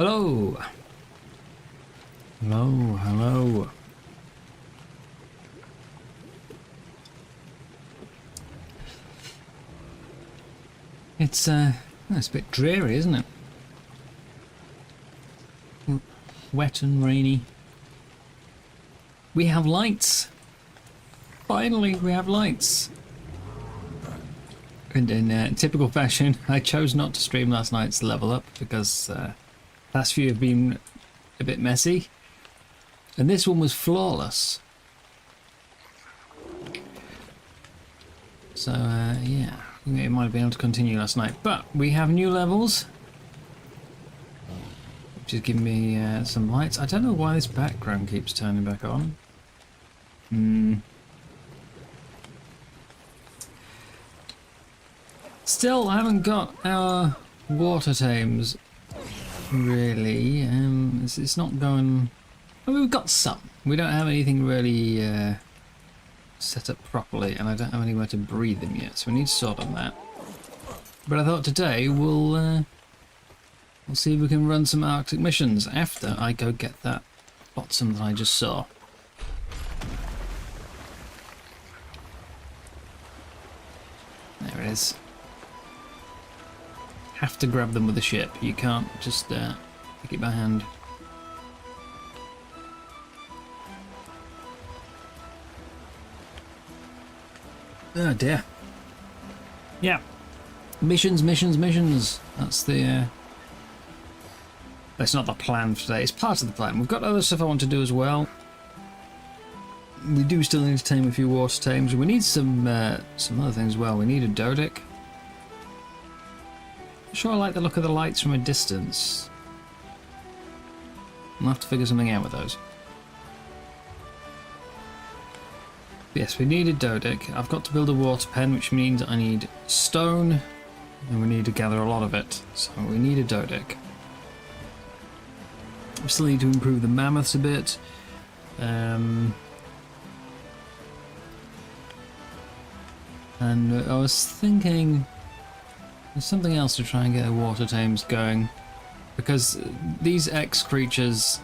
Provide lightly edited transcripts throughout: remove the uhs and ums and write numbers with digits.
Hello. Hello, hello. It's a bit dreary, isn't it? Wet and rainy. We have lights. Finally, we have lights. And in typical fashion, I chose not to stream last night's level up because past few have been a bit messy. And this one was flawless. So, yeah, we might have been able to continue last night. But we have new levels, which is giving me some lights. I don't know why this background keeps turning back on. Still, I haven't got our water tames, really. It's not going... I mean, we've got some. We don't have anything really set up properly, and I don't have anywhere to breed them yet, so we need to sort on that. But I thought today we'll see if we can run some Arctic missions after I go get that flotsam that I just saw. There it is. Have to grab them with the ship. You can't just pick it by hand. Oh dear. Yeah. Missions, missions, missions. That's the... That's not the plan for today. It's part of the plan. We've got other stuff I want to do as well. We do still need to tame a few water tames. We need some other things as well. We need a Dodic. I'm sure I like the look of the lights from a distance. I'll have to figure something out with those. Yes, we need a Dodic. I've got to build a water pen, which means I need stone, and we need to gather a lot of it. So we need a Dodic. We still need to improve the mammoths a bit. And I was thinking there's something else to try and get the water tames going, because these X creatures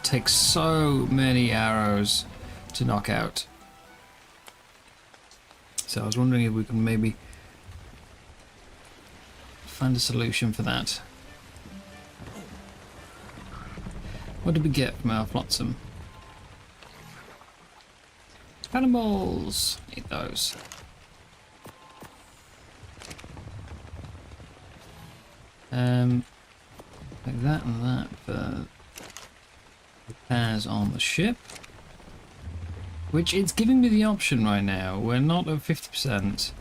take so many arrows to knock out. So I was wondering if we can maybe find a solution for that. What did we get from our flotsam? Cannonballs! Eat those. Like that and that for repairs on the ship. Which it's giving me the option right now. We're not at 50%.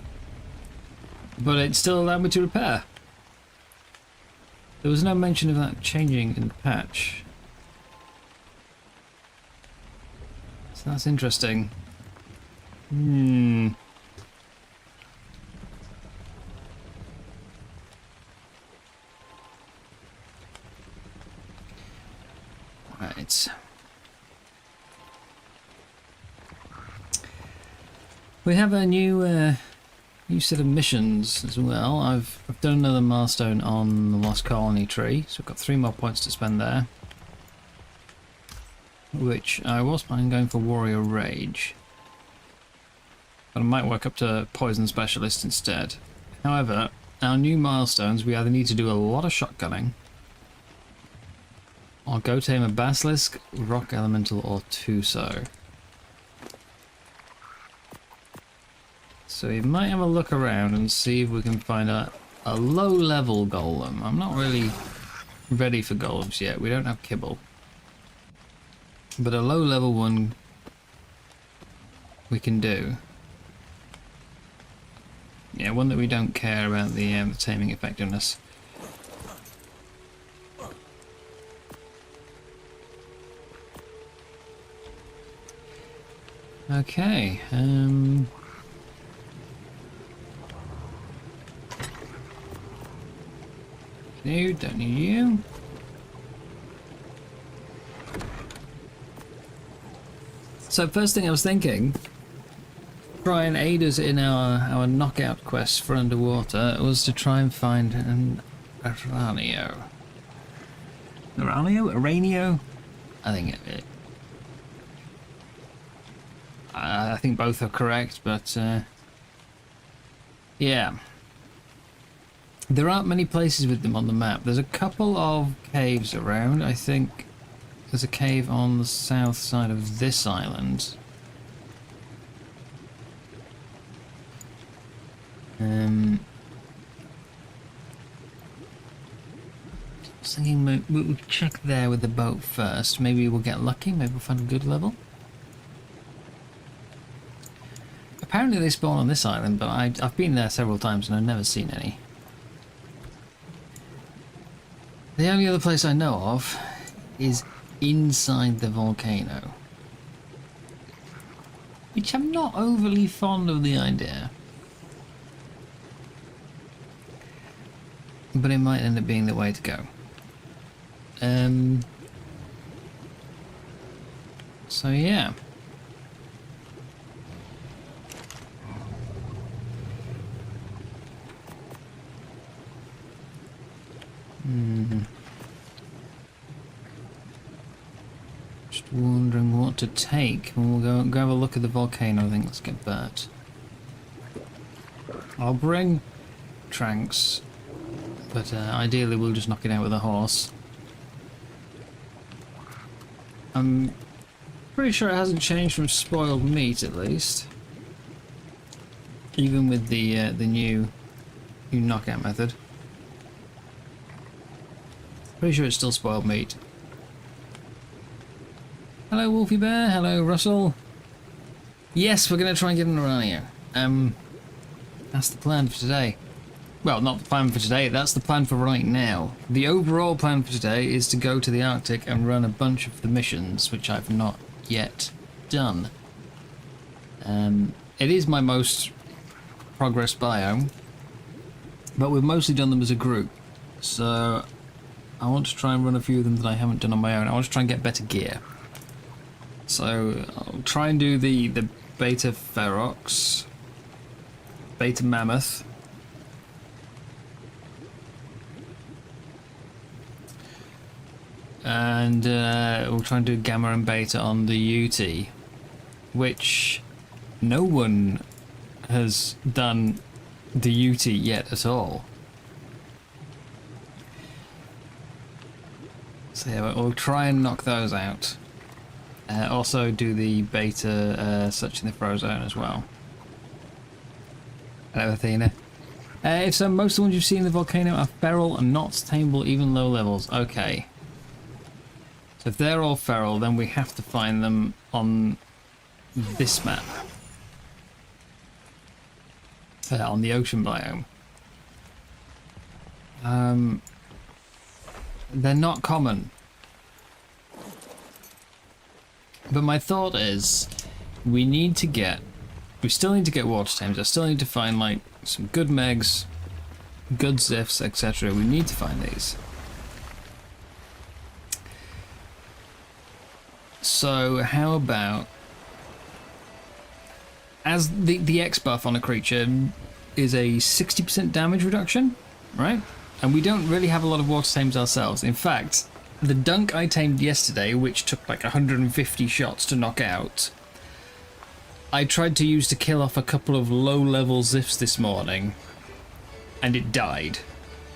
But it still allowed me to repair. There was no mention of that changing in the patch. So that's interesting. Right. We have a new set of missions as well. I've done another milestone on the Lost Colony tree, so I've got 3 more points to spend there. Which I was planning on going for Warrior Rage, but I might work up to Poison Specialist instead. However, our new milestones, we either need to do a lot of shotgunning, or go tame a Basilisk, Rock Elemental, or Tuso. So we might have a look around and see if we can find a low-level golem. I'm not really ready for golems yet. We don't have kibble. But a low-level one we can do. Yeah, one that we don't care about the taming effectiveness. Okay, no, don't need you. So first thing I was thinking, try and aid us in our knockout quest for underwater, was to try and find an Aranio. Uranio? I think I think both are correct, but yeah. There aren't many places with them on the map. There's a couple of caves around. I think there's a cave on the south side of this island. I was thinking we'll check there with the boat first. Maybe we'll get lucky. Maybe we'll find a good level. Apparently they spawn on this island, but I've been there several times and I've never seen any. The only other place I know of is inside the volcano, which I'm not overly fond of the idea. But it might end up being the way to go. So yeah. Just wondering what to take when we'll go have a look at the volcano. I think let's get Bert. I'll bring Tranks, but ideally we'll just knock it out with a horse. I'm pretty sure it hasn't changed from spoiled meat, at least. Even with the new knockout method. Pretty sure it's still spoiled meat. Hello, Wolfie Bear. Hello, Russell. Yes, we're going to try and get an Uranio. That's the plan for today. Well, not the plan for today, that's the plan for right now. The overall plan for today is to go to the Arctic and run a bunch of the missions, which I've not yet done. It is my most progress biome, but we've mostly done them as a group. So I want to try and run a few of them that I haven't done on my own. I want to try and get better gear. So I'll try and do the Beta Ferox, Beta Mammoth, and we'll try and do Gamma and Beta on the UT, which no one has done the UT yet at all. So yeah, we'll try and knock those out. Also do the Beta Searching the Frozone as well. Hello, Athena. If so, most of the ones you've seen in the volcano are feral and not tameable, even low levels. Okay. So if they're all feral, then we have to find them on this map. On the ocean biome. They're not common. But my thought is, we still need to get water tames. I still need to find like some good megs, good ziffs, etc. We need to find these. So how about, as the X buff on a creature is a 60% damage reduction, right? And we don't really have a lot of water tames ourselves. In fact, the dunk I tamed yesterday, which took like 150 shots to knock out, I tried to use to kill off a couple of low-level ziffs this morning, and it died.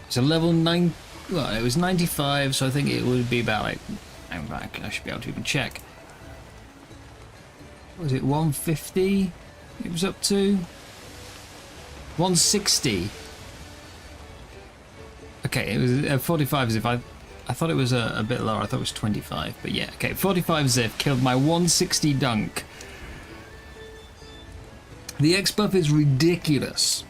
So level 9, well, it was 95, so I think it would be about like, I should be able to even check. What was it, 150? It was up to 160. Okay, it was 45 ziff. I thought it was a bit lower. I thought it was 25, but yeah, okay, 45 ziff killed my 160 dunk. The X buff is ridiculous,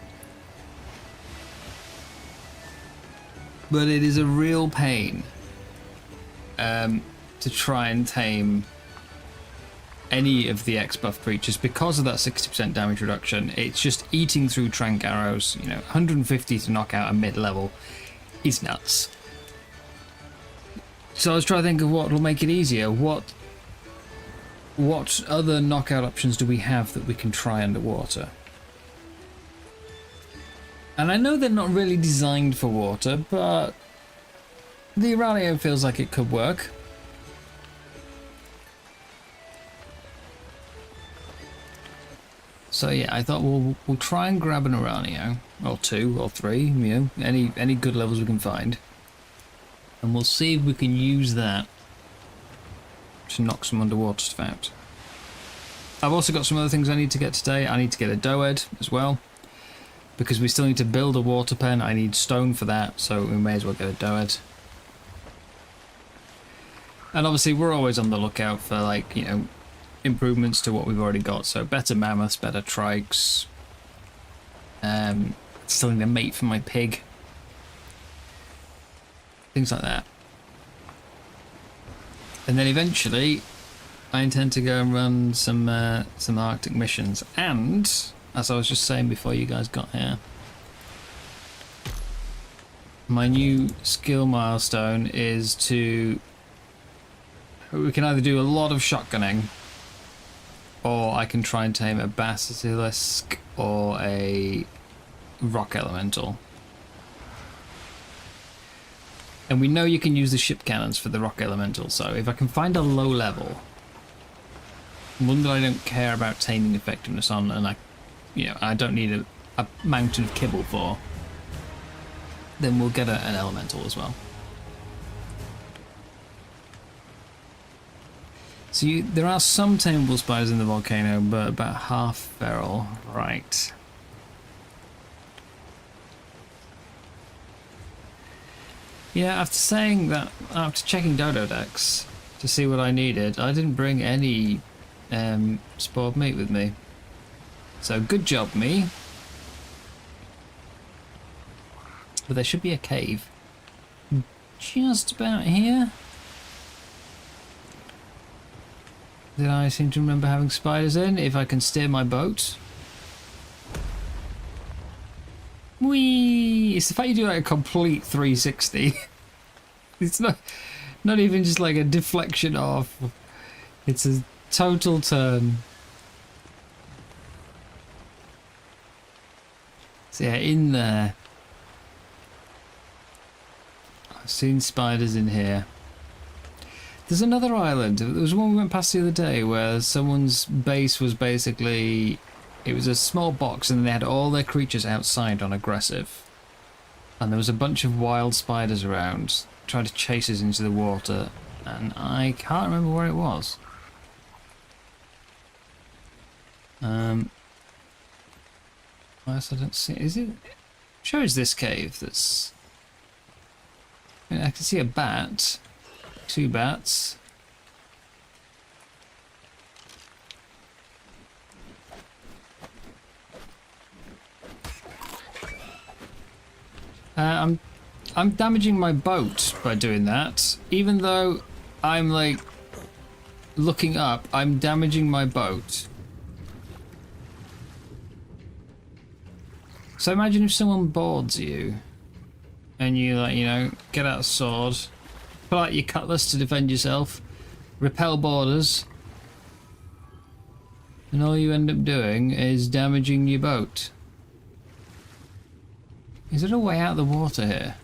but it is a real pain to try and tame any of the X buff creatures because of that 60% damage reduction. It's just eating through Trank arrows. You know, 150 to knock out a mid-level is nuts. So I was trying to think of what will make it easier. What other knockout options do we have that we can try underwater? And I know they're not really designed for water, but The Aurelio feels like it could work. So yeah, I thought we'll try and grab an Aurelio, or 2 or 3, you know, any good levels we can find, and we'll see if we can use that to knock some underwater stuff out. I've also got some other things I need to get today. I need to get a doed as well, because we still need to build a water pen. I need stone for that, so we may as well get a doed. And obviously we're always on the lookout for, like, you know, improvements to what we've already got. So better mammoths, better trikes. Still need a mate for my pig. Things like that. And then eventually I intend to go and run some Arctic missions. And, as I was just saying before you guys got here, my new skill milestone is to... We can either do a lot of shotgunning, or I can try and tame a basilisk or a rock elemental. And we know you can use the ship cannons for the rock elemental, so if I can find a low level, one that I don't care about taming effectiveness on, and I don't need a mountain of kibble for, then we'll get an elemental as well. So there are some tameable spiders in the volcano, but about half feral. Right. Yeah, after checking Dodo decks to see what I needed, I didn't bring any spoiled meat with me. So good job, me. But there should be a cave just about here. That I seem to remember having spiders in, if I can steer my boat. Whee! It's the fact you do like a complete 360. It's not even just like a deflection off. It's a total turn. So yeah, in there. I've seen spiders in here. There's another island. There was one we went past the other day where someone's base was basically... It was a small box and they had all their creatures outside on aggressive. And there was a bunch of wild spiders around trying to chase us into the water. And I can't remember where it was. Else I don't see... Is it... Sure it's this cave that's... I can see a bat. 2 bats. I'm damaging my boat by doing that. Even though I'm like looking up, I'm damaging my boat. So imagine if someone boards you and you, like, you know, get out a sword, pull out your cutlass to defend yourself, repel boarders, and all you end up doing is damaging your boat. Is there a way out of the water here?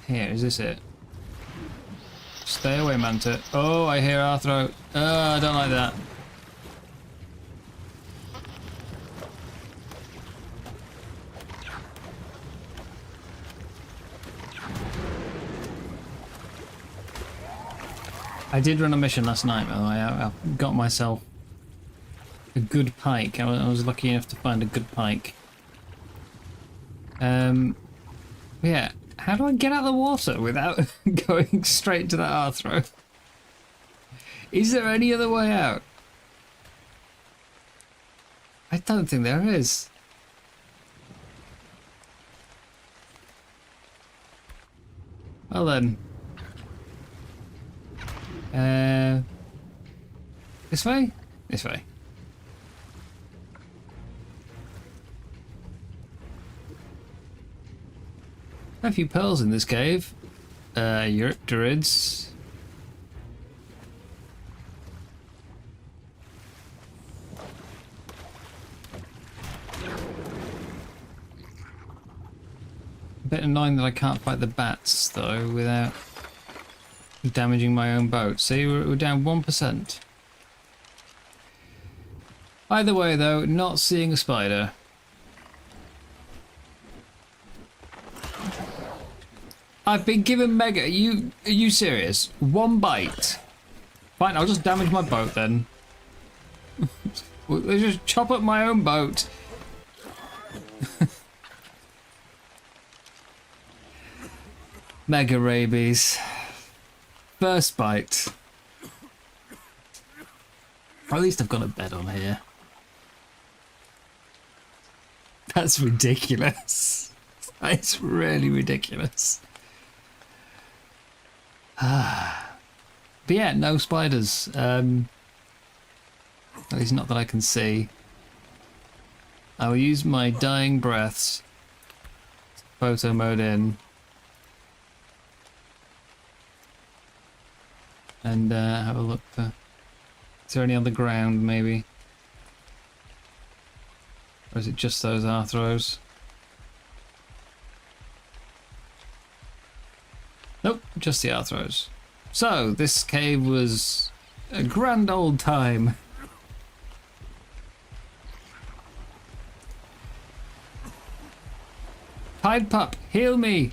Here, is this it? Stay away, Manta. Oh, I hear our throat. Oh, I don't like that. I did run a mission last night, by the way. I got myself a good pike. I was lucky enough to find a good pike. Yeah, how do I get out of the water without going straight to that Arthro? Is there any other way out? I don't think there is. Well then. This way? This way. A few pearls in this cave. Eurypterids. Bit annoying that I can't fight the bats though without damaging my own boat. See, we're down 1%. Either way though, not seeing a spider. I've been given mega. Are you serious? One bite. Fine, I'll just damage my boat then. We'll just chop up my own boat. Mega rabies. First bite. Or at least I've got a bed on here. That's ridiculous. It's really ridiculous. But yeah, no spiders. At least not that I can see. I will use my dying breaths. Photo mode in. And have a look for... Is there any on the ground, maybe? Or is it just those arthros? Nope, just the arthros. So, this cave was a grand old time. Tide pup, heal me!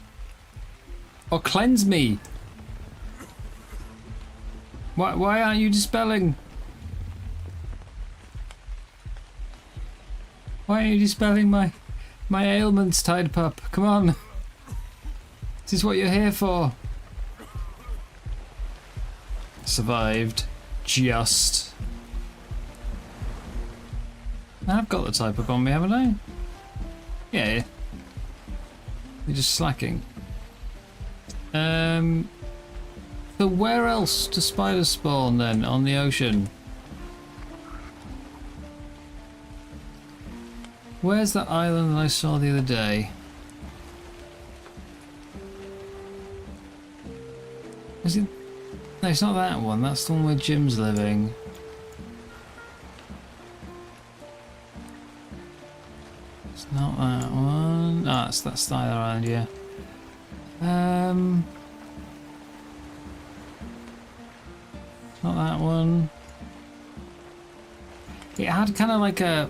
Or cleanse me! Why aren't you dispelling? Why are you dispelling my ailments, Tide pup? Come on! This is what you're here for. Survived. Just. I've got the Tide pup on me, haven't I? Yeah. You're just slacking. So where else do spiders spawn then on the ocean? Where's that island that I saw the other day? Is it? No, it's not that one. That's the one where Jim's living. It's not that one. Ah, it's that Styler Island, yeah. Not that one. It had kind of like a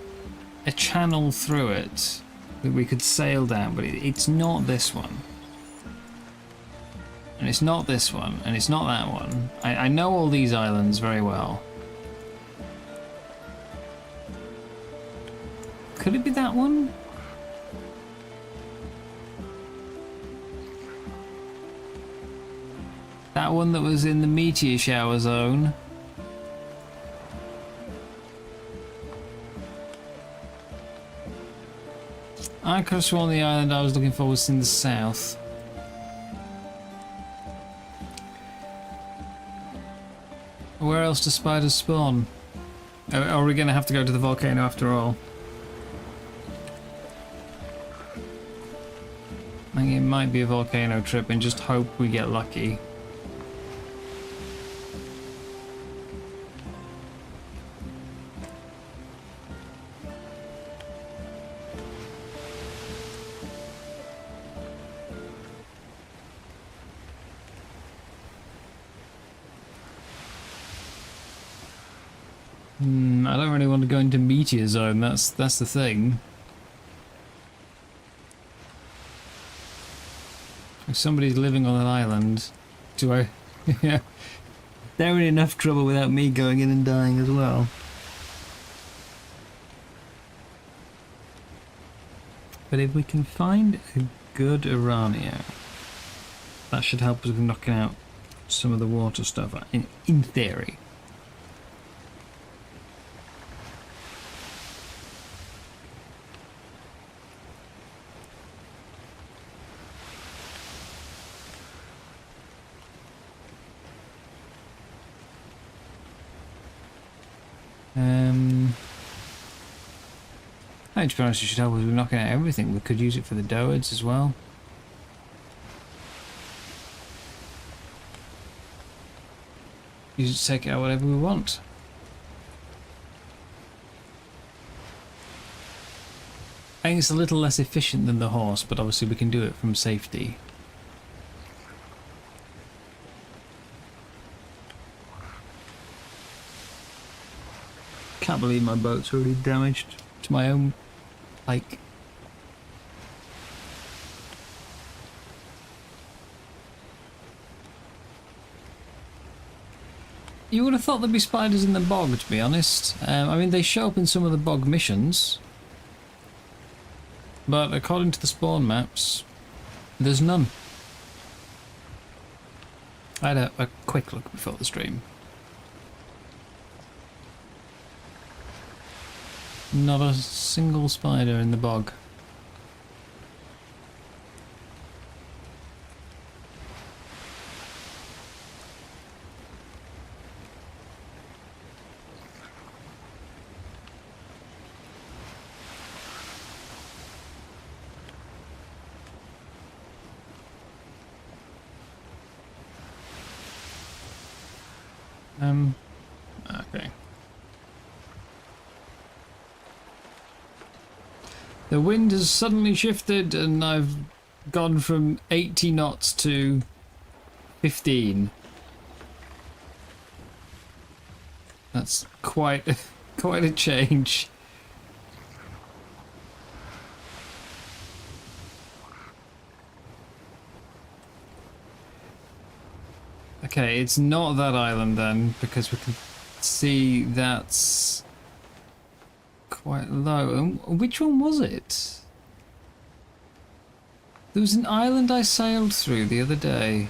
channel through it that we could sail down, but it's not this one. And it's not this one, and it's not that one. I know all these islands very well. Could it be that one? That one that was in the meteor shower zone. I could have sworn the island I was looking for was in the south. Where else do spiders spawn? Are we going to have to go to the volcano after all? I think it might be a volcano trip and just hope we get lucky. I don't really want to go into meteor zone, that's the thing. If somebody's living on an island, do I... yeah. They're in enough trouble without me going in and dying as well. But if we can find a good Uranio, that should help us with knocking out some of the water stuff, in theory. I think to be honest, it should help us with knocking out everything. We could use it for the dowards as well. Use it to take out whatever we want. I think it's a little less efficient than the horse, but obviously we can do it from safety. Can't believe my boat's already damaged to my own pike. You would have thought there'd be spiders in the bog, to be honest. I mean, they show up in some of the bog missions. But according to the spawn maps, there's none. I had a quick look before the stream. Not a single spider in the bog. Okay. The wind has suddenly shifted and I've gone from 80 knots to 15. That's quite a change. Okay, it's not that island then, because we can see that's quite low. Which one was it? There was an island I sailed through the other day.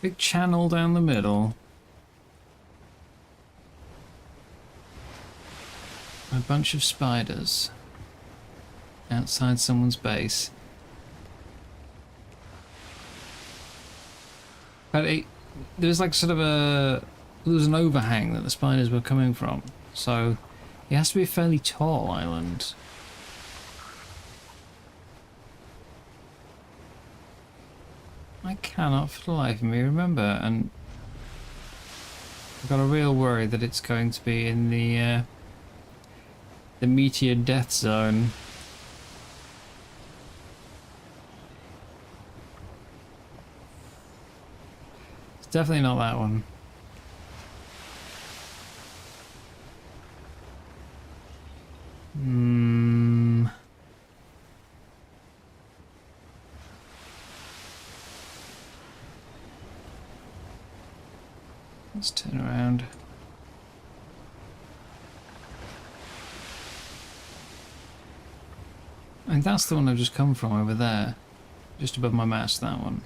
Big channel down the middle. A bunch of spiders outside someone's base. But there's like sort of there was an overhang that the spiders were coming from. So it has to be a fairly tall island. I cannot for the life of me remember, and I've got a real worry that it's going to be in the meteor death zone. It's definitely not that one. Let's turn around. And that's the one I've just come from over there. Just above my mast, that one.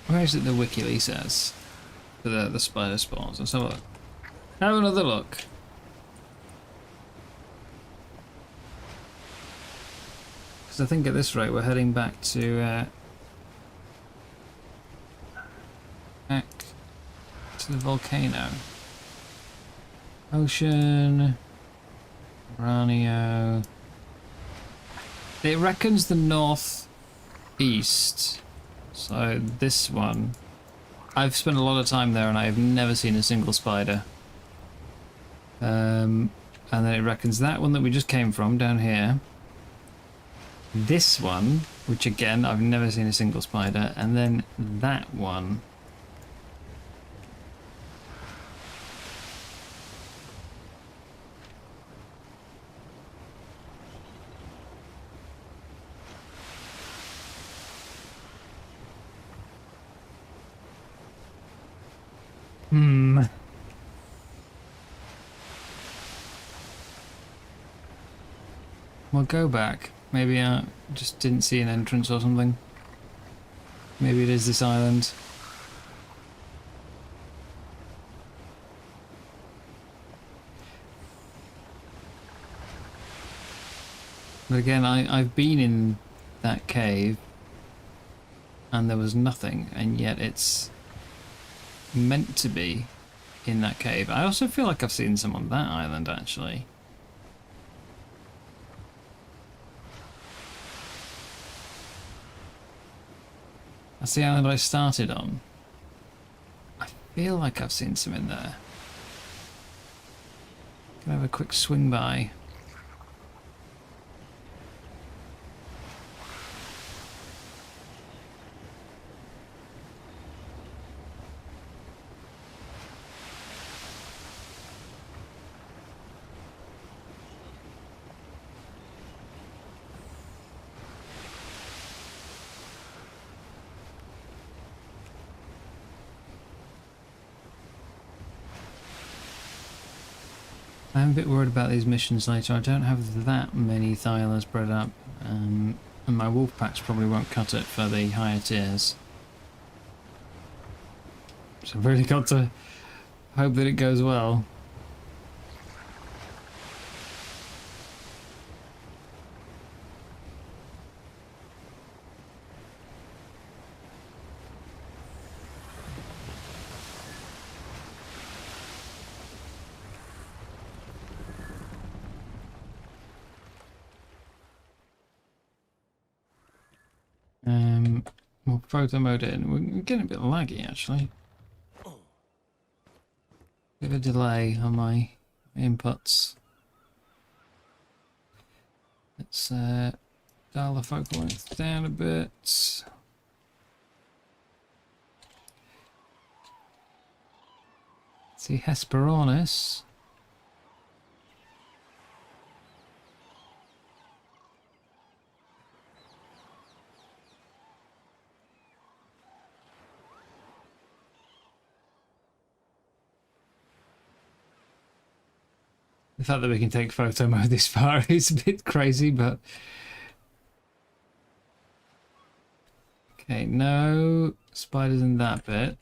Where is it the Wikily says? For the spider spawns. Let's have a look. Have another look. Because I think at this rate we're heading back to the volcano. Ocean. Ranio. It reckons the northeast. So this one. I've spent a lot of time there and I have never seen a single spider. And then it reckons that one that we just came from down here. This one, which again I've never seen a single spider, and then that one. We'll go back. Maybe I just didn't see an entrance or something. Maybe it is this island. But again, I've been in that cave and there was nothing, and yet it's meant to be in that cave. I also feel like I've seen some on that island actually. That's the island I started on. I feel like I've seen some in there. Can I have a quick swing by? I'm a bit worried about these missions later. I don't have that many Thylers bred up, and my wolf packs probably won't cut it for the higher tiers. So I've really got to hope that it goes well. We'll photo mode it in. We're getting a bit laggy actually. Bit of a delay on my inputs. Let's dial the focal length down a bit. See Hesperornis. The fact that we can take photo mode this far is a bit crazy, but... Okay, no spiders in that bit.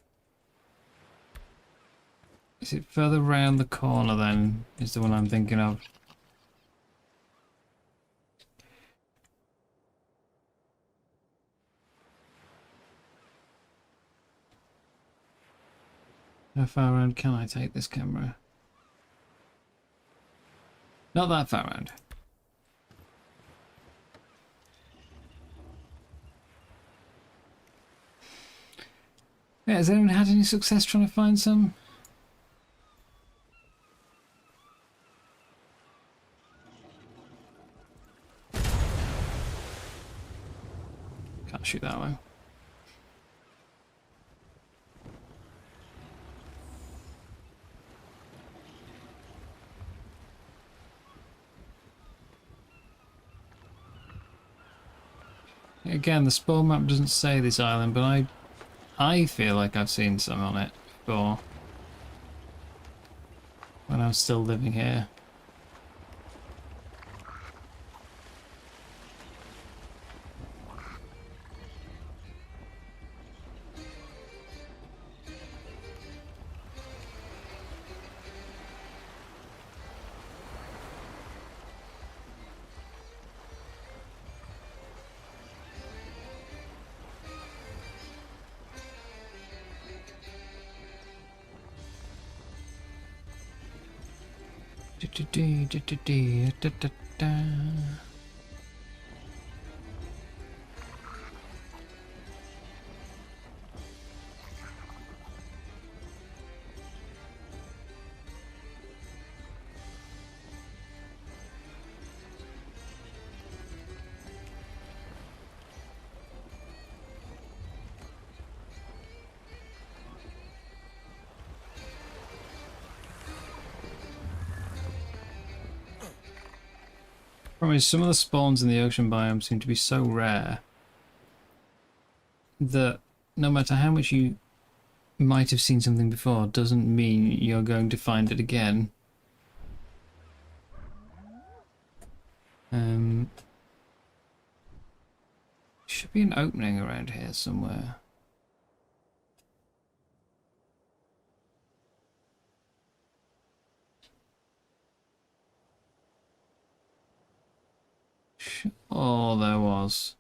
Is it further round the corner then, is the one I'm thinking of? How far around can I take this camera? Not that far around. Yeah, has anyone had any success trying to find some? Can't shoot that way. Again, the spawn map doesn't say this island, but I feel like I've seen some on it before when I was still living here. Problem is, some of the spawns in the ocean biome seem to be so rare that no matter how much you might have seen something before, doesn't mean you're going to find it again. Should be an opening around here somewhere. Oh, there was.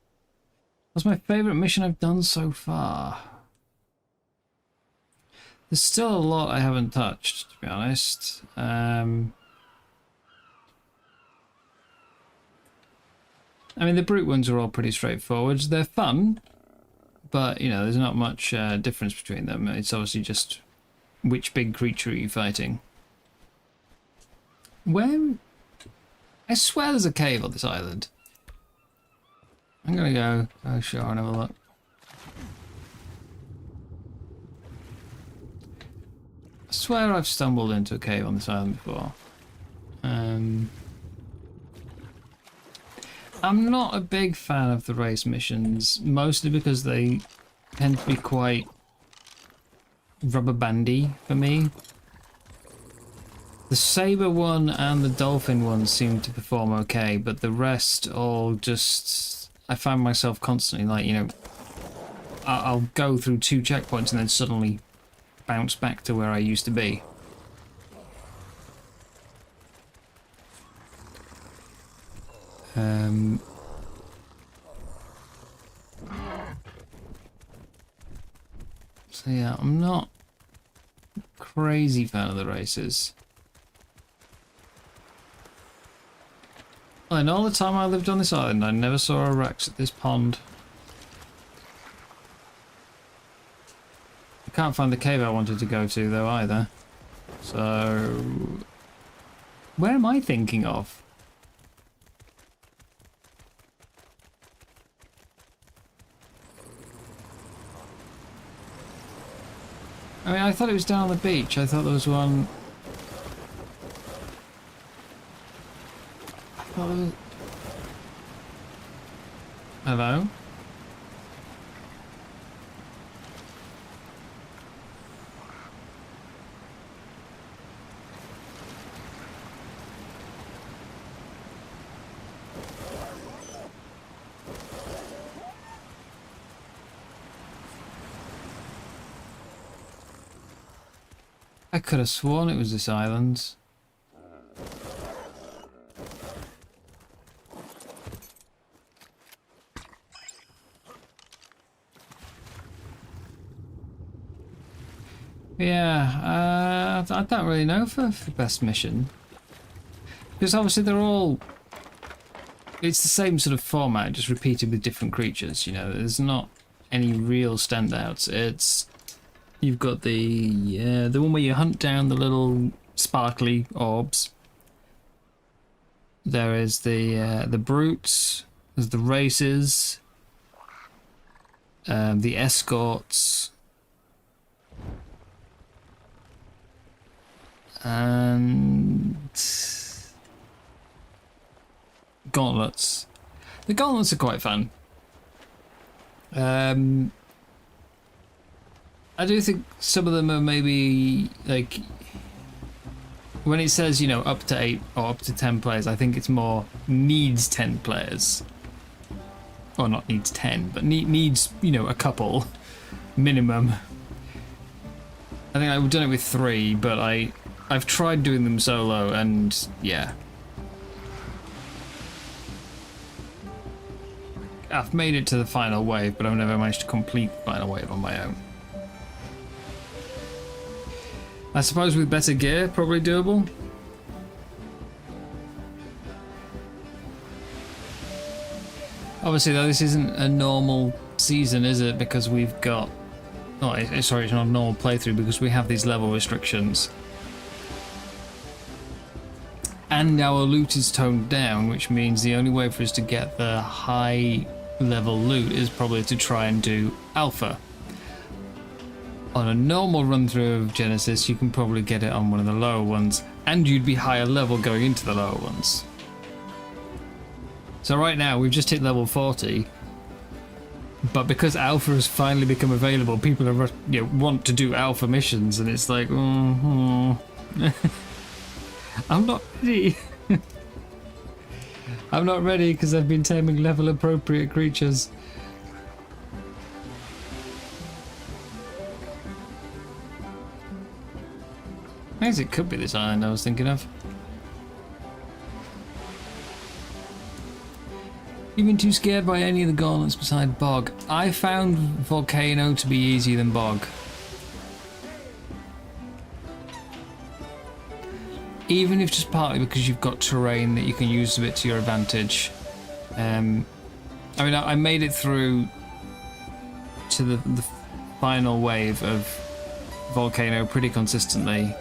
That's my favourite mission I've done so far. There's still a lot I haven't touched, to be honest. I mean, the brute ones are all pretty straightforward. They're fun, But, you know, there's not much difference between them. It's obviously just which big creature are you fighting. Where? I swear there's a cave on this island. I'm gonna go ashore and have a look. I swear I've stumbled into a cave on this island before. I'm not a big fan of the race missions, mostly because they tend to be quite rubber bandy for me. The saber one and the dolphin one seem to perform okay, but the rest all just... I find myself constantly like, you know, I'll go through 2 checkpoints and then suddenly bounce back to where I used to be. So yeah, I'm not a crazy fan of the races. And all the time I lived on this island, I never saw a Rex at this pond. I can't find the cave I wanted to go to though either. So... where am I thinking of? I mean, I thought it was down on the beach. I thought there was one... I thought there was... Hello? I could have sworn it was this island. Yeah, I don't really know for the best mission. Because obviously they're all... it's the same sort of format, just repeated with different creatures, you know. There's not any real standouts. It's... you've got the one where you hunt down the little sparkly orbs. There is the brutes. There's the races. The escorts. And gauntlets. The gauntlets are quite fun. I do think some of them are maybe like when it says, you know, up to 8 or up to 10 players, I think it's more needs 10 players. Or not needs 10, but needs, you know, a couple minimum. I think I've done it with 3, but I've tried doing them solo and yeah. I've made it to the final wave, but I've never managed to complete the final wave on my own. I suppose with better gear, probably doable. Obviously though, this isn't a normal season, is it? Because we've got... oh, sorry, it's not a normal playthrough because we have these level restrictions. And our loot is toned down, which means the only way for us to get the high level loot is probably to try and do alpha. On a normal run through of Genesis, you can probably get it on one of the lower ones, and you'd be higher level going into the lower ones. So right now, we've just hit level 40, but because alpha has finally become available, people are, you know, want to do alpha missions, and it's like, I'm not ready. I'm not ready because I've been taming level appropriate creatures. I guess it could be this island I was thinking of. You've been too scared by any of the gauntlets beside Bog. I found Volcano to be easier than Bog. Even if just partly because you've got terrain that you can use a bit to your advantage. I mean, I made it through to the final wave of volcano pretty consistently.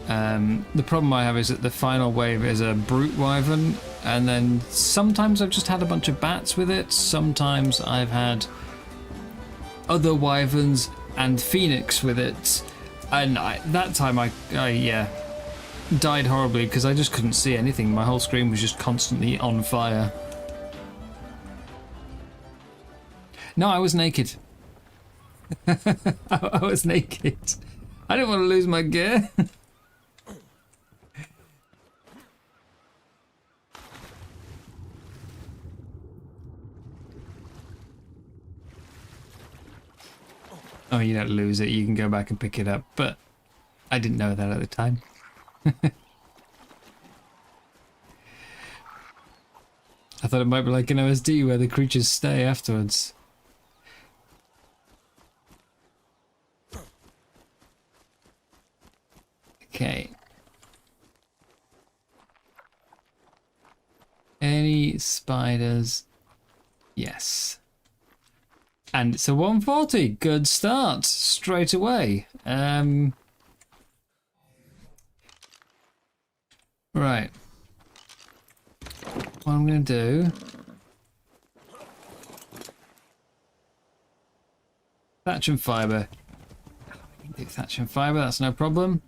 The problem I have is that the final wave is a brute wyvern, and then sometimes I've just had a bunch of bats with it, sometimes I've had other wyverns and phoenix with it, and that time I died horribly because I just couldn't see anything. My whole screen was just constantly on fire. No, I was naked. I was naked. I didn't want to lose my gear. Oh, you don't lose it. You can go back and pick it up. But I didn't know that at the time. I thought it might be like an OSD where the creatures stay afterwards. Okay. Any spiders? Yes. And it's a 140. Good start. Straight away. Right. What I'm going to do... Thatch and fibre. I can do thatch and fibre, that's no problem.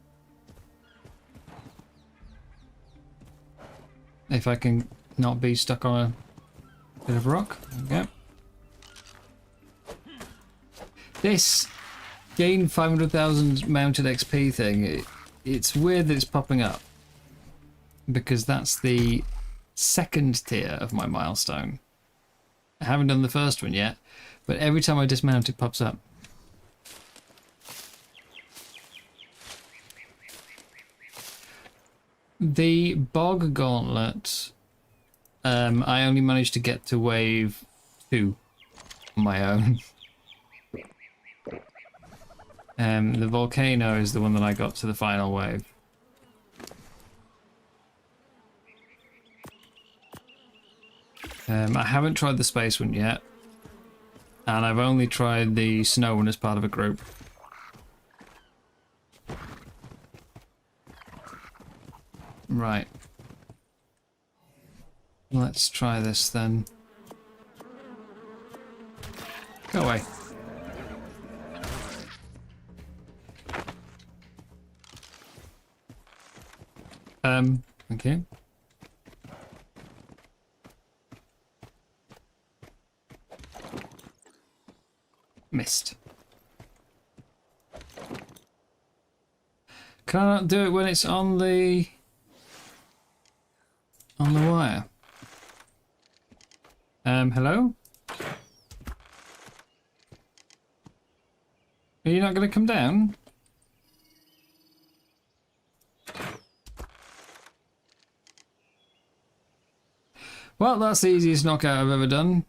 If I can not be stuck on a bit of rock. There we go. This gain 500,000 mounted XP thing, it's weird that it's popping up. Because that's the second tier of my milestone. I haven't done the first one yet, but every time I dismount it pops up. The Bog Gauntlet, I only managed to get to wave 2 on my own. The Volcano is the one that I got to the final wave. I haven't tried the space one yet, and I've only tried the snow one as part of a group. Right. Let's try this then. Go away. Okay. Missed. Can I not do it when it's on the wire? Hello? Are you not going to come down? Well, that's the easiest knockout I've ever done.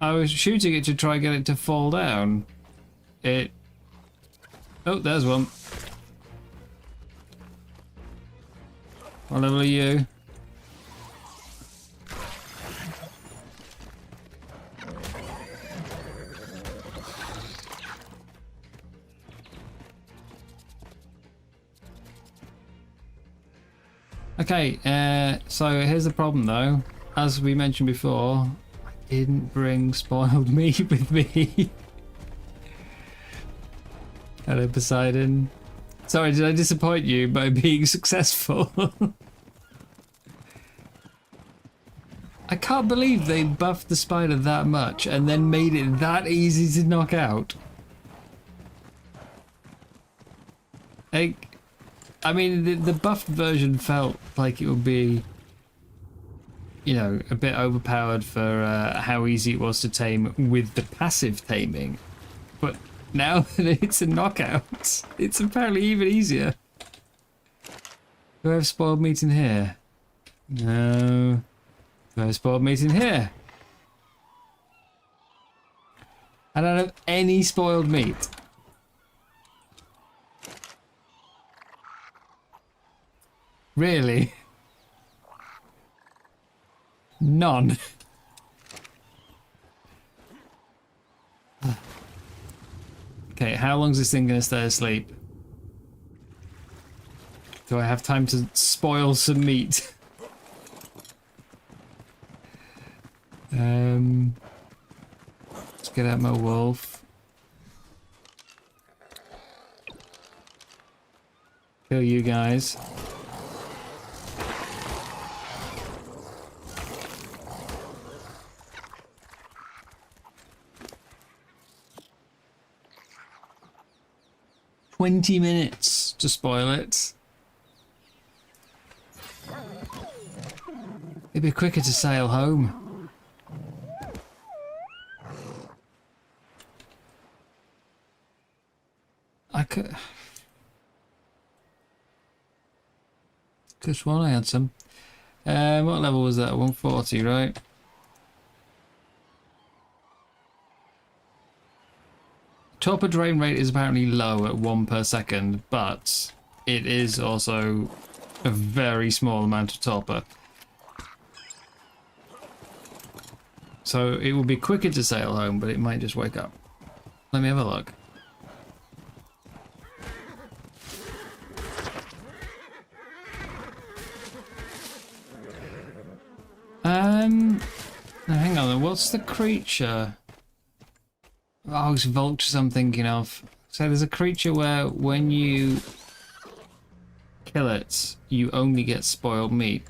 I was shooting it to try and get it to fall down. Oh, there's one. What level are you? Okay, so here's the problem though. As we mentioned before, I didn't bring spoiled meat with me. Hello, Poseidon. Sorry, did I disappoint you by being successful? I can't believe they buffed the spider that much and then made it that easy to knock out. I mean, the buffed version felt like it would be, you know, a bit overpowered for how easy it was to tame with the passive taming. But now that it's a knockout, it's apparently even easier. Do I have spoiled meat in here? No. Do I have spoiled meat in here? I don't have any spoiled meat. Really? None. Okay, how long is this thing going to stay asleep? Do I have time to spoil some meat? Let's get out my wolf. Kill you guys. $20 to spoil it. It'd be quicker to sail home. I could... Just one, I had some. What level was that? 140, right? Torpor drain rate is apparently low at 1 per second, but it is also a very small amount of torpor. So it will be quicker to sail home, but it might just wake up. Let me have a look. Now hang on, what's the creature? Oh, it's vultures I'm thinking of. So there's a creature where when you kill it, you only get spoiled meat.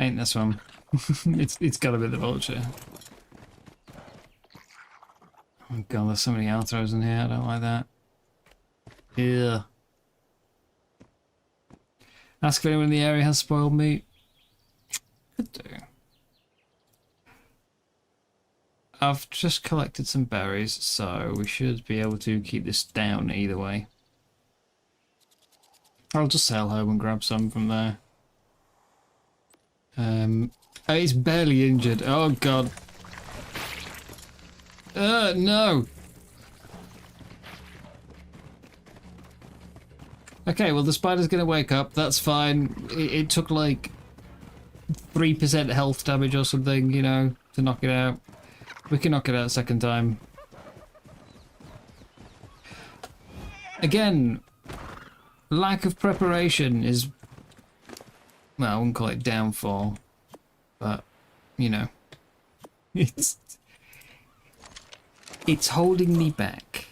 Ain't this one. It's gotta be the vulture. Oh god, there's so many Althros in here, I don't like that. Yeah. Ask if anyone in the area has spoiled meat. Could do. I've just collected some berries, so we should be able to keep this down either way. I'll just sail home and grab some from there. He's barely injured. Oh god. No! Okay, well the spider's gonna wake up, that's fine. It took like 3% health damage or something, you know, to knock it out. We can knock it out a second time. Again, lack of preparation is... Well, I wouldn't call it downfall, but, you know, it's holding me back.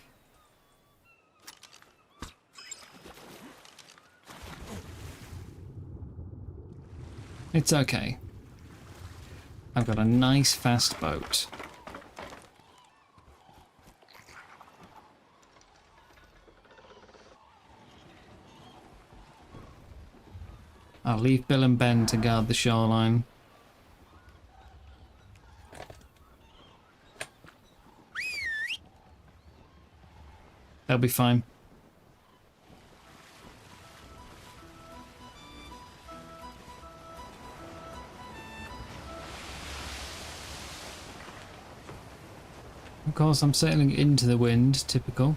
It's okay. I've got a nice fast boat. I'll leave Bill and Ben to guard the shoreline. They'll be fine. Of course, I'm sailing into the wind, typical.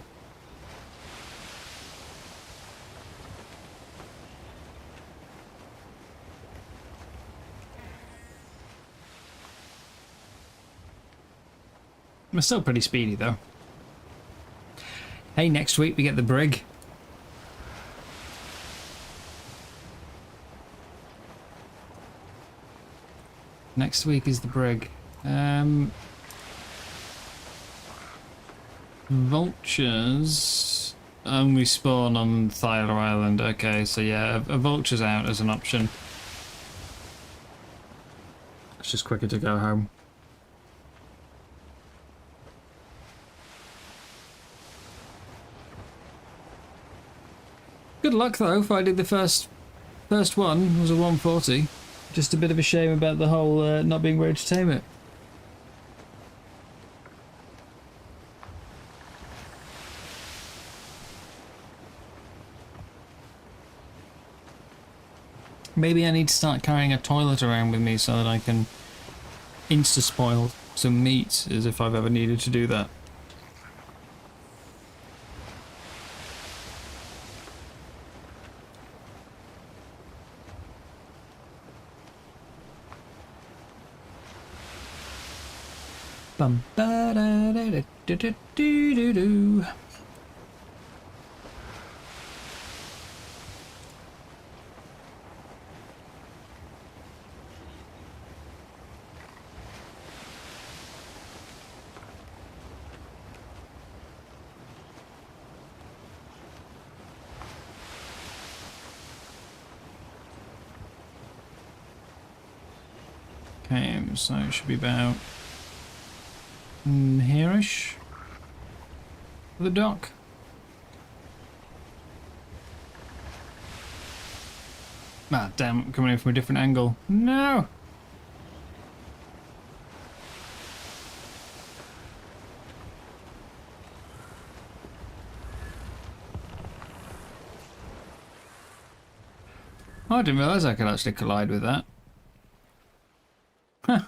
We're still pretty speedy though. Hey, next week we get the brig. Next week is the brig. Vultures only spawn on Thyler Island. Okay, so yeah, a vulture's out as an option. It's just quicker to go home. Good luck though, finding the first one was a 140. Just a bit of a shame about the whole not being ready to tame it. Maybe I need to start carrying a toilet around with me so that I can insta-spoil some meat, as if I've ever needed to do that. Bum ba da da da da da do do. Okay, so it should be about here-ish. The dock. Ah, damn, I'm coming in from a different angle. No! Oh, I didn't realise I could actually collide with that. Huh.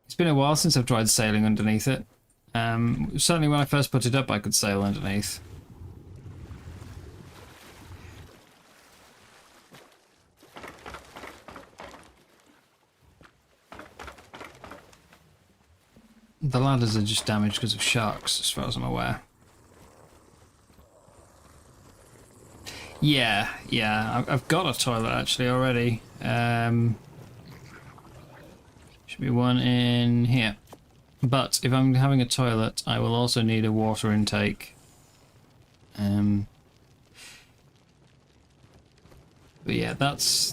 It's been a while since I've tried sailing underneath it. Certainly when I first put it up I could sail underneath. The ladders are just damaged because of sharks, as far as I'm aware. Yeah, I've got a toilet actually already. Should be one in here. But if I'm having a toilet, I will also need a water intake. But yeah, that's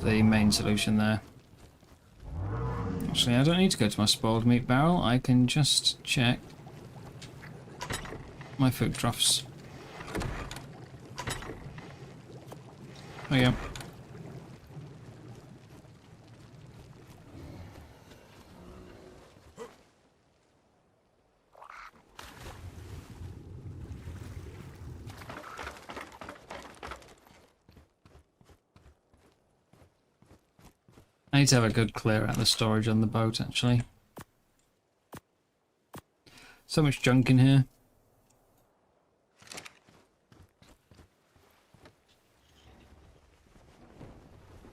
the main solution there. Actually, I don't need to go to my spoiled meat barrel. I can just check my food troughs. There we go. I need to have a good clear out of the storage on the boat, actually. So much junk in here.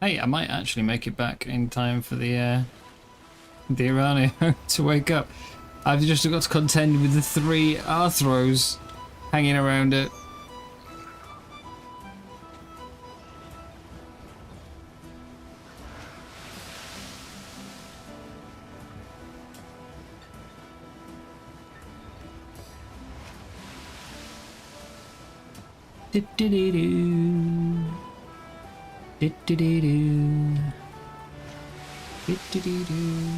Hey, I might actually make it back in time for the Irania to wake up. I've just got to contend with the 3 Arthros hanging around it. Do-do-do-do. Do-do-do-do. Do-do-do-do.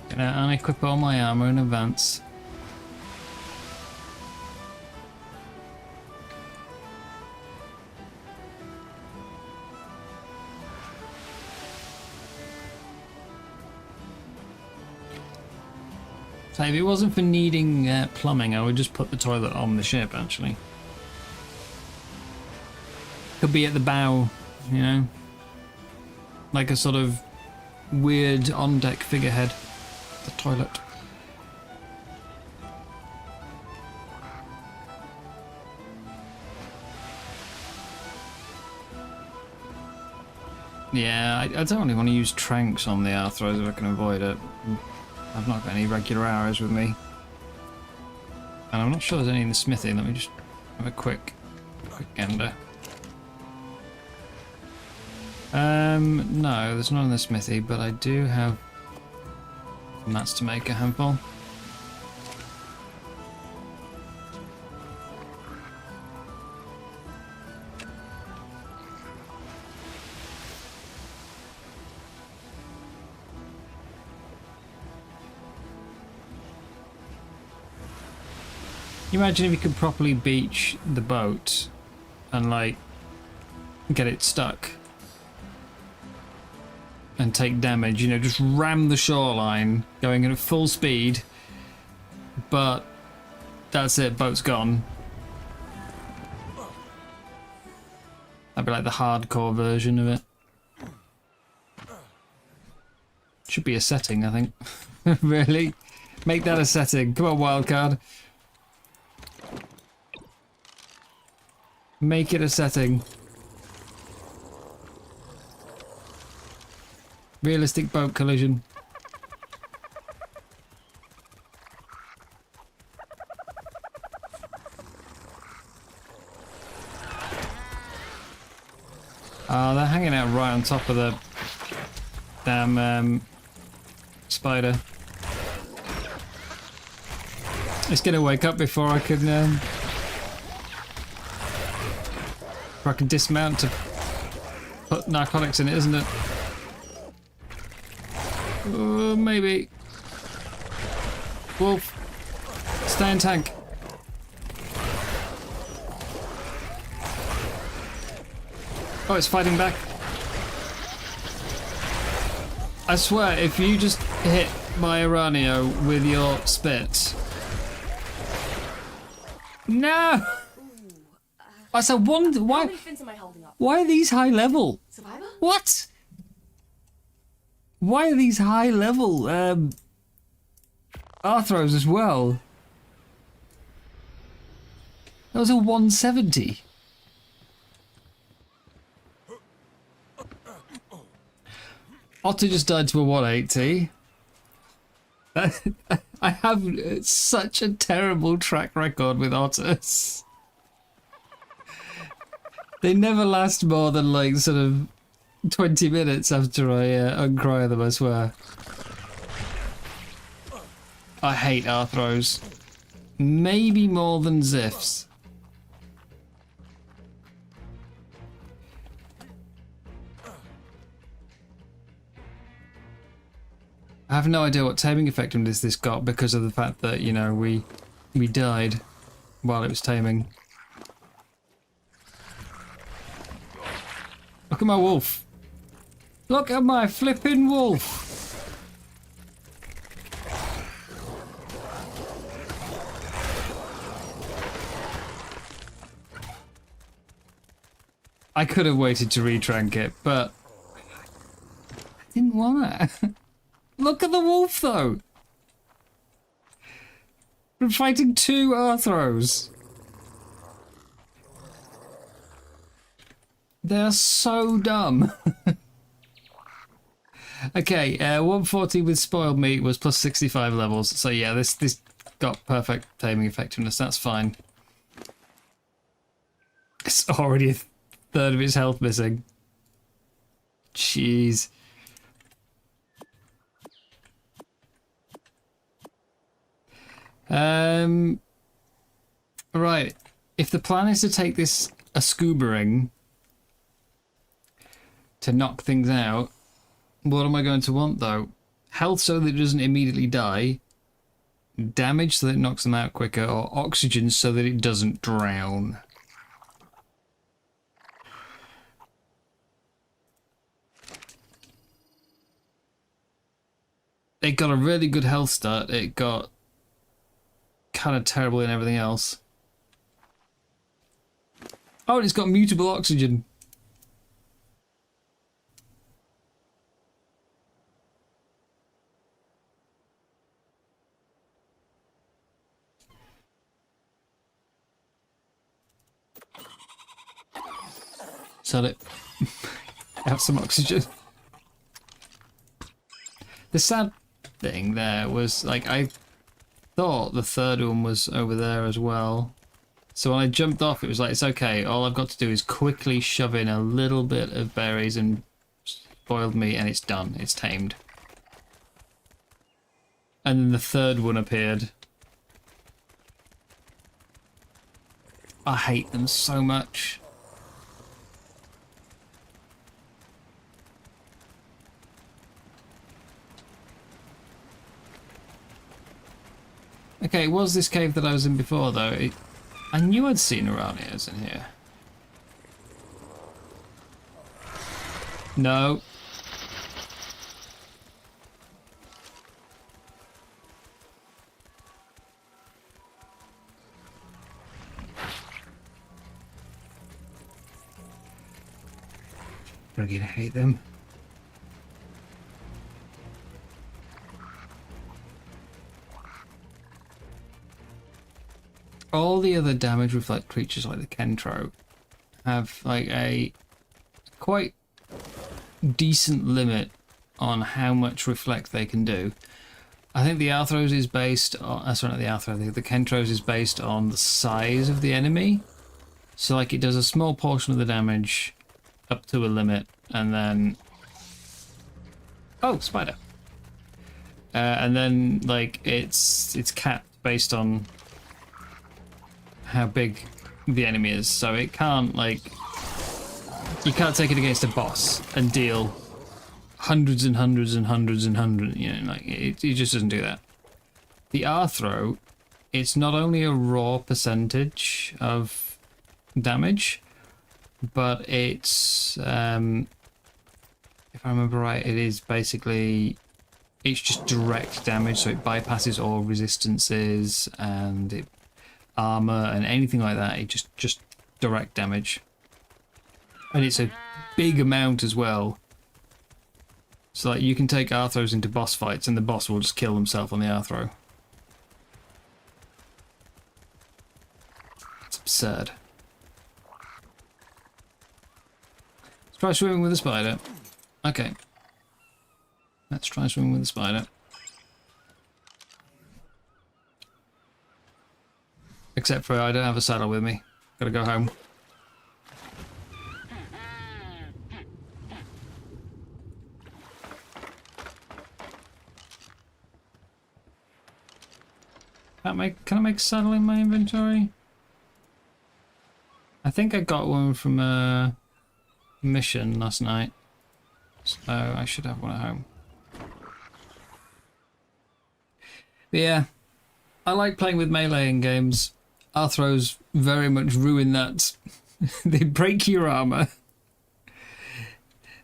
Gonna unequip all my armor in advance. So if it wasn't for needing plumbing, I would just put the toilet on the ship, actually. Could be at the bow, you know? Like a sort of weird on-deck figurehead. The toilet. Yeah, I don't really want to use tranks on the Arthros if I can avoid it. I've not got any regular hours with me. And I'm not sure there's any in the smithy. Let me just have a quick gander. No, there's none in the smithy, but I do have mats to make a handful. Can you imagine if you could properly beach the boat and like get it stuck and take damage, you know, just ram the shoreline going at full speed, but that's it, boat's gone. That'd be like the hardcore version of it. Should be a setting, I think. Really? Make that a setting. Come on, wildcard. Make it a setting. Realistic boat collision. Oh, they're hanging out right on top of the damn spider. It's gonna wake up before I can dismount to put narcotics in it, isn't it? Maybe. Wolf, stay in tank. Oh, it's fighting back. I swear, if you just hit my Aranio with your spit. No! I said one. Why? How many fins am I holding up? Why are these high level? Survivor? What? Why are these high level Arthros as well? That was a 170. Otter just died to a 180. I have such a terrible track record with otters. They never last more than like sort of 20 minutes after I uncry them, I swear. I hate Arthros. Maybe more than Ziffs. I have no idea what taming effectiveness this got because of the fact that, you know, we died while it was taming. Look at my wolf. Look at my flipping wolf. I could have waited to retrank it, but I didn't want to. Look at the wolf, though. We're fighting two Arthros. They're so dumb. Okay, 140 with spoiled meat was plus 65 levels. So yeah, this got perfect taming effectiveness. That's fine. It's already a third of its health missing. Jeez. Right. If the plan is to take this a scubaring to knock things out, what am I going to want though? Health so that it doesn't immediately die, damage so that it knocks them out quicker, or oxygen so that it doesn't drown. It got a really good health start. It got kind of terrible in everything else. Oh, and it's got mutable oxygen. Sell it. Have some oxygen. The sad thing there was, like, I thought the third one was over there as well. So when I jumped off, it was like, it's okay. All I've got to do is quickly shove in a little bit of berries and spoiled meat, and it's done. It's tamed. And then the third one appeared. I hate them so much. Okay, it was this cave that I was in before, though. I knew I'd seen Aranias in here. No. friggin' hate them. All the other damage reflect creatures like the Kentro have like a quite decent limit on how much reflect they can do. I think the Arthros is based on, sorry, not the Arthro, I think the Kentros is based on the size of the enemy. So like it does a small portion of the damage up to a limit, and then... Oh, spider. And then like it's capped based on how big the enemy is. So it can't like... You can't take it against a boss and deal hundreds and hundreds and hundreds and hundreds, you know, like it just doesn't do that. The Arthro, it's not only a raw percentage of damage, but it's if I remember right, it is basically, it's just direct damage, so it bypasses all resistances and armor and anything like that. It just direct damage, and it's a big amount as well. So like you can take Arthros into boss fights and the boss will just kill himself on the Arthro. It's absurd. Let's try swimming with a spider. Okay. Let's try swimming with a spider. Except for I don't have a saddle with me. Gotta go home. Can I make a saddle in my inventory? I think I got one from a mission last night, so I should have one at home. But yeah, I like playing with melee in games. Arthros very much ruin that. They break your armor.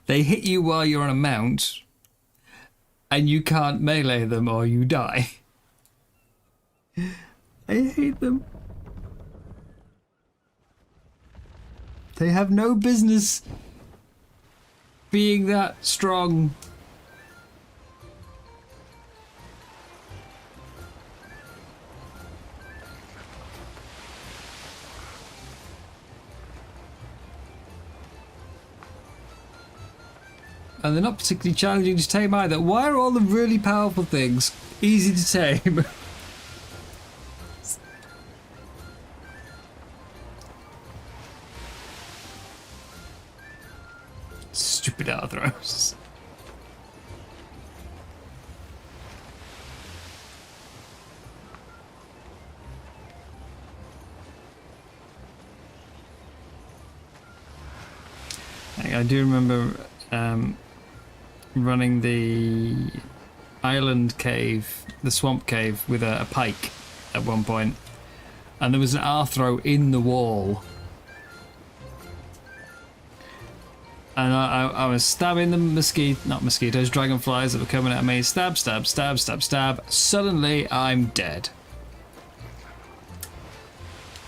They hit you while you're on a mount, and you can't melee them or you die. I hate them. They have no business being that strong. And they're not particularly challenging to tame either. Why are all the really powerful things easy to tame? Stupid Arthros. I do remember running the island cave, the swamp cave, with a pike at one point, and there was an Arthro in the wall. And I was stabbing the mosquitoes, dragonflies that were coming at me. Stab, stab, stab, stab, stab. Suddenly, I'm dead.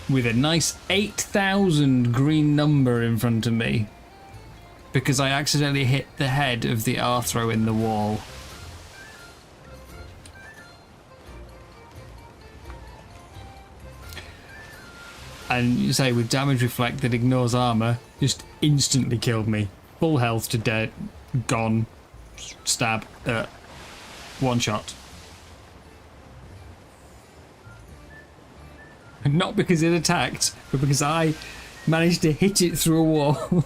With a nice 8,000 green number in front of me. Because I accidentally hit the head of the Arthro in the wall. And you say with damage reflect that ignores armor, just instantly killed me. Full health to dead, gone, stab, one shot. And not because it attacked, but because I managed to hit it through a wall.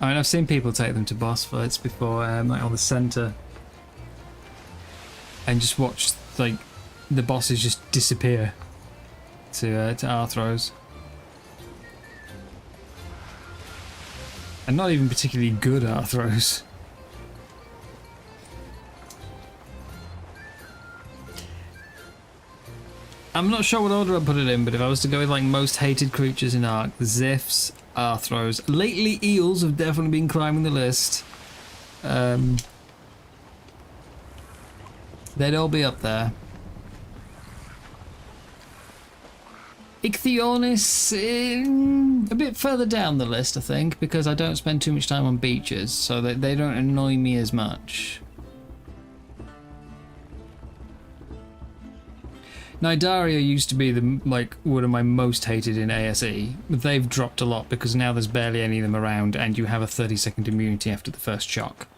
I mean, I've seen people take them to boss fights before, like on the center, and just watch like the bosses just disappear to Arthros, and not even particularly good Arthros. I'm not sure what order I'd put it in, but if I was to go with like most hated creatures in Ark, the Zifs, Arthros. Lately, eels have definitely been climbing the list. They'd all be up there. Ichthyornis, a bit further down the list, I think, because I don't spend too much time on beaches, so they don't annoy me as much. Nidaria used to be one of my most hated in ASE, but they've dropped a lot because now there's barely any of them around and you have a 30-second immunity after the first shock.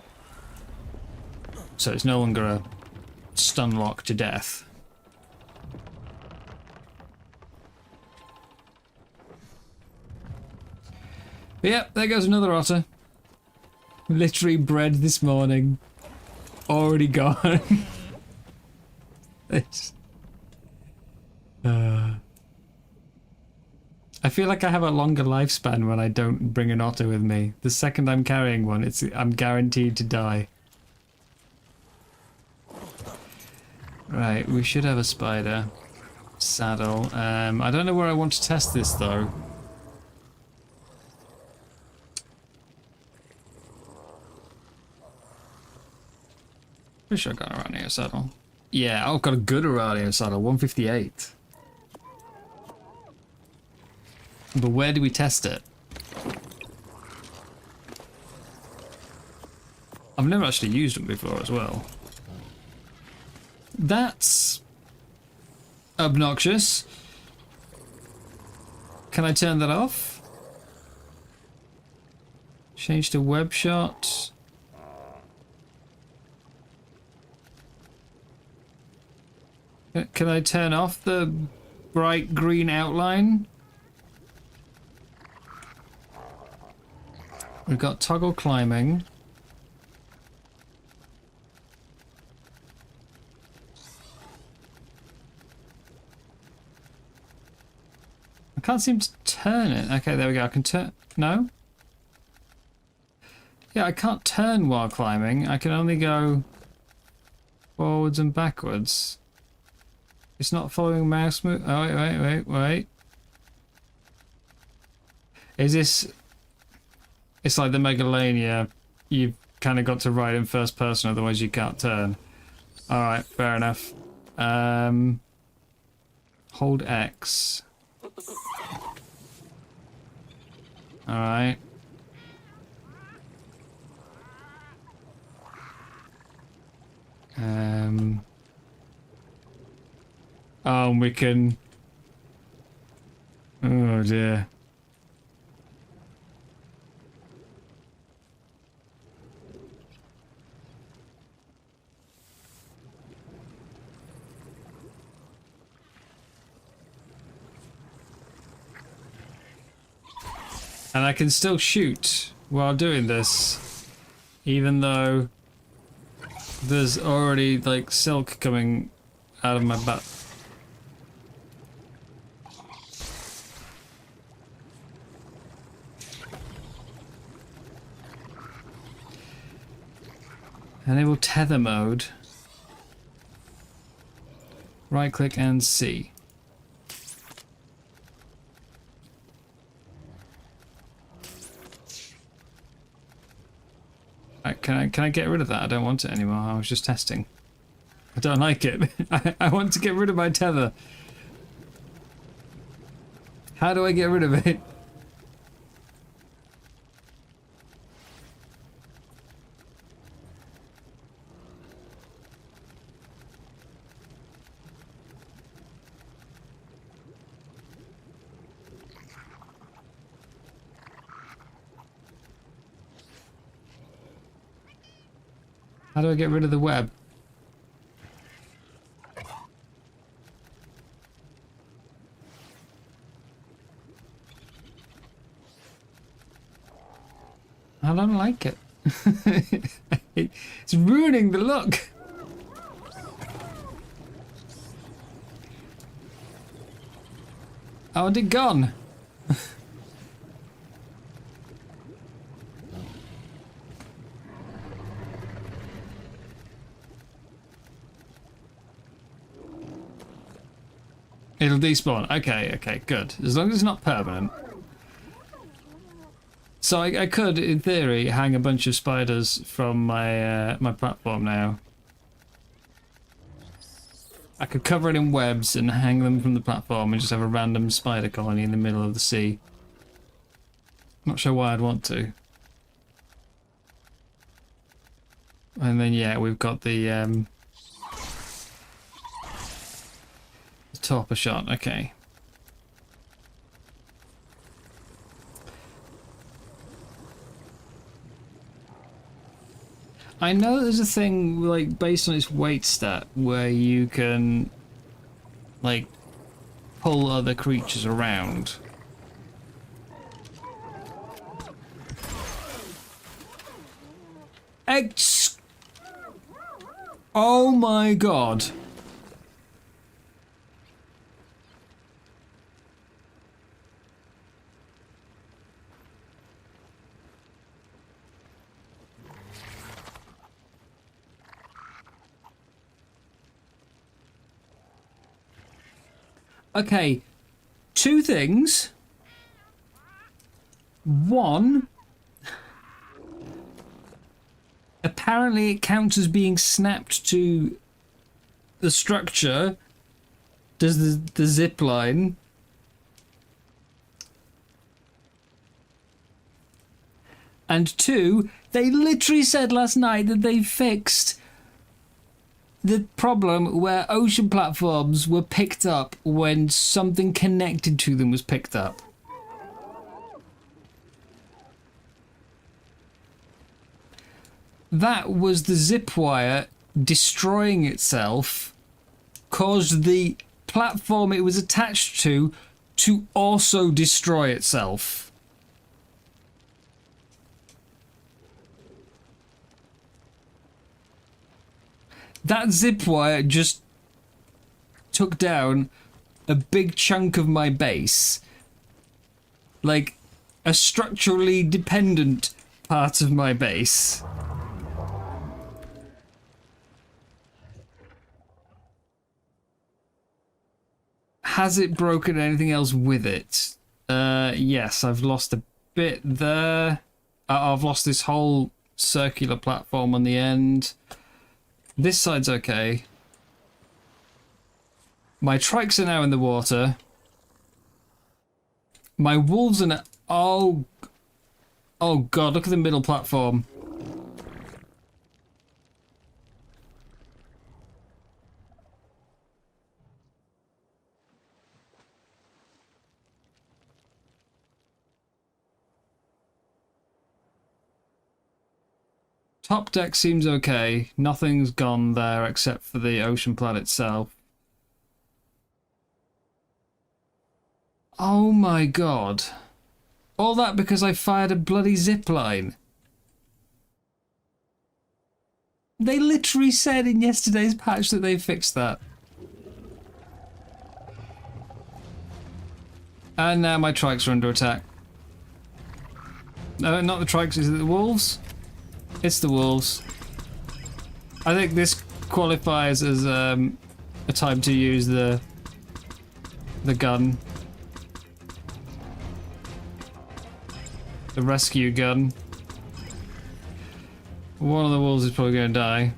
So it's no longer a stun lock to death. But yep, there goes another otter. Literally bred this morning. Already gone. It's... I feel like I have a longer lifespan when I don't bring an otter with me. The second I'm carrying one, I'm guaranteed to die. Right, we should have a spider saddle. I don't know where I want to test this though. Pretty sure I got an Aranio saddle. Yeah, I've got a good Aranio saddle, 158. But where do we test it? I've never actually used them before as well. That's obnoxious. Can I turn that off? Change to web shot. Can I turn off the bright green outline? We've got toggle climbing. I can't seem to turn it. Okay, there we go. I can turn... No? Yeah, I can't turn while climbing. I can only go forwards and backwards. It's not following mouse move. Oh, wait. Is this... It's like the Megalania. You've kind of got to ride in first person, otherwise you can't turn. Alright, fair enough. Hold X. Alright. Oh, we can... Oh dear. And I can still shoot while doing this, even though there's already like silk coming out of my butt. Enable tether mode. Right click and C. Can I get rid of that? I don't want it anymore. I was just testing. I don't like it. I want to get rid of my tether. How do I get rid of it? How do I get rid of the web? I don't like it. It's ruining the look. Oh, it gone. It'll despawn. Okay, good. As long as it's not permanent. So I could, in theory, hang a bunch of spiders from my my platform now. I could cover it in webs and hang them from the platform and just have a random spider colony in the middle of the sea. Not sure why I'd want to. And then yeah, we've got the torpor shot. Okay. I know there's a thing, like, based on its weight stat, where you can, like, pull other creatures around. Oh my god. Okay, two things. One, apparently it counts as being snapped to the structure. Does the zip line. And two, they literally said last night that they fixed the problem where ocean platforms were picked up when something connected to them was picked up. That was the zip wire destroying itself, caused the platform it was attached to also destroy itself. That zip wire just took down a big chunk of my base. Like, a structurally dependent part of my base. Has it broken anything else with it? Yes, I've lost a bit there. I've lost this whole circular platform on the end. This side's okay. My trikes are now in the water. My wolves are now... Oh god, look at the middle platform. Top deck seems okay. Nothing's gone there except for the ocean planet itself. Oh my god. All that because I fired a bloody zipline. They literally said in yesterday's patch that they fixed that. And now my trikes are under attack. No, not the trikes, is it the wolves? It's the wolves. I think this qualifies as a time to use the gun. The rescue gun. One of the wolves is probably going to die.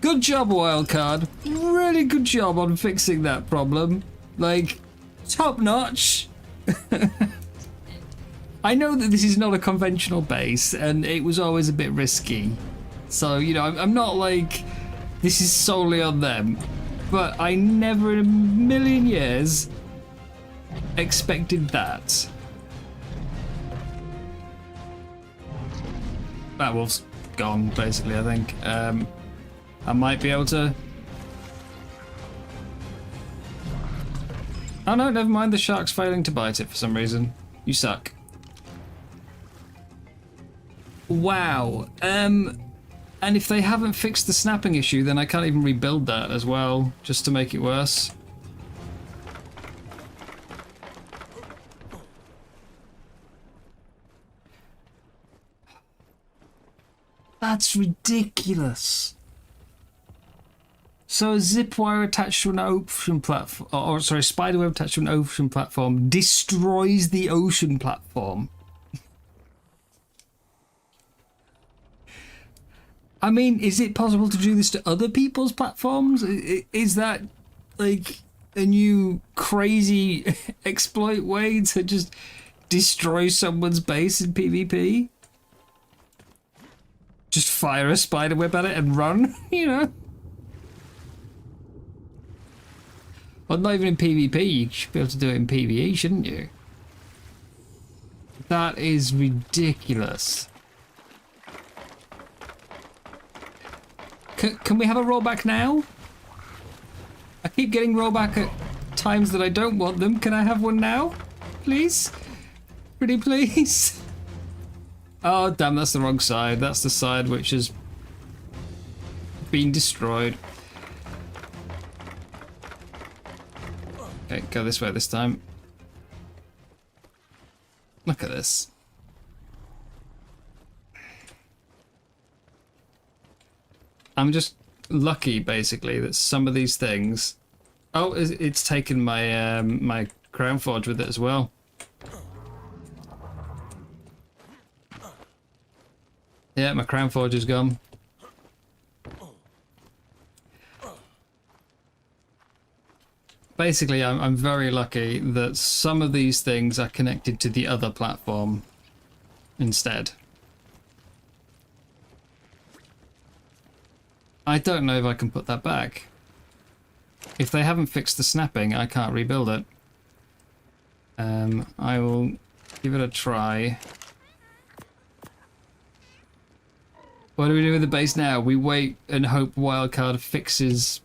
Good job, Wildcard. Really good job on fixing that problem. Like, top notch. I know that this is not a conventional base, and it was always a bit risky. So, you know, I'm not like, this is solely on them. But I never in a million years expected that. That wolf's gone, basically, I think. I might be able to... Oh no, never mind, the shark's failing to bite it for some reason. You suck. Wow. And if they haven't fixed the snapping issue, then I can't even rebuild that as well, just to make it worse. That's ridiculous. So a zip wire attached to an ocean platform, or sorry, spider web attached to an ocean platform destroys the ocean platform. I mean, is it possible to do this to other people's platforms? Is that like a new crazy exploit way to just destroy someone's base in PvP? Just fire a spider web at it and run, you know? Well, not even in PvP, you should be able to do it in PvE, shouldn't you? That is ridiculous. Can we have a rollback now? I keep getting rollback at times that I don't want them. Can I have one now? Please? Pretty please? Oh, damn, that's the wrong side. That's the side which has been destroyed. Okay, go this way this time. Look at this. I'm just lucky, basically, that some of these things... Oh, it's taken my my crown forge with it as well. Yeah, my crown forge is gone. Basically, I'm very lucky that some of these things are connected to the other platform instead. I don't know if I can put that back. If they haven't fixed the snapping, I can't rebuild it. I will give it a try. What do we do with the base now? We wait and hope Wildcard fixes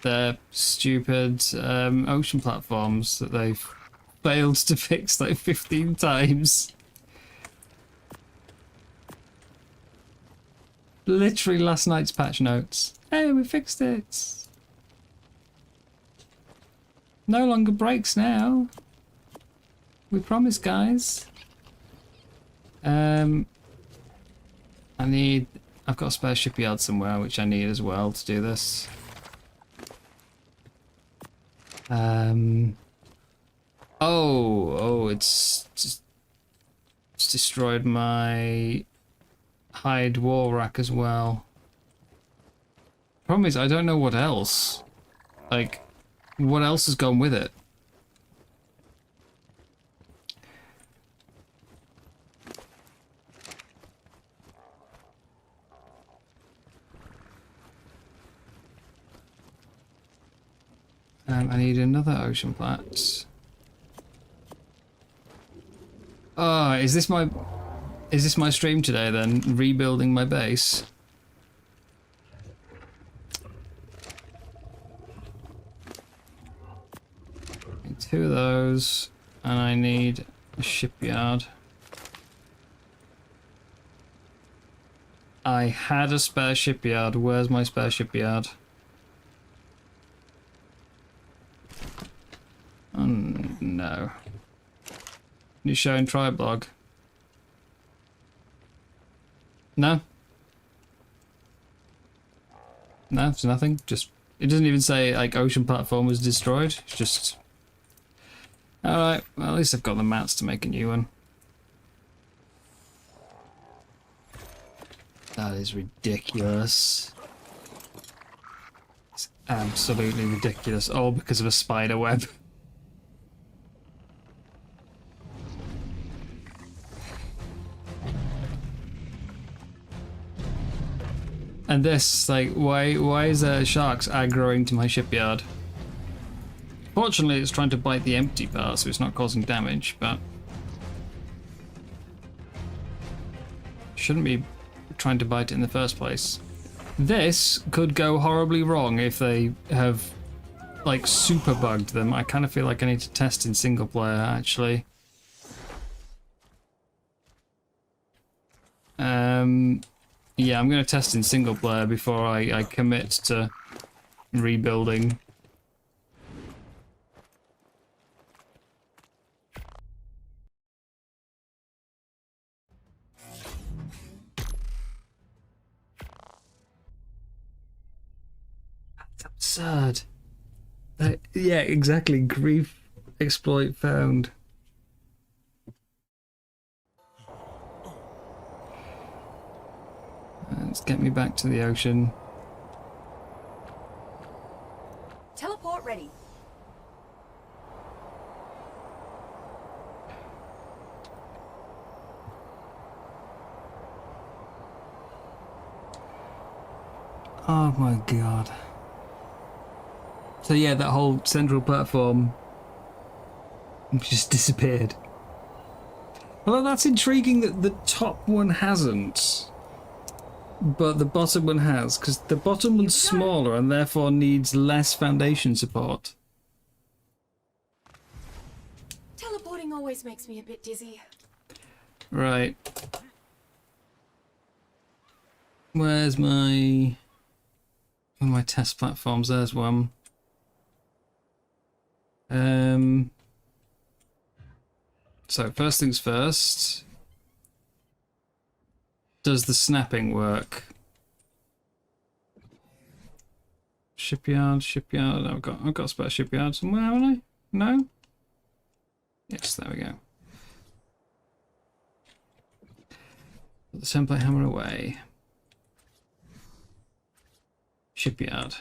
their stupid ocean platforms that they've failed to fix like 15 times. Literally last night's patch notes. Hey, we fixed it. No longer breaks now. We promise, guys. I've got a spare shipyard somewhere, which I need as well to do this. It's destroyed my hide wall rack as well. Problem is, I don't know what else. Like, what else has gone with it? I need another ocean plat. Oh, is this my stream today then? Rebuilding my base? Need 2 of those, and I need a shipyard. I had a spare shipyard. Where's my spare shipyard? Oh, no. You showing Triblog? No? No, it's nothing. Just, it doesn't even say like ocean platform was destroyed. It's just... Alright, well at least I've got the mats to make a new one. That is ridiculous. It's absolutely ridiculous. All because of a spider web. And this, like, why is there sharks aggroing to my shipyard? Fortunately, it's trying to bite the empty part, so it's not causing damage, but... shouldn't be trying to bite it in the first place. This could go horribly wrong if they have, like, super bugged them. I kind of feel like I need to test in single player, actually. Yeah, I'm going to test in single player before I commit to rebuilding. Absurd. Yeah, exactly. Grief exploit found. Let's get me back to the ocean. Teleport ready. Oh my god. So yeah, that whole central platform just disappeared. Well, that's intriguing that the top one hasn't, but the bottom one has, because the bottom one's smaller and therefore needs less foundation support. Teleporting always makes me a bit dizzy. Right. Where's my... one of my test platforms? There's one. So first things first. Does the snapping work? Shipyard. I've got a spare shipyard somewhere, haven't I? No? Yes, there we go. Put the template hammer away. Shipyard.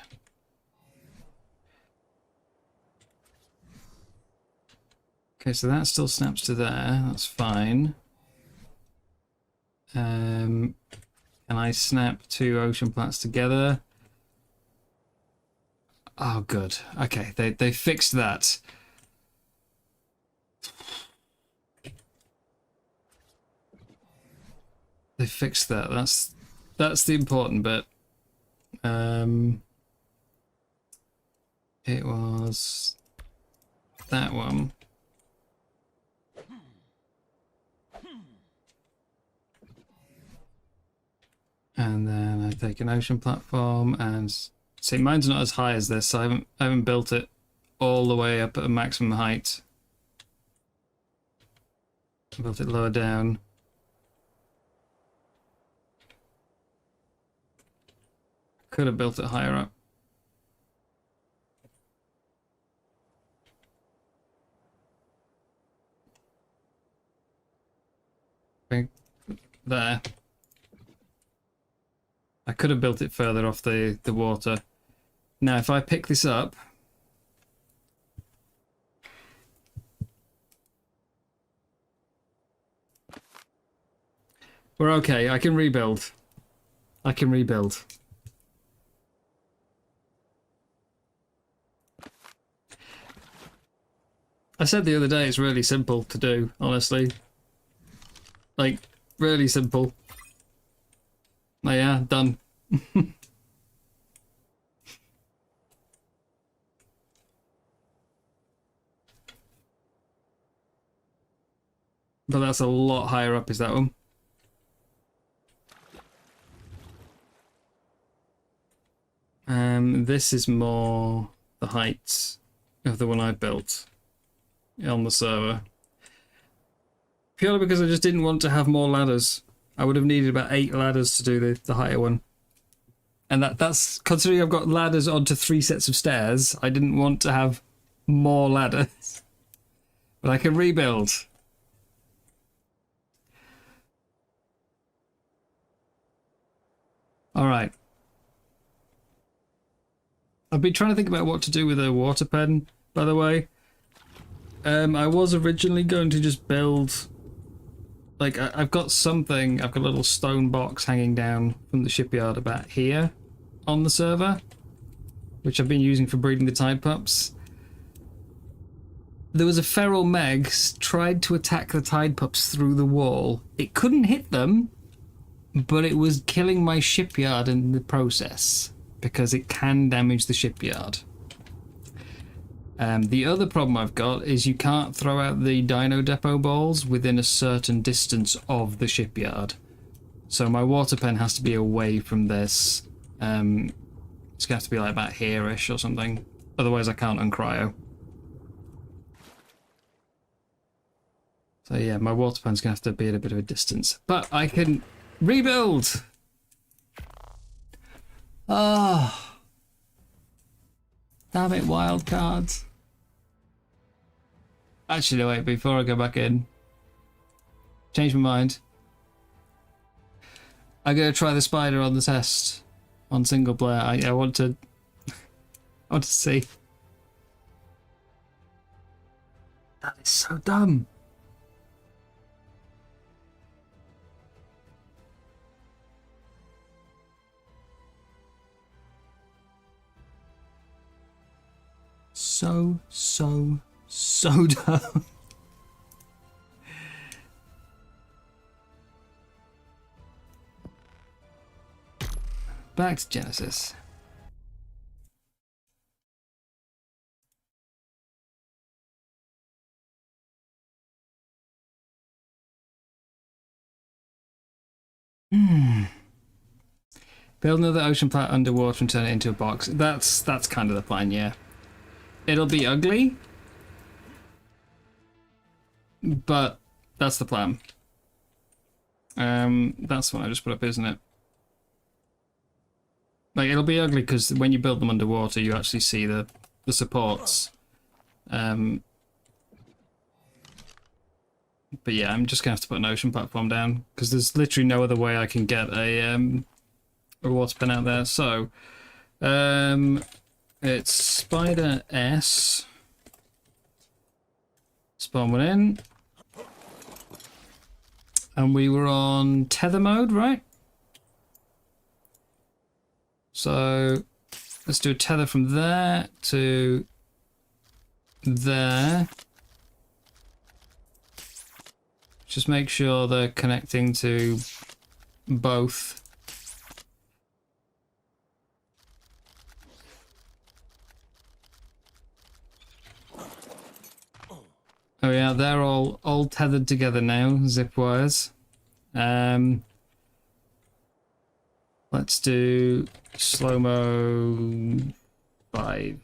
Okay, so that still snaps to there. That's fine. Can I snap two ocean plats together? Oh, good. Okay, they fixed that. They fixed that. That's the important bit. It was that one. And then I take an ocean platform and see, mine's not as high as this, so I haven't built it all the way up at a maximum height. I built it lower down. Could have built it higher up. There. I could have built it further off the water. Now, if I pick this up... we're okay. I can rebuild. I can rebuild. I said the other day it's really simple to do, honestly. Like, really simple. Oh yeah, done. But that's a lot higher up, is that one? This is more the height of the one I built on the server. Purely because I just didn't want to have more ladders. I would have needed about 8 ladders to do the higher one. And that's considering I've got ladders onto 3 sets of stairs, I didn't want to have more ladders. But I can rebuild. Alright. I've been trying to think about what to do with a water pen, by the way. I was originally going to just build... like, I've got something, I've got a little stone box hanging down from the shipyard about here on the server, which I've been using for breeding the tide pups. There was a feral meg tried to attack the tide pups through the wall. It couldn't hit them, but it was killing my shipyard in the process, because it can damage the shipyard. The other problem I've got is you can't throw out the dino depot balls within a certain distance of the shipyard. So my water pen has to be away from this. It's going to have to be like about here-ish or something. Otherwise I can't uncryo. So yeah, my water pen's going to have to be at a bit of a distance. But I can rebuild! Ah. Damn it, wild cards. Actually, wait, before I go back in. Change my mind. I'm gonna try the spider on the test. On single player. I want to... I want to see. That is so dumb. So dumb. Back to Genesis. Build another ocean plant underwater and turn it into a box. That's kind of the plan, yeah. It'll be ugly, but that's the plan. That's what I just put up, isn't it? Like, it'll be ugly because when you build them underwater, you actually see the supports. But yeah, I'm just gonna have to put an ocean platform down because there's literally no other way I can get a water pen out there. So, it's Spider S. Spawn one in. And we were on tether mode, right? So let's do a tether from there to there. Just make sure they're connecting to both. Oh yeah, they're all tethered together now, zip wires. Let's do slow-mo 5.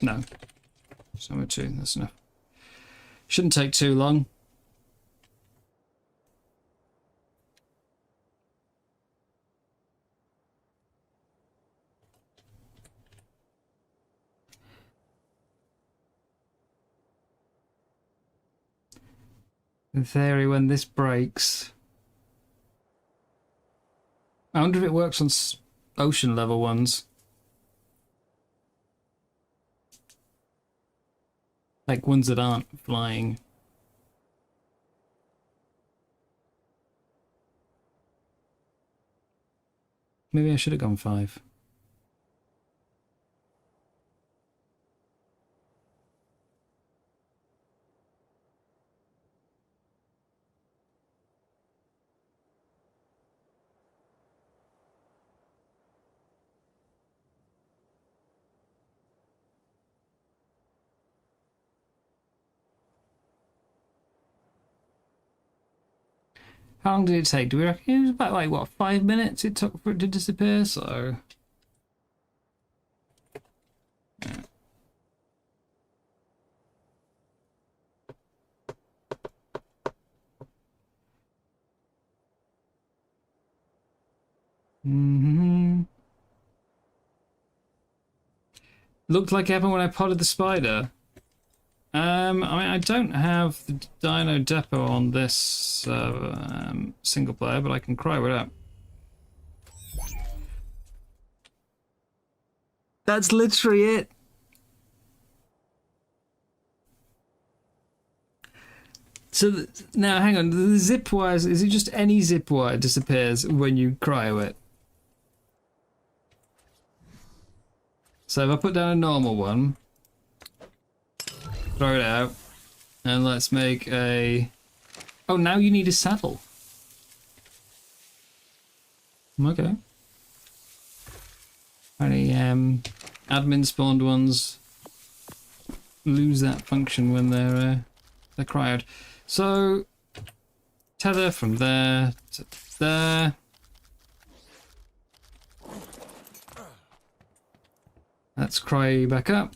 No. Slow-mo 2, that's enough. Shouldn't take too long. In theory, when this breaks... I wonder if it works on ocean level ones. Like ones that aren't flying. Maybe I should have gone 5. How long did it take? Do we reckon it was about like what 5 minutes it took for it to disappear? So yeah. Looked like it happened when I potted the spider. I mean, I don't have the Dino Depot on this single player, but I can cryo it up. That's literally it. So now, hang on. The zip wires, is it just any zip wire disappears when you cryo it? So if I put down a normal one, throw it out, and let's make a... Oh, now you need a saddle. Okay. Any admin spawned ones lose that function when they're cryoed. So tether from there to there. Let's cryo you back up.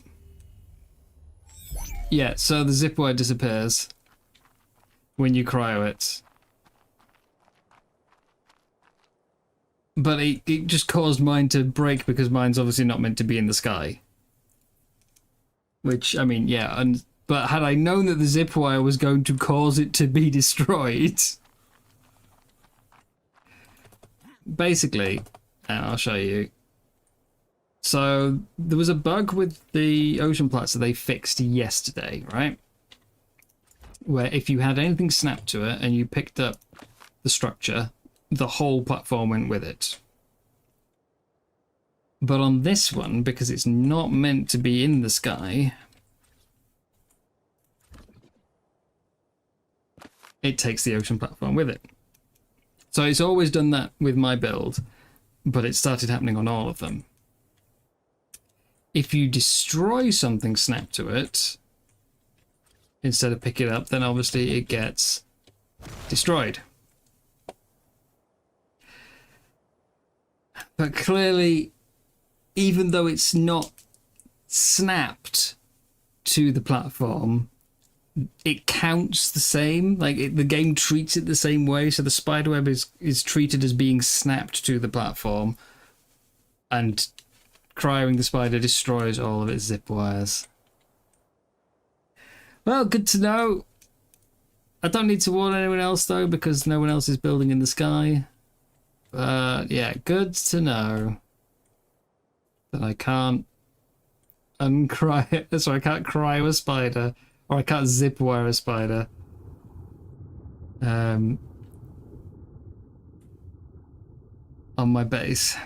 Yeah, so the zip wire disappears when you cryo it. But it just caused mine to break because mine's obviously not meant to be in the sky. Which, I mean, yeah, but had I known that the zip wire was going to cause it to be destroyed... Basically, and I'll show you. So, there was a bug with the ocean plats that they fixed yesterday, right? Where if you had anything snapped to it and you picked up the structure, the whole platform went with it. But on this one, because it's not meant to be in the sky, it takes the ocean platform with it. So it's always done that with my build, but it started happening on all of them. If you destroy something snapped to it, instead of pick it up, then obviously it gets destroyed. But clearly, even though it's not snapped to the platform, it counts the same. Like, the game treats it the same way, so the spiderweb is treated as being snapped to the platform, and cryoing the spider destroys all of its zip wires. Well, good to know. I don't need to warn anyone else, though, because no one else is building in the sky. Yeah, good to know that I can't uncry... So I can't cryo a spider, or I can't zip wire a spider. On my base.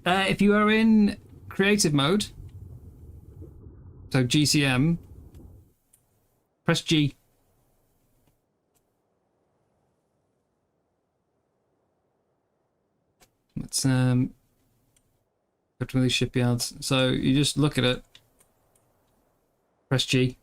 If you are in creative mode, so GCM, press G. Let's go to these shipyards. So you just look at it, press G.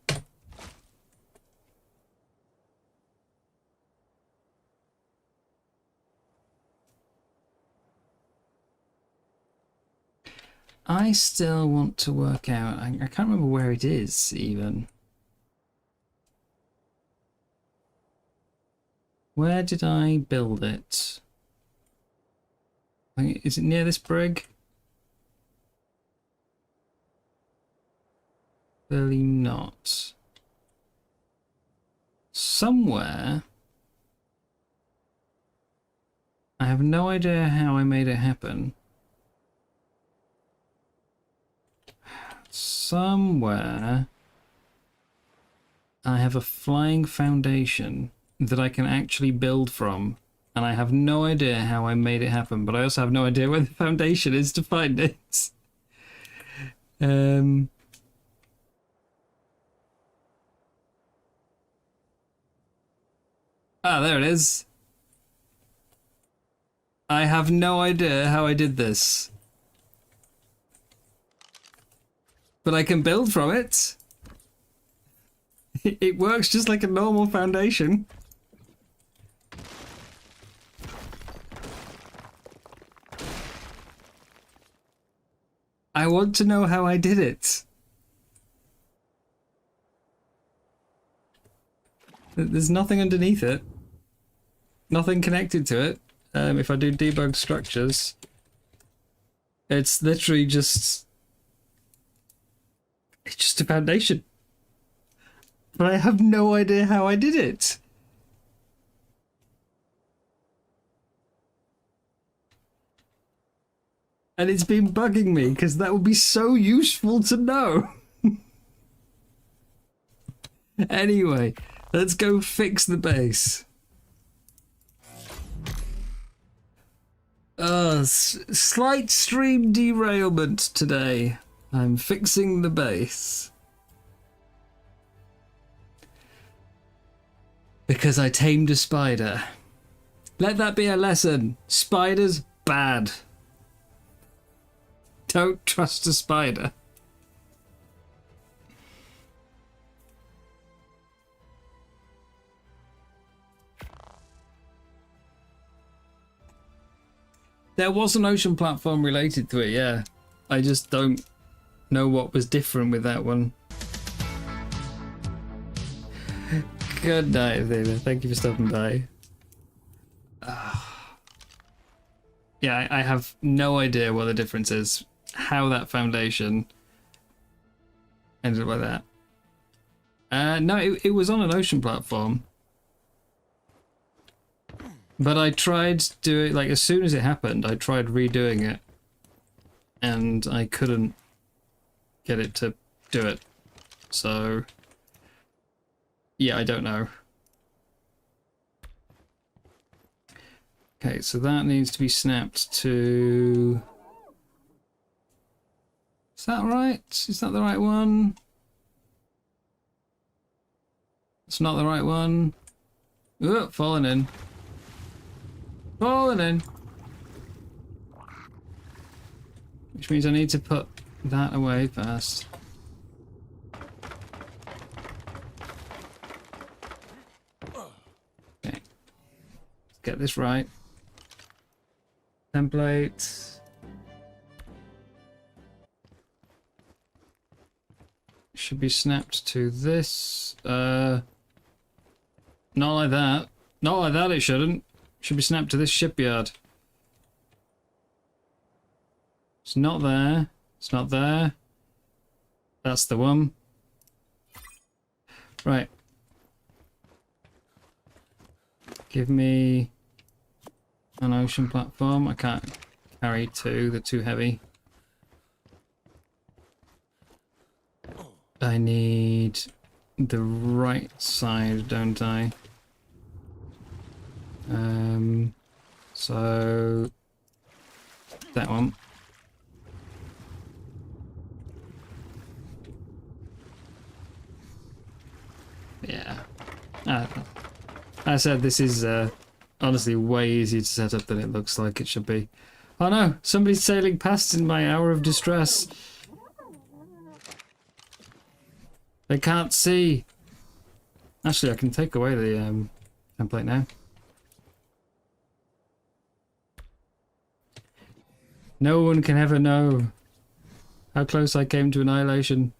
I still want to work out, I can't remember where it is even. Where did I build it? Is it near this brig? Clearly not. Somewhere. I have no idea how I made it happen. Somewhere I have a flying foundation that I can actually build from, and I have no idea how I made it happen, but I also have no idea where the foundation is to find it. Ah, there it is. I have no idea how I did this. But I can build from it. It works just like a normal foundation. I want to know how I did it. There's nothing underneath it. Nothing connected to it. If I do debug structures, it's literally just... It's just a foundation. But I have no idea how I did it. And it's been bugging me, because that would be so useful to know. Anyway, let's go fix the base. Slight stream derailment today. I'm fixing the base. Because I tamed a spider. Let that be a lesson. Spiders, bad. Don't trust a spider. There was an ocean platform related to it, yeah. I just don't know what was different with that one. Good night, David. Thank you for stopping by. Yeah, I have no idea what the difference is. How that foundation ended up like that. No, it was on an ocean platform. But I tried to do it, like, as soon as it happened, I tried redoing it. And I couldn't get it to do it. So, yeah, I don't know. Okay, so that needs to be snapped to... Is that right? Is that the right one? It's not the right one. Ooh, falling in. Falling in. Which means I need to put that away first. Okay. Let's get this right. Template. Should be snapped to this. Not like that. Not like that, it shouldn't. Should be snapped to this shipyard. It's not there. It's not there. That's the one. Right. Give me an ocean platform. I can't carry two. They're too heavy. I need the right side, don't I? So that one. Yeah. I said this is honestly way easier to set up than it looks like it should be. Oh no! Somebody's sailing past in my hour of distress. They can't see. Actually, I can take away the template now. No one can ever know how close I came to annihilation.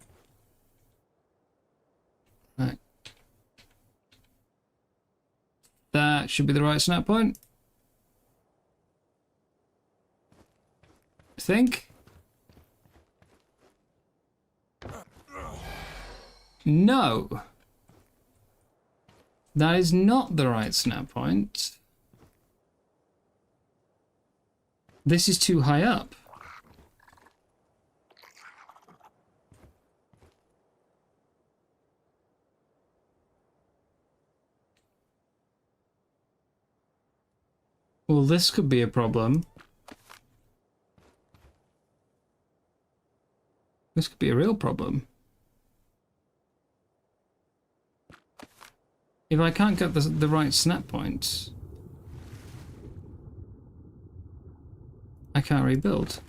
Right. That should be the right snap point. I think. No. That is not the right snap point. This is too high up. Well, this could be a problem. This could be a real problem. If I can't get the right snap point, I can't rebuild.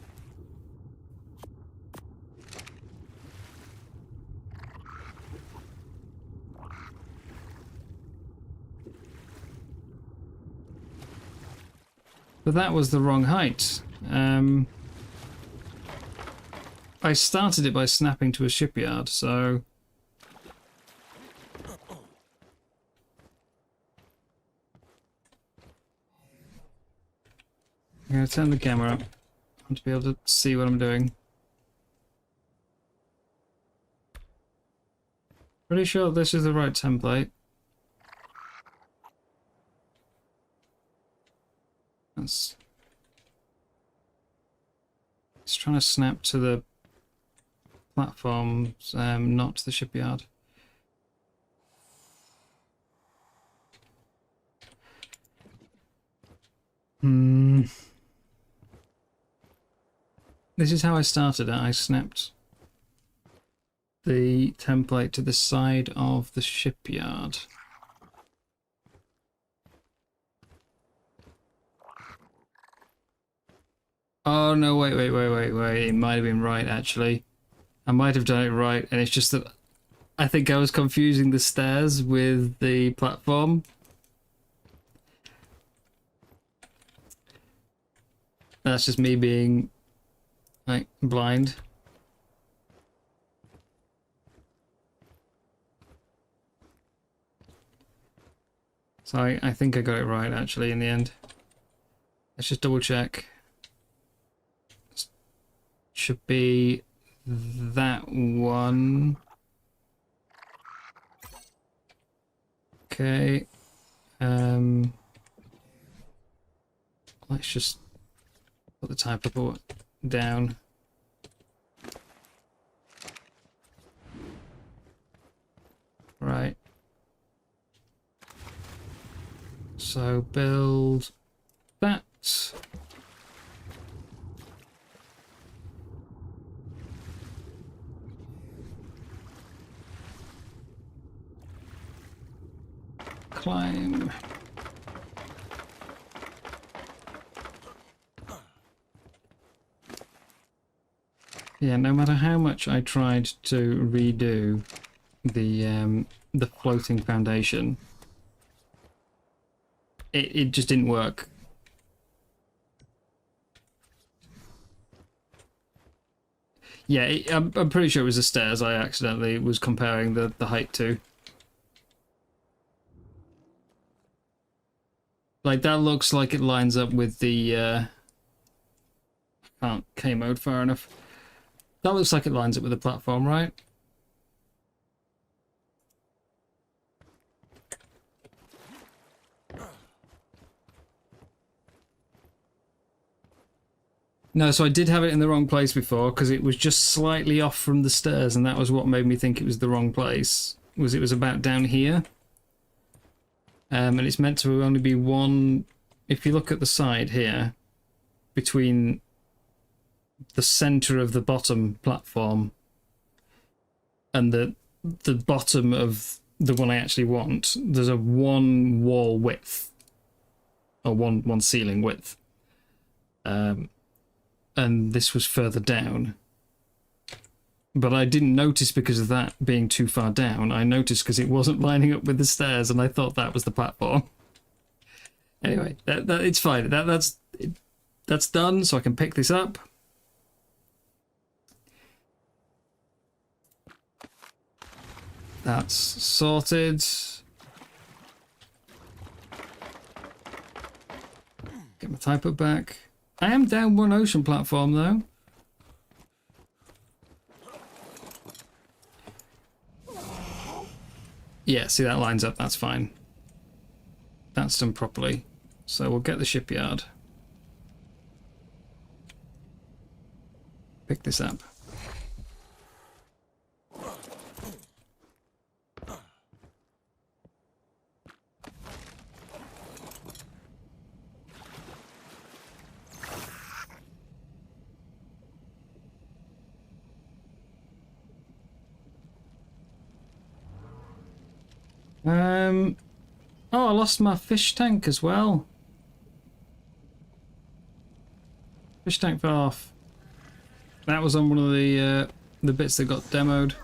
But that was the wrong height. I started it by snapping to a shipyard, so... I'm going to turn the camera up. I want to be able to see what I'm doing. Pretty sure this is the right template. It's trying to snap to the platforms, not to the shipyard. This is how I started it. I snapped the template to the side of the shipyard. Oh no, wait. It might have been right, actually. I might have done it right, and it's just that I think I was confusing the stairs with the platform. That's just me being, like, blind. So I think I got it right, actually, in the end. Let's just double check. should be that one. Okay. Let's just put the type up down. Right. So build that. Climb. Yeah, no matter how much I tried to redo the floating foundation, it just didn't work. Yeah, I'm pretty sure it was the stairs I accidentally was comparing the height to. Like, that looks like it lines up with the can't K-mode far enough. That looks like it lines up with the platform, right? No, so I did have it in the wrong place before because it was just slightly off from the stairs, and that was what made me think it was the wrong place. It was about down here. And it's meant to only be one, if you look at the side here, between the center of the bottom platform and the bottom of the one I actually want, there's a one wall width, or one ceiling width. And this was further down. But I didn't notice because of that being too far down. I noticed because it wasn't lining up with the stairs, and I thought that was the platform. Anyway, it's fine. That's done, so I can pick this up. That's sorted. Get my type up back. I am down one ocean platform, though. Yeah, see, that lines up. That's fine. That's done properly. So we'll get the shipyard. Pick this up. Oh, I lost my fish tank as well. Fish tank fell off. That was on one of the bits that got demoed.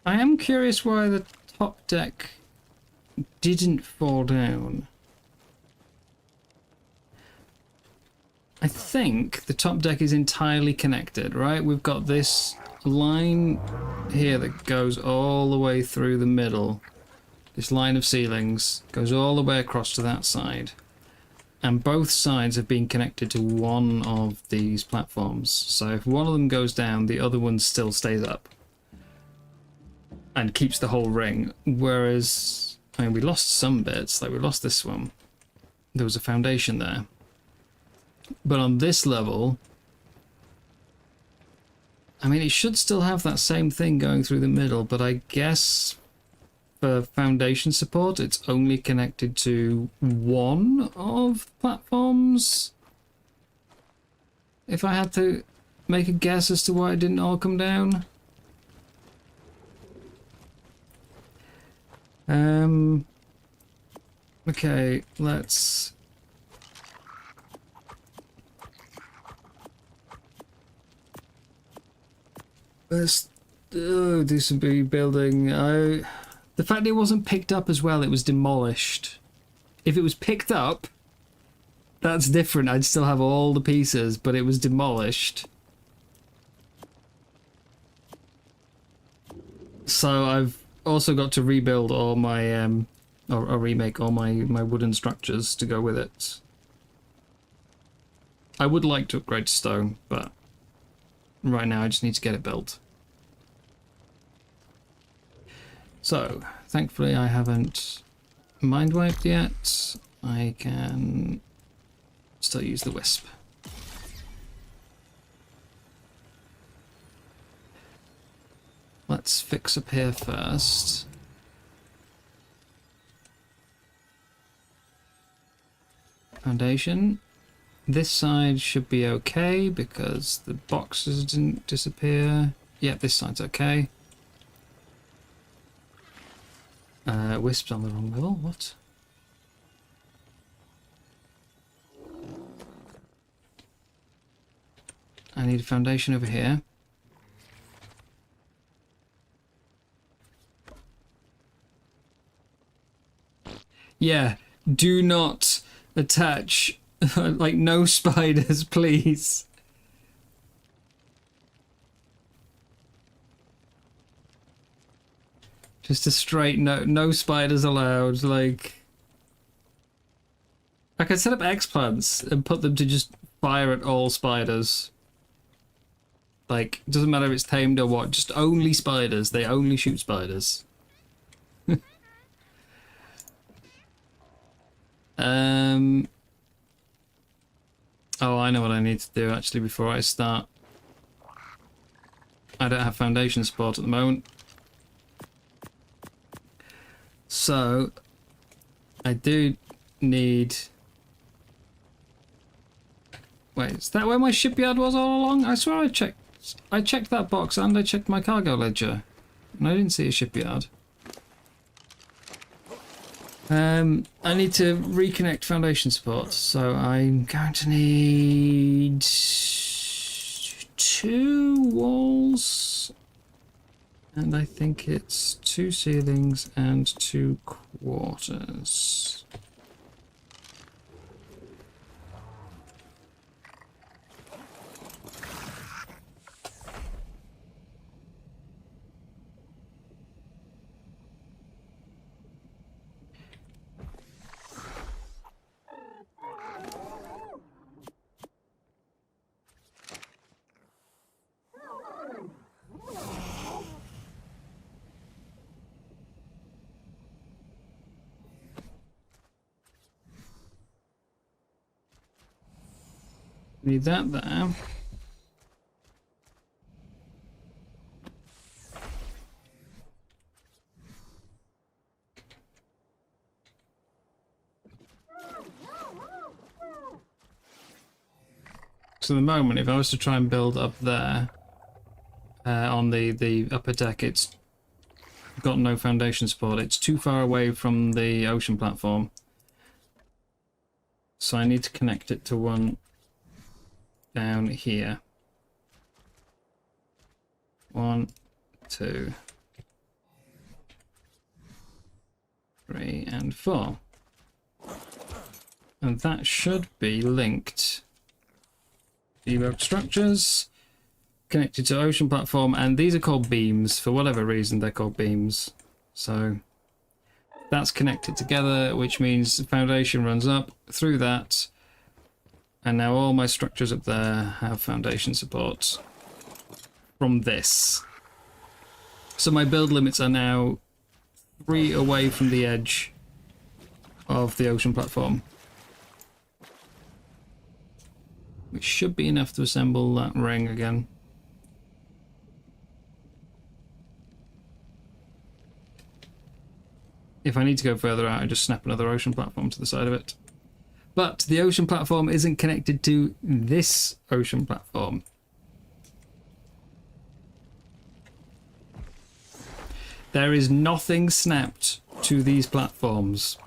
I am curious why the top deck didn't fall down. I think the top deck is entirely connected, right? We've got this line here that goes all the way through the middle. This line of ceilings goes all the way across to that side. And both sides have been connected to one of these platforms. So if one of them goes down, the other one still stays up. And keeps the whole ring. Whereas, I mean, we lost some bits, like we lost this one. There was a foundation there. But on this level, I mean, it should still have that same thing going through the middle, but I guess for foundation support, it's only connected to one of the platforms. If I had to make a guess as to why it didn't all come down. Okay, let's do some rebuilding. The fact that it wasn't picked up as well, it was demolished. If it was picked up, that's different. I'd still have all the pieces, but it was demolished. So also got to rebuild all my or remake all my wooden structures to go with it. I would like to upgrade to stone, but right now I just need to get it built. So thankfully I haven't mind wiped yet. I can still use the wisp. Let's fix up here first. Foundation. This side should be okay because the boxes didn't disappear. Yeah, this side's okay. Wisp's on the wrong level. What? I need a foundation over here. Yeah, do not attach, like, no spiders, please. Just a straight no spiders allowed, like... I could set up X-plants and put them to just fire at all spiders. Like, doesn't matter if it's tamed or what, just only spiders. They only shoot spiders. Oh, I know what I need to do actually before I start. I don't have foundation support at the moment. So, I do need... Wait, is that where my shipyard was all along? I swear I checked that box and I checked my cargo ledger. And I didn't see a shipyard. I need to reconnect foundation support, so I'm going to need 2 walls, and I think it's 2 ceilings and 2 quarters. Need that there. So at the moment, if I was to try and build up there on the upper deck, it's got no foundation support. It's too far away from the ocean platform. So I need to connect it to one down here. 1, 2, 3, and 4. And that should be linked. Evoked structures, connected to ocean platform, and these are called beams. For whatever reason, they're called beams. So that's connected together, which means the foundation runs up through that. And now all my structures up there have foundation support from this. So my build limits are now 3 away from the edge of the ocean platform. Which should be enough to assemble that ring again. If I need to go further out, I just snap another ocean platform to the side of it. But the ocean platform isn't connected to this ocean platform. There is nothing snapped to these platforms.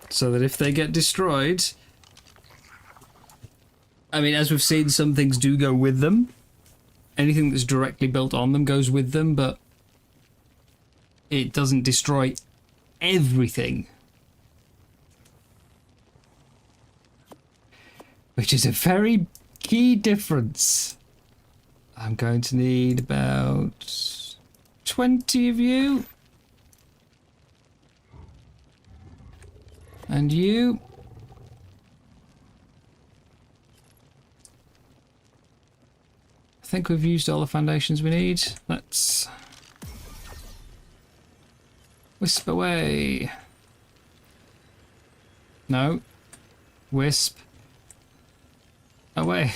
So that if they get destroyed... I mean, as we've seen, some things do go with them. Anything that's directly built on them goes with them, but it doesn't destroy everything. Which is a very key difference. I'm going to need about 20 of you. And you. I think we've used all the foundations we need. Let's wisp away. No. Wisp away.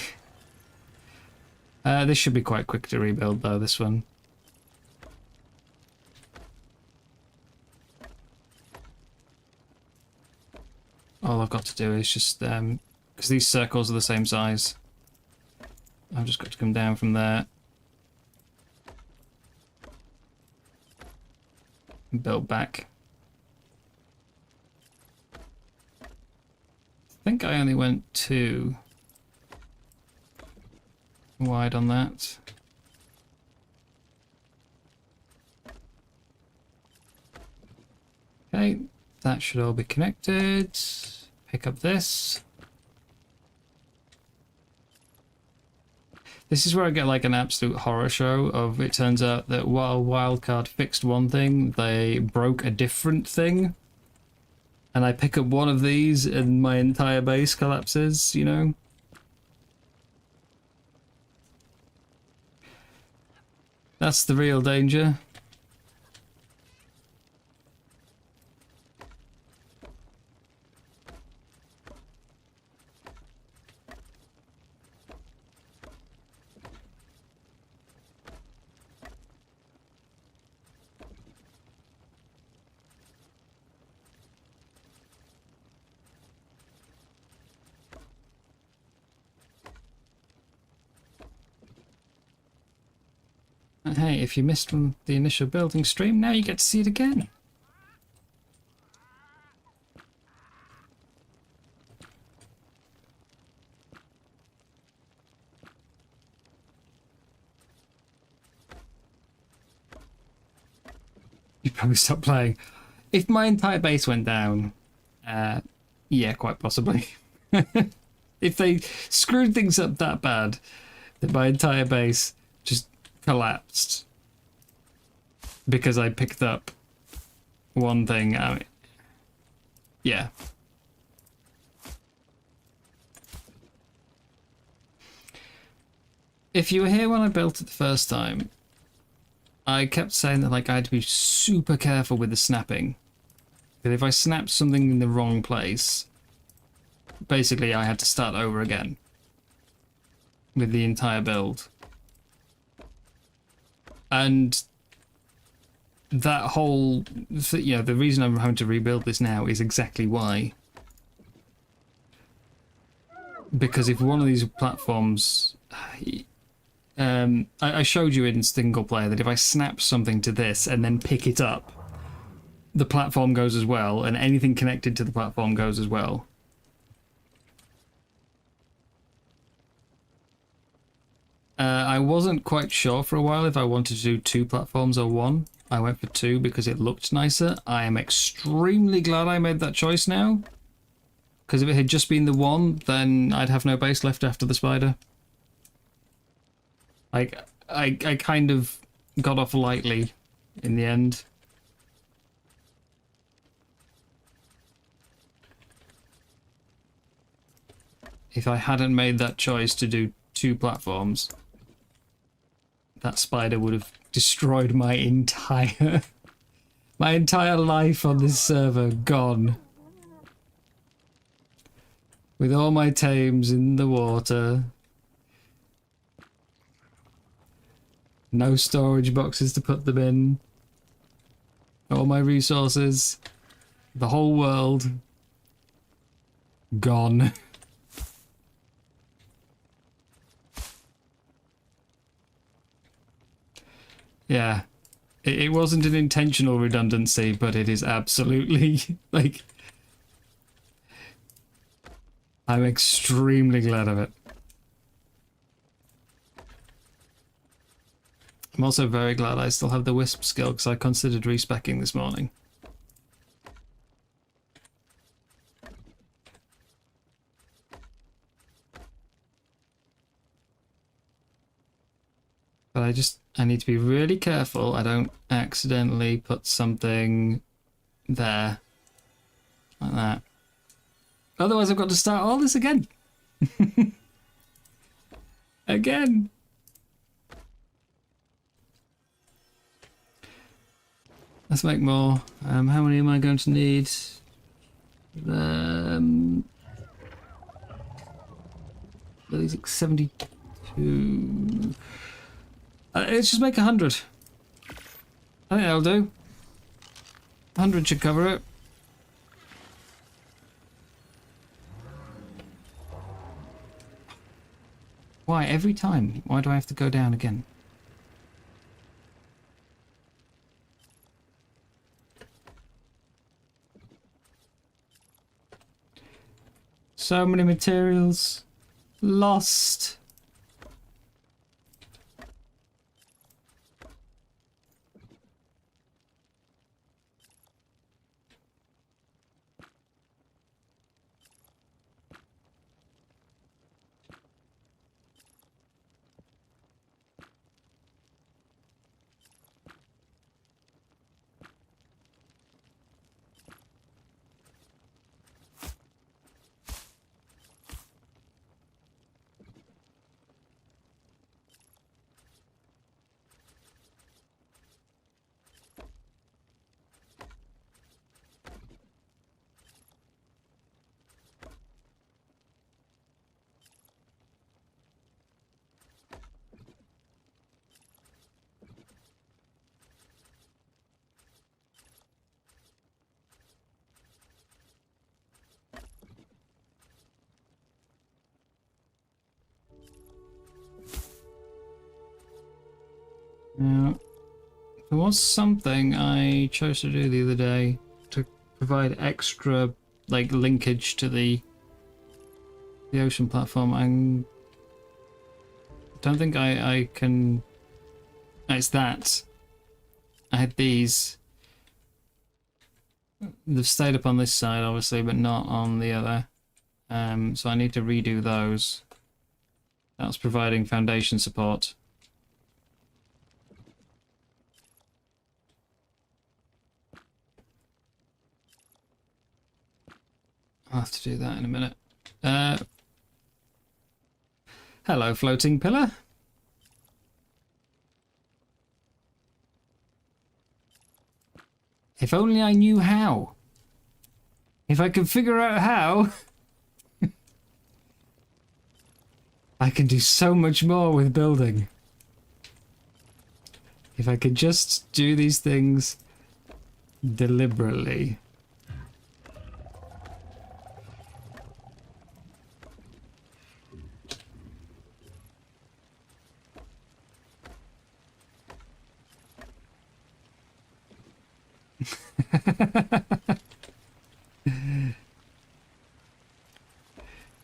This should be quite quick to rebuild though, this one. All I've got to do is just, because these circles are the same size, I've just got to come down from there and build back. I think I only went 2 wide on that. Okay, that should all be connected. Pick up this. This is where I get like an absolute horror show of, it turns out that while Wildcard fixed one thing, they broke a different thing. And I pick up one of these and my entire base collapses, you know? That's the real danger. And hey, if you missed from the initial building stream, now you get to see it again. You'd probably stop playing. If my entire base went down, yeah, quite possibly. If they screwed things up that bad that my entire base just collapsed because I picked up one thing, I mean, yeah. If you were here when I built it the first time, I kept saying that like I had to be super careful with the snapping. That if I snapped something in the wrong place, basically I had to start over again with the entire build. And that whole, you know, the reason I'm having to rebuild this now is exactly why. Because if one of these platforms, I showed you in single player that if I snap something to this and then pick it up, the platform goes as well, and anything connected to the platform goes as well. I wasn't quite sure for a while if I wanted to do 2 platforms or 1. I went for 2 because it looked nicer. I am extremely glad I made that choice now. Because if it had just been the 1, then I'd have no base left after the spider. Like, I kind of got off lightly in the end. If I hadn't made that choice to do 2 platforms, that spider would have destroyed my entire life on this server. Gone. With all my tames in the water. No storage boxes to put them in. All my resources. The whole world. Gone. Yeah, it wasn't an intentional redundancy, but it is absolutely, like, I'm extremely glad of it. I'm also very glad I still have the Wisp skill, because I considered respeccing this morning. But But I need to be really careful I don't accidentally put something there. Like that. Otherwise I've got to start all this again. Again. Let's make more. How many am I going to need? These like 72. Let's just make 100. I think that'll do. 100 should cover it. Why every time? Why do I have to go down again? So many materials lost. Now, there was something I chose to do the other day to provide extra, like, linkage to the ocean platform. I don't think I can. It's that. I had these. They've stayed up on this side, obviously, but not on the other. So I need to redo those. That's providing foundation support. I'll have to do that in a minute. Hello, floating pillar. If only I knew how. If I could figure out how, I can do so much more with building. If I could just do these things deliberately.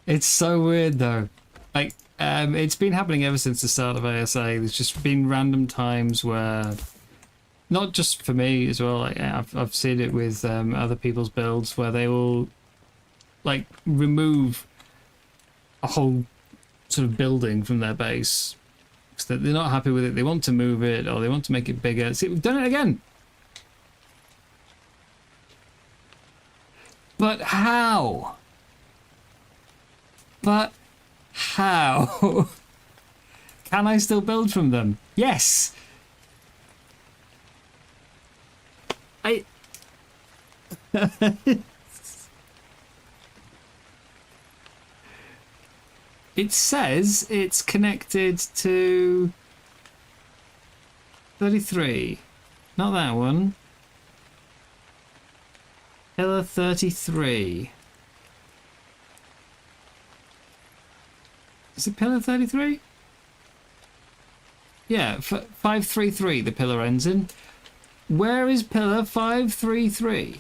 It's so weird though. Like, it's been happening ever since the start of ASA. There's just been random times where, not just for me as well, like, I've seen it with other people's builds where they will, like, remove a whole sort of building from their base because they're not happy with it. They want to move it or they want to make it bigger. See, we've done it again. But how? But how? Can I still build from them? Yes! It says it's connected to 33. Not that one. Pillar 33. Is it pillar 33? Yeah, 533 the pillar ends in. Where is pillar 533?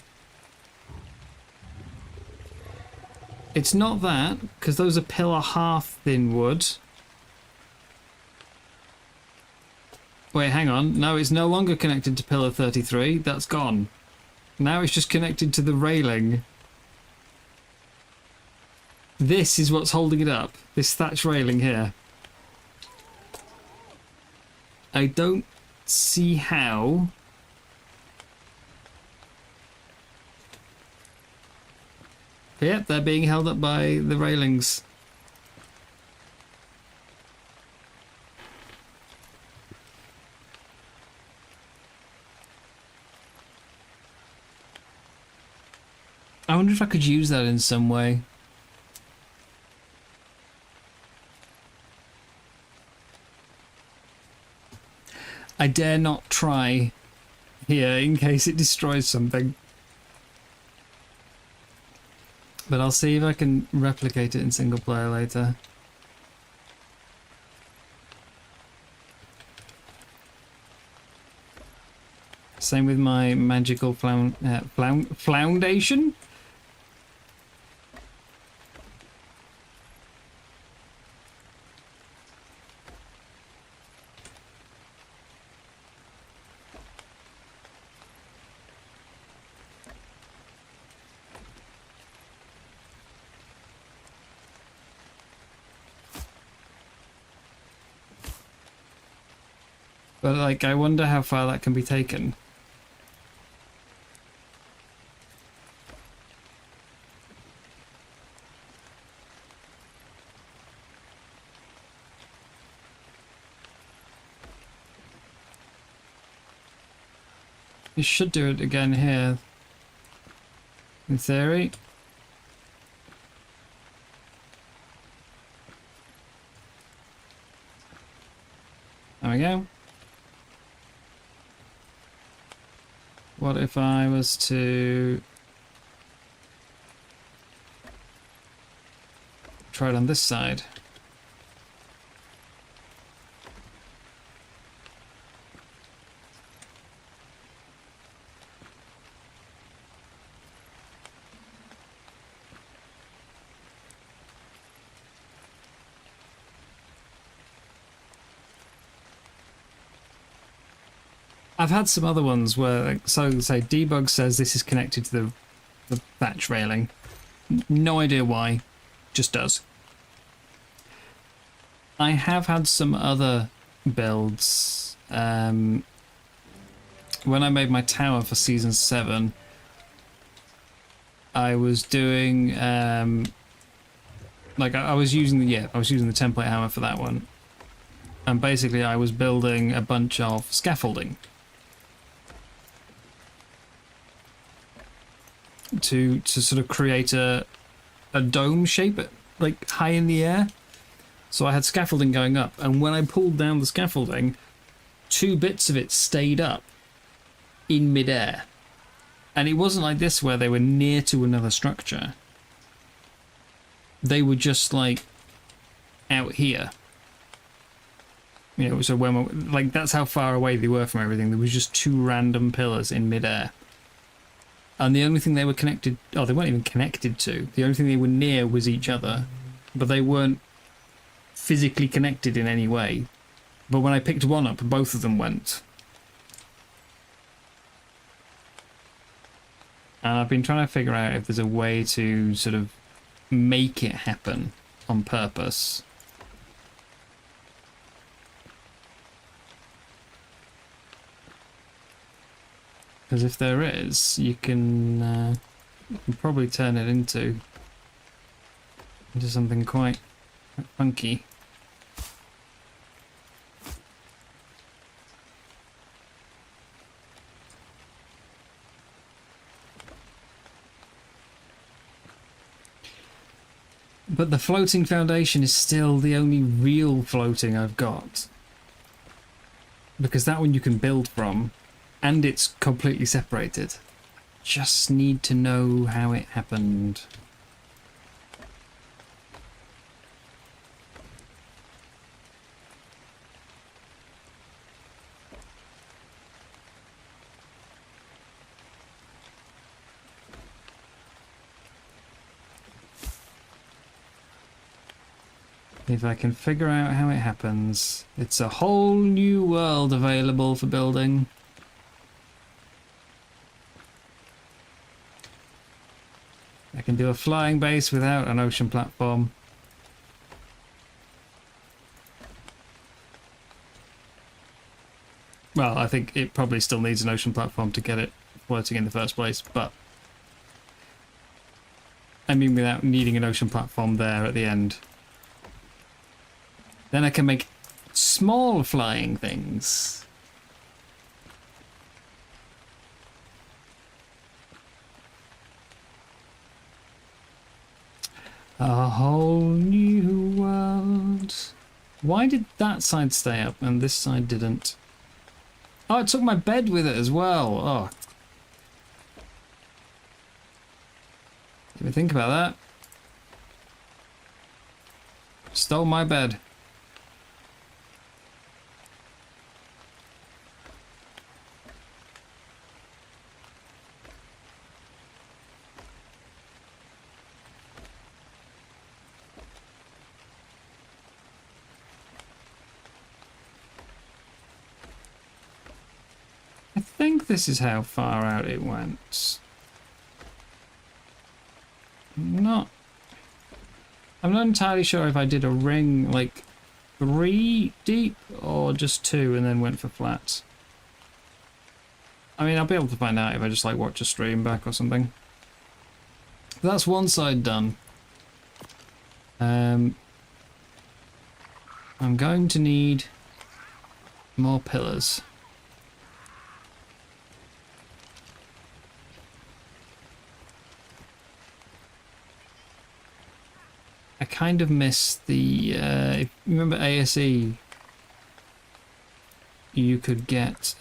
It's not that, because those are pillar half thin wood. Wait, hang on. No, it's no longer connected to pillar 33. That's gone. Now it's just connected to the railing. This is what's holding it up. This thatch railing here. I don't see how. Yep, they're being held up by the railings. I wonder if I could use that in some way. I dare not try here in case it destroys something. But I'll see if I can replicate it in single player later. Same with my magical foundation. But like, I wonder how far that can be taken. You should do it again here, in theory. There we go. What if I was to try it on this side? I've had some other ones where, like, so say debug says this is connected to the thatch railing. No idea why, just does. I have had some other builds. When I made my tower for season 7, I was doing like I was using the template hammer for that one, and basically I was building a bunch of scaffolding to sort of create a dome shape, like high in the air. So I had scaffolding going up, and when I pulled down the scaffolding, 2 bits of it stayed up in midair. And it wasn't like this where they were near to another structure. They were just like out here. You know, so when like that's how far away they were from everything. There was just 2 random pillars in midair. And the only thing they were connected... Oh, they weren't even connected to. The only thing they were near was each other. But they weren't physically connected in any way. But when I picked one up, both of them went. And I've been trying to figure out if there's a way to sort of make it happen on purpose. Because if there is, you can probably turn it into something quite funky. But the floating foundation is still the only real floating I've got. Because that one you can build from. And it's completely separated. Just need to know how it happened. If I can figure out how it happens, it's a whole new world available for building. I can do a flying base without an ocean platform. Well, I think it probably still needs an ocean platform to get it floating in the first place, but I mean without needing an ocean platform there at the end. Then I can make small flying things. A whole new world. Why did that side stay up and this side didn't? Oh, it took my bed with it as well. Oh. Didn't even think about that. Stole my bed. I think this is how far out it went. I'm not entirely sure if I did a ring like 3 deep or just 2 and then went for flat. I mean, I'll be able to find out if I just like watch a stream back or something. That's one side done. I'm going to need more pillars. I kind of miss the, if you remember ASE, you could get,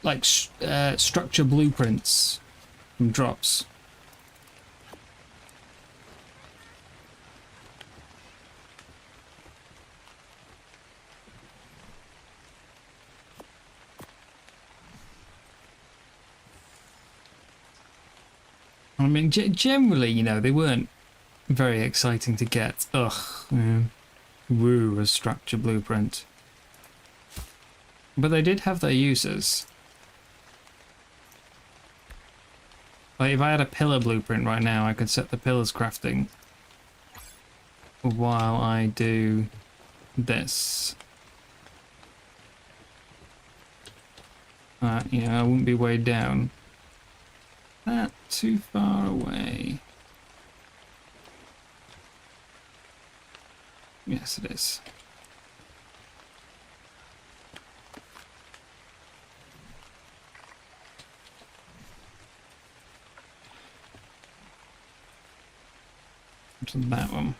like, structure blueprints from drops. I mean, generally, you know, they weren't very exciting to get. Ugh. Woo, a structure blueprint. But they did have their uses. Like, if I had a pillar blueprint right now, I could set the pillars crafting while I do this. You know, I wouldn't be weighed down. That too far away. Yes, it is. To that one.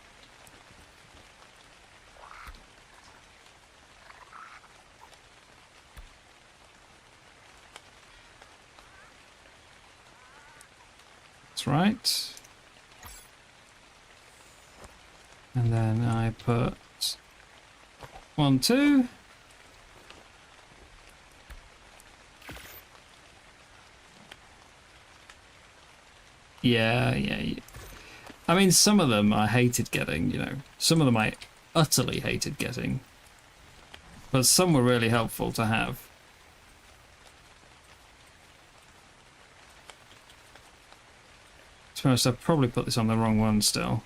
That's right. And then I put 1, 2. Yeah. I mean, some of them I hated getting, you know. Some of them I utterly hated getting. But some were really helpful to have. To be honest, I've probably put this on the wrong one still.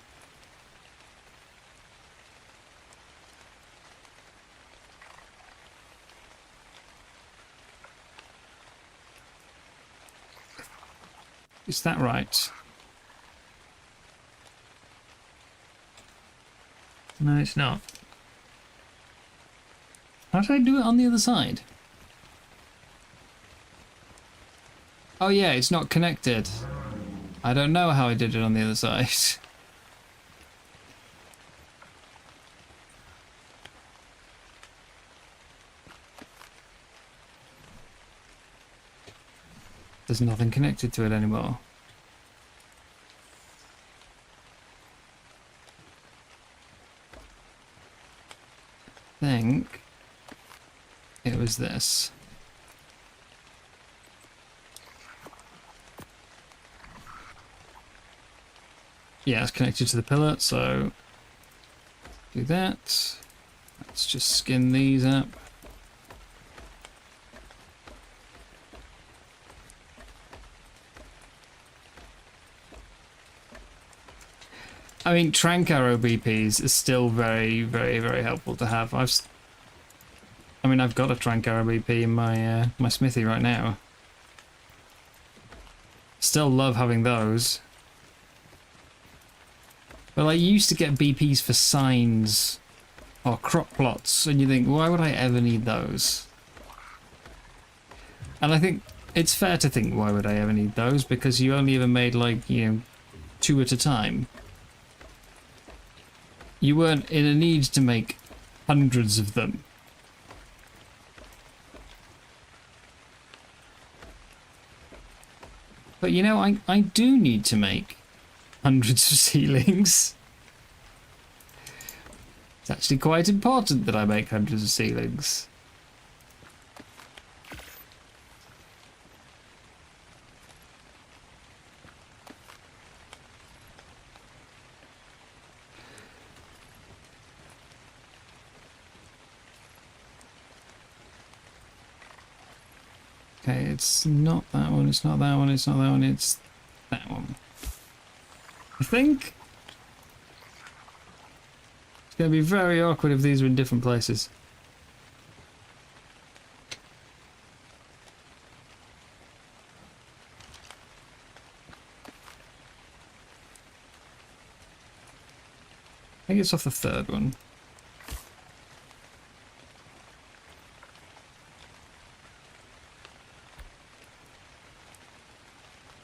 Is that right? No, it's not. How did I do it on the other side? Oh yeah, it's not connected. I don't know how I did it on the other side. There's nothing connected to it anymore. I think it was this. Yeah, it's connected to the pillar, so do that. Let's just skin these up. I mean, trank arrow BPs is still very, very, very helpful to have. I've got a trank arrow BP in my my smithy right now. Still love having those. But I used to get BPs for signs or crop plots, and you think, why would I ever need those? And I think it's fair to think, why would I ever need those? Because you only ever made, like, you know, 2 at a time. You weren't in a need to make hundreds of them. But you know, I do need to make hundreds of ceilings. It's actually quite important that I make hundreds of ceilings. Okay, it's not that one, it's not that one, it's not that one, it's that one. I think it's going to be very awkward if these are in different places. I think it's off the third one.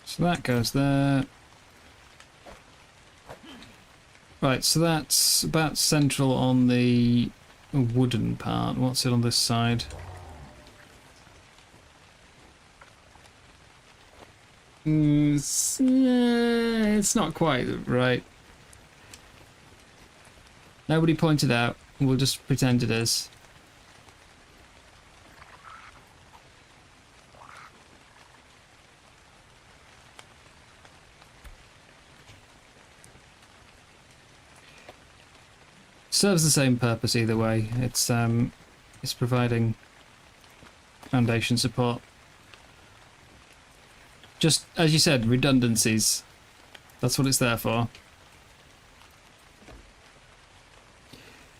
So that goes there. Right, so that's about central on the wooden part. What's it on this side? It's not quite right. Nobody pointed out. We'll just pretend it is. Serves the same purpose either way. It's providing foundation support. Just as you said, redundancies. That's what it's there for.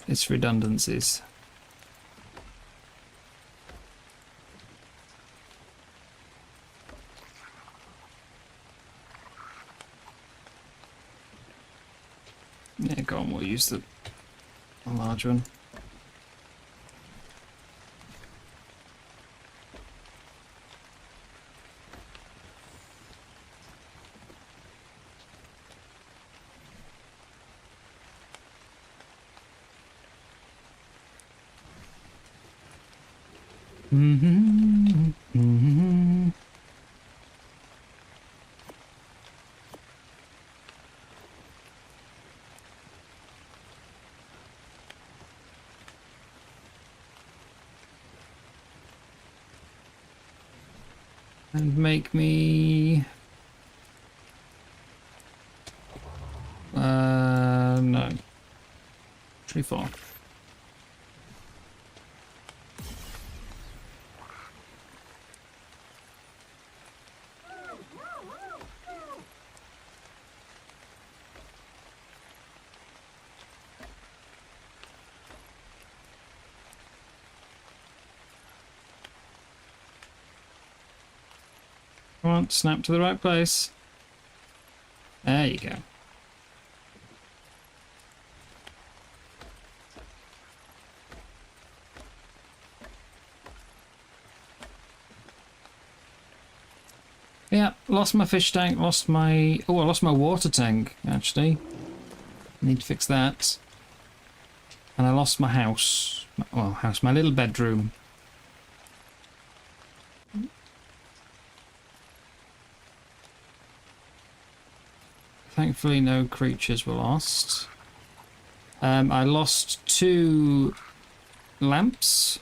It's redundancies. Yeah, go on, we'll use the large one. And make me... no. Tree 4. Come on, snap to the right place. There you go. Yeah, lost my fish tank, lost my... Oh, I lost my water tank, actually. Need to fix that. And I lost my house. Well, house, my little bedroom. Thankfully, no creatures were lost. I lost 2 lamps.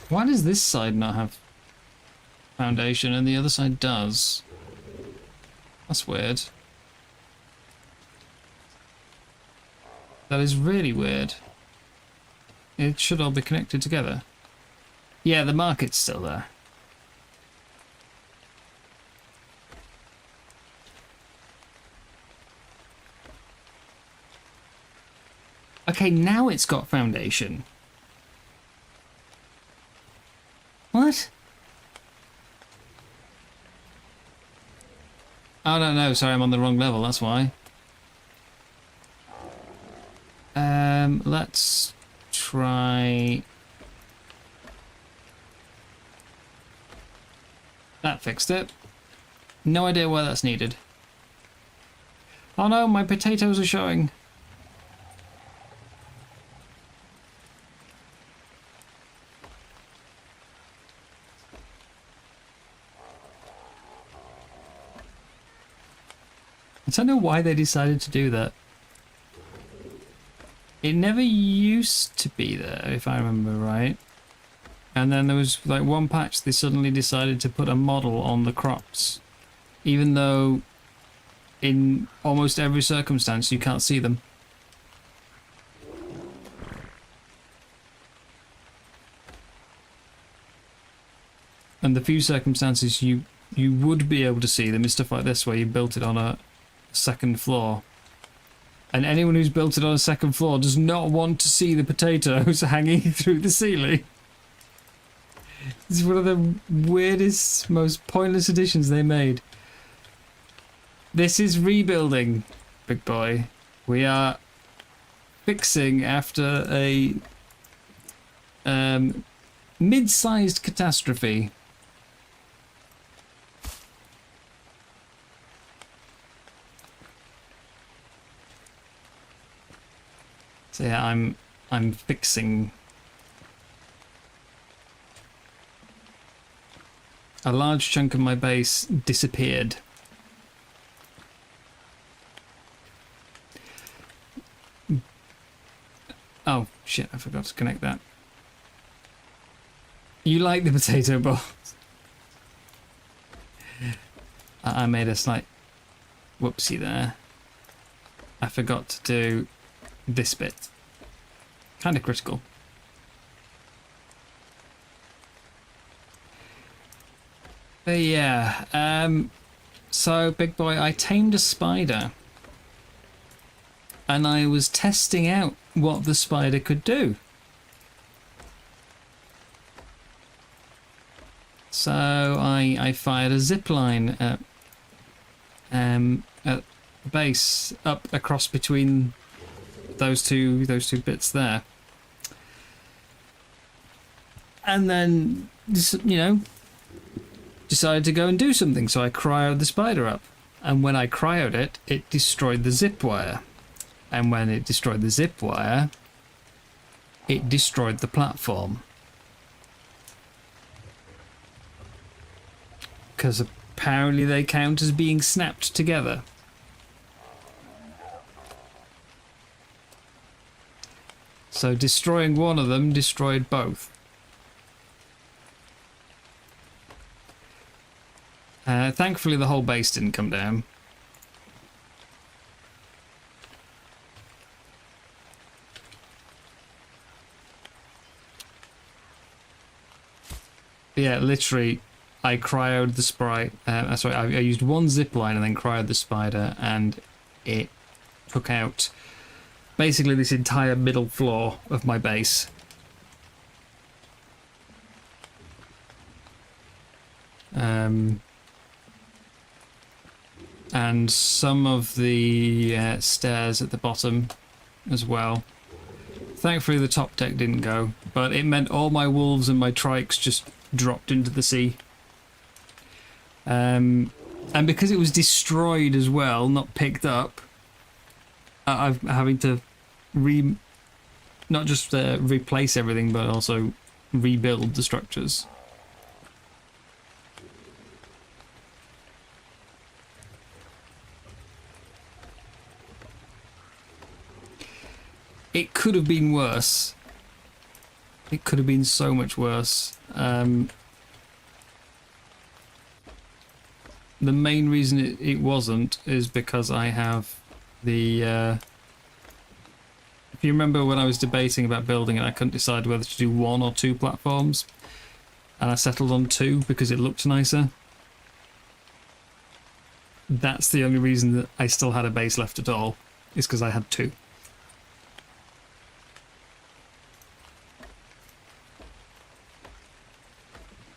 Why does this side not have foundation and the other side does? That's weird. That is really weird. It should all be connected together. Yeah, the market's still there. Okay, now it's got foundation. What? Oh, no, sorry, I'm on the wrong level, that's why. Let's try... That fixed it. No idea why that's needed. Oh no, my potatoes are showing. I don't know why they decided to do that. It never used to be there, if I remember right. And then there was like one patch they suddenly decided to put a model on the crops. Even though in almost every circumstance you can't see them. And the few circumstances you would be able to see them is stuff like this where you built it on a second floor. And anyone who's built it on a second floor does not want to see the potatoes hanging through the ceiling. It's one of the weirdest, most pointless additions they made. This is rebuilding, big boy. We are fixing after a mid-sized catastrophe. So yeah, I'm fixing. A large chunk of my base disappeared. Oh shit, I forgot to connect that. You like the potato balls? I made a slight whoopsie there. I forgot to do this bit. Kind of critical. But yeah, so big boy, I tamed a spider. And I was testing out what the spider could do. So I fired a zip line at the base up across between those two bits there. And then, you know, decided to go and do something, so I cryoed the spider up. And when I cryoed it, it destroyed the zip wire. And when it destroyed the zip wire, it destroyed the platform. Because apparently they count as being snapped together. So destroying one of them destroyed both. Thankfully the whole base didn't come down. Yeah, literally, I cryoed the sprite. Sorry, I used one zip line and then cryoed the spider, and it took out basically this entire middle floor of my base. And some of the stairs at the bottom as well. Thankfully the top deck didn't go, but it meant all my wolves and my trikes just dropped into the sea. And because it was destroyed as well, not picked up, I'm having to not just replace everything, but also rebuild the structures. It could have been worse. It could have been so much worse. The main reason it wasn't is because I have the... if you remember when I was debating about building it, I couldn't decide whether to do 1 or 2 platforms. And I settled on 2 because it looked nicer. That's the only reason that I still had a base left at all, is because I had 2.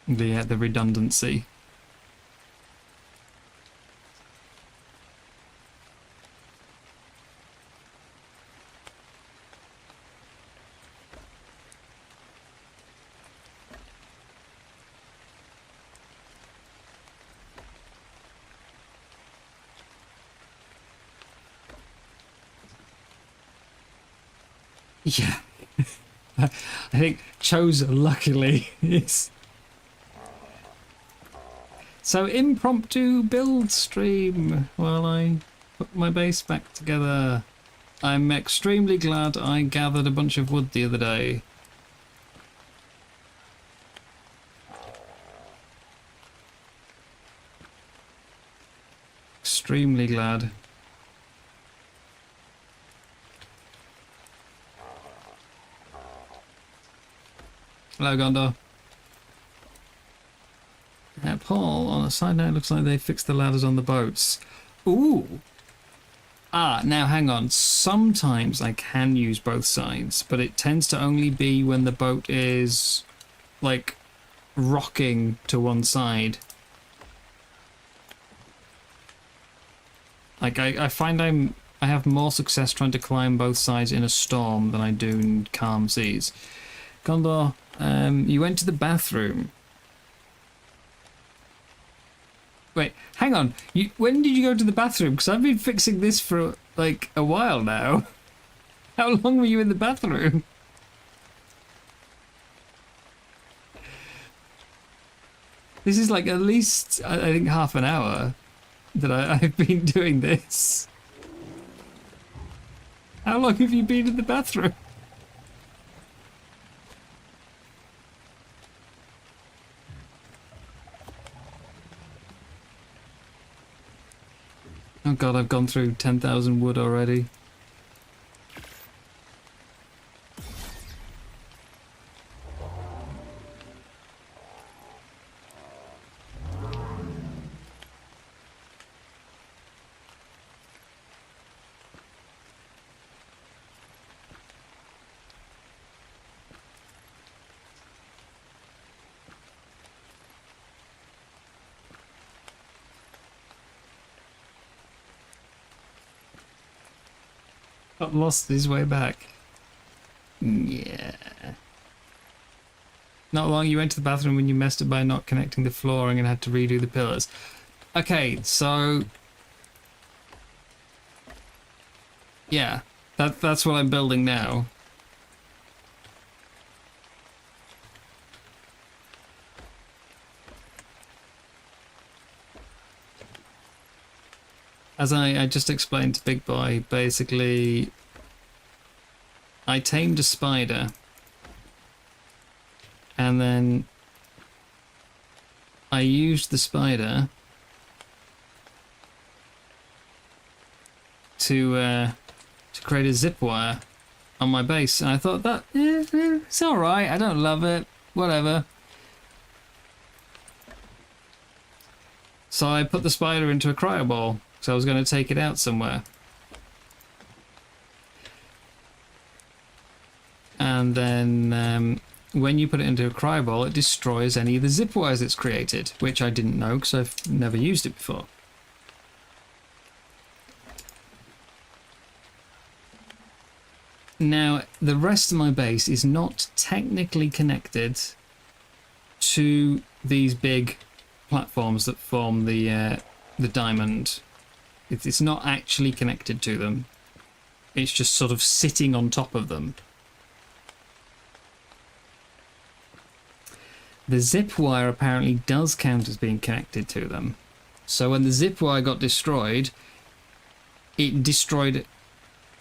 The redundancy. Yeah. I think Chose luckily is... So impromptu build stream while I put my base back together. I'm extremely glad I gathered a bunch of wood the other day. Extremely glad. Hello, Gondor. Paul, on a side note, looks like they fixed the ladders on the boats. Ooh! Ah, now hang on. Sometimes I can use both sides, but it tends to only be when the boat is, like, rocking to one side. Like, I find I have more success trying to climb both sides in a storm than I do in calm seas. Gondor, you went to the bathroom. Wait, hang on. When did you go to the bathroom? Because I've been fixing this for, like, a while now. How long were you in the bathroom? This is, like, at least, I think, half an hour that I've been doing this. How long have you been in the bathroom? Oh god, I've gone through 10,000 wood already. Got lost his way back. Yeah. Not long you went to the bathroom when you messed up by not connecting the flooring and had to redo the pillars. Okay, so... yeah, that's what I'm building now. As I just explained to Big Boy, basically, I tamed a spider, and then I used the spider to create a zip wire on my base, and I thought that it's all right. I don't love it, whatever. So I put the spider into a cryo ball. So I was going to take it out somewhere. And then when you put it into a cryo ball, it destroys any of the zip wires it's created, which I didn't know because I've never used it before. Now, the rest of my base is not technically connected to these big platforms that form the diamond. It's not actually connected to them. It's just sort of sitting on top of them. The zip wire apparently does count as being connected to them. So when the zip wire got destroyed, it destroyed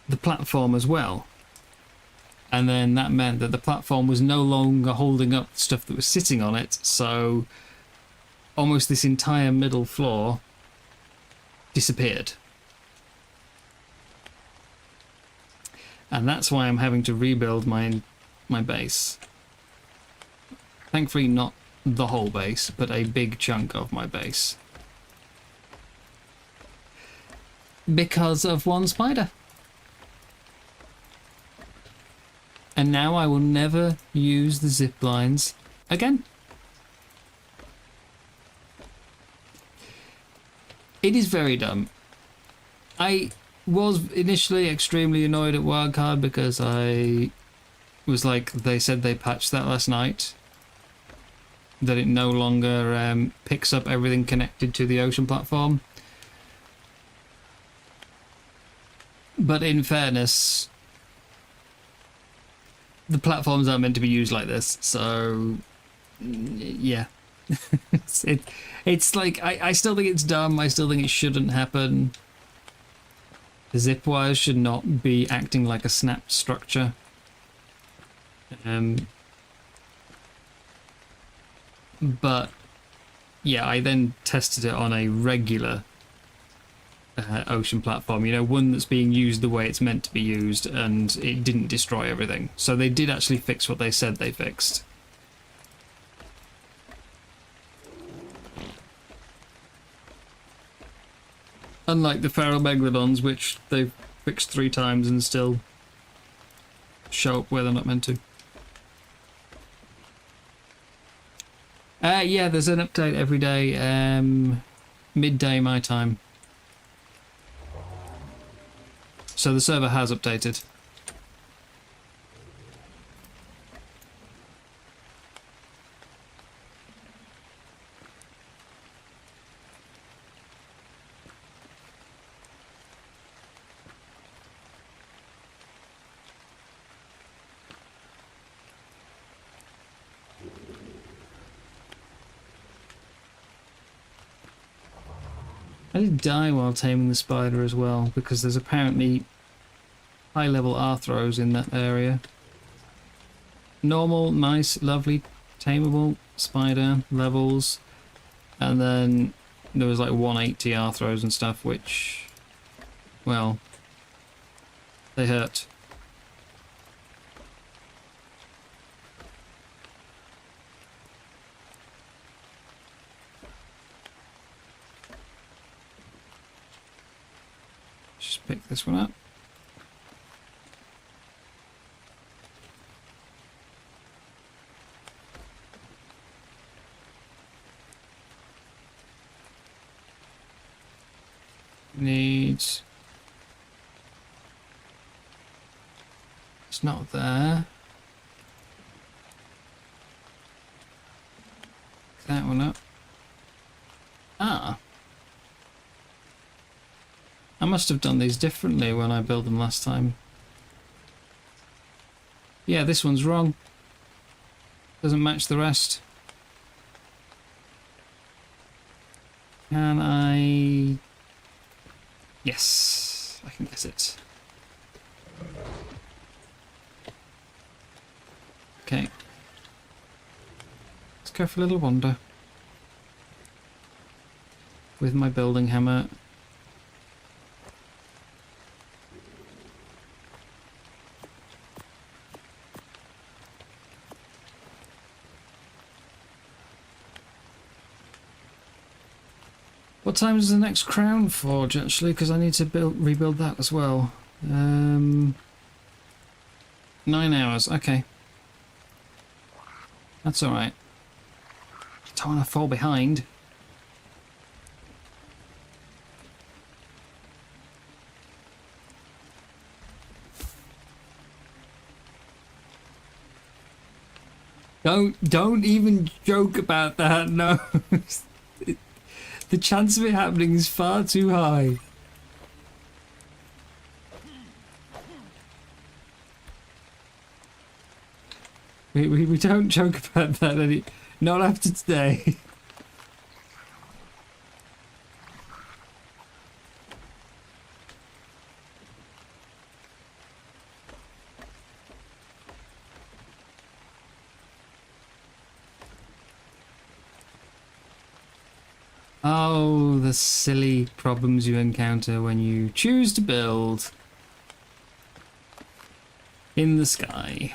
the platform as well. And then that meant that the platform was no longer holding up stuff that was sitting on it, so almost this entire middle floor disappeared. And that's why I'm having to rebuild my base. Thankfully not the whole base, but a big chunk of my base. Because of one spider. And now I will never use the zip lines again. It is very dumb. I was initially extremely annoyed at Wildcard because I was like, they said they patched that last night. That it no longer picks up everything connected to the ocean platform. But in fairness, the platforms aren't meant to be used like this, so yeah. it's like, I still think it's dumb, I still think it shouldn't happen. The zip wires should not be acting like a snap structure. But yeah, I then tested it on a regular ocean platform, you know, one that's being used the way it's meant to be used, and it didn't destroy everything. So they did actually fix what they said they fixed. Unlike the feral megalodons, which they've fixed 3 times and still show up where they're not meant to. Yeah, there's an update every day, midday my time. So the server has updated. I did die while taming the spider as well, because there's apparently high-level arthros in that area. Normal, nice, lovely, tameable spider levels, and then there was like 180 arthros and stuff, which, well, they hurt. Just pick this one up. Needs. It's not there. That one up. Ah. I must have done these differently when I built them last time. Yeah, this one's wrong. Doesn't match the rest. Can I... Yes, I can get it. Okay. Let's go for a little wander. With my building hammer. What time is the next crown forge, actually? Because I need to rebuild that as well. 9 hours, okay. That's alright. Don't want to fall behind. Don't even joke about that, no. The chance of it happening is far too high. We don't joke about that not after today. Oh, the silly problems you encounter when you choose to build. in the sky.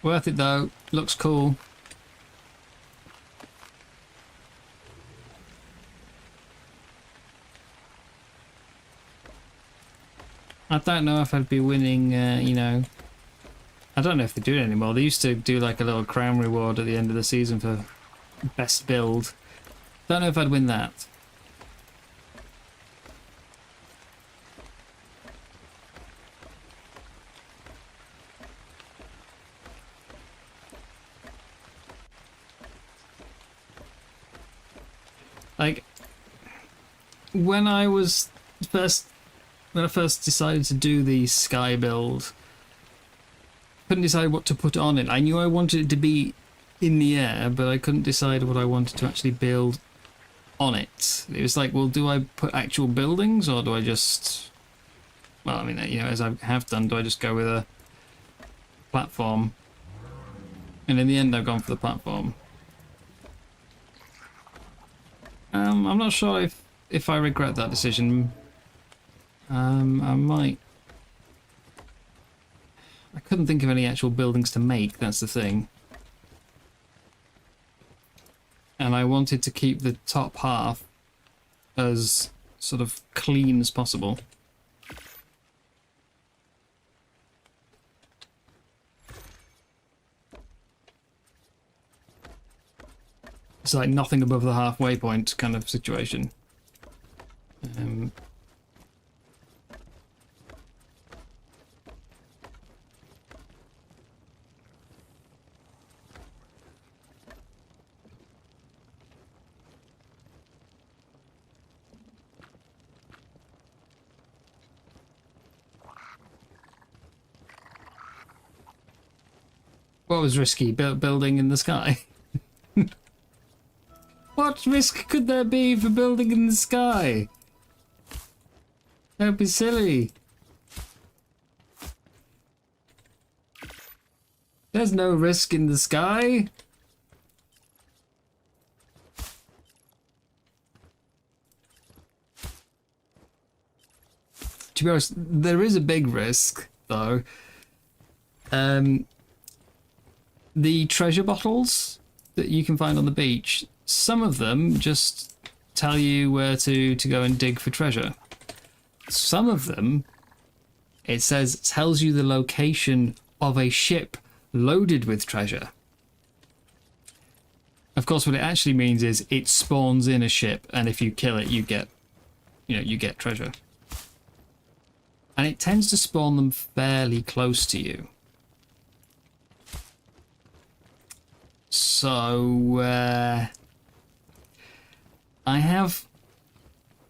Worth it though, looks cool. I don't know if I'd be winning, you know, I don't know if they do it anymore. They used to do like a little crown reward at the end of the season for best build. Don't know if I'd win that. Like, when I first decided to do the sky build, couldn't decide what to put on it. I knew I wanted it to be in the air, but I couldn't decide what I wanted to actually build on it. It was like, well, do I put actual buildings, or do I just... Well, I mean, you know, as I have done, do I just go with a platform? And in the end, I've gone for the platform. I'm not sure if I regret that decision. I might. I couldn't think of any actual buildings to make, that's the thing. And I wanted to keep the top half as sort of clean as possible. It's like nothing above the halfway point kind of situation. What was risky? Building in the sky? What risk could there be for building in the sky? Don't be silly. There's no risk in the sky. To be honest, there is a big risk, though. The treasure bottles that you can find on the beach, some of them just tell you where to go and dig for treasure. Some of them, it tells you the location of a ship loaded with treasure. Of course, what it actually means is it spawns in a ship, and if you kill it, you get treasure. And it tends to spawn them fairly close to you. So, I have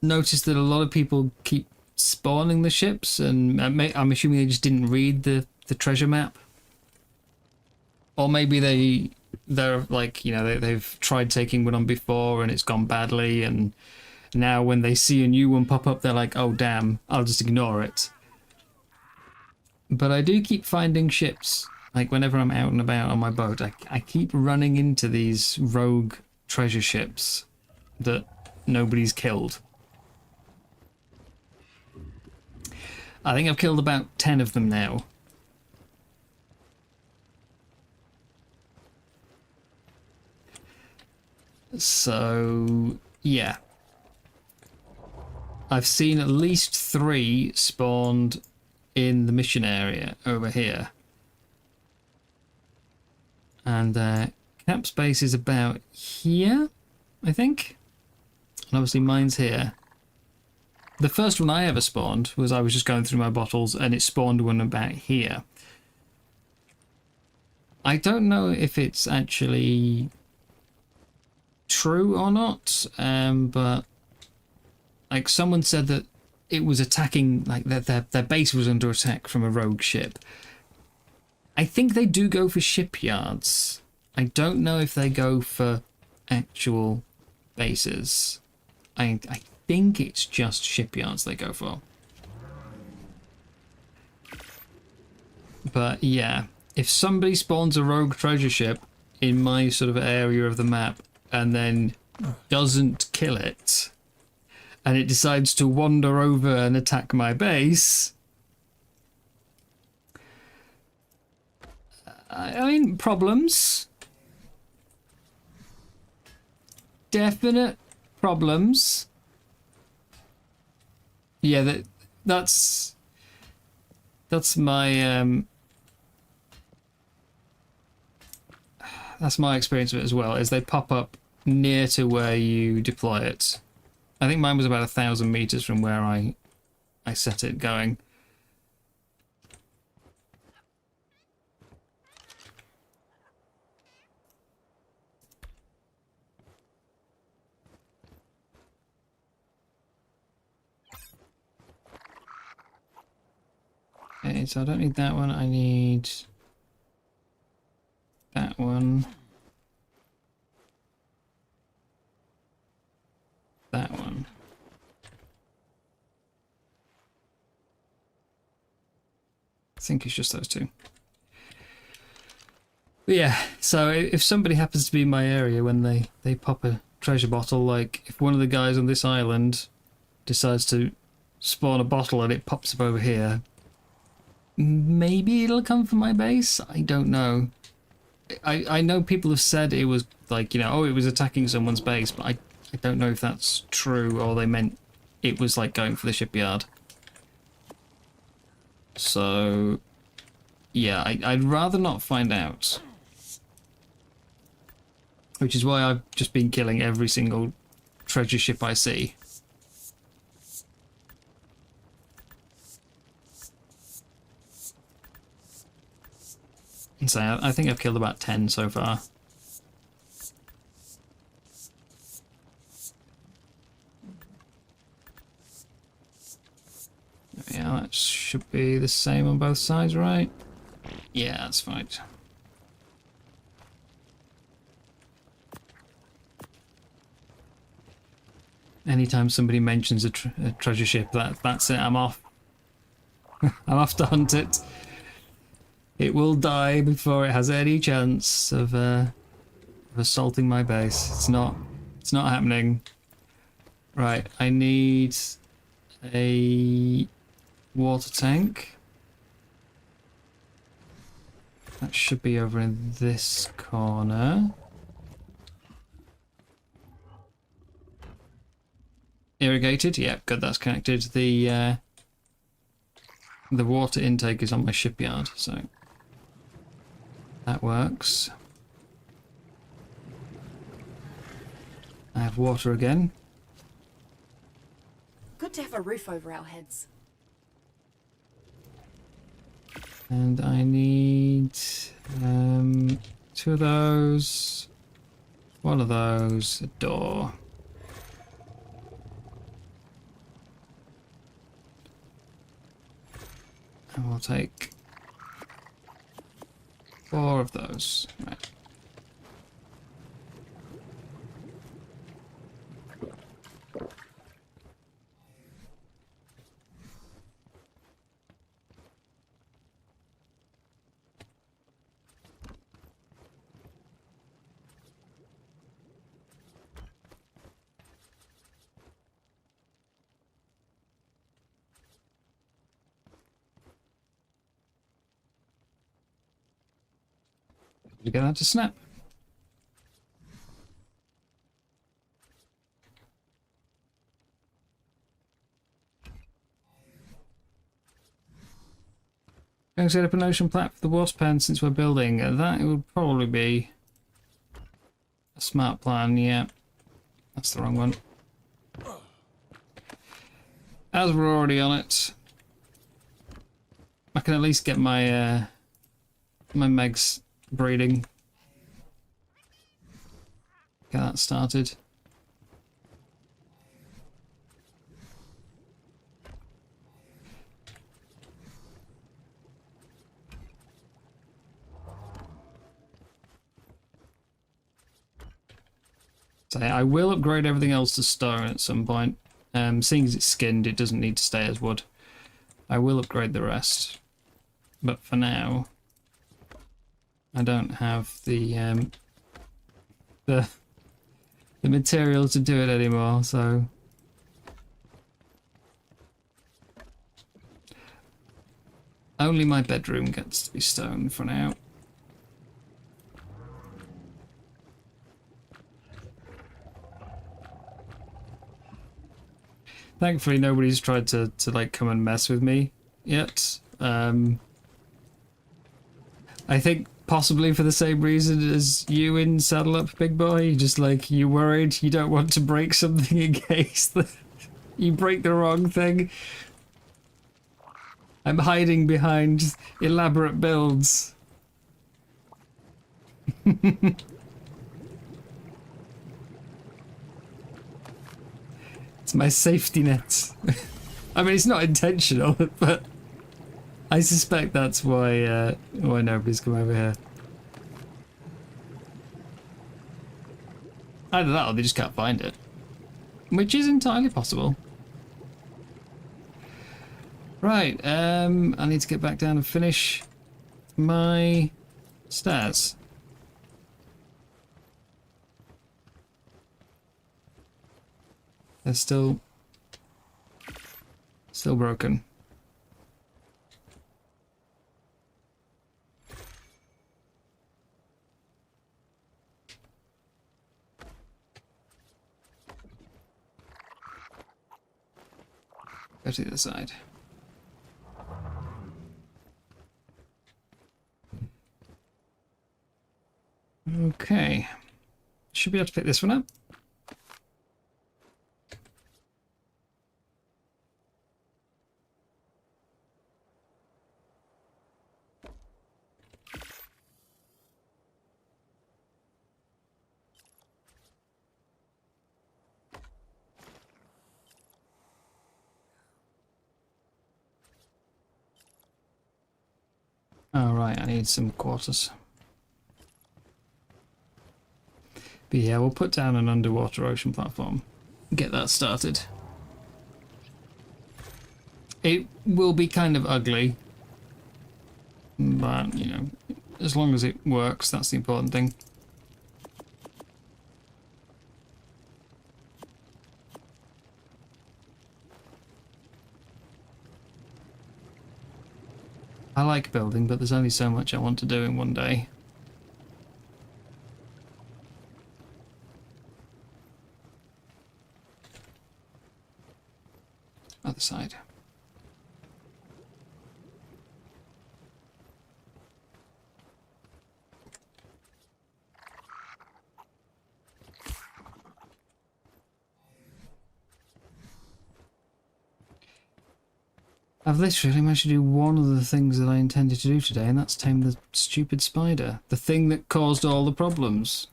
noticed that a lot of people keep spawning the ships, and I'm assuming they just didn't read the treasure map. Or maybe they're like, you know, they've tried taking one on before and it's gone badly, and now when they see a new one pop up, they're like, oh damn, I'll just ignore it. But I do keep finding ships. Like, whenever I'm out and about on my boat, I keep running into these rogue treasure ships that nobody's killed. I think I've killed about 10 of them now. So, yeah. I've seen at least 3 spawned in the mission area over here. And camp space is about here, I think. And obviously mine's here. The first one I ever spawned was I was just going through my bottles and it spawned one about here. I don't know if it's actually true or not, but like someone said that it was attacking, like their base was under attack from a rogue ship. I think they do go for shipyards. I don't know if they go for actual bases. I think it's just shipyards they go for. But yeah, if somebody spawns a rogue treasure ship, in my sort of area of the map and then doesn't kill it, and it decides to wander over and attack my base, I mean, problems. Definite problems. Yeah, that's my that's my experience of it as well, is they pop up near to where you deploy it. I think mine was about 1,000 meters from where I set it going. Okay, so I don't need that one, I need that one. That one. I think it's just those two. But yeah, so if somebody happens to be in my area when they pop a treasure bottle, like if one of the guys on this island decides to spawn a bottle and it pops up over here, maybe it'll come from my base? I don't know. I know people have said it was like, you know, oh, it was attacking someone's base, but I don't know if that's true or they meant it was like going for the shipyard. So, yeah, I'd rather not find out. Which is why I've just been killing every single treasure ship I see. And so I think I've killed about 10 so far. Yeah, that should be the same on both sides, right? Yeah, that's fine. Anytime somebody mentions a treasure ship, that's it, I'm off. I'm off to hunt it. It will die before it has any chance of assaulting my base. It's not happening. Right, I need a water tank. That should be over in this corner. Irrigated, yeah, good, that's connected. The water intake is on my shipyard, so that works. I have water again. Good to have a roof over our heads. And I need 2 of those, 1 of those, a door. And we'll take 4 of those. Right. To get that to snap. Going to set up an ocean plat for the wasp pen since we're building. That would probably be a smart plan, yeah. That's the wrong one. As we're already on it, I can at least get my my megs breeding. Get that started. So I will upgrade everything else to stone at some point. Seeing as it's skinned, it doesn't need to stay as wood. I will upgrade the rest. But for now, I don't have the the material to do it anymore, so... Only my bedroom gets to be stone for now. Thankfully, nobody's tried to like come and mess with me yet. I think possibly for the same reason as you in Saddle Up, Big Boy. Just like you're worried, you don't want to break something in case you break the wrong thing. I'm hiding behind elaborate builds. It's my safety net. I mean, it's not intentional, but I suspect that's why nobody's come over here. Either that or they just can't find it. Which is entirely possible. Right, I need to get back down and finish my stairs. They're still broken. Go to the other side. Okay. Should be able to pick this one up. All right, I need some quarters. But yeah, we'll put down an underwater ocean platform. Get that started. It will be kind of ugly. But, you know, as long as it works, that's the important thing. I like building, but there's only so much I want to do in one day. Other side. I've literally managed to do one of the things that I intended to do today, and that's tame the stupid spider. The thing that caused all the problems.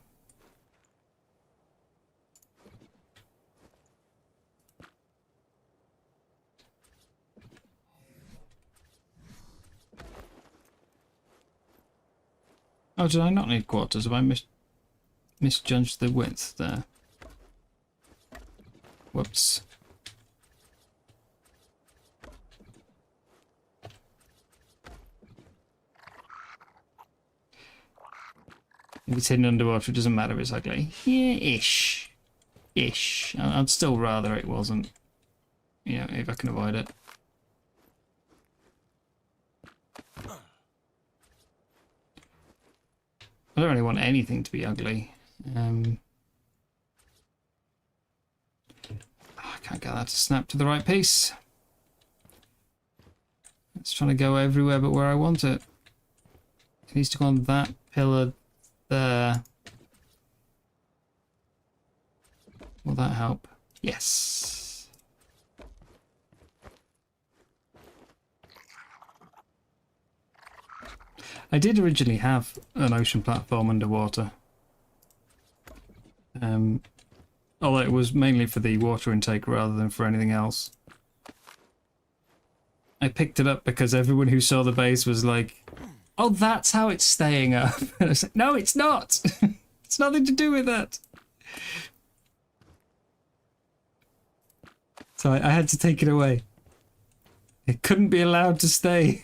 Oh, did I not need quarters? Have I misjudged the width there? Whoops. If it's hidden underwater, it doesn't matter, it's ugly. Yeah, ish. Ish. I'd still rather it wasn't. You know, if I can avoid it. I don't really want anything to be ugly. I can't get that to snap to the right piece. It's trying to go everywhere but where I want it. It needs to go on that pillar there. Will that help? Yes. I did originally have an ocean platform underwater. Although it was mainly for the water intake rather than for anything else. I picked it up because everyone who saw the base was like, oh, that's how it's staying up. And I was like, no, it's not. It's nothing to do with that. So I had to take it away. It couldn't be allowed to stay.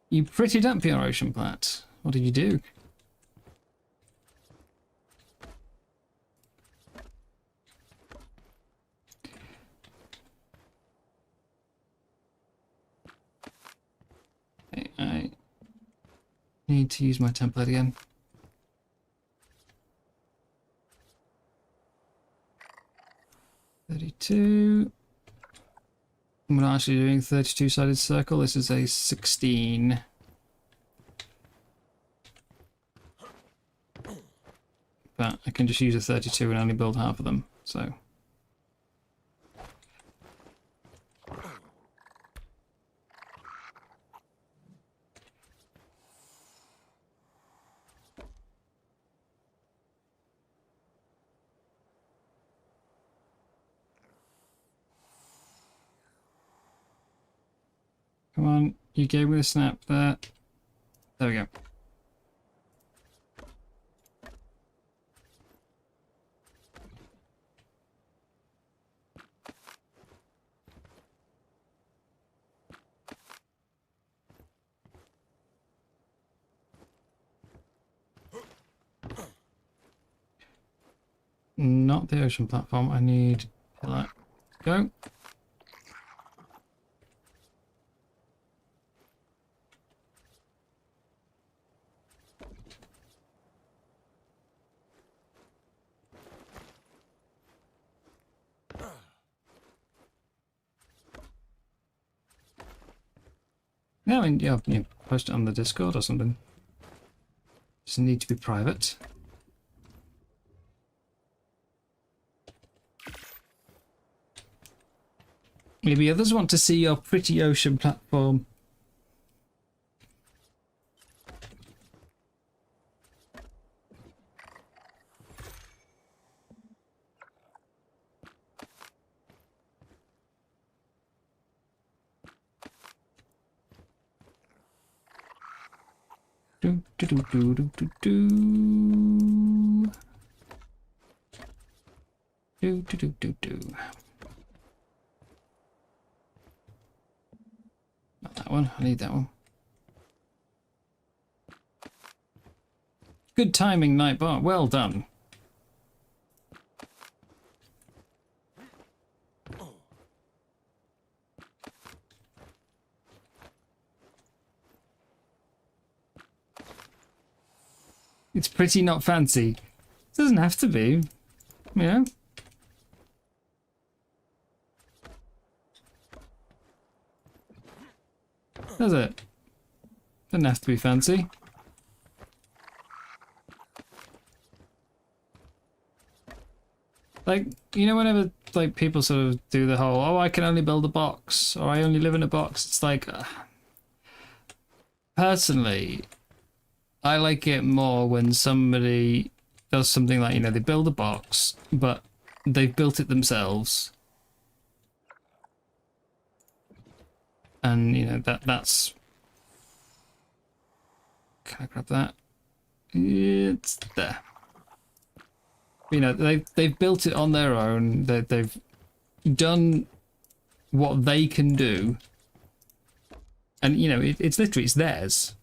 You prettied up your ocean plat. What did you do? Okay, I need to use my template again. $32. I'm not actually doing 32-sided circle. This is a 16. But I can just use a 32 and only build half of them, so. Come on, you gave me the snap there. There we go. Not the ocean platform, I need pillar. Go. Yeah, I mean, yeah, you post it on the Discord or something. Doesn't need to be private. Maybe others want to see your pretty ocean platform. Do do do do do do do do do do do do. Not that one. I need that one. Good timing, Nightbot. Well done. It's pretty, not fancy. It doesn't have to be, you know? Does it? Doesn't have to be fancy. Like, you know, whenever like people sort of do the whole, oh, I can only build a box, or I only live in a box, it's like, personally, I like it more when somebody does something like, you know, they build a box, but they've built it themselves. And, you know, that's... Can I grab that? It's there. You know, they've built it on their own. They've done what they can do. And, you know, it's literally, it's theirs.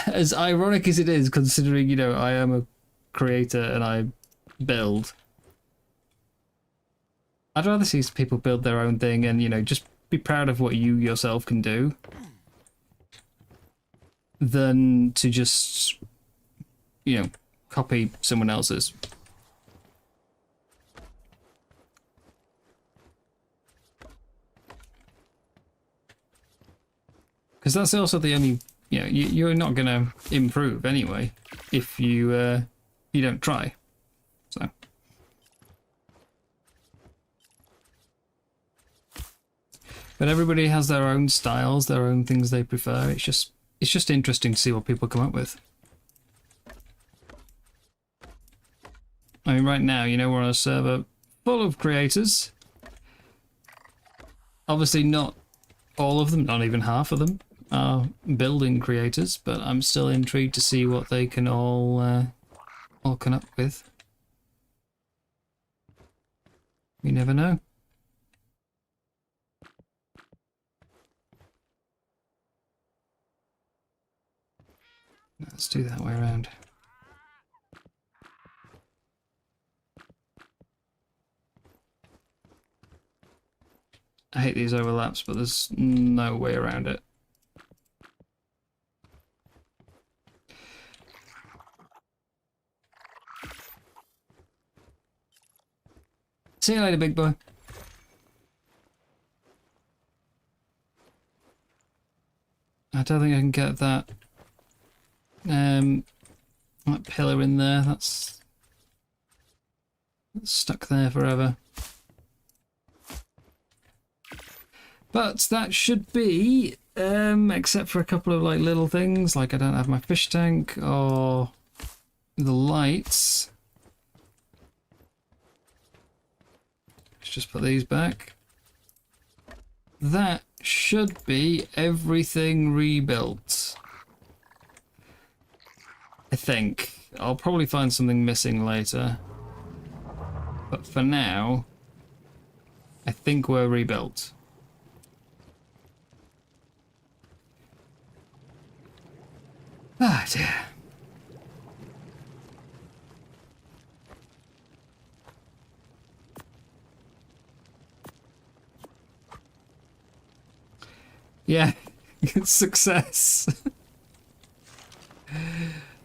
As ironic as it is, considering, you know, I am a creator and I build, I'd rather see people build their own thing and, you know, just be proud of what you yourself can do than to just, you know, copy someone else's. Because that's also the only, you know, you're not going to improve anyway if you you don't try. So. But everybody has their own styles, their own things they prefer. It's just interesting to see what people come up with. I mean, right now, you know, we're on a server full of creators. Obviously not all of them, not even half of them, are building creators, but I'm still intrigued to see what they can all come up with. You never know. let's do that way around. I hate these overlaps, but there's no way around it. See you later, big boy. I don't think I can get that that pillar in there. That's stuck there forever. But that should be, except for a couple of like little things, like I don't have my fish tank or the lights. Let's just put these back. That should be everything rebuilt. I think. I'll probably find something missing later. But for now, I think we're rebuilt. Ah, dear. Yeah, success.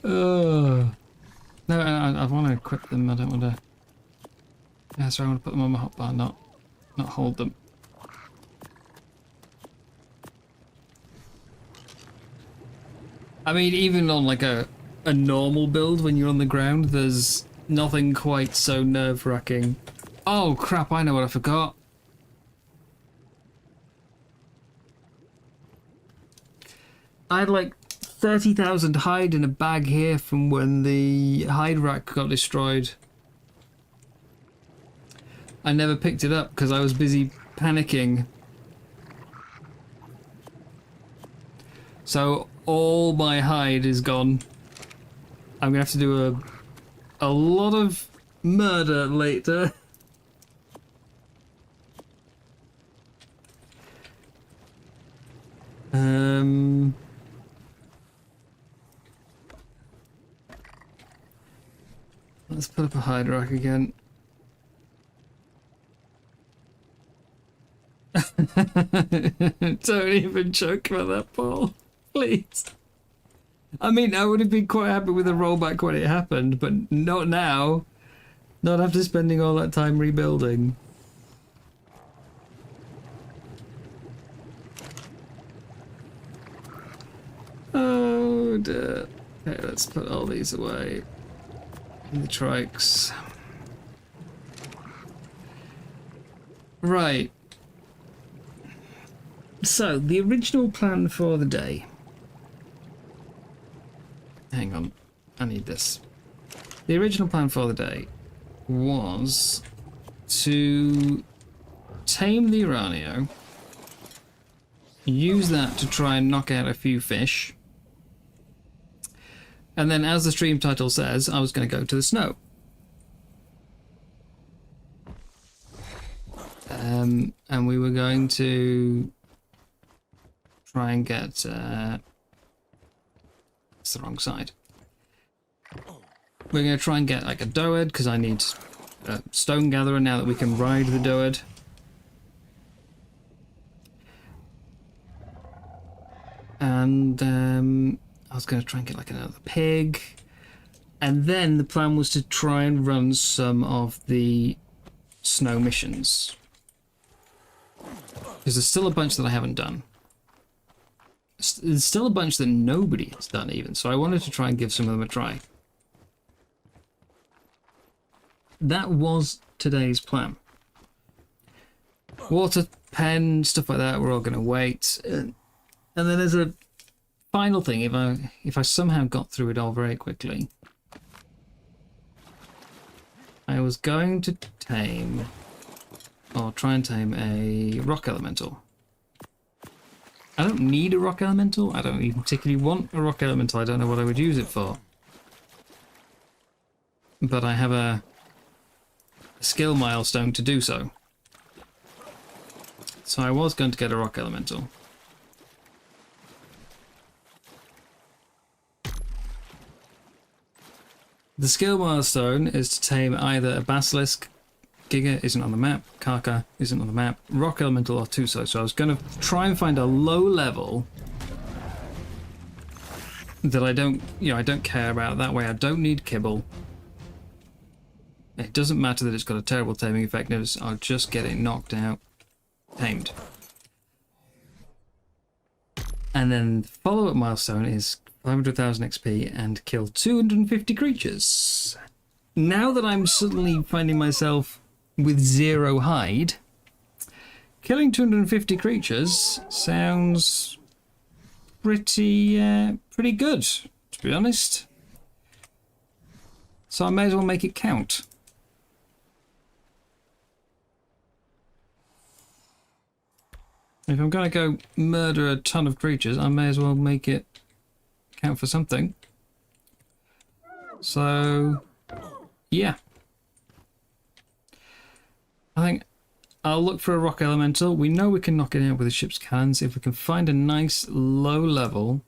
Oh. No, I want to equip them. I don't want to. Yeah, sorry, I want to put them on my hotbar, not hold them. I mean, even on like a normal build, when you're on the ground, there's nothing quite so nerve-wracking. Oh crap! I know what I forgot. I had like 30,000 hide in a bag here from when the hide rack got destroyed. I never picked it up because I was busy panicking. So all my hide is gone. I'm gonna have to do a lot of murder later. Let's put up a hide rack again. Don't even joke about that, Paul. Please. I mean, I would have been quite happy with a rollback when it happened, but not now. Not after spending all that time rebuilding. Oh dear. Okay, let's put all these away. In the trikes. Right. So, the original plan for the day. Hang on, I need this. The original plan for the day was to tame the Uranio, use that to try and knock out a few fish, and then, as the stream title says, I was going to go to the snow. And we were going to try and get... it's the wrong side. We're going to try and get like a doed, because I need a stone gatherer now that we can ride the doed. And I was going to try and get like another pig. And then the plan was to try and run some of the snow missions. Because there's still a bunch that I haven't done. There's still a bunch that nobody has done even, so I wanted to try and give some of them a try. That was today's plan. Water pen, stuff like that, we're all going to wait. And then there's a final thing, if I somehow got through it all very quickly. I was going to tame, or try and tame a rock elemental. I don't need a rock elemental. I don't even particularly want a rock elemental. I don't know what I would use it for. But I have a skill milestone to do so. So I was going to get a rock elemental. The skill milestone is to tame either a Basilisk, Giga isn't on the map, Karka isn't on the map, Rock Elemental or Tuso. So I was going to try and find a low level that I don't care about. That way I don't need Kibble. It doesn't matter that it's got a terrible taming effectiveness, I'll just get it knocked out, tamed. And then the follow-up milestone is 500,000 XP and kill 250 creatures. Now that I'm suddenly finding myself with 0 hide, killing 250 creatures sounds pretty good, to be honest. So I may as well make it count. If I'm going to go murder a ton of creatures, I may as well make it count for something. So, yeah. I think I'll look for a rock elemental. We know we can knock it out with the ship's cannons. If we can find a nice low level,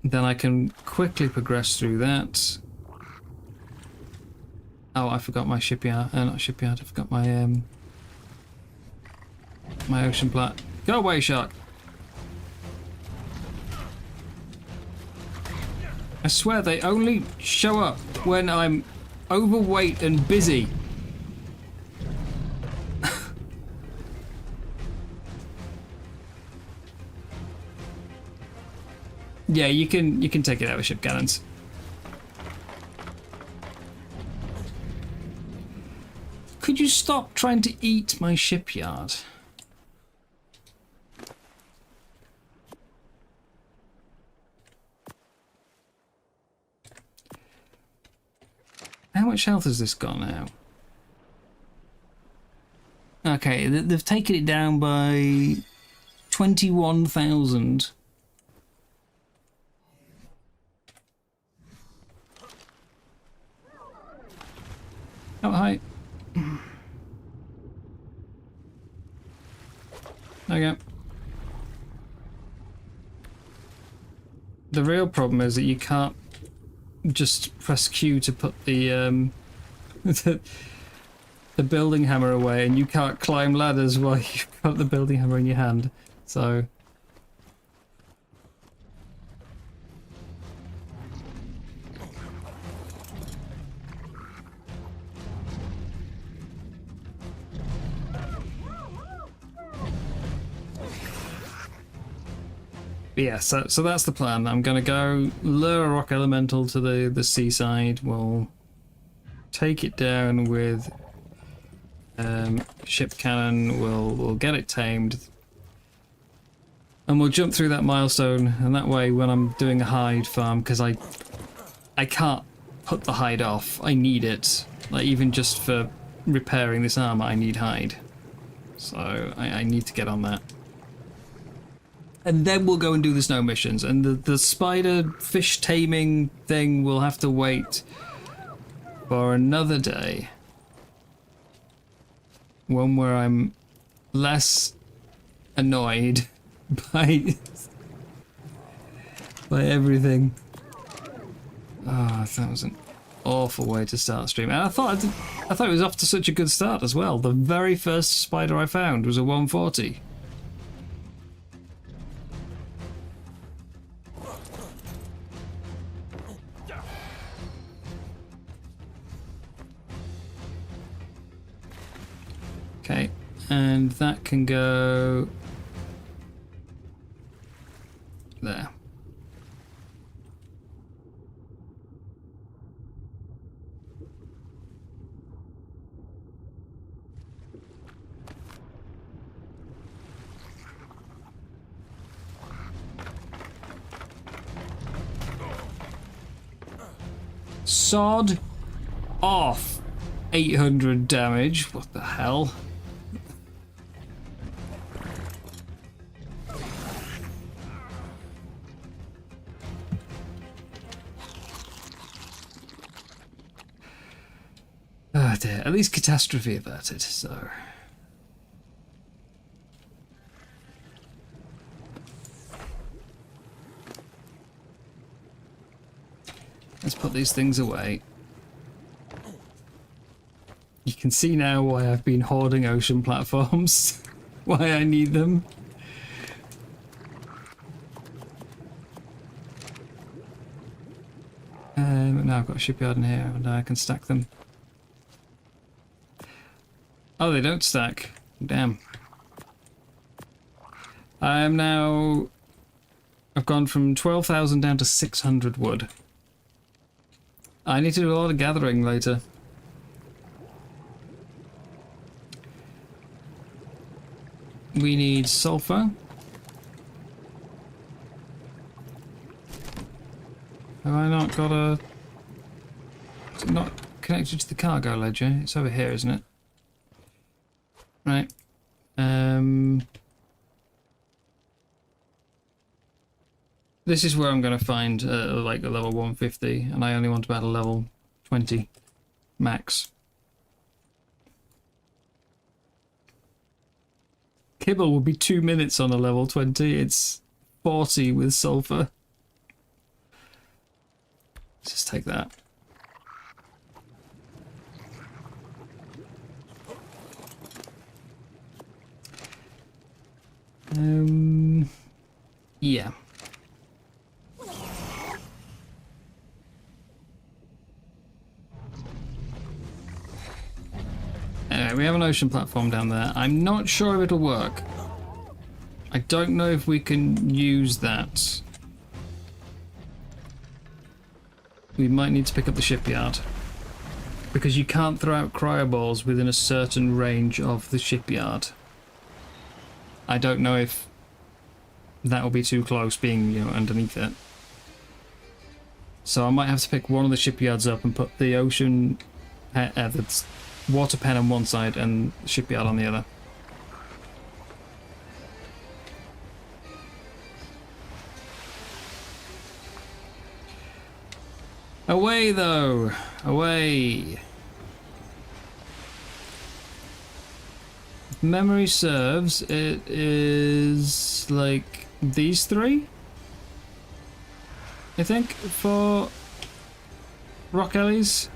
then I can quickly progress through that. Oh, I forgot my shipyard. Not shipyard, I forgot my my ocean plat. Go away, shark. I swear they only show up when I'm overweight and busy. Yeah, you can take it out with ship cannons. Could you stop trying to eat my shipyard? How much health has this got now? Okay, they've taken it down by 21,000. Oh, hi. There you go. The real problem is that you can't just press Q to put the the building hammer away, and you can't climb ladders while you've got the building hammer in your hand. So yeah, so that's the plan. I'm gonna go lure a rock elemental to the seaside. We'll take it down with ship cannon. We'll get it tamed, and we'll jump through that milestone. And that way, when I'm doing a hide farm, because I can't put the hide off. I need it. Like even just for repairing this armor, I need hide. So I need to get on that. And then we'll go and do the snow missions. And the spider fish taming thing will have to wait for another day. One where I'm less annoyed by everything. Oh, that was an awful way to start the stream. And I thought it was off to such a good start as well. The very first spider I found was a 140. Okay, and that can go there. Sod off. 800 damage. What the hell? Oh dear, at least catastrophe averted, so... Let's put these things away. You can see now why I've been hoarding ocean platforms. Why I need them. Now I've got a shipyard in here and I can stack them. Oh, they don't stack. Damn. I've gone from 12,000 down to 600 wood. I need to do a lot of gathering later. We need sulfur. Have I not got a... Is it not connected to the cargo ledger? It's over here, isn't it? Right. This is where I'm going to find like a level 150, and I only want about a level 20 max. Kibble would be 2 minutes on a level 20. It's 40 with sulfur. Let's just take that. Yeah. Anyway, we have an ocean platform down there. I'm not sure if it'll work. I don't know if we can use that. We might need to pick up the shipyard. Because you can't throw out cryoballs within a certain range of the shipyard. I don't know if that will be too close, being, you know, underneath it. So I might have to pick one of the shipyards up and put the ocean... the water pen on one side and the shipyard on the other. Away, though! Away! If memory serves, it is like these three, I think, for rock alleys.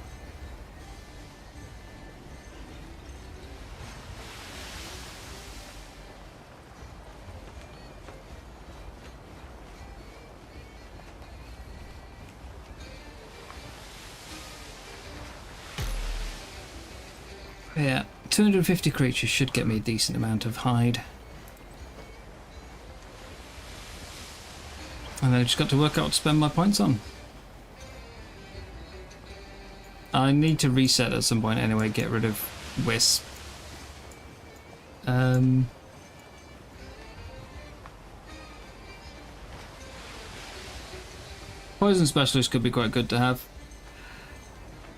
Yeah, 250 creatures should get me a decent amount of hide. And then I just got to work out what to spend my points on. I need to reset at some point anyway, get rid of Wisp. Poison Specialist could be quite good to have.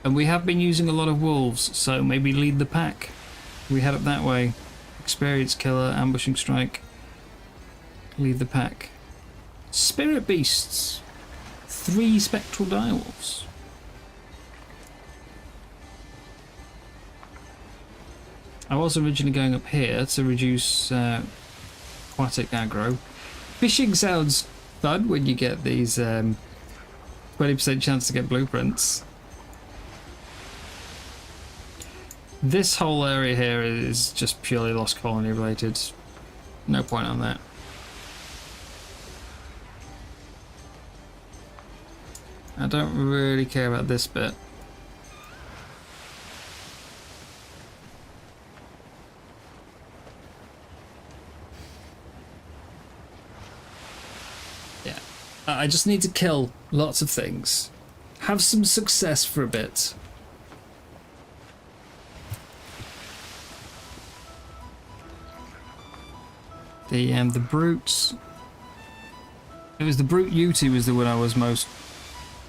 And we have been using a lot of wolves, so maybe lead the pack. We head up that way. Experience Killer, Ambushing Strike. Lead the pack. Spirit Beasts. 3 Spectral Direwolves. I was originally going up here to reduce aquatic aggro. Fishing sounds fun when you get these 20% chance to get blueprints. This whole area here is just purely Lost Colony related. No point on that. I don't really care about this bit. Yeah. I just need to kill lots of things. Have some success for a bit. The brutes. It was the brute Uti was the one I was most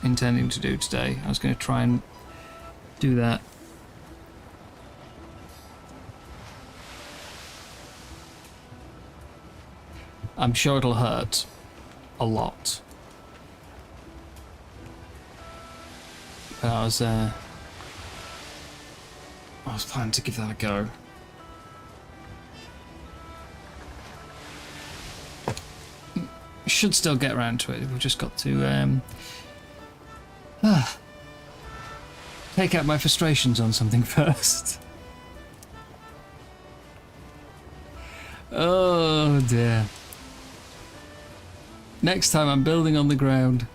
intending to do today. I was going to try and do that. I'm sure it'll hurt a lot. But I was planning to give that a go. Should still get around to it. We've just got to Take out my frustrations on something first. Oh dear. Next time I'm building on the ground.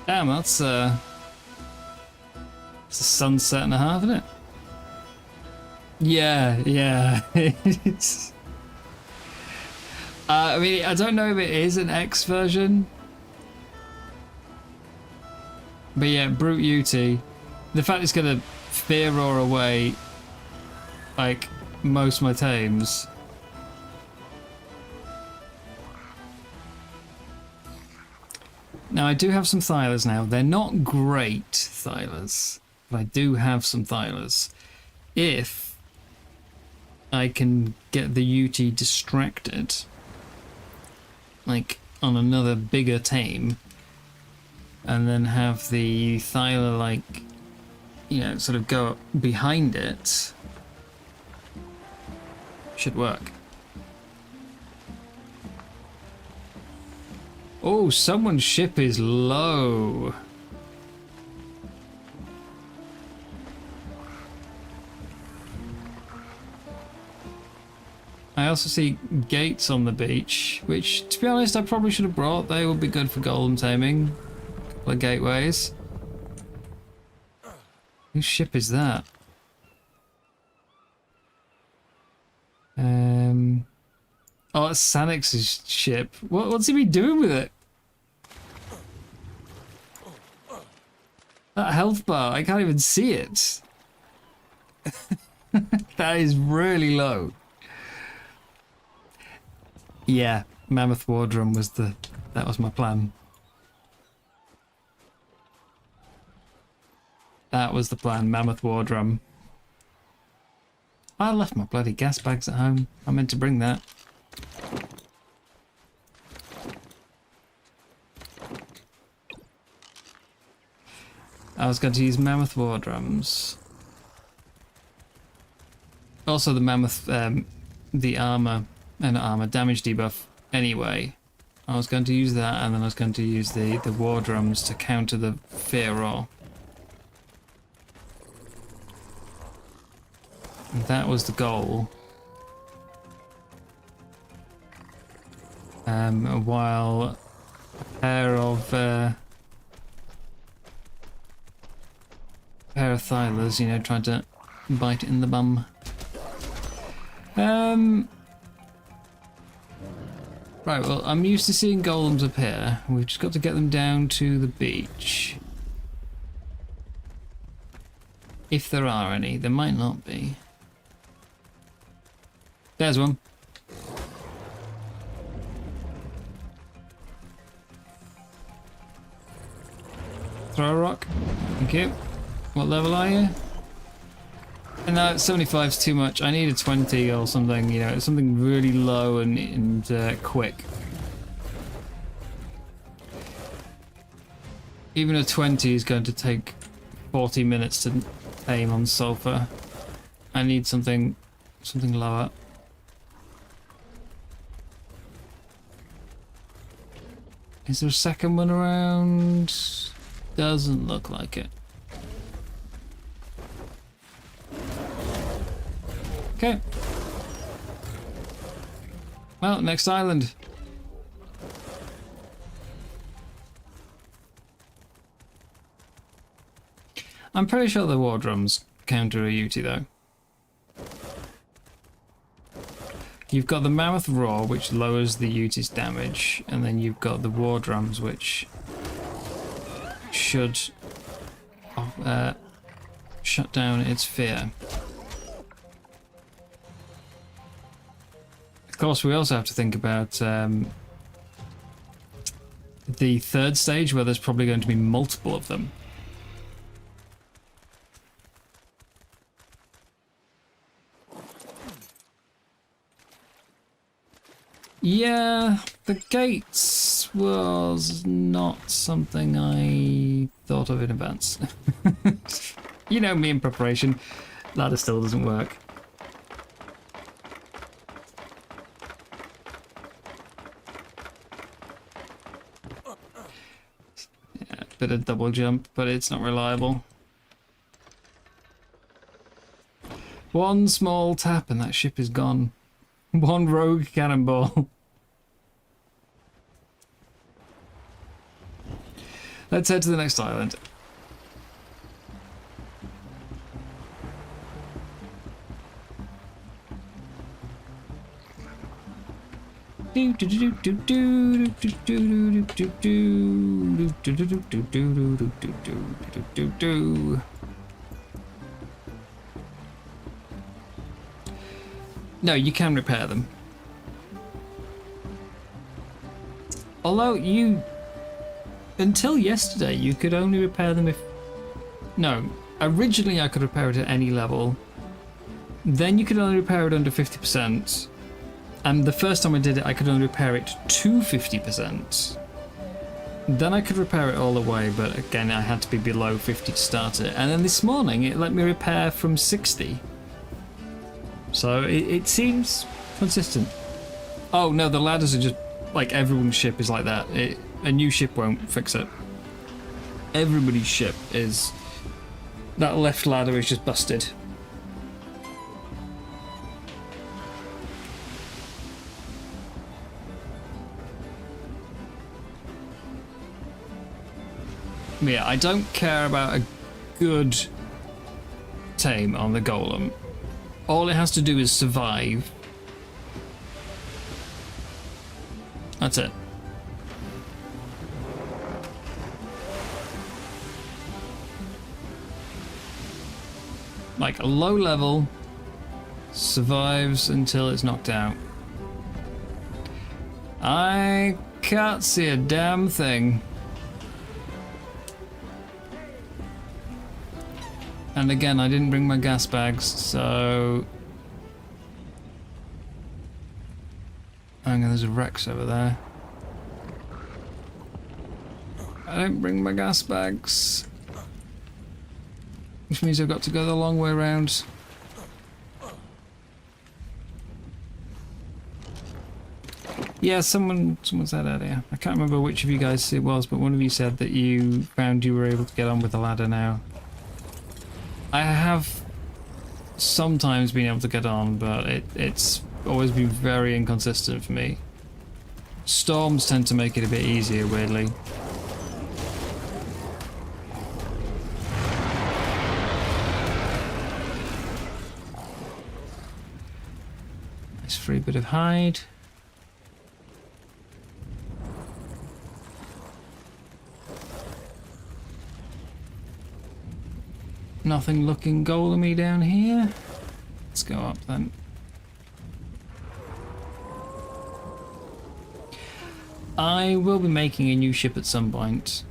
Damn, that's it's a sunset and a half, isn't it? Yeah. It's, I mean, I don't know if it is an X version. But yeah, Brute Uti. The fact it's gonna fear roar away like most of my tames. Now I do have some Thylers now. They're not great Thylers, but I do have some Thylers. If I can get the UT distracted, like on another bigger tame, and then have the Thyler, like, you know, sort of go behind it, should work. Oh, someone's ship is low. I also see gates on the beach, which, to be honest, I probably should have brought. They would be good for golem taming. A couple of gateways. Whose ship is that? Oh, it's Sanix's ship. What's he been doing with it? That health bar, I can't even see it. That is really low. Yeah, Mammoth War Drum was that was my plan. That was the plan, Mammoth War Drum. I left my bloody gas bags at home. I meant to bring that. I was going to use Mammoth War Drums. Also the Mammoth, the armor damage debuff anyway. I was going to use that, and then I was going to use the War Drums to counter the Fear Roar. And that was the goal. While a pair of Thylers, you know, tried to bite it in the bum. Right, well, I'm used to seeing golems up here. We've just got to get them down to the beach. If there are any, there might not be. There's one. Throw a rock. Thank you. What level are you? No, 75 is too much. I need a 20 or something, you know, something really low and quick. Even a 20 is going to take 40 minutes to aim on sulfur. I need something lower. Is there a second one around? Doesn't look like it. Okay. Well, next island. I'm pretty sure the War Drums counter a UT though. You've got the Mammoth Roar, which lowers the UT's damage, and then you've got the War Drums, which should shut down its fear. Of course, we also have to think about the third stage, where there's probably going to be multiple of them. Yeah, the gates was not something I thought of in advance. You know me in preparation. Ladder still doesn't work. Yeah, bit of double jump, but it's not reliable. One small tap and that ship is gone. One rogue cannonball. Let's head to the next island. No, you can repair them. Although until yesterday, you could only repair them if... No, originally I could repair it at any level. Then you could only repair it under 50%. And the first time I did it, I could only repair it to 50%. Then I could repair it all the way, but again, I had to be below 50 to start it. And then this morning, it let me repair from 60. So it seems consistent. Oh no, the ladders are just... Like, everyone's ship is like that. A new ship won't fix it. Everybody's ship is... That left ladder is just busted. Yeah, I don't care about a good tame on the golem. All it has to do is survive. That's it. Like a low level, survives until it's knocked out. I can't see a damn thing. And again, I didn't bring my gas bags, so... Hang on, there's a Rex over there. I didn't bring my gas bags. Which means I've got to go the long way around. Yeah, someone said earlier. I can't remember which of you guys it was, but one of you said that you found you were able to get on with the ladder now. I have sometimes been able to get on, but it's always been very inconsistent for me. Storms tend to make it a bit easier, weirdly. Nice free bit of hide. Nothing looking golemy down here. Let's go up then. I will be making a new ship at some point.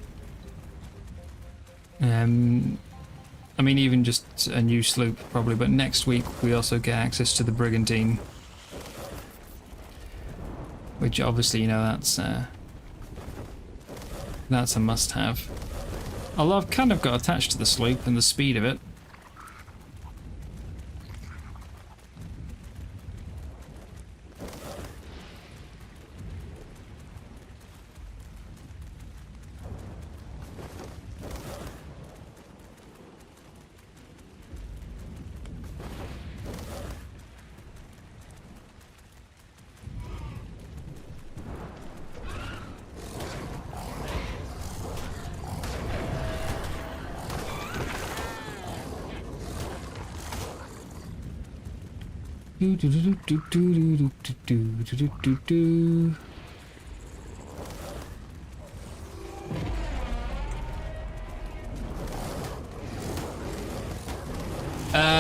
I mean, even just a new sloop probably, but next week we also get access to the Brigantine. Which obviously, you know, that's a must-have. Although I've kind of got attached to the sloop and the speed of it.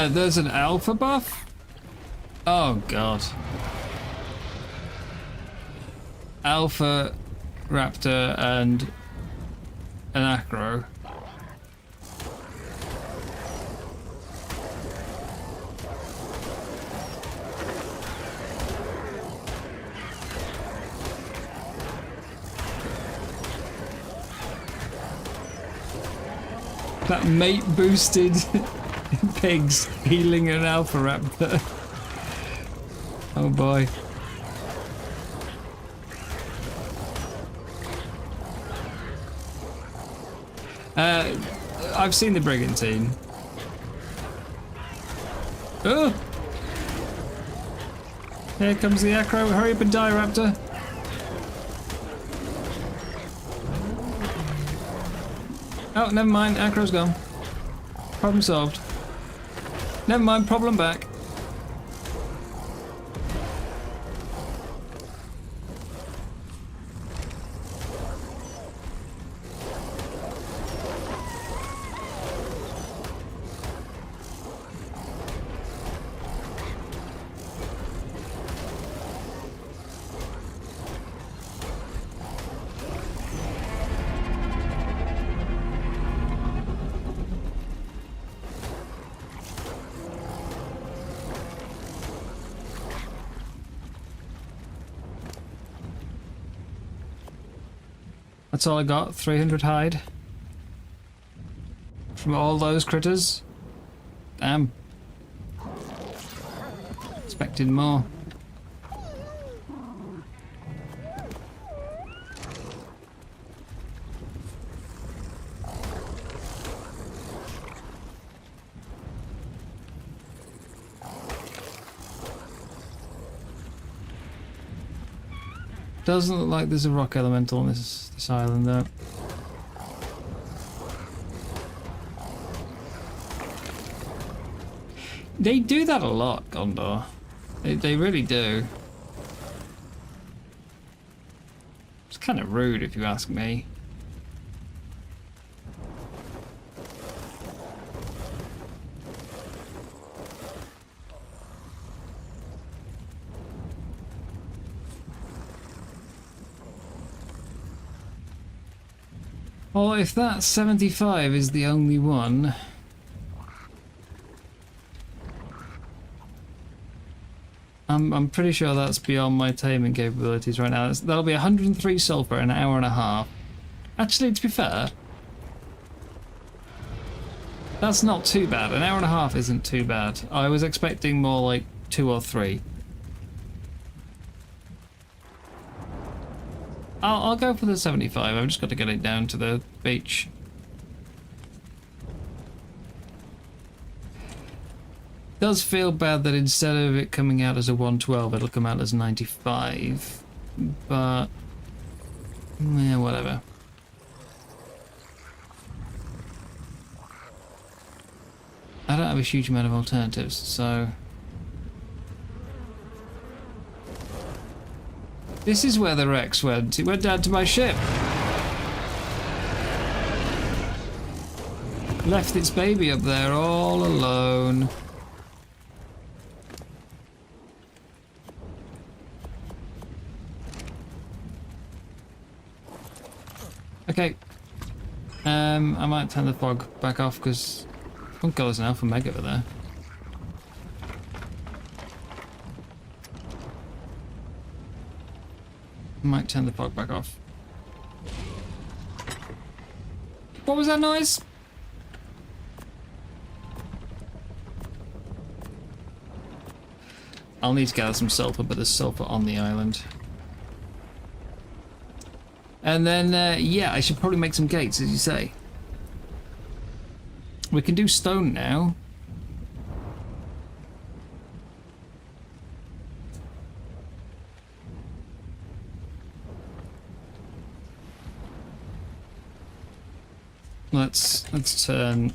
There's an alpha buff? Oh god. Alpha, Raptor, and an Acro. That mate boosted pigs healing an alpha raptor. Oh boy. I've seen the Brigantine. Oh! Here comes the acro. Hurry up and die, raptor. Oh, never mind. Acro's gone. Problem solved. Never mind. Problem back. That's all I got, 300 hide. From all those critters. Damn. Expected more. Doesn't look like there's a rock elemental on this island though. They do that a lot, Gondor. They really do. It's kind of rude if you ask me. Well, if that 75 is the only one... I'm pretty sure that's beyond my taming capabilities right now. That'll be 103 sulfur in an hour and a half. Actually, to be fair, that's not too bad. An hour and a half isn't too bad. I was expecting more like 2 or 3. I'll go for the 75. I've just got to get it down to the beach. Does feel bad that instead of it coming out as a 112, it'll come out as 95. But yeah, whatever. I don't have a huge amount of alternatives, so this is where the Rex went. It went down to my ship. Left its baby up there all alone. Okay. I might turn the fog back off because oh god, there's an alpha meg over there. Might turn the fog back off. What was that noise? I'll need to gather some sulfur, but there's sulfur on the island. And then, yeah, I should probably make some gates, as you say. We can do stone now. Let's turn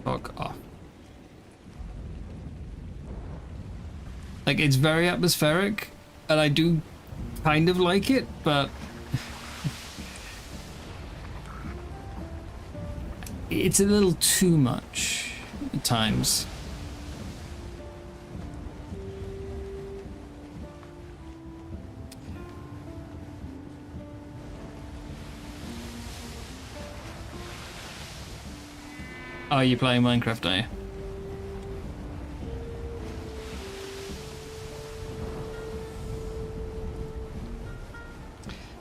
fog off. Like, it's very atmospheric, and I do kind of like it, but it's a little too much at times. Are you playing Minecraft, are you?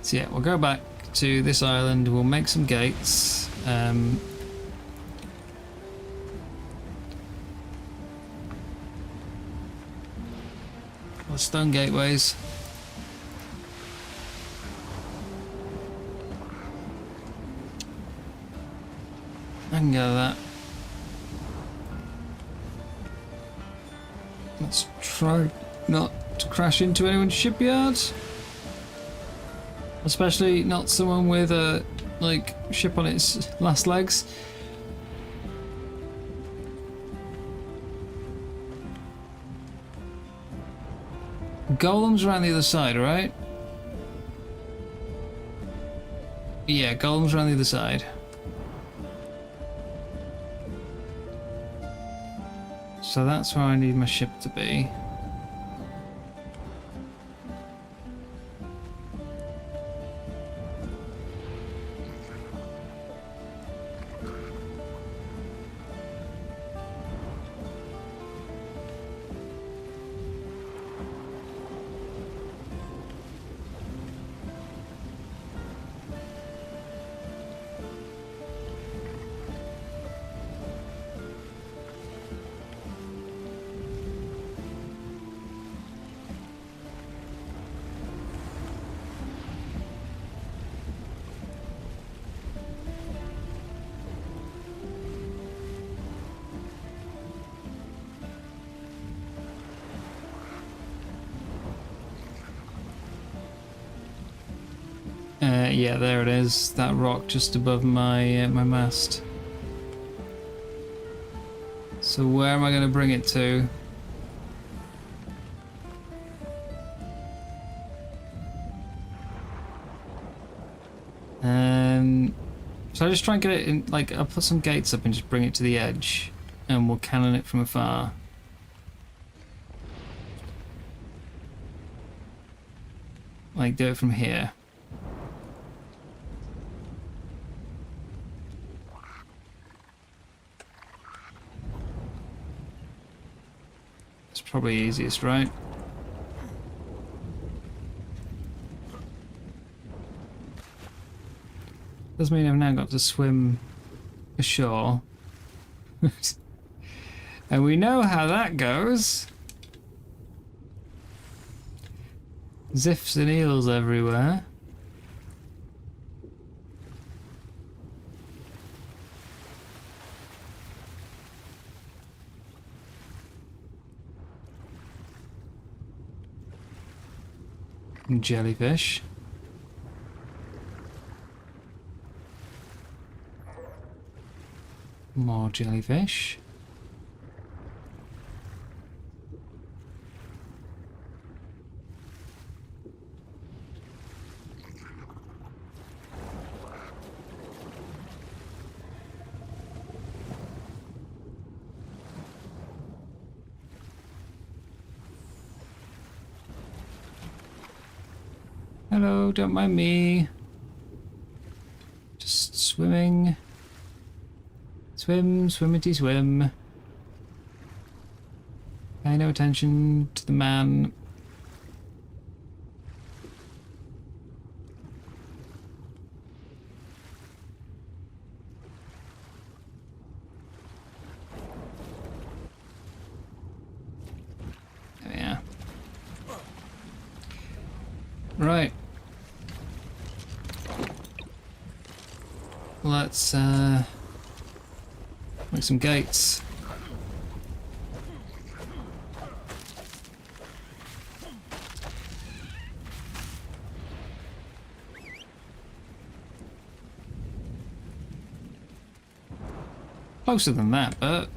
So yeah, we'll go back to this island. We'll make some gates. Stone gateways. I can go that. Let's try not to crash into anyone's shipyards. Especially not someone with a ship on its last legs. Golems around the other side, right? Yeah, golems around the other side. So that's where I need my ship to be. Yeah, there it is. That rock just above my my mast. So where am I going to bring it to? So I just try and get it in. I'll put some gates up and just bring it to the edge, and we'll cannon it from afar. Do it from here. Probably easiest, right? Does mean I've now got to swim ashore. And we know how that goes. Ziffs and eels everywhere. Jellyfish. More jellyfish. Hello, don't mind me. Just swimming. Swim, swimmity swim. Pay no attention to the man. There we are. Right. Let's make some gates. Closer than that, but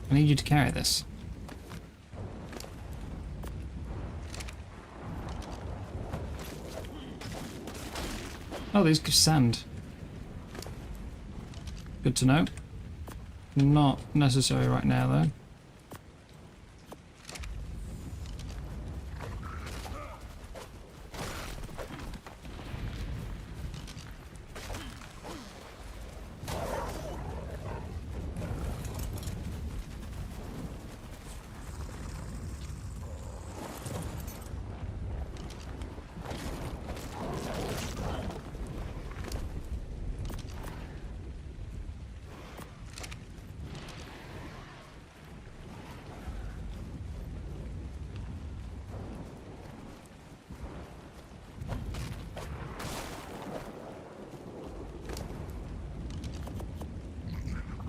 I need you to carry this. Oh, these give sand. Good to know. Not necessary right now, though.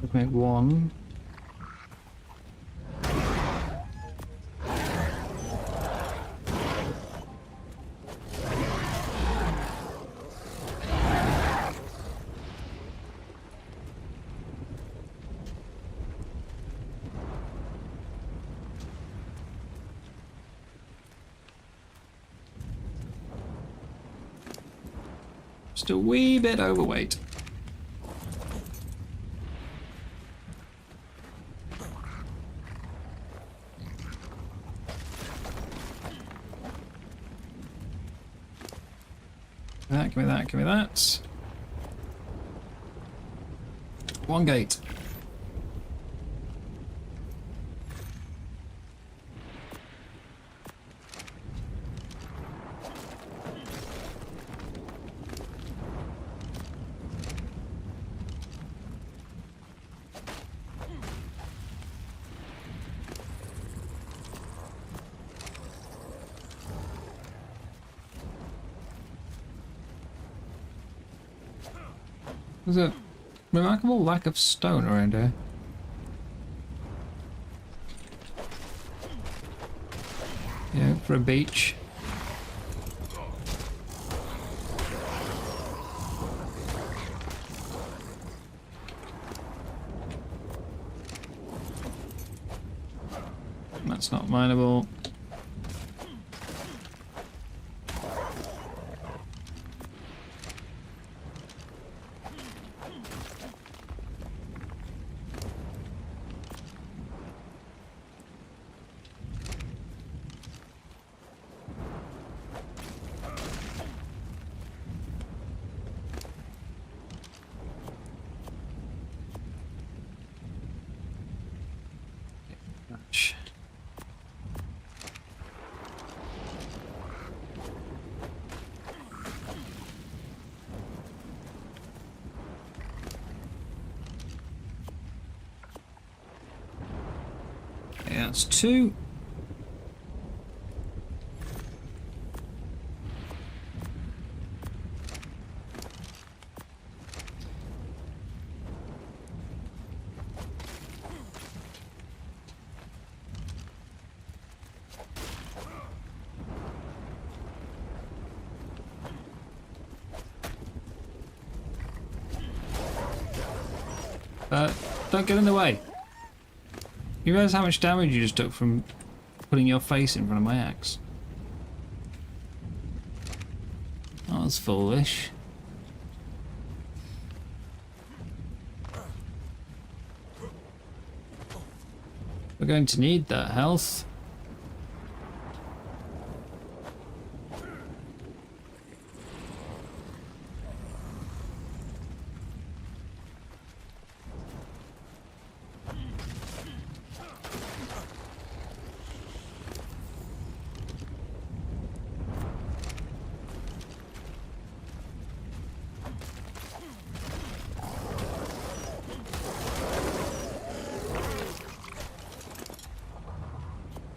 Let's make one. Just a wee bit overweight. Give me that, give me that. One gate. There's a remarkable lack of stone around here. Yeah, for a beach. That's not mineable. Yeah, that's two. Don't get in the way. You realize how much damage you just took from putting your face in front of my axe? That was foolish. We're going to need that health.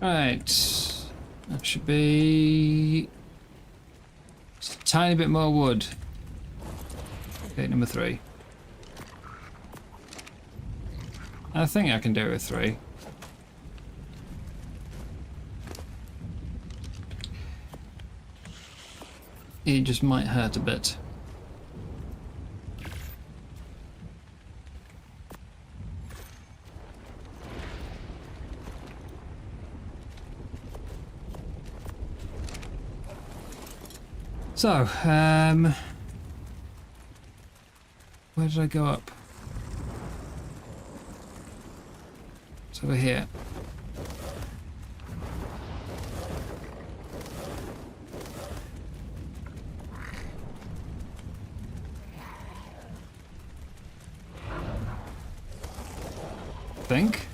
Right, that should be just a tiny bit more wood. Okay, number 3. I think I can do it with 3. It just might hurt a bit. So, where did I go up? It's over here. Think.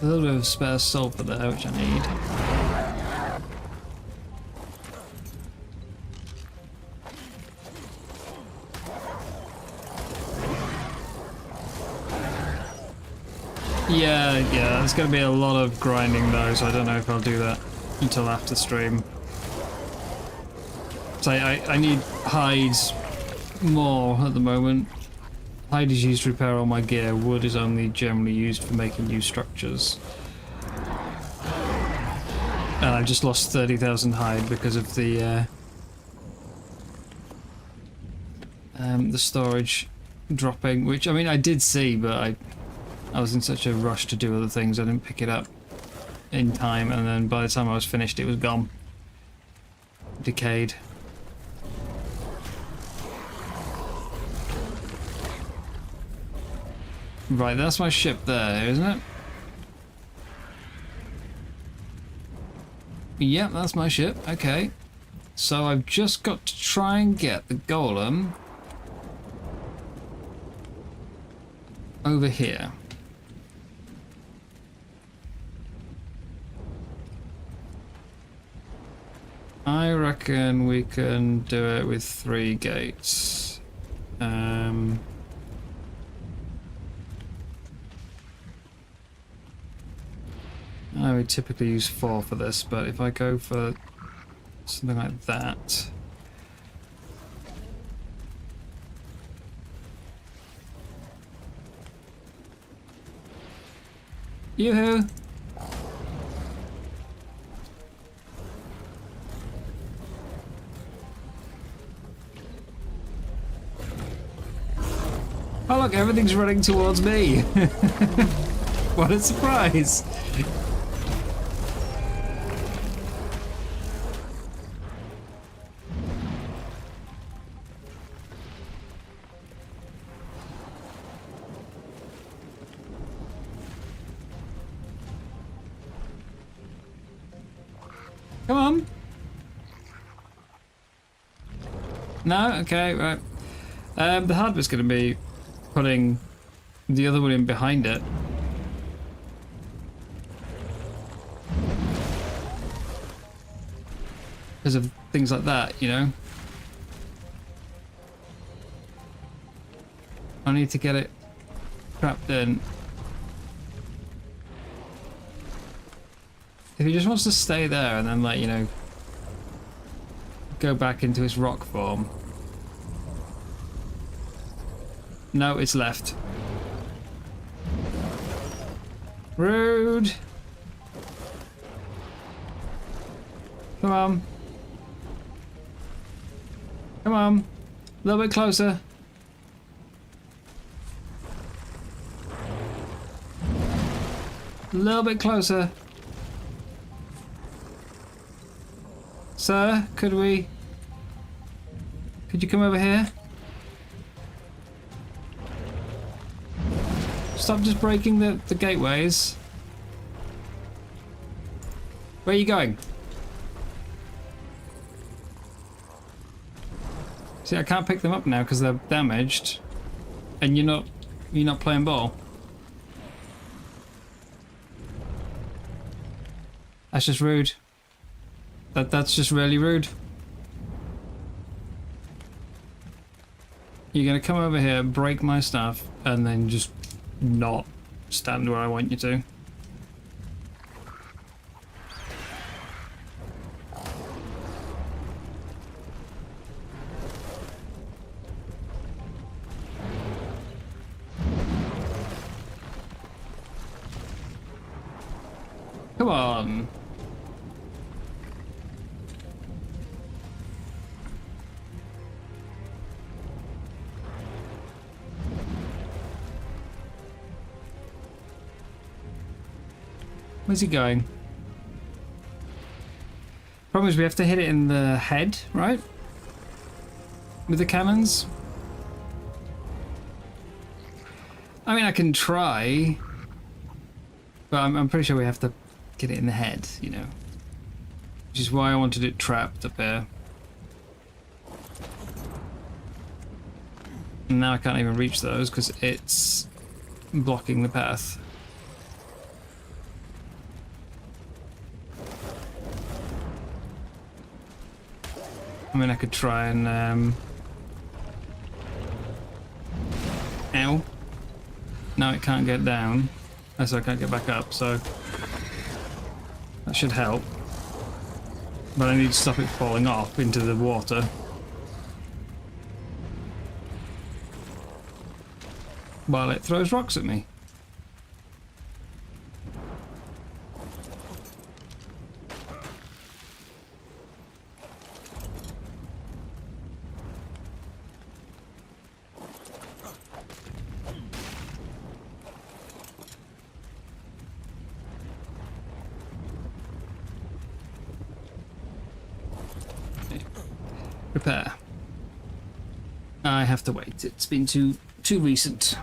A little bit of spare sulfur there, which I need. Yeah, there's going to be a lot of grinding though, so I don't know if I'll do that until after stream. So I need hides more at the moment. Hide is used to repair all my gear. Wood is only generally used for making new structures. And I've just lost 30,000 hide because of the storage dropping, which, I mean, I did see, but I was in such a rush to do other things, I didn't pick it up in time, and then by the time I was finished, it was gone. Decayed. Right, that's my ship there, isn't it? Yep, that's my ship. Okay. So I've just got to try and get the golem over here. I reckon we can do it with 3 gates. I would typically use 4 for this, but if I go for something like that. Yoo-hoo! Oh look, everything's running towards me! What a surprise! Come on! No? Okay, right. The hard bit's going to be putting the other one in behind it. Because of things like that, you know? I need to get it trapped in. If he just wants to stay there and then, like, you know, go back into his rock form. No, it's left. Rude. Come on. Come on. A little bit closer. A little bit closer. Sir, could you come over here? Stop just breaking the gateways. Where are you going? See, I can't pick them up now because they're damaged, and you're not playing ball. That's just rude. That's just really rude. You're gonna come over here, break my stuff, and then just not stand where I want you to. Come on. Where's he going? Problem is we have to hit it in the head, right? With the cannons? I mean, I can try, but I'm pretty sure we have to get it in the head, you know. Which is why I wanted it trapped up there. And now I can't even reach those because it's blocking the path. I mean, I could try and, Ow. Now it can't get down. So I can't get back up, so that should help. But I need to stop it falling off into the water. While it throws rocks at me. Repair. I have to wait. It's been too recent.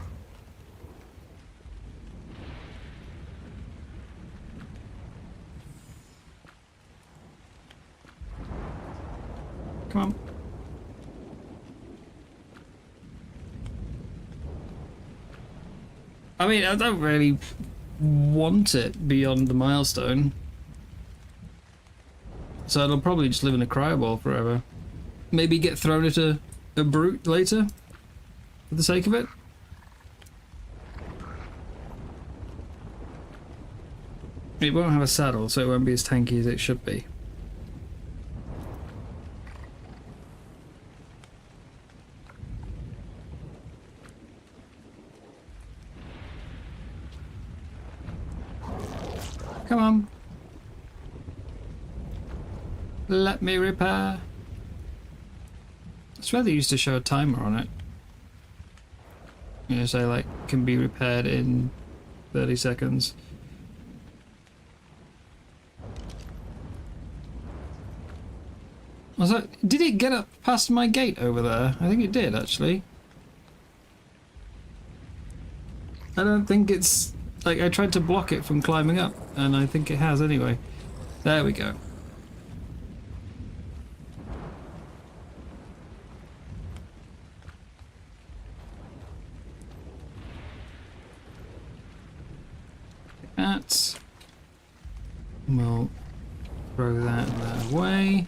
Come on. I mean, I don't really want it beyond the milestone. So it'll probably just live in a cryo forever. Maybe get thrown at a brute later, for the sake of it. It won't have a saddle, so it won't be as tanky as it should be. Come on. Let me repair. I swear they used to show a timer on it. You know, say like, can be repaired in 30 seconds. Was that, did it get up past my gate over there? I think it did, actually. I don't think it's... Like, I tried to block it from climbing up, and I think it has anyway. There we go. That. We'll throw that away.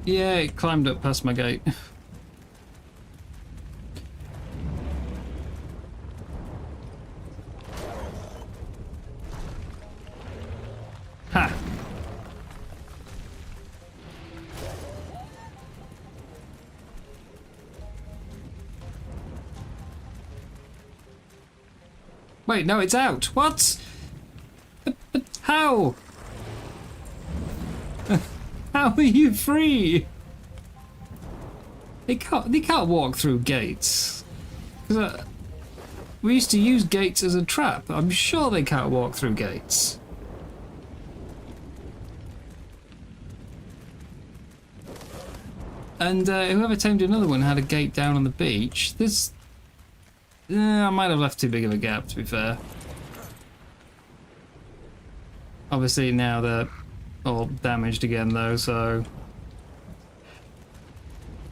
Yeah, it climbed up past my gate. Ha! Wait, no, it's out. What? But how? How are you free? They can't walk through gates. We used to use gates as a trap. I'm sure they can't walk through gates. And whoever tamed another one had a gate down on the beach. This... I might have left too big of a gap, to be fair. Obviously now they're all damaged again though, so...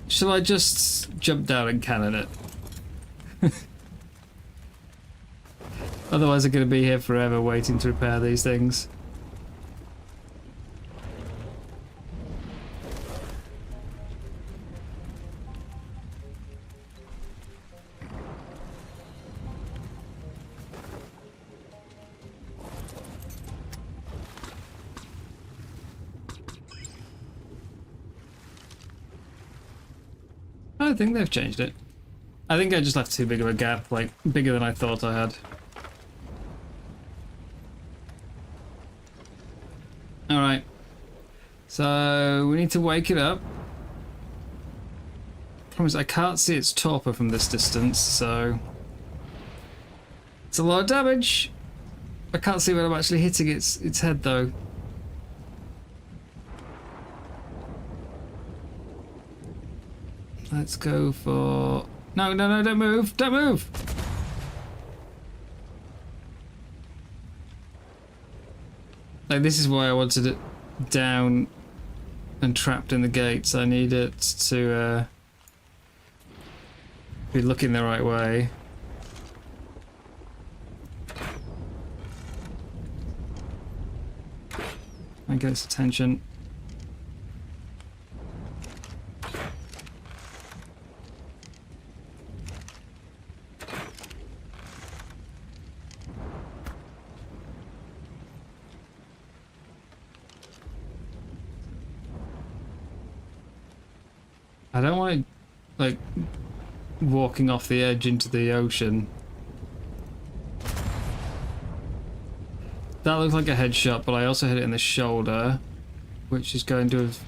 Shall I just jump down and cannon it? Otherwise I'm going to be here forever waiting to repair these things. I don't think they've changed it. I think I just left too big of a gap, like bigger than I thought I had. Alright. So we need to wake it up. Promise I can't see its torpor from this distance, so it's a lot of damage. I can't see when I'm actually hitting its head though. Let's go for... No, no, no, don't move! Don't move! Like, this is why I wanted it down and trapped in the gates. I need it to be looking the right way. And get its attention. I don't want it, like, walking off the edge into the ocean. That looks like a headshot, but I also hit it in the shoulder, which is going to have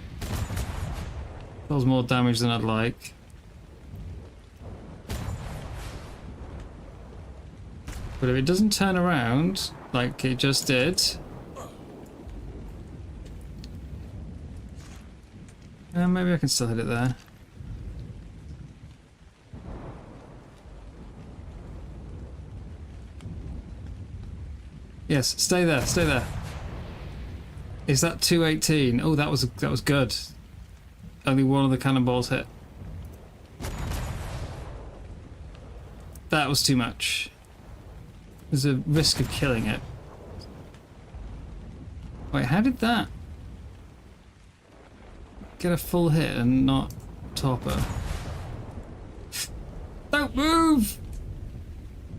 caused more damage than I'd like. But if it doesn't turn around, like it just did... maybe I can still hit it there. Yes, stay there, stay there. Is that 218? Oh, that was good. Only one of the cannonballs hit. That was too much. There's a risk of killing it. Wait, how did that get a full hit and not topper? Don't move!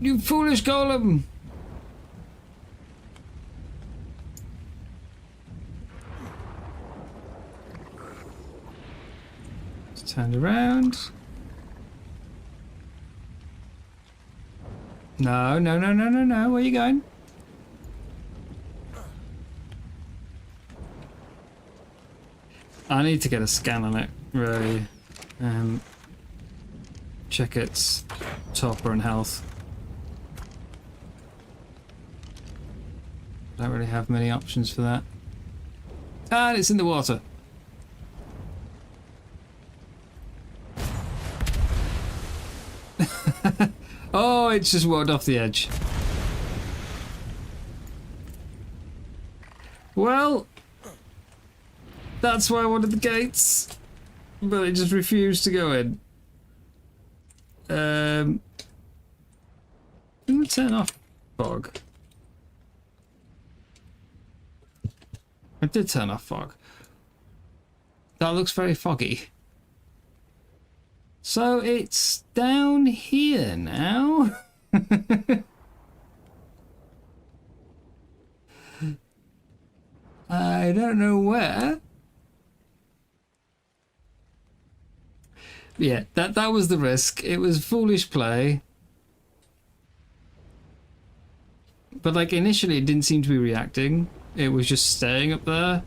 You foolish golem! It's turned around. No, no, no, no, no, no. Where are you going? I need to get a scan on it, really. Check its topper and health. Don't really have many options for that. And it's in the water. Oh, it's just walked off the edge. Well, that's why I wanted the gates, but it just refused to go in. Didn't turn off fog. I did turn off fog. That looks very foggy. So it's down here now. I don't know where. Yeah, that was the risk. It was foolish play. But like initially it didn't seem to be reacting. It was just staying up there.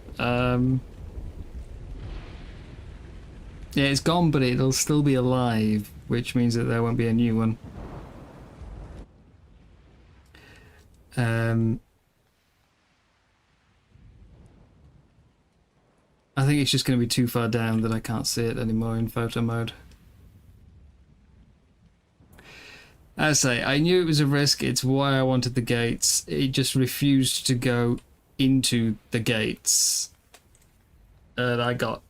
Yeah, it's gone, but it'll still be alive, which means that there won't be a new one. I think it's just going to be too far down that I can't see it anymore in photo mode. As I say, I knew it was a risk. It's why I wanted the gates. It just refused to go into the gates. And I got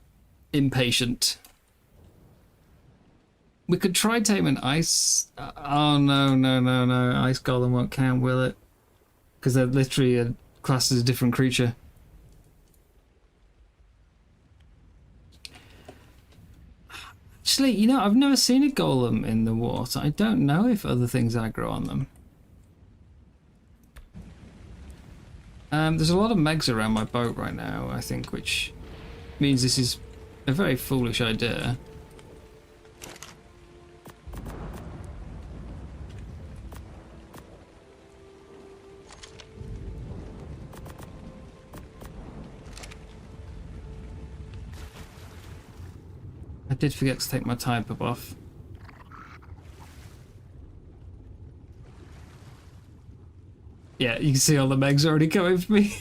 impatient. We could try taming ice. Oh no, no, no, no. Ice golem won't count, will it? Because they're literally classed as a different creature. Actually, you know, I've never seen a golem in the water. I don't know if other things aggro on them. There's a lot of megs around my boat right now, I think, which means this is a very foolish idea. I did forget to take my tide pop off. Yeah, you can see all the megs already coming for me.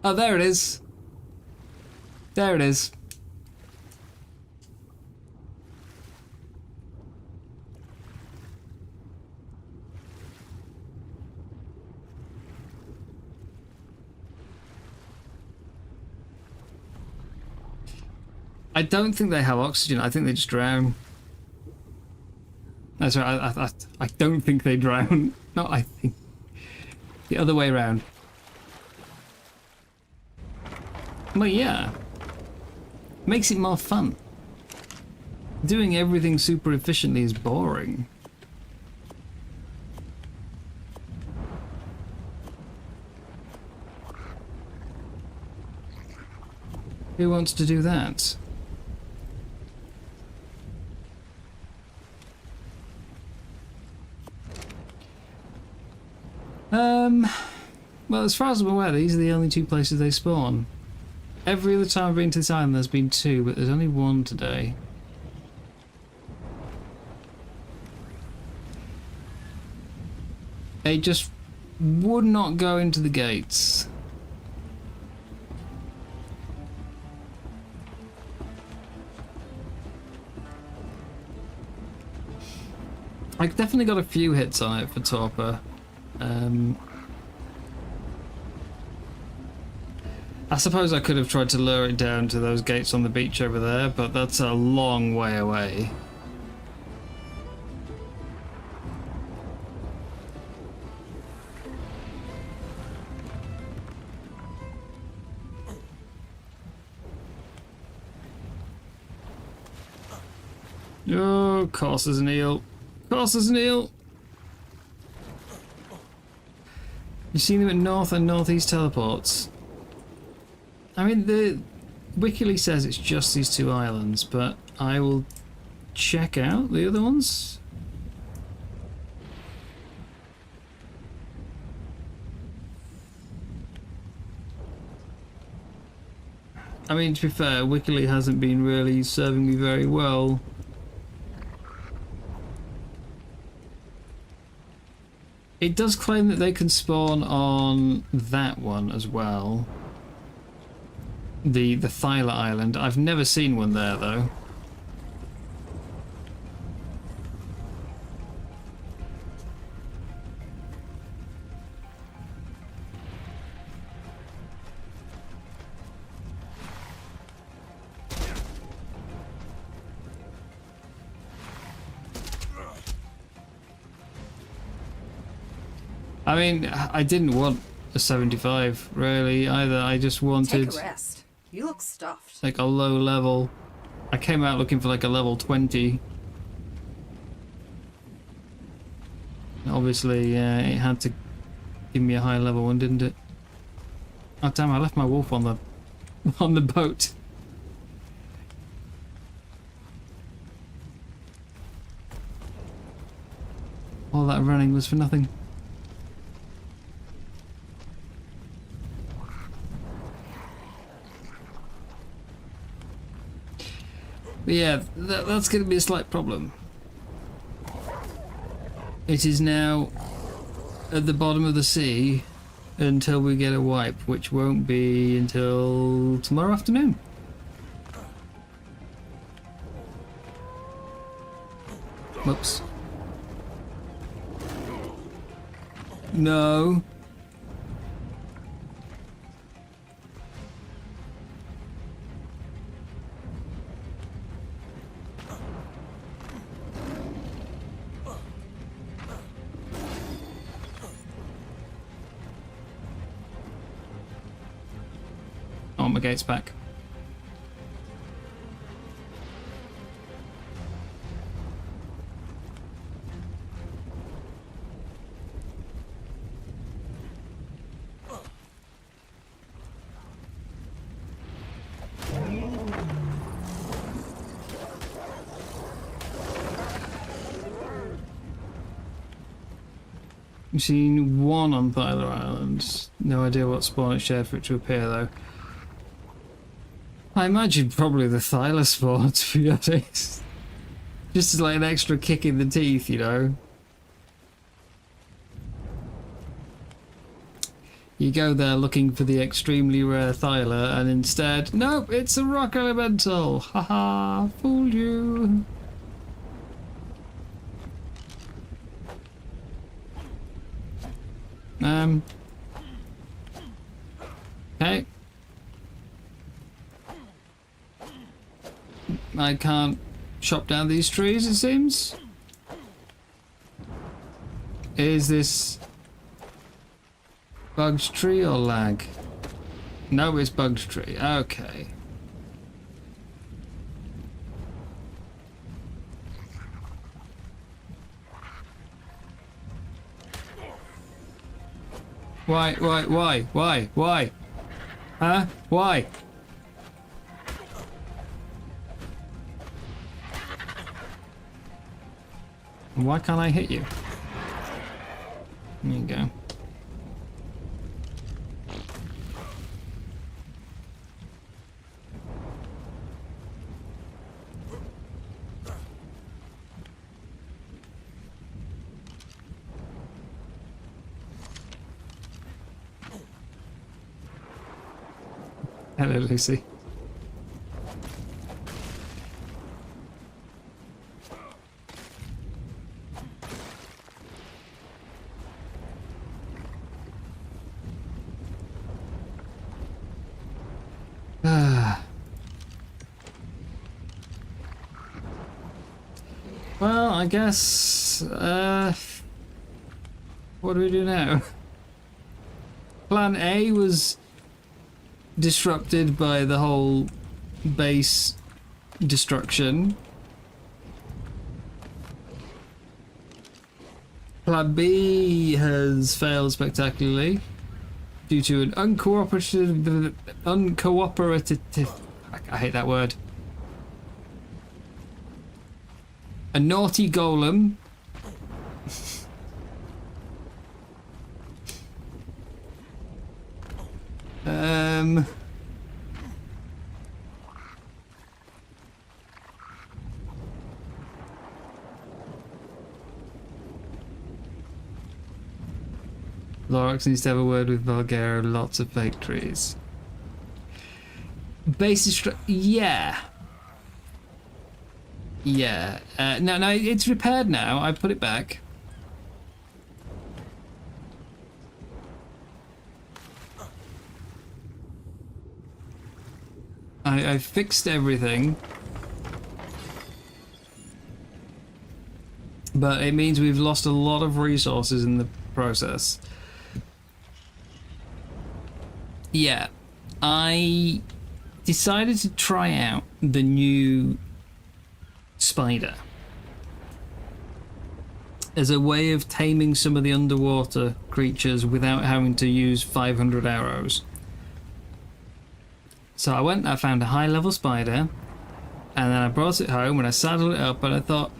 Oh, there it is. There it is. I don't think they have oxygen. I think they just drown. That's right. I don't think they drown. No, I think the other way around. Well, yeah. Makes it more fun. Doing everything super efficiently is boring. Who wants to do that? Well, as far as I'm aware, these are the only two places they spawn. Every other time I've been to this island, there's been two, but there's only one today. They just would not go into the gates. I've definitely got a few hits on it for Torpor. I suppose I could have tried to lure it down to those gates on the beach over there, but that's a long way away. Oh, course there's an eel. Of course there's an eel. You've seen them at north and northeast teleports. I mean, the Wikily says it's just these two islands, but I will check out the other ones. I mean, to be fair, Wikily hasn't been really serving me very well. It does claim that they can spawn on that one as well. The Thyla Island. I've never seen one there though. I mean, I didn't want a 75 really either. I just wanted Take a rest. You look stuffed. like a low level. I came out looking for like a level 20. Obviously, it had to give me a high level one, didn't it? Oh damn! I left my wolf on the boat. All that running was for nothing. But yeah, that's going to be a slight problem. It is now at the bottom of the sea until we get a wipe, which won't be until tomorrow afternoon. Whoops. No. I want my gates back. We've seen one on Thyla Island. No idea what spawn it shared for it to appear though. I imagine probably the Thyla spawn, to be honest. Just as like an extra kick in the teeth, you know. You go there looking for the extremely rare Thyla and instead, nope, it's a rock elemental. Haha, fooled you. Okay. I can't chop down these trees, it seems. Is this bugged tree or lag? No, it's bugged tree. Okay. Why? Huh? Why? Why can't I hit you? There you go. Hello, Lucy. Well, I guess, what do we do now? Plan A was disrupted by the whole base destruction. Plan B has failed spectacularly due to an uncooperative, I hate that word. A naughty golem. Lorax needs to have a word with Valgera. Lots of fake trees. Base yeah. Yeah. No, it's repaired now. I put it back. I fixed everything. But it means we've lost a lot of resources in the process. Yeah. I decided to try out the new spider as a way of taming some of the underwater creatures without having to use 500 arrows. So I went, I found a high level spider, and then I brought it home and I saddled it up and I thought,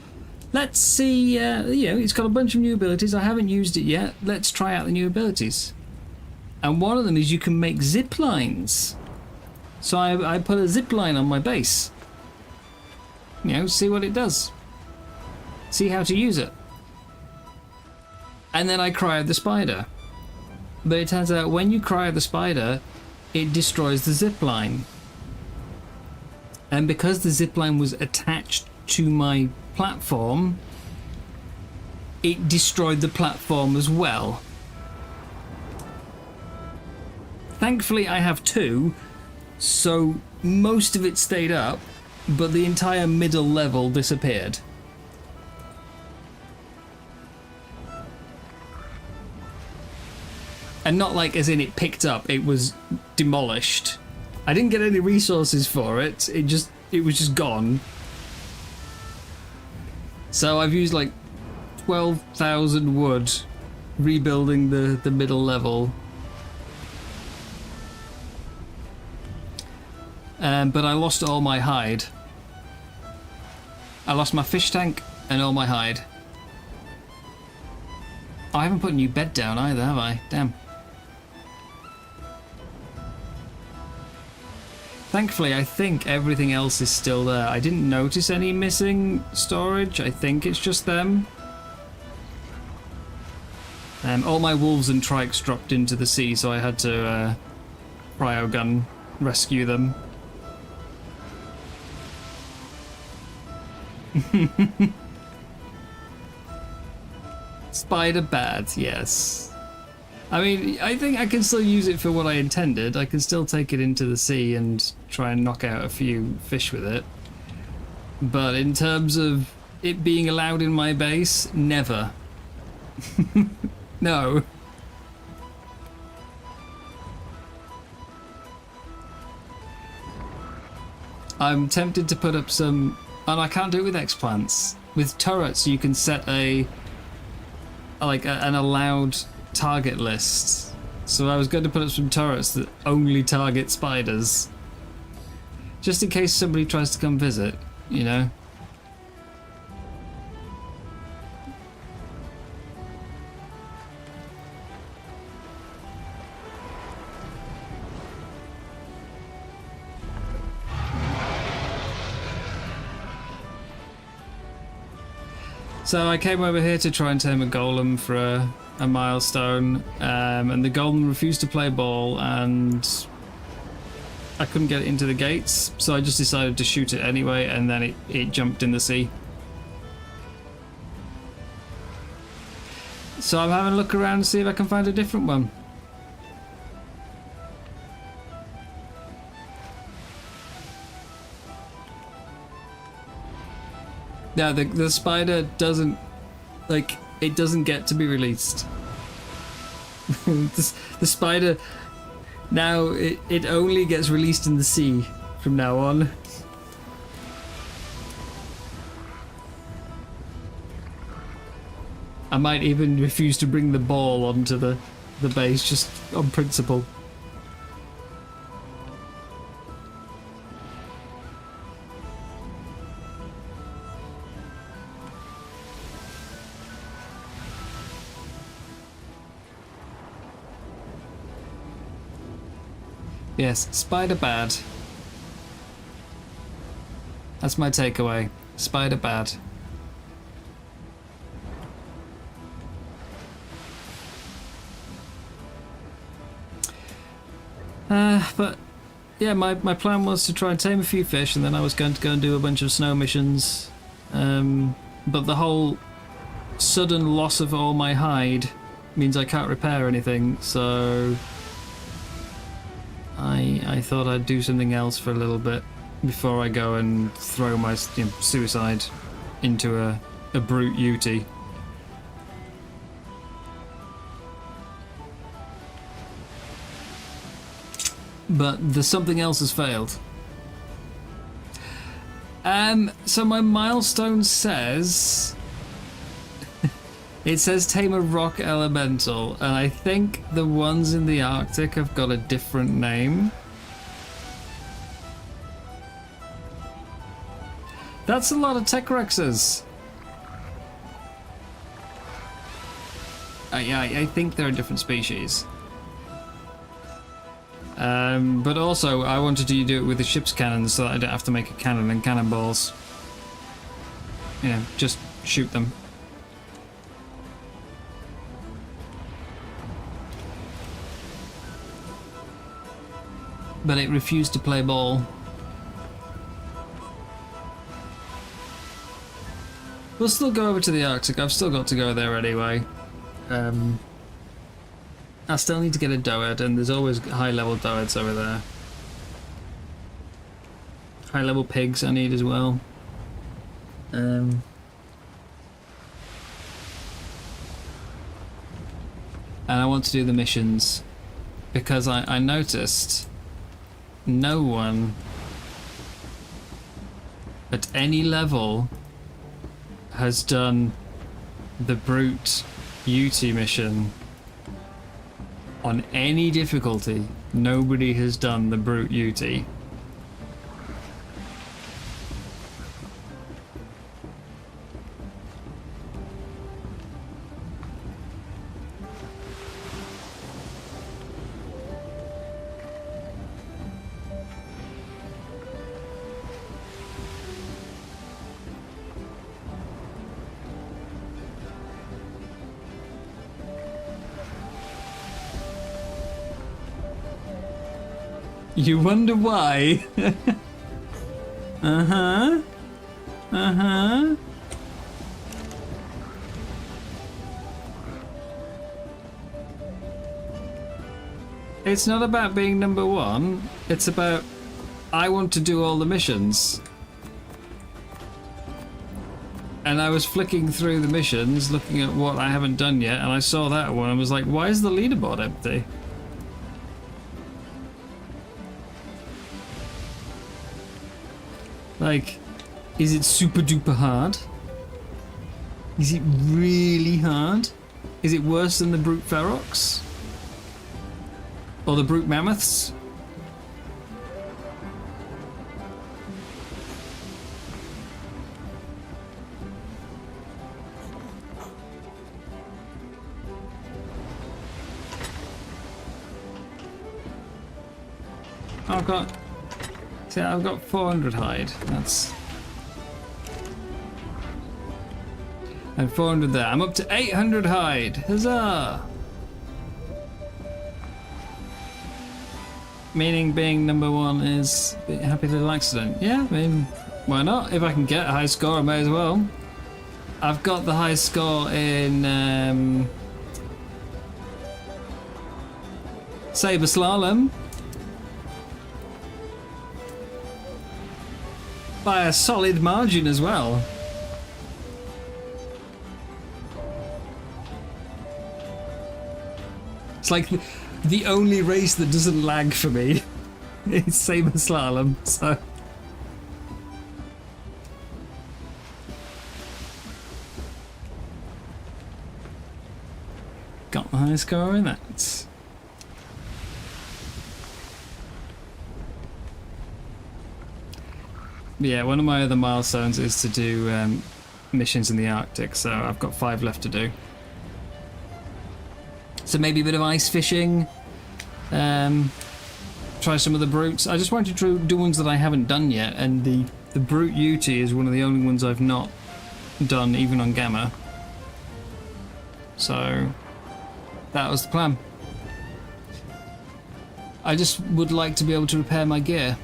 let's see, it's got a bunch of new abilities. I haven't used it yet. Let's try out the new abilities. And one of them is you can make zip lines. So I put a zip line on my base. See what it does. See how to use it. And then I cryoed the spider. But it turns out when you cryo the spider, it destroys the zip line. And because the zip line was attached to my platform, it destroyed the platform as well. Thankfully I have two, so most of it stayed up, but the entire middle level disappeared. And not like as in it picked up, it was demolished. I didn't get any resources for it, it was just gone. So I've used like 12,000 wood rebuilding the middle level. But I lost all my hide. I lost my fish tank and all my hide. I haven't put a new bed down either, have I? Damn. Thankfully, I think everything else is still there. I didn't notice any missing storage. I think it's just them. All my wolves and trikes dropped into the sea, so I had to cryogun rescue them. Spider bad, yes. I mean, I think I can still use it for what I intended. I can still take it into the sea and try and knock out a few fish with it. But in terms of it being allowed in my base, never. No. I'm tempted to put up some... And I can't do it with explants. With turrets, you can set an allowed target list. So I was going to put up some turrets that only target spiders. Just in case somebody tries to come visit, you know? So I came over here to try and tame a golem for a milestone, and the golem refused to play ball, and I couldn't get it into the gates, so I just decided to shoot it anyway, and then it jumped in the sea. So I'm having a look around to see if I can find a different one. Now the spider doesn't, like, it doesn't get to be released. The spider, now it only gets released in the sea from now on. I might even refuse to bring the ball onto the base just on principle. Yes, spider bad. That's my takeaway. Spider bad. But yeah, my plan was to try and tame a few fish, and then I was going to go and do a bunch of snow missions. But the whole sudden loss of all my hide means I can't repair anything, so I thought I'd do something else for a little bit before I go and throw my suicide into a brute Yuti. But the something else has failed. So my milestone says it says tame a rock elemental, and I think the ones in the Arctic have got a different name. That's a lot of Techrexes. I think they're a different species. But also, I wanted to do it with the ship's cannons so that I don't have to make a cannon and cannonballs. You know, just shoot them. But it refused to play ball. We'll still go over to the Arctic. I've still got to go there anyway. I still need to get a Doed, and there's always high-level Doeds over there. High-level pigs I need as well. And I want to do the missions, because I noticed no one at any level has done the brute Yuti mission. On any difficulty, nobody has done the brute Yuti. You wonder why? Uh-huh. Uh-huh. It's not about being number one. It's about I want to do all the missions. And I was flicking through the missions, looking at what I haven't done yet, and I saw that one and was like, why is the leaderboard empty? Like, is it super duper hard? Is it really hard? Is it worse than the brute ferox? Or the brute mammoths? I've got 400 hide. That's... And 400 there. I'm up to 800 hide. Huzzah! Meaning being number one is a happy little accident. Yeah, I mean, why not? If I can get a high score, I may as well. I've got the highest score in Saber Slalom by a solid margin as well. It's like the only race that doesn't lag for me is Saber Slalom, so... Got the high score in that. Yeah, one of my other milestones is to do missions in the Arctic, so I've got 5 left to do. So maybe a bit of ice fishing, try some of the brutes. I just wanted to do ones that I haven't done yet, and the brute UT is one of the only ones I've not done, even on Gamma. So that was the plan. I just would like to be able to repair my gear.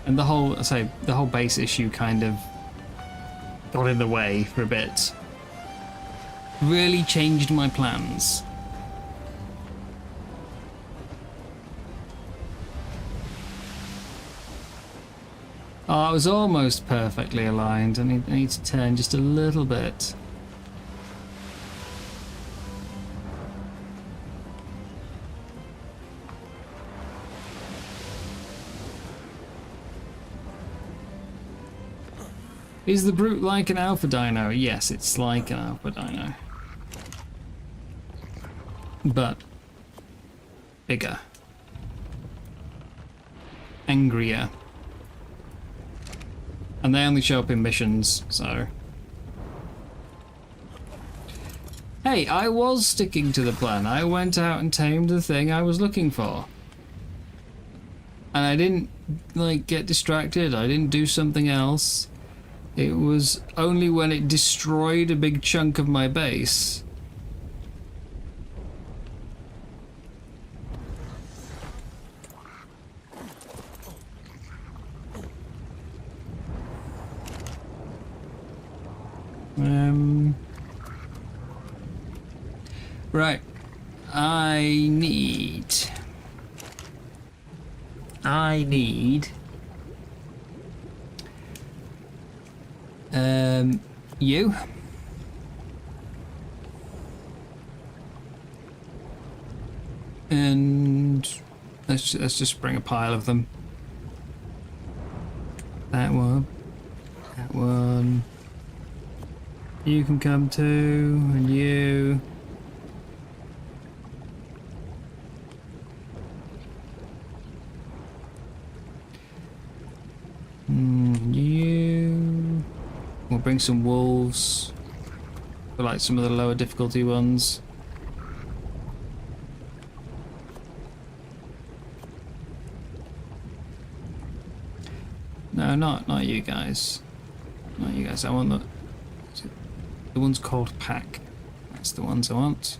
And the whole base issue kind of got in the way for a bit. Really changed my plans. Oh, it was almost perfectly aligned. I need to turn just a little bit. Is the brute like an alpha dino? Yes, it's like an alpha dino. But bigger. Angrier. And they only show up in missions, so... Hey, I was sticking to the plan. I went out and tamed the thing I was looking for. And I didn't, like, get distracted. I didn't do something else. It was only when it destroyed a big chunk of my base. Right. I need you. And let's just bring a pile of them. That one. That one. You can come too, and you. You. We'll bring some wolves for like some of the lower difficulty ones. No, not you guys. Not you guys. I want the ones called pack. That's the ones I want.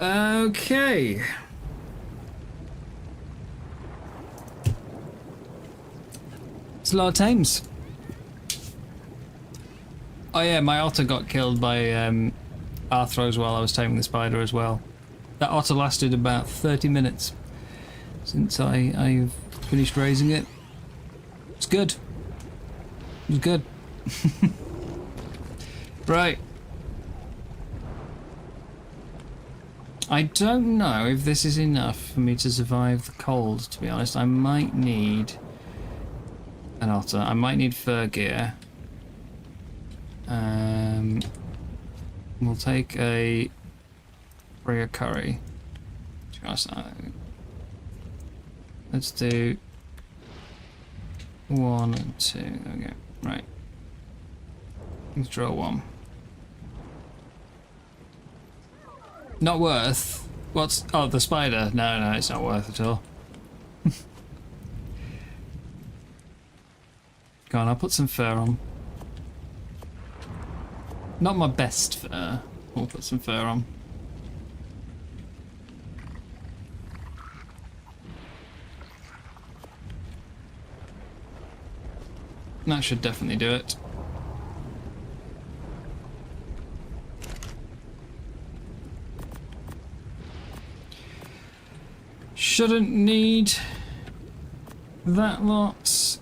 Okay. It's a lot of tames. Oh yeah, my otter got killed by Arthros while I was taming the spider as well. That otter lasted about 30 minutes since I've finished raising it. It's good. It was good. Right. I don't know if this is enough for me to survive the cold, to be honest. I might need an otter. I might need fur gear. We'll take a Freya curry. To be honest, let's do 1 and 2. There we go. Right. Let's draw one. Not worth. What's... Oh, the spider. No, it's not worth at all. Go on, I'll put some fur on. Not my best fur. We'll put some fur on. That should definitely do it. Shouldn't need that lot.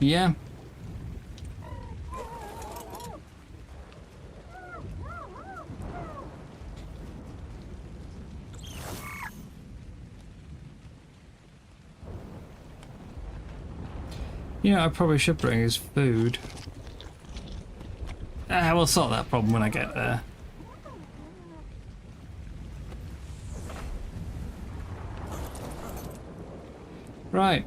Yeah. You know, I probably should bring his food. We'll sort that problem when I get there. Right,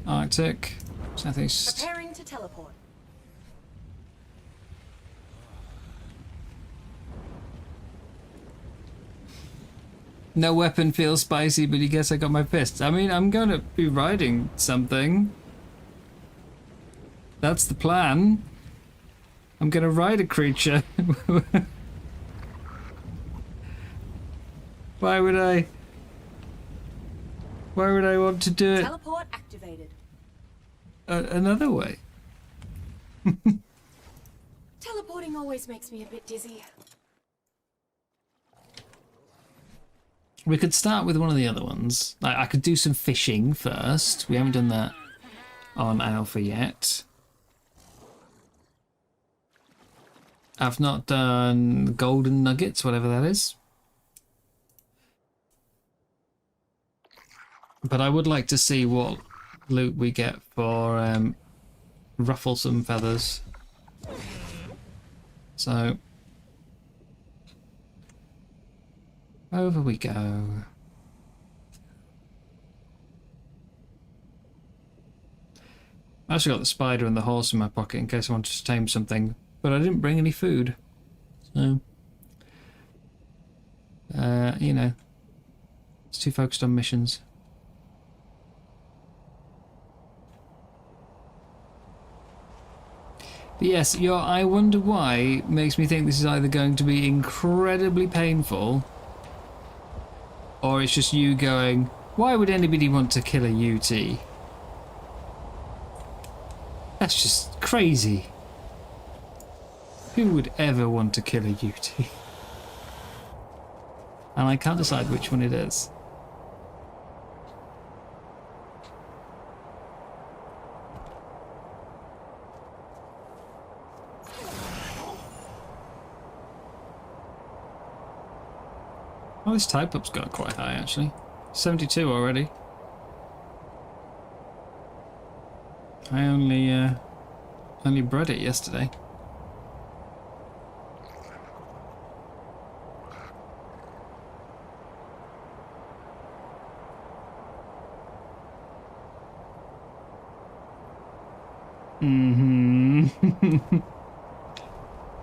Arctic, Southeast. Preparing to teleport. No weapon feels spicy, but you guess I got my fists. I mean, I'm gonna be riding something. That's the plan. I'm gonna ride a creature. Why would I want to do it Teleport activated. another way? Teleporting always makes me a bit dizzy. We could start with one of the other ones. Like, I could do some fishing first. We haven't done that on Alpha yet. I've not done golden nuggets, whatever that is. But I would like to see what loot we get for rufflesome feathers. So, over we go. I also got the spider and the horse in my pocket in case I wanted to tame something, but I didn't bring any food. So, you know, it's too focused on missions. But yes, your I wonder why makes me think this is either going to be incredibly painful, or it's just you going, why would anybody want to kill a UT? That's just crazy. Who would ever want to kill a UT? And I can't decide which one it is. Oh, this type up's got quite high actually. 72 already. I only bred it yesterday.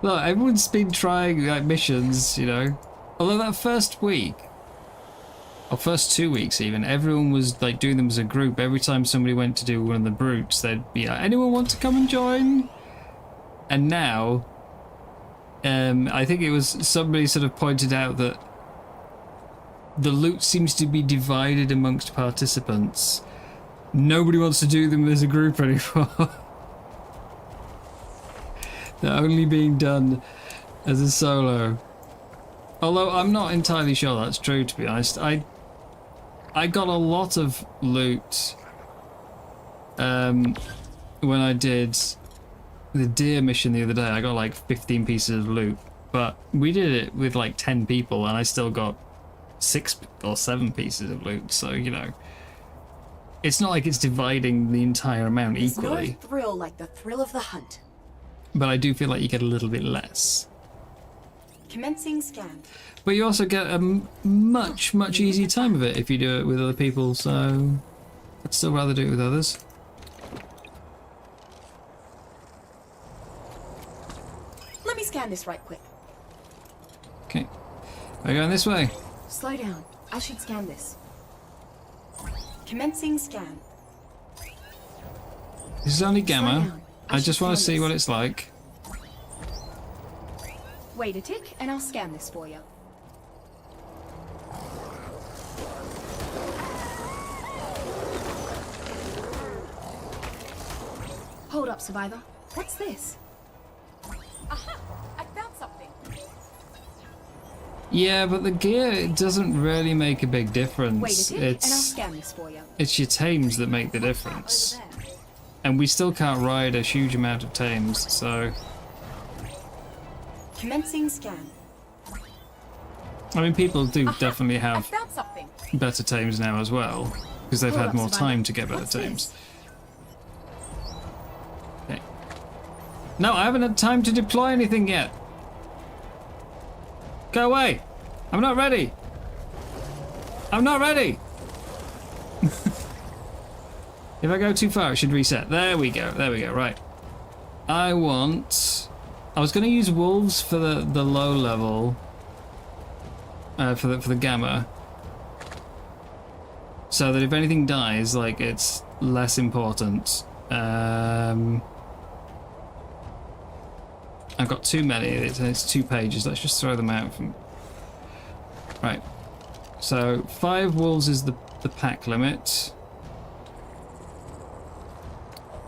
Look, everyone's been trying like missions, you know. Although that first week, or first 2 weeks even, everyone was like doing them as a group. Every time somebody went to do one of the brutes, they'd be like, anyone want to come and join? And now, I think it was somebody sort of pointed out that the loot seems to be divided amongst participants. Nobody wants to do them as a group anymore. They're only being done as a solo. Although I'm not entirely sure that's true, to be honest. I got a lot of loot when I did the deer mission the other day. I got like 15 pieces of loot, but we did it with like 10 people and I still got 6 or 7 pieces of loot, so you know, it's not like it's dividing the entire amount equally. There's no thrill like the thrill of the hunt. But I do feel like you get a little bit less. Commencing scan. But you also get a much easier time of it if you do it with other people, so I'd still rather do it with others. Let me scan this right quick. Okay. We're going this way. Slow down. I should scan this. Commencing scan. This is only Slow Gamma. down. I just want to scan see this. what it's like. Wait a tick, and I'll scan this for you. Hold up, Survivor. What's this? Aha! I found something. Yeah, but the gear, it doesn't really make a big Wait a difference. tick, and I'll It's scan this for you. your tames that make the difference. Over there. And we still can't ride a huge amount of tames, so... Commencing scan. I mean, people do definitely I have found something. better tames now as well, because they've Hold had up, more Savannah. time to get better What's tames. this? Okay. No, I haven't had time to deploy anything yet. Go away! I'm not ready! I'm not ready! If I go too far, it should reset. There we go, right. I was going to use wolves for the low level, for the Gamma, so that if anything dies, like, it's less important. I've got too many. It's 2 pages. Let's just throw them out from. Right. So 5 wolves is the pack limit.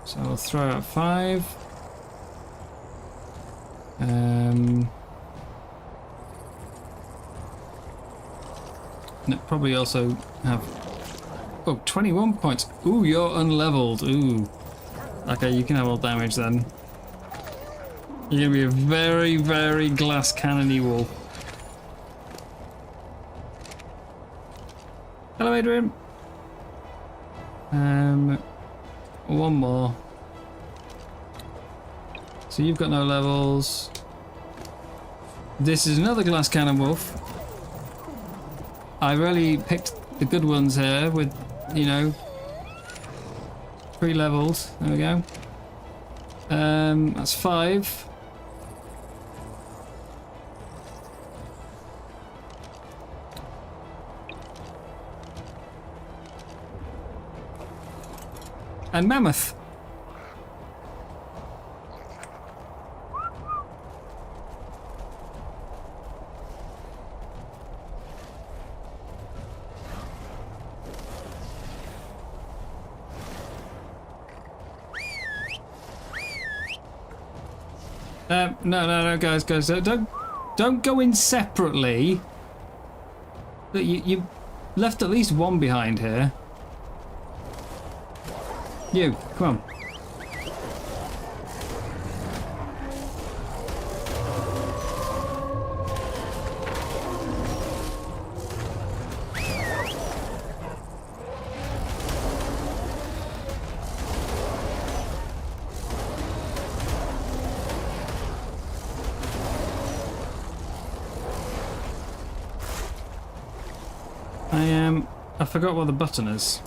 So I'll throw out 5. And it probably also have 21 points. Ooh, you're unleveled. Ooh. Okay, you can have all damage then. You're gonna be a very glass cannony wolf. Hello, Adrian. One more. So you've got no levels. This is another glass cannon wolf. I really picked the good ones here with, you know, 3 levels. There we go. That's 5. And mammoth. No, guys, don't go in separately. Look, you left at least one behind here. You, come on. I forgot what the button is.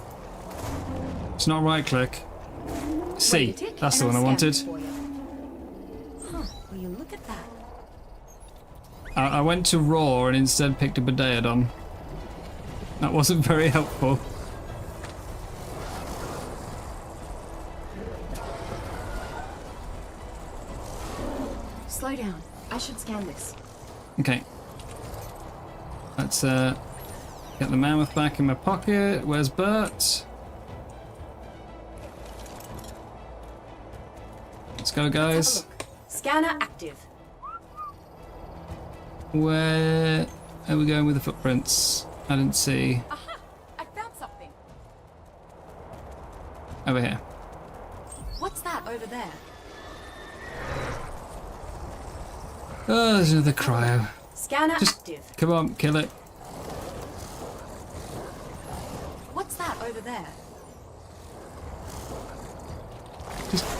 It's not right click. C. That's the one I wanted. Huh, will you look at that? I went to raw and instead picked up a Daedon. That wasn't very helpful. Slow down. I should scan this. Okay. Let's get the mammoth back in my pocket. Where's Bert? Let's go, guys. Let's have a look. Scanner active. Where are we going with the footprints? I didn't see. Aha! I found something. Over here. What's that over there? Oh, there's another cryo. Scanner Just active. come on, kill it. What's that over there?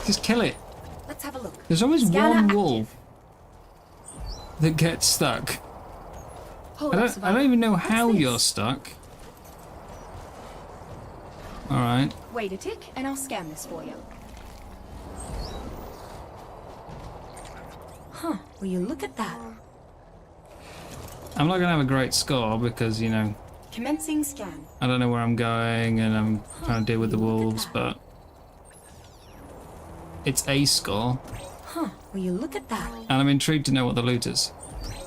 Just kill it. Let's have a look. There's always Scanner one active. wolf. that gets stuck. Hold I up, don't Survivor. even know What's how this? you're stuck. Alright. Wait a tick, and I'll scan this for you. Huh, will you look at that? I'm not gonna have a great score because, you know, Commencing scan. I don't know where I'm going and I'm trying to deal with the wolves, but it's a score. Huh, will you look at that? And I'm intrigued to know what the loot is.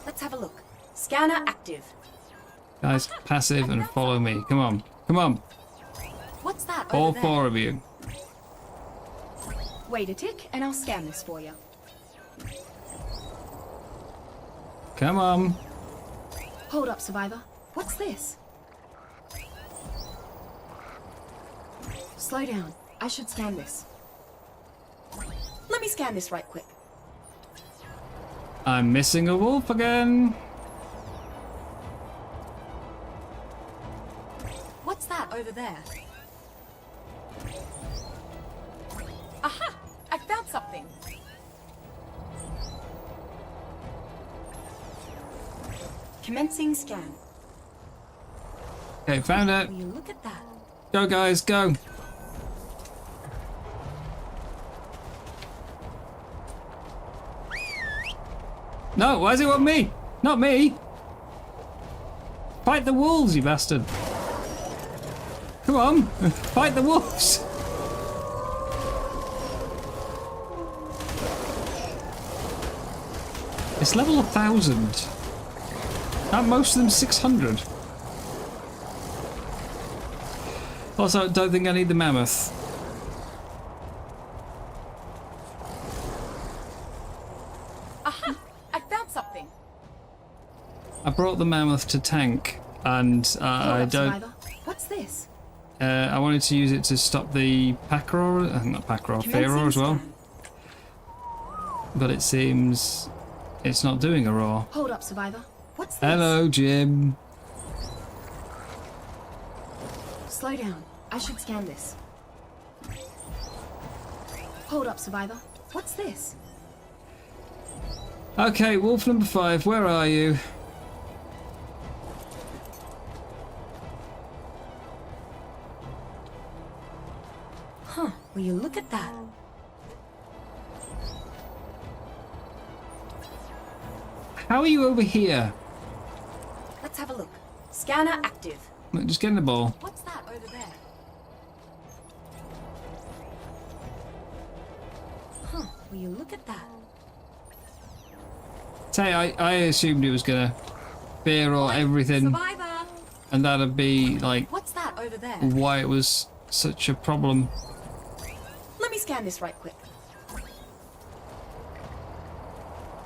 Let's have a look. Scanner active. Guys, passive and follow me. Come on. Come on. What's that All over there? four of you. Wait a tick, and I'll scan this for you. Come on. Hold up, Survivor. What's this? Slow down. I should scan this. Let me scan this right quick. I'm missing a wolf again. What's that over there? Aha! I found something. Commencing scan. Okay, found it. Will you look at that? Go, guys, go. No, why does it want me? Not me. Fight the wolves, you bastard. Come on, fight the wolves. It's level 1000. Aren't most of them 600? Also, I don't think I need the mammoth. Aha! I found something. I brought the mammoth to tank, and I Hold up, don't. Survivor. What's this? I wanted to use it to stop the pack roar, not pack roar, fear roar as well. Scan. But it seems it's not doing a roar. Hold up, Survivor. What's this? Hello, Jim. Slow down. I should scan this. Hold up, Survivor. What's this? Okay, wolf number 5, where are you? Huh, will you look at that? How are you over here? Let's have a look. Scanner active. Look, just get in the ball. What's that over there? Huh, will you look at that? Say, I assumed it was gonna fear or everything, Survivor! and that'd be like What's that over there? why it was such a problem. Let me scan this right quick.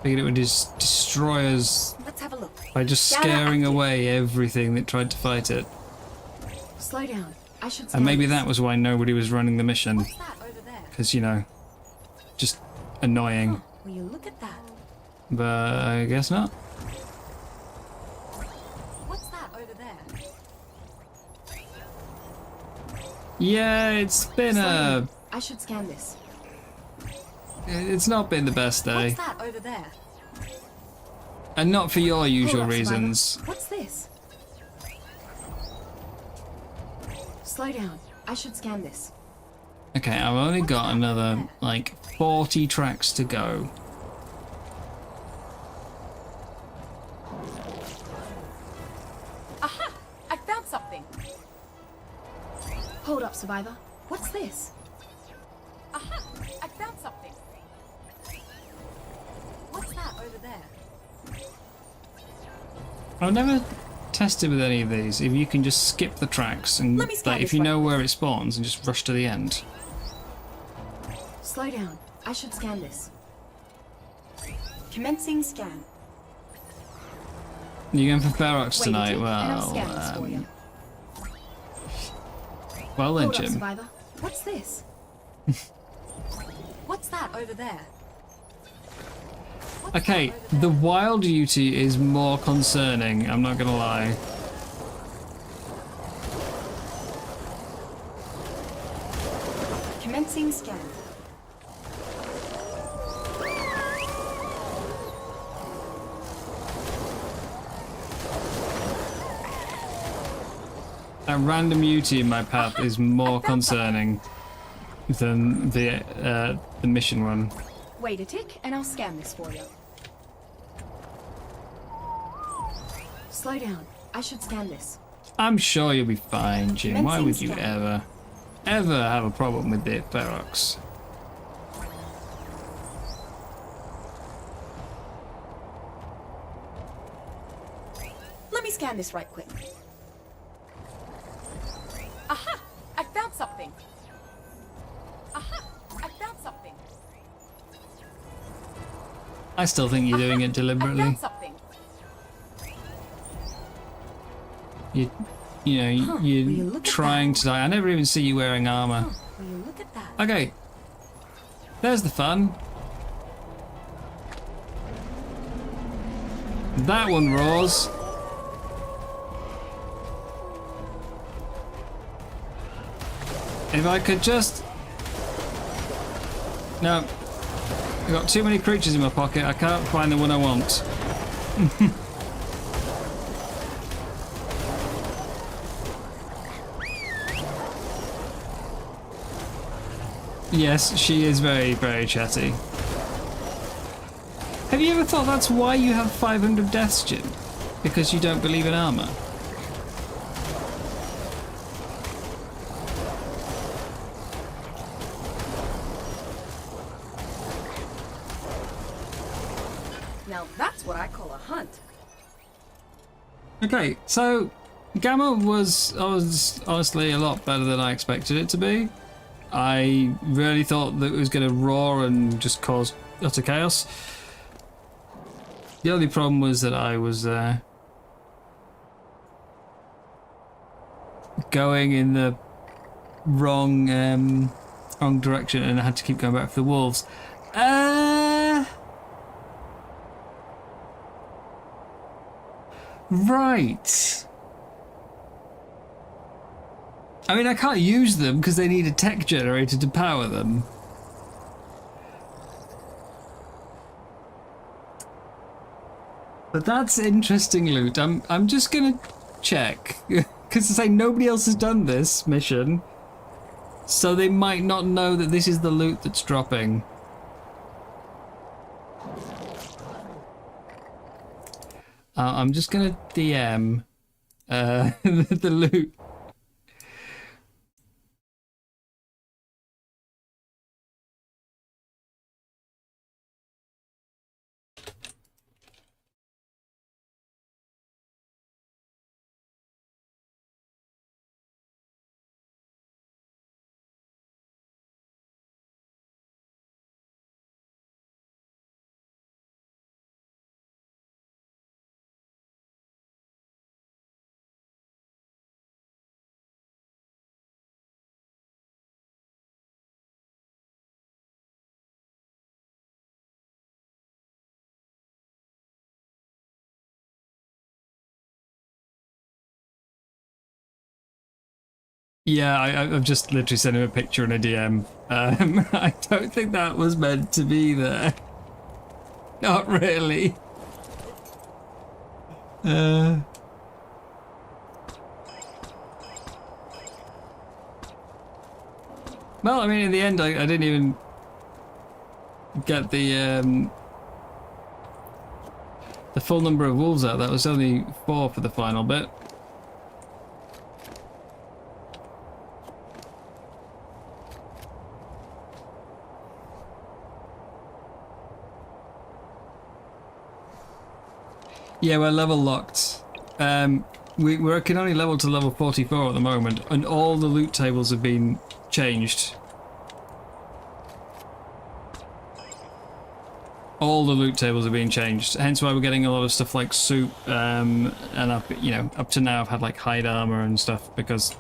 Figured it would just destroy us Let's have a look. by just Scanner scaring active. away everything that tried to fight it. Slow down. I should scan And maybe this. that was why nobody was running the mission. What's that over there? Because, you know, just annoying. Will you look at that? But I guess not. What's that over there? Yeah, it's been Slow a... down. I should scan this. It's not been the best day. What's that over there? And not for your usual Hold up, Survivor. reasons. What's this? Slow down. I should scan this. Okay, I've only got another, like, 40 tracks to go. Aha! I found something. Hold up, Survivor. What's this? Aha! I found something. What's that over there? I've never tested with any of these. If you can just skip the tracks and, Let me scan like, if this you right know quick. where it spawns and just rush to the end. Slow down. I should scan this. Commencing scan. You going for Ferox Wait a tonight? tick, and I'll scan this Well, for you. well then, Hold up, Jim. Survivor. What's this? What's that over there? What's Okay, that over the there? wild duty is more concerning, I'm not gonna lie. Commencing scan. a random beauty in my path is more concerning than the mission one. Wait a tick, and I'll scan this for you. Slow down. I should scan this. I'm sure you'll be fine, Jim. Why would you Commencing ever have a problem with the Ferox? Let me scan this right quick. Aha! I found something. Aha! I found something. I still think you're doing it I deliberately. found something. You know, Will you you're look at trying to die. I never even see you wearing armor. Will you look at that? Okay, there's the fun. That one roars. If I could just... No. I've got too many creatures in my pocket. I can't find the one I want. Yes, she is very, very chatty. Have you ever thought that's why you have 500 deaths, Jim? Because you don't believe in armor? Now that's what I call a hunt. Okay, so Gamma was honestly a lot better than I expected it to be. I really thought that it was going to roar and just cause utter chaos. The only problem was that I was going in the wrong direction, and I had to keep going back for the wolves. Right. I mean, I can't use them because they need a tech generator to power them. But that's interesting loot. I'm just gonna check because to say nobody else has done this mission, so they might not know that this is the loot that's dropping. I'm just gonna DM the loot. Yeah, I've just literally sent him a picture and a DM. I don't think that was meant to be there. Not really. Well, I mean, in the end, I didn't even get the full number of wolves out. That was only 4 for the final bit. Yeah, we're level locked. We can only level to level 44 at the moment, and all the loot tables have been changed. All the loot tables are being changed, hence why we're getting a lot of stuff like soup, and up to now I've had like hide armor and stuff, because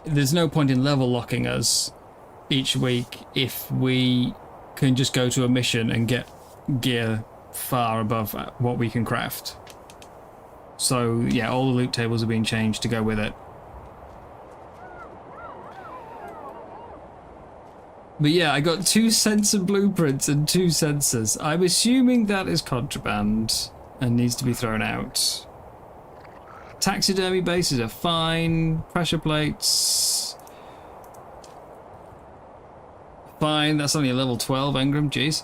there's no point in level locking us each week if we can just go to a mission and get gear far above what we can craft. So yeah, all the loot tables are being changed to go with it. But yeah, I got 2 sensor blueprints and 2 sensors. I'm assuming that is contraband and needs to be thrown out. Taxidermy bases are fine. Pressure plates. Fine. That's only a level 12 engram. Jeez.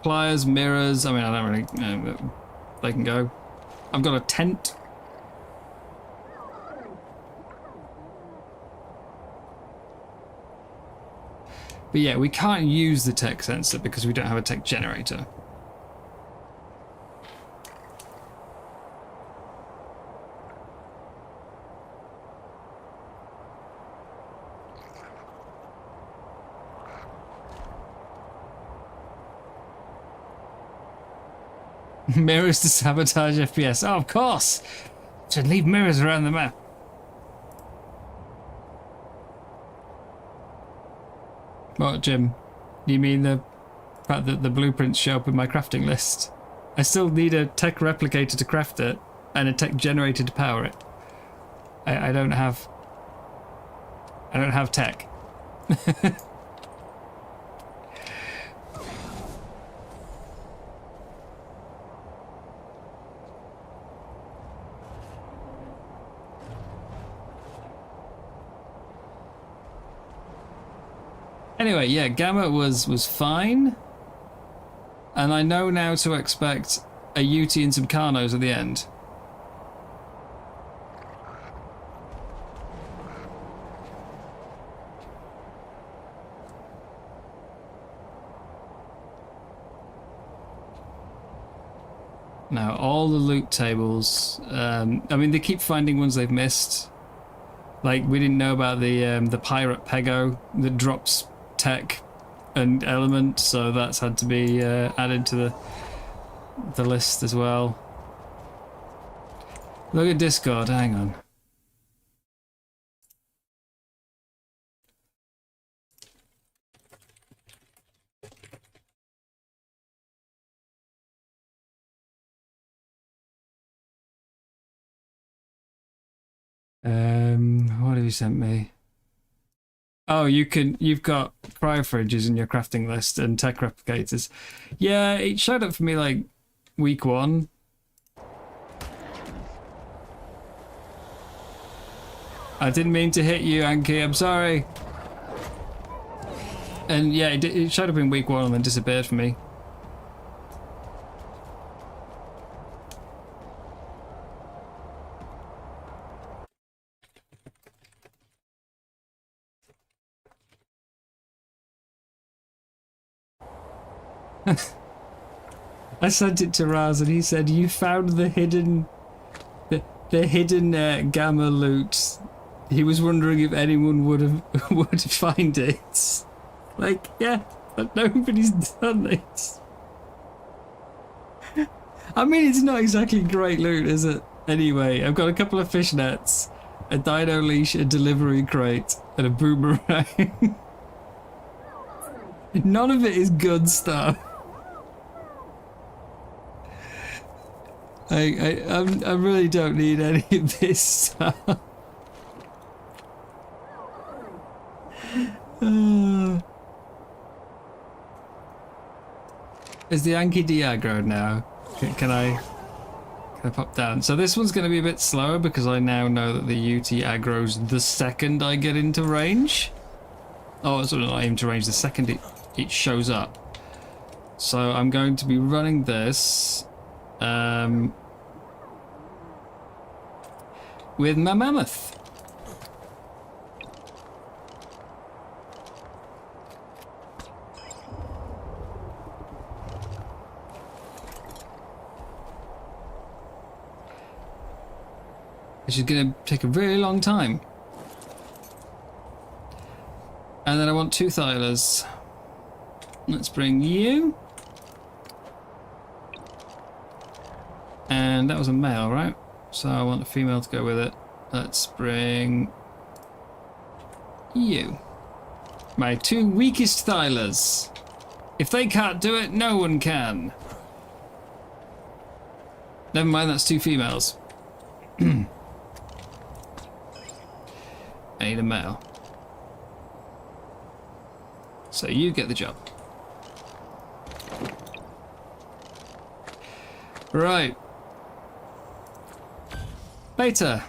Pliers, mirrors. I mean, I don't really. They can go. I've got a tent. But yeah, we can't use the tech sensor because we don't have a tech generator. Mirrors to sabotage FPS. Oh, of course! Should leave mirrors around the map. What, Jim? You mean the fact that the blueprints show up in my crafting list? I still need a tech replicator to craft it, and a tech generator to power it. I don't have tech. Anyway, yeah, Gamma was fine. And I know now to expect a UT and some Carnos at the end. Now, all the loot tables, I mean, they keep finding ones they've missed. Like, we didn't know about the pirate Pego that drops tech and element, so that's had to be added to the list as well. Look at Discord, hang on. What have you sent me? Oh, you've got cryofridges in your crafting list and tech replicators. Yeah, it showed up for me like week 1. I didn't mean to hit you, Anki, I'm sorry. And yeah, it showed up in week 1 and then disappeared for me. I sent it to Raz and he said, you found the hidden gamma loot. He was wondering if anyone would find it. Like, yeah, but nobody's done it. I mean, it's not exactly great loot, is it? Anyway, I've got a couple of fishnets, a dino leash, a delivery crate, and a boomerang. None of it is good stuff. I really don't need any of this stuff. Is the Anki de-aggroed now? Can I pop down? So this one's going to be a bit slower because I now know that the UT aggroes the second I get into range. Oh, it's not into range, the second it shows up. So I'm going to be running this with my mammoth. Which is going to take a really long time. And then I want 2 thylers. Let's bring you. And that was a male, right? So I want a female to go with it. Let's bring you. My 2 weakest thylers. If they can't do it, no one can. Never mind, that's 2 females. I need a male. So you get the job. Right. Later.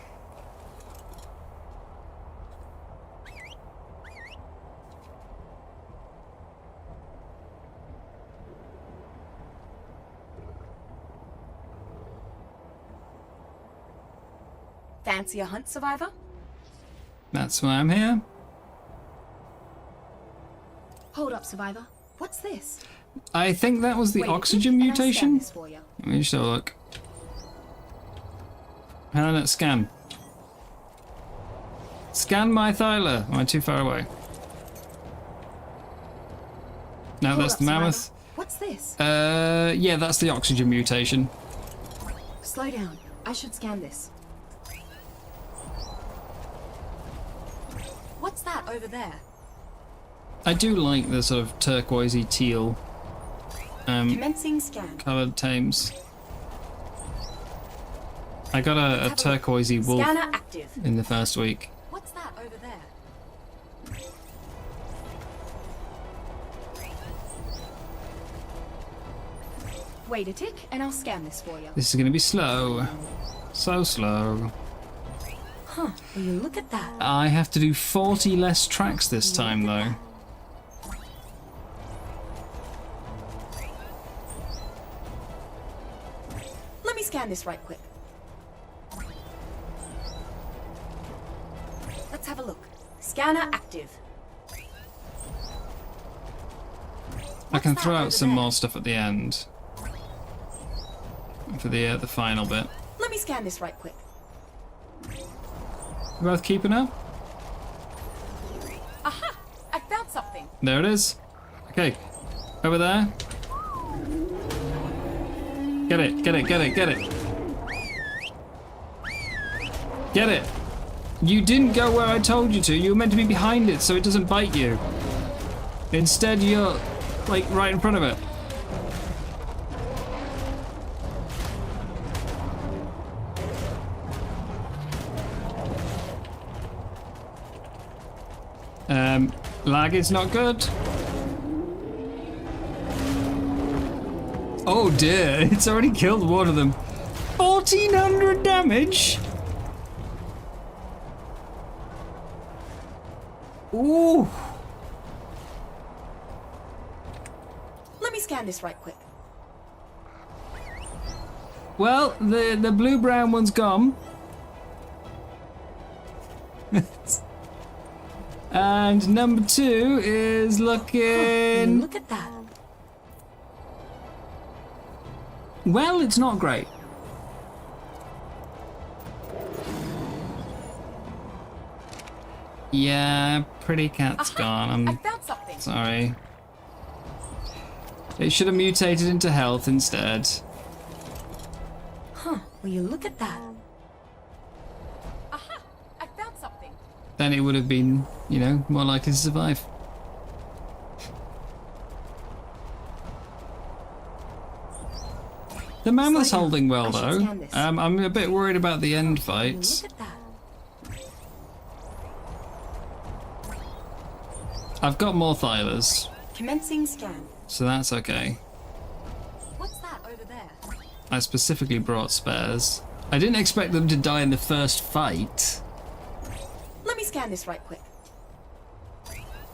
Fancy a hunt, Survivor? That's why I'm here. Hold up, Survivor. What's this? I think that was the Wait, oxygen and I'll scan mutation. this for you. Let me just have a look. How did it scan? Scan my thyla. Am I too far away? No, Hold that's up, the mammoth. Survivor. What's this? Yeah, that's the oxygen mutation. Slow down. I should scan this. What's that over there? I do like the sort of turquoisey teal Commencing scan. coloured tames. I got a turquoisey wolf Scanner active. in the first week. What's that over there? Wait a tick, and I'll scan this for you. This is going to be slow. So slow. Huh, will you look at that? I have to do 40 less tracks this time, though. Let me scan this right quick. Let's have a look. Scanner active. I can What's throw that out over some there? more stuff at the end. For the final bit. Let me scan this right quick. You both keeping up? Aha! I found something. There it is. Okay. Over there. Get it, get it, get it, get it. Get it. You didn't go where I told you to. You were meant to be behind it so it doesn't bite you. Instead, you're like right in front of it. Lag is not good. Oh dear, it's already killed one of them. 1400 damage? Ooh. Let me scan this right quick. Well, the blue-brown one's gone. And number 2 is Will you looking... look at that? Well, it's not great. Yeah, pretty cat's Aha! gone. I I'm found something. sorry. It should have mutated into health instead. Huh, will you look at that? Aha! I found something. Then it would have been, you know, more likely to survive. The mammoth's Slow down. holding well I should though. scan this. I'm a bit worried about the end Will you fight. look at that? I've got more thylas, Commencing scan. so that's okay. What's that over there? I specifically brought spares. I didn't expect them to die in the first fight. Let me scan this right quick.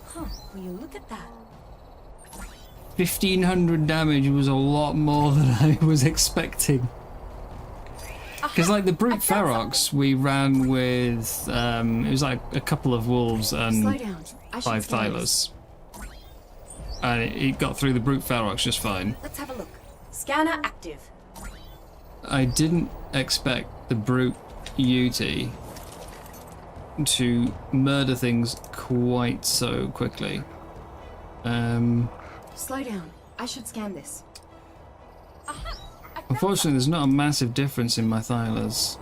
Huh, will you look at that? 1500 damage was a lot more than I was expecting. Because like the brute ferox we ran with, it was like a couple of wolves Slow and down. I should 5 scan this. thylas. And it got through the brute ferox just fine. Let's have a look. Scanner active. I didn't expect the brute Yuti to murder things quite so quickly. Slow down. I should scan this. Aha! I found Unfortunately, there's not a massive difference in my thylas.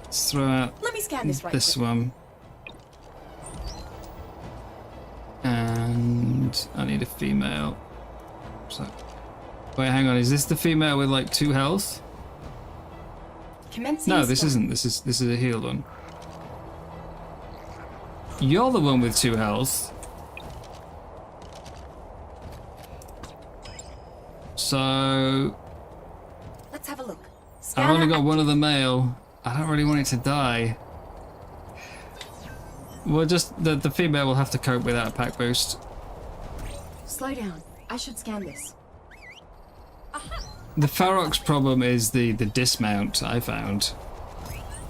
Let's throw out Let me scan this right this quick. one. And I need a female. So, wait, hang on. Is this the female with like 2 health? Commencing No, this scan. isn't. This is a healed one. You're the one with 2 health. So Let's have a look. I've Scanner only got active. one of the male. I don't really want it to die. Well, just the female will have to cope without a pack boost. Slow down. I should scan this. The Farok's problem is the dismount, I found.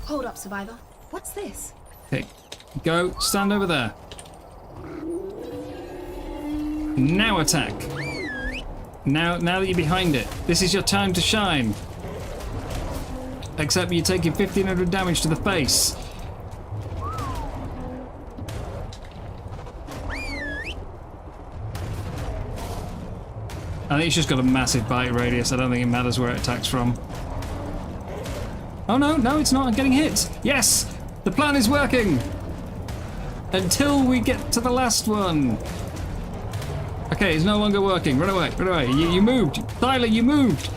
Hold up, Survivor. What's this? Okay, go, stand over there. Now attack. Now that you're behind it, this is your time to shine. Except you're taking 1500 damage to the face. I think it's just got a massive bite radius. I don't think it matters where it attacks from. Oh no, it's not. I'm getting hit. Yes! The plan is working! Until we get to the last one. Okay, it's no longer working. Run away, run away. You moved. Tyler, you moved.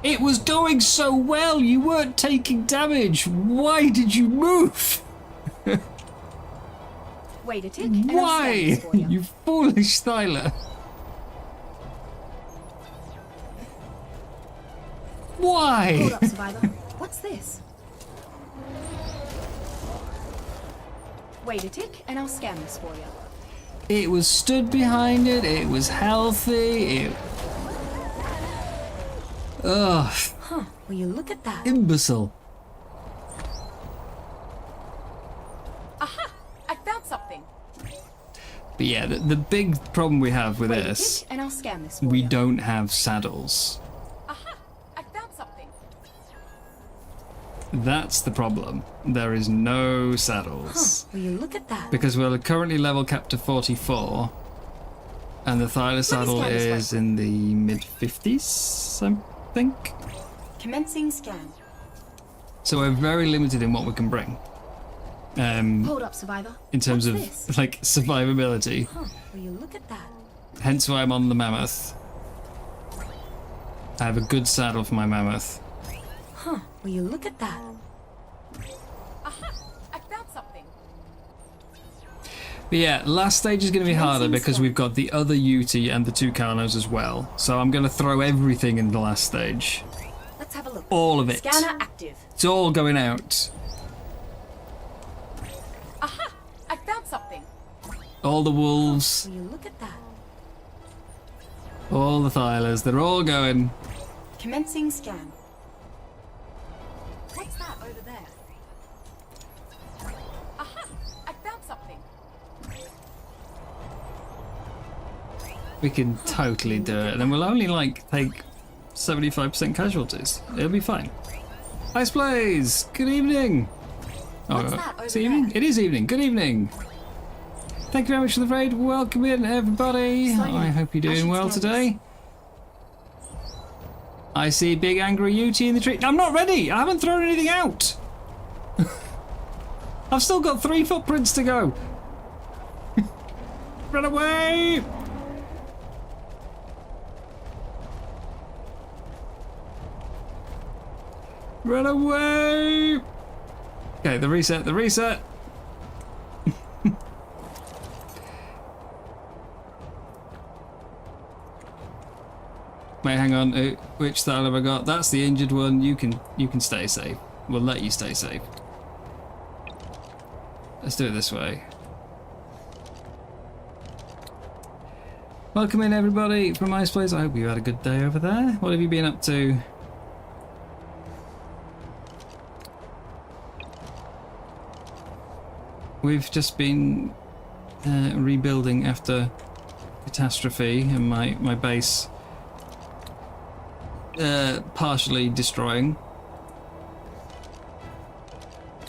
It was doing so well. You weren't taking damage. Why did you move? Wait a tick. and I'll scan Why? this for you. You foolish Tyler. Why? Hold up, Survivor. What's this? Wait a tick, and I'll scan this for you. It was stood behind it. It was healthy. Ugh, Huh, will you look at that? imbecile. Aha! I found something. But yeah, the big problem we have with Wait a this, tick, and I'll scan this for we you. don't have saddles. Aha! I found something. That's the problem. There is no saddles. Will you look at that? Because we're currently level capped to 44. And the Thyla saddle scan this way. is in the mid-50s, I think. Commencing scan. So we're very limited in what we can bring. Hold up, Survivor. In terms What's of, this? like, survivability. Huh, will you look at that? Hence why I'm on the mammoth. I have a good saddle for my mammoth. Huh, will you look at that? Aha! I found something. But yeah, last stage is going to be harder Commencing because scan. we've got the other Yuti and the two Carnos as well. So I'm going to throw everything in the last stage. Let's have a look. All of it. Scanner active. It's all going out. Aha! I found something. All the wolves, Will you look at that? all the Thylas, they're all going. Commencing scan. What's that over there? Aha! I found something. We can totally do it. And then we'll only, like, take 75% casualties. It'll be fine. Ice Blaze, good evening. What's that it's over evening? there? It is evening. Good evening. Thank you very much for the raid. Welcome in, everybody. Sorry, I hope you're I doing should well scan today. I see big angry Yuti in the tree. I'm not ready. I haven't thrown anything out. I've still got 3 footprints to go. Run away. Run away. Okay, the reset, the reset. Wait, hang on. Which style have I got? That's the injured one. You can stay safe. We'll let you stay safe. Let's do it this way. Welcome in, everybody, from Ice Place. I hope you had a good day over there. What have you been up to? We've just been rebuilding after catastrophe and my base partially destroying.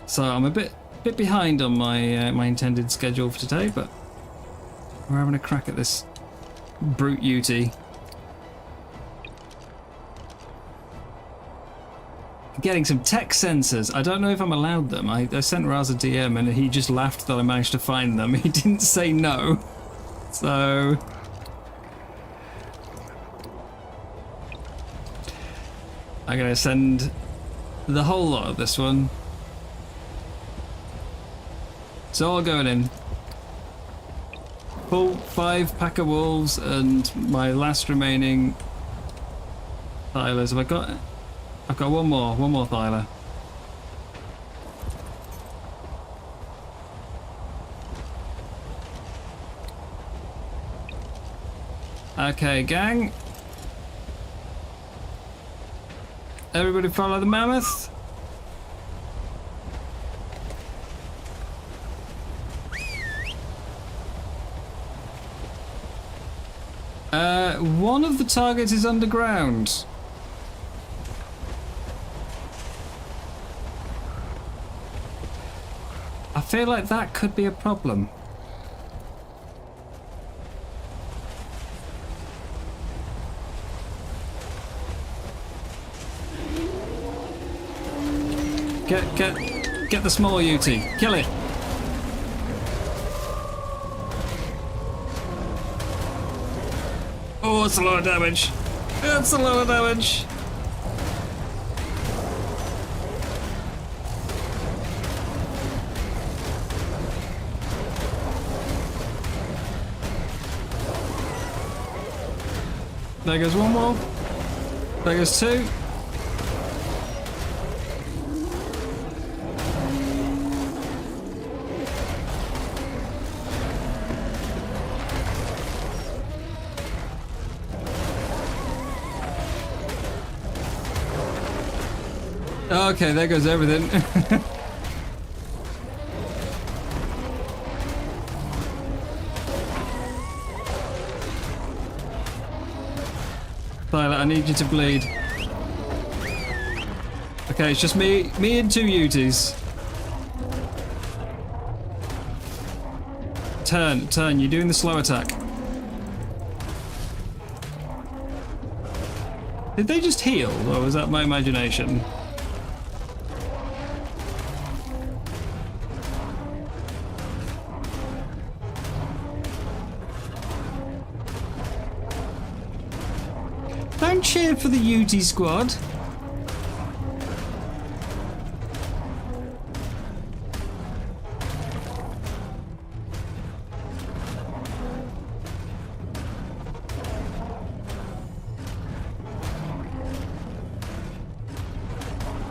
So I'm a bit behind on my my intended schedule for today, but we're having a crack at this brute Yuti. Getting some tech sensors. I don't know if I'm allowed them. I sent Raz a DM and he just laughed that I managed to find them. He didn't say no. So I'm gonna send the whole lot of this one. It's all going in. pull 5 pack of wolves and my last remaining Thylers. Have I got? I've got one more Thyler. Okay, gang. Everybody follow the mammoth. One of the targets is underground. I feel like that could be a problem. Get the small UT. Kill it. Oh, it's a lot of damage. It's a lot of damage. There goes one more. There goes 2. Okay, there goes everything. Violet, I need you to bleed. Okay, it's just me and 2 UTs. Turn, you're doing the slow attack. Did they just heal, or was that my imagination? Don't cheer for the UT squad.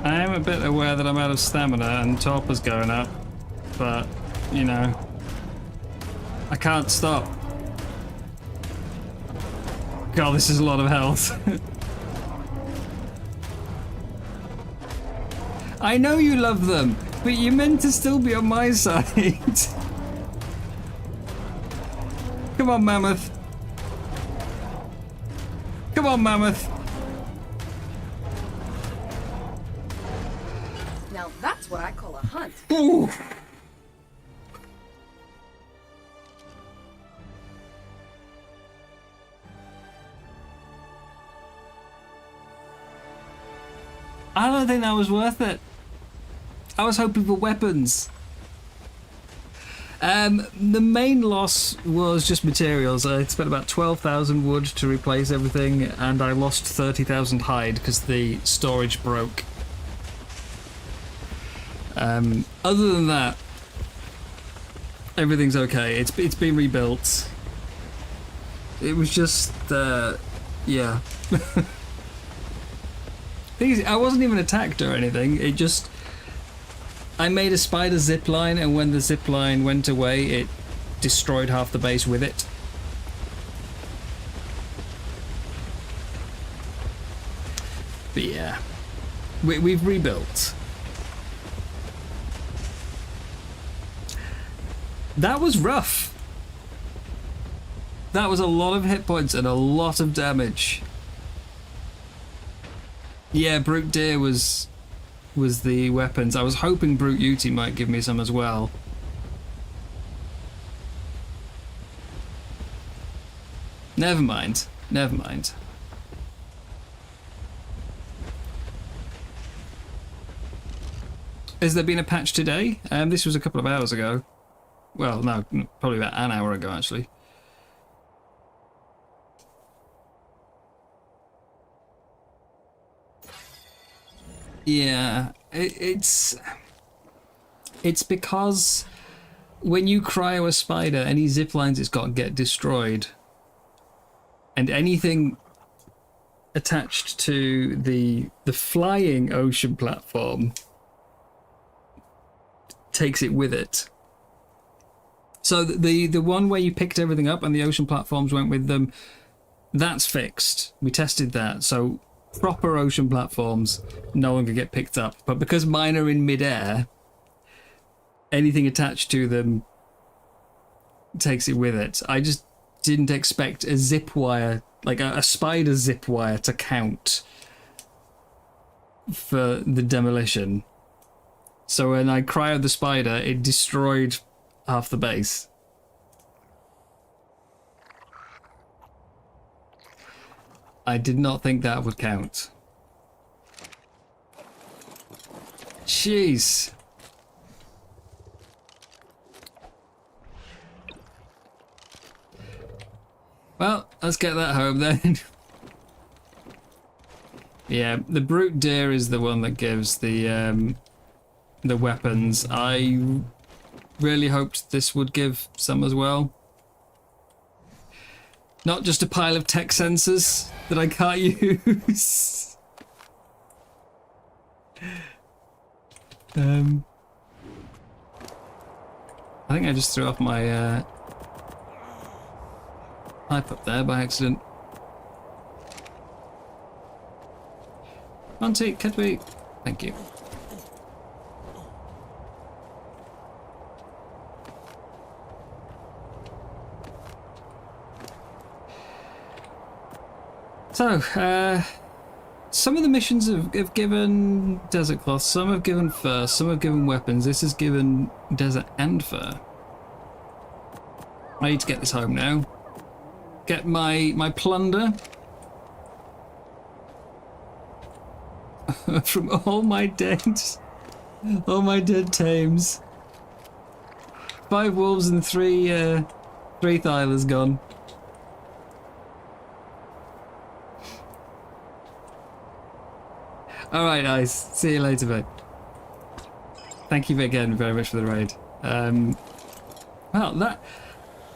I am a bit aware that I'm out of stamina and Torpor's going up, but, you know, I can't stop. God, this is a lot of health. I know you love them, but you're meant to still be on my side. Come on, Mammoth. Come on, Mammoth. Now that's what I call a hunt. Ooh. I don't think that was worth it. I was hoping for weapons. The main loss was just materials. I spent about 12,000 wood to replace everything, and I lost 30,000 hide because the storage broke. Other than that, everything's okay. It's been rebuilt. It was just, yeah. Thing is, I wasn't even attacked or anything. It just, I made a spider zip line, and when the zip line went away, it destroyed half the base with it. But yeah, we've rebuilt. That was rough. That was a lot of hit points and a lot of damage. Yeah, Brute Deer was the weapons. I was hoping Brute Uti might give me some as well. Never mind. Never mind. Has there been a patch today? This was a couple of hours ago. Well, no, probably about an hour ago, actually. Yeah, it's because when you cryo a spider, any zip lines it's got get destroyed. And anything attached to the flying ocean platform takes it with it. So the one where you picked everything up and the ocean platforms went with them, that's fixed. We tested that. So proper ocean platforms no longer get picked up. But because mine are in midair, anything attached to them takes it with it. I just didn't expect a zip wire, like a spider zip wire, to count for the demolition. So when I cryoed the spider, it destroyed half the base. I did not think that would count. Jeez. Well, let's get that home then. Yeah, the brute deer is the one that gives the weapons. I really hoped this would give some as well. Not just a pile of tech sensors that I can't use. I think I just threw off my pipe up there by accident. Monty, could we? Thank you. So, some of the missions have given desert cloth, some have given fur, some have given weapons. This has given desert and fur. I need to get this home now. Get my plunder from all my dead tames. 5 wolves and 3 thylers gone. Alright, guys. See you later, mate. Thank you again very much for the raid. Well, that...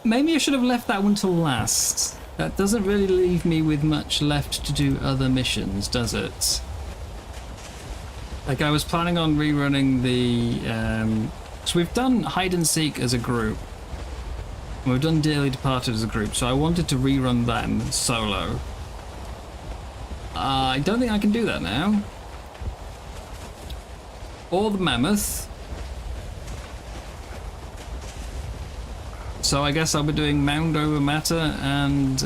Maybe I should have left that one till last. That doesn't really leave me with much left to do other missions, does it? Like, I was planning on rerunning the... So we've done Hide and Seek as a group. And we've done Dearly Departed as a group, so I wanted to rerun them solo. I don't think I can do that now. Or the Mammoth. So I guess I'll be doing Mound over Matter and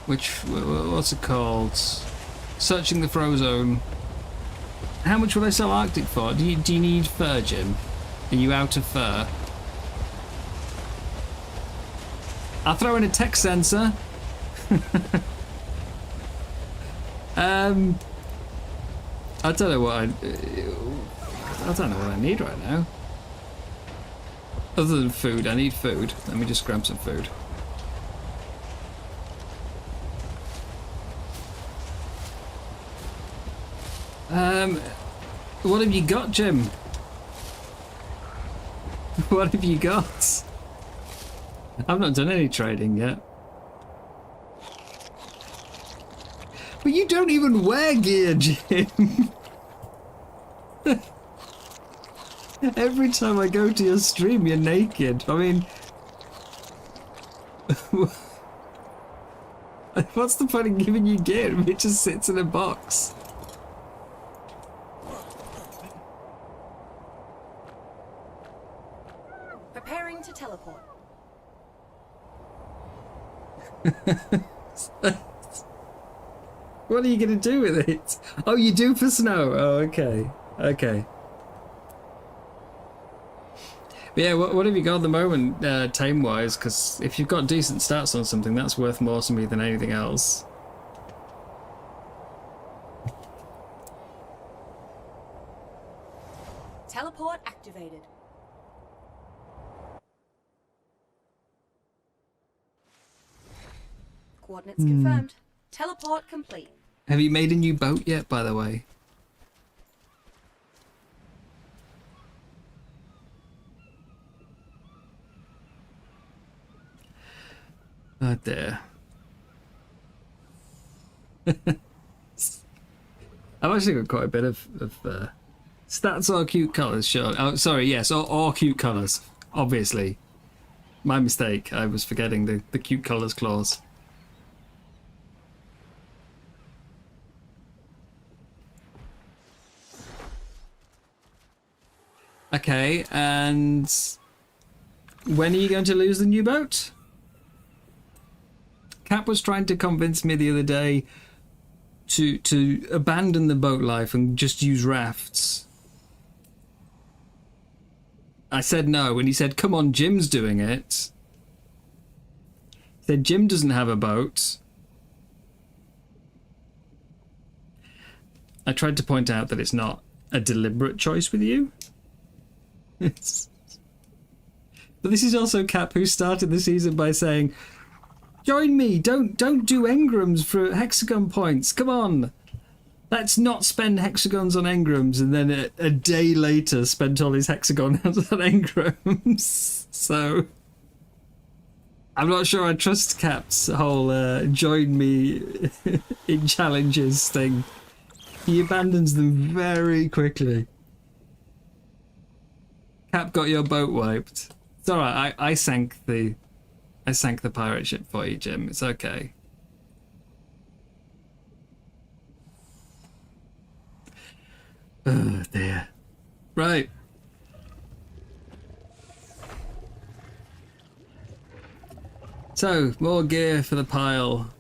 what's it called? Searching the Frozone. How much would I sell Arctic for? Do you need fur, Jim? Are you out of fur? I'll throw in a tech sensor. I don't know what I don't know what I need right now. Other than food, I need food. Let me just grab some food. What have you got, Jim? What have you got? I've not done any trading yet. But you don't even wear gear, Jim. Every time I go to your stream, you're naked. I mean... What's the point of giving you gear if it just sits in a box? Preparing to teleport. What are you going to do with it? Oh, you do for snow. Oh, okay. Okay. But yeah, what have you got at the moment, tame-wise? Because if you've got decent stats on something, that's worth more to me than anything else. Teleport activated. Coordinates confirmed. Teleport complete. Have you made a new boat yet, by the way? Oh dear. I've actually got quite a bit of stats or cute colours, sure. Oh, sorry, yes, or cute colours, obviously. My mistake, I was forgetting the cute colours clause. Okay, and when are you going to lose the new boat? Cap was trying to convince me the other day to abandon the boat life and just use rafts. I said no, and he said, come on, Jim's doing it. He said, Jim doesn't have a boat. I tried to point out that it's not a deliberate choice with you. But this is also Cap, who started the season by saying, join me, don't do engrams for hexagon points, come on. Let's not spend hexagons on engrams, and then a day later spent all his hexagons on engrams. So I'm not sure I trust Cap's whole join me in challenges thing. He abandons them very quickly. Cap got your boat wiped. It's alright, I sank the pirate ship for you, Jim. It's okay. Oh dear. Right. So, more gear for the pile.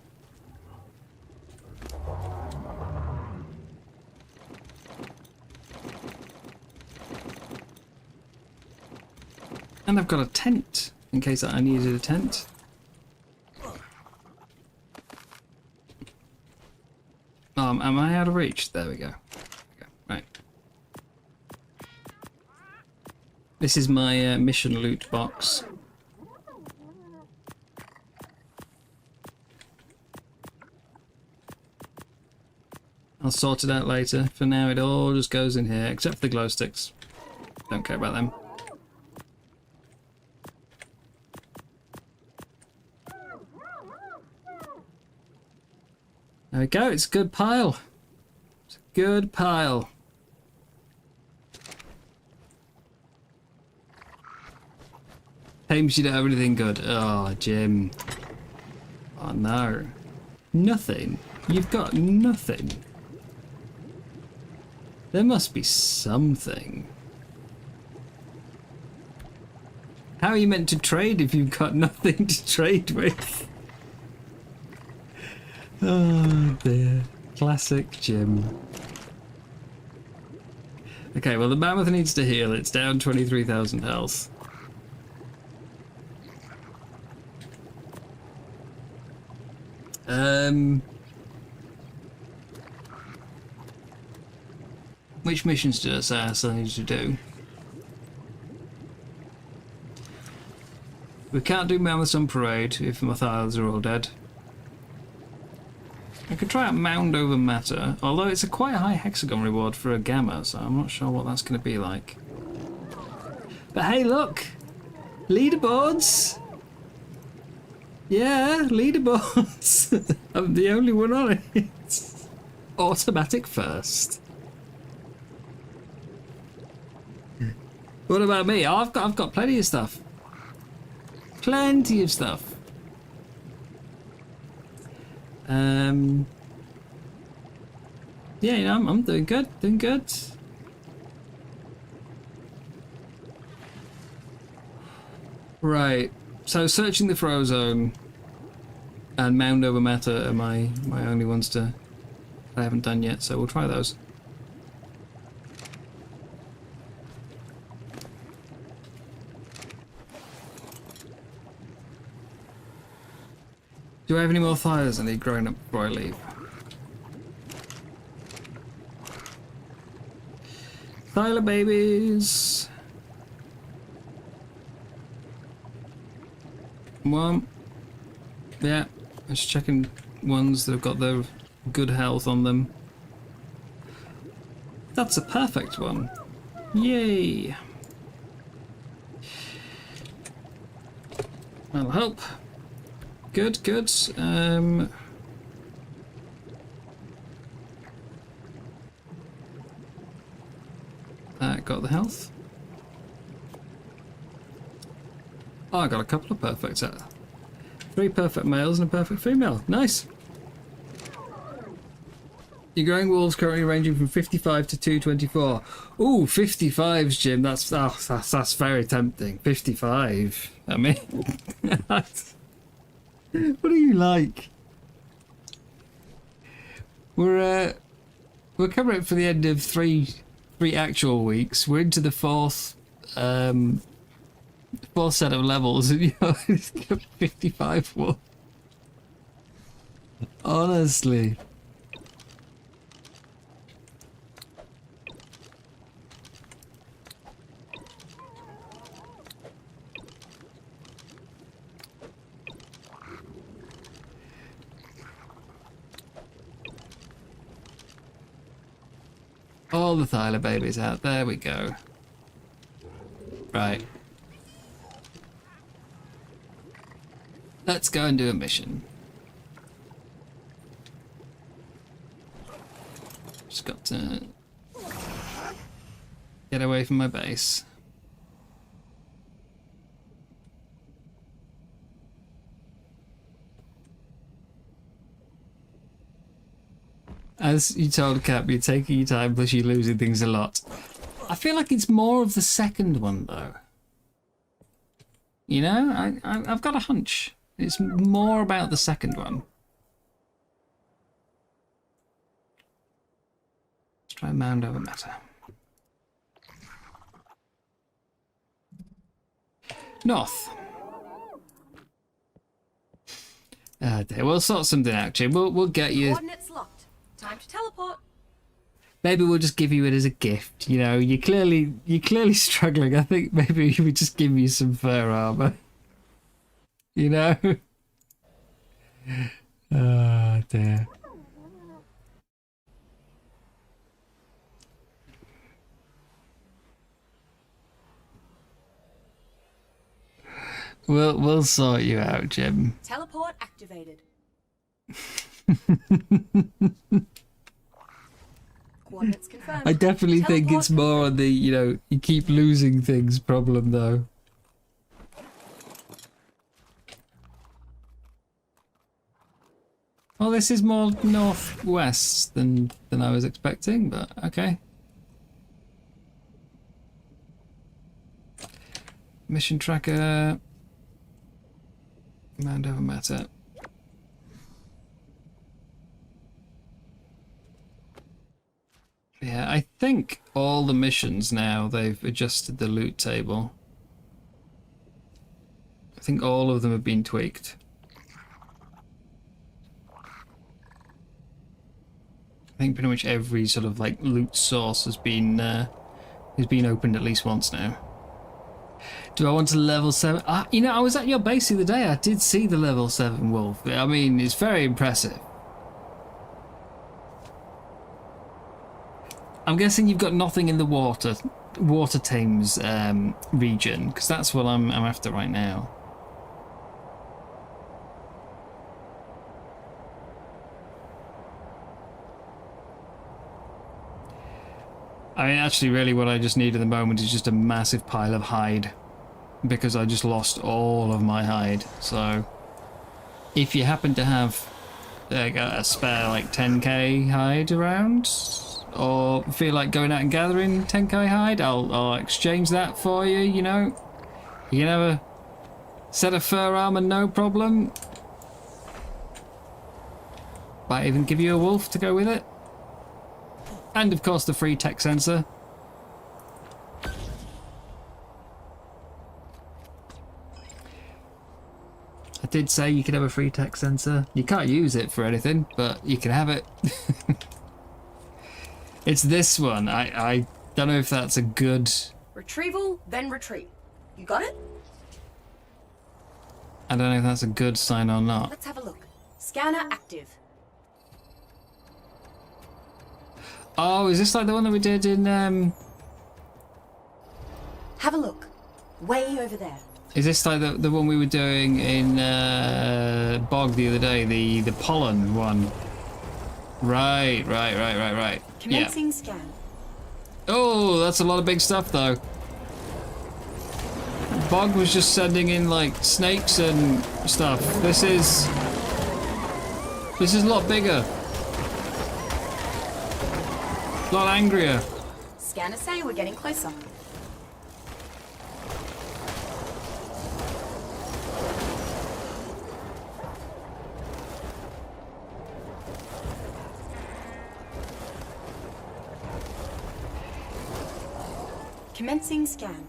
And I've got a tent, in case I needed a tent. Am I out of reach? There we go. Right. This is my mission loot box. I'll sort it out later. For now, it all just goes in here, except for the glow sticks. Don't care about them. There we go, it's a good pile. It's a good pile. James, you don't have anything good. Oh, Jim. Oh, no. Nothing? You've got nothing. There must be something. How are you meant to trade if you've got nothing to trade with? Oh dear. Classic Jim. Okay, well the mammoth needs to heal. It's down 23,000 health. Which missions did I say I still need to do? We can't do mammoths on parade if my thiles are all dead. I could try out Mound over Matter, although it's a quite high hexagon reward for a gamma, so I'm not sure what that's going to be like. But hey, look! Leaderboards! Yeah, leaderboards! I'm the only one on it. Automatic first. What about me? Oh, I've got plenty of stuff. Plenty of stuff. Yeah, you know, I'm doing good, doing good. Right, so searching the throw zone and Mound over Matter are my only ones that I haven't done yet, so we'll try those. Do I have any more fires I need growing up before I leave? Tyler babies! One. Yeah, just checking ones that have got their good health on them. That's a perfect one. Yay! That'll help. Good, good. Got the health. Oh, I got a couple of perfects out. 3 perfect males and a perfect female. Nice. Your growing wolves currently ranging from 55 to 224. Ooh, 55s, Jim. That's very tempting. 55. I mean, what do you like? We're coming up for the end of three actual weeks. We're into the fourth set of levels, and it's got 55 wolves. Honestly. All the Thyla babies out. There we go. Right. Let's go and do a mission. Just got to get away from my base. As you told Cap, you're taking your time, plus you're losing things a lot. I feel like it's more of the second one, though. You know, I've got a hunch. It's more about the second one. Let's try Mound over Matter. North. Dear. We'll sort something out, Jim. We'll get you. Coordinates locked. Time to teleport. Maybe we'll just give you it as a gift. You know, you're clearly struggling. I think maybe we just give you some fur armor. You know? Oh dear. We'll sort you out, Jim. Teleport activated. Coordinates confirmed. I definitely think it's more on the, you know, you keep losing things problem, though. Well, this is more northwest than I was expecting, but okay. Mission tracker. Mound over Matter. Yeah, I think all the missions now, they've adjusted the loot table. I think all of them have been tweaked. I think pretty much every sort of like loot source has been opened at least once now. Do I want to level 7? You know, I was at your base the other day. I did see the level 7 wolf. I mean, it's very impressive. I'm guessing you've got nothing in the water Thames region, because that's what I'm after right now. I mean, actually, really, what I just need at the moment is just a massive pile of hide, because I just lost all of my hide. So, if you happen to have a spare like 10k hide around, or feel like going out and gathering 10k hide, I'll exchange that for you. You know, you can have a set of fur armor, no problem. Might even give you a wolf to go with it. And of course the free tech sensor. I did say you could have a free tech sensor. You can't use it for anything, but you can have it. It's this one. I don't know if that's a good... Retrieval, then retreat. You got it? I don't know if that's a good sign or not. Let's have a look. Scanner active. Oh, is this like the one that we did in... Have a look. Way over there. Is this like the one we were doing in Bog the other day? The pollen one? Right. Commencing scan. Oh, that's a lot of big stuff though. Bog was just sending in like snakes and stuff. This is a lot bigger. A lot angrier. Scanners say we're getting closer. Commencing scan.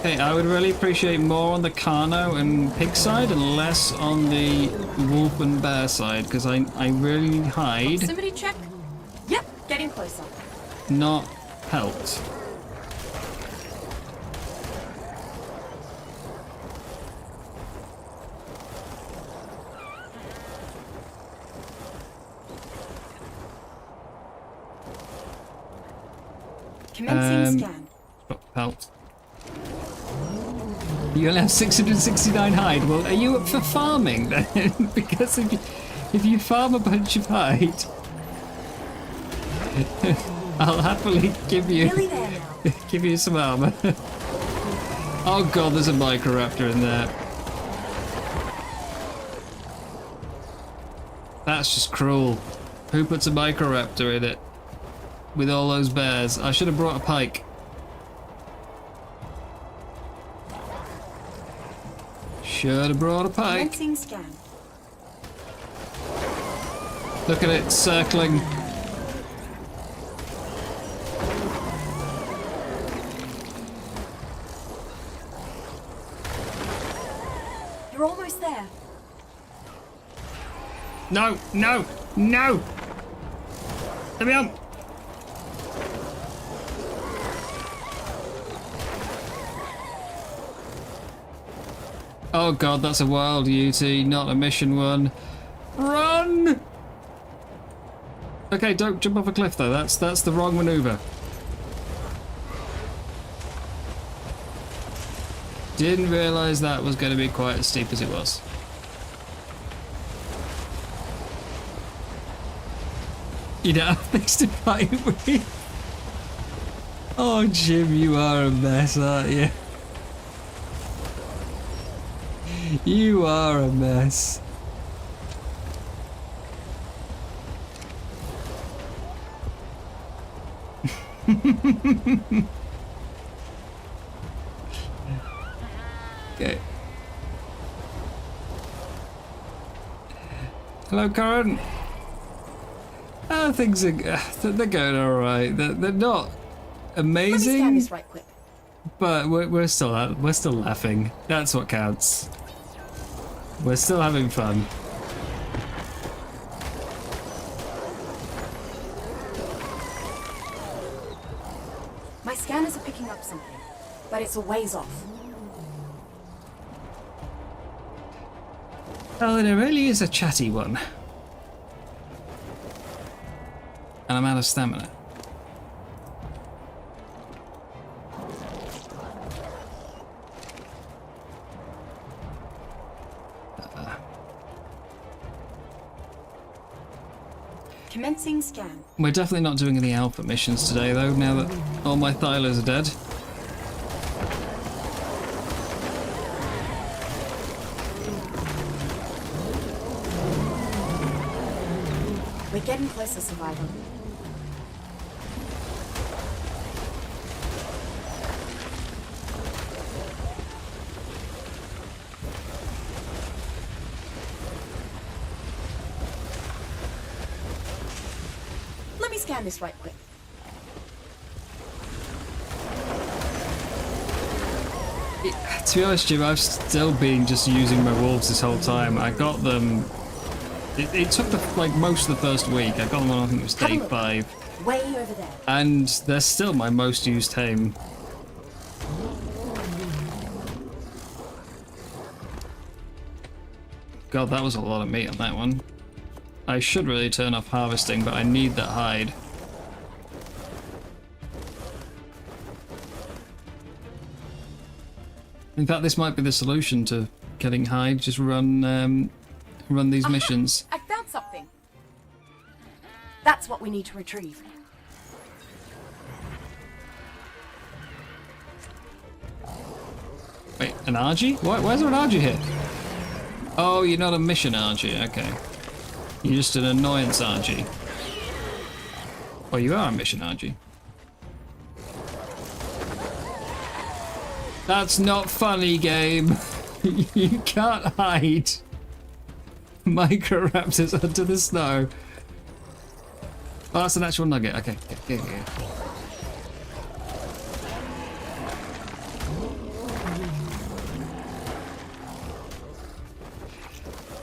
Hey, I would really appreciate more on the Carno and pig side and less on the wolf and bear side, because I really need hide, Proximity check. Yep, getting closer. not pelt. Commencing scan. Pelt. You only have 669 hide. Well, are you up for farming then? Because if you farm a bunch of hide, I'll happily give you Nearly there now. give you some armor. Oh god, there's a Microraptor in there. That's just cruel. Who puts a Microraptor in it? With all those bears. I should have brought a pike. Should have brought a pike. Commencing scan. Look at it circling. You're almost there. No, no, no! Let me on! Oh god, that's a wild UT, not a mission one. Run! Okay, don't jump off a cliff though, that's the wrong maneuver. Didn't realise that was going to be quite as steep as it was. You don't have things to fight with. Oh Jim, you are a mess, aren't you? You are a mess. Okay. Hello, Karen. Things are they're going all right. They're not amazing. Let me scan this right quick. But we're still laughing. That's what counts. We're still having fun. My scanners are picking up something, but it's a ways off. Oh, there really is a chatty one. And I'm out of stamina. Commencing scan. We're definitely not doing any alpha missions today, though, now that all my Thylers are dead. We're getting closer, Survivor. Let me scan this right quick. To be honest, Jim, I've still been just using my wolves this whole time. I got them... It took like most of the first week. I got them on, I think it was day 5. Way over there. And they're still my most used tame. God, that was a lot of meat on that one. I should really turn off harvesting, but I need that hide. In fact, this might be the solution to getting hide. Just run these missions. I found something. That's what we need to retrieve. Wait, an RG? Where's an RG here? Oh, you're not a mission RG, okay. You're just an annoyance RG. Oh, you are a mission RG. That's not funny, game. You can't hide Microraptors under the snow. Oh, that's an actual nugget. Okay, yeah.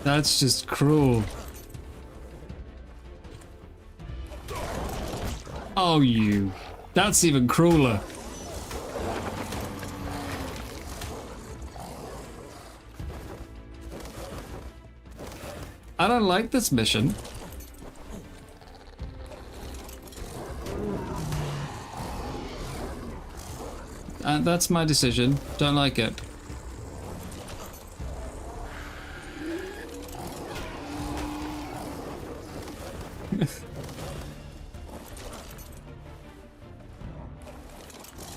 That's just cruel. Oh, you. That's even crueler. I don't like this mission. That's my decision. Don't like it.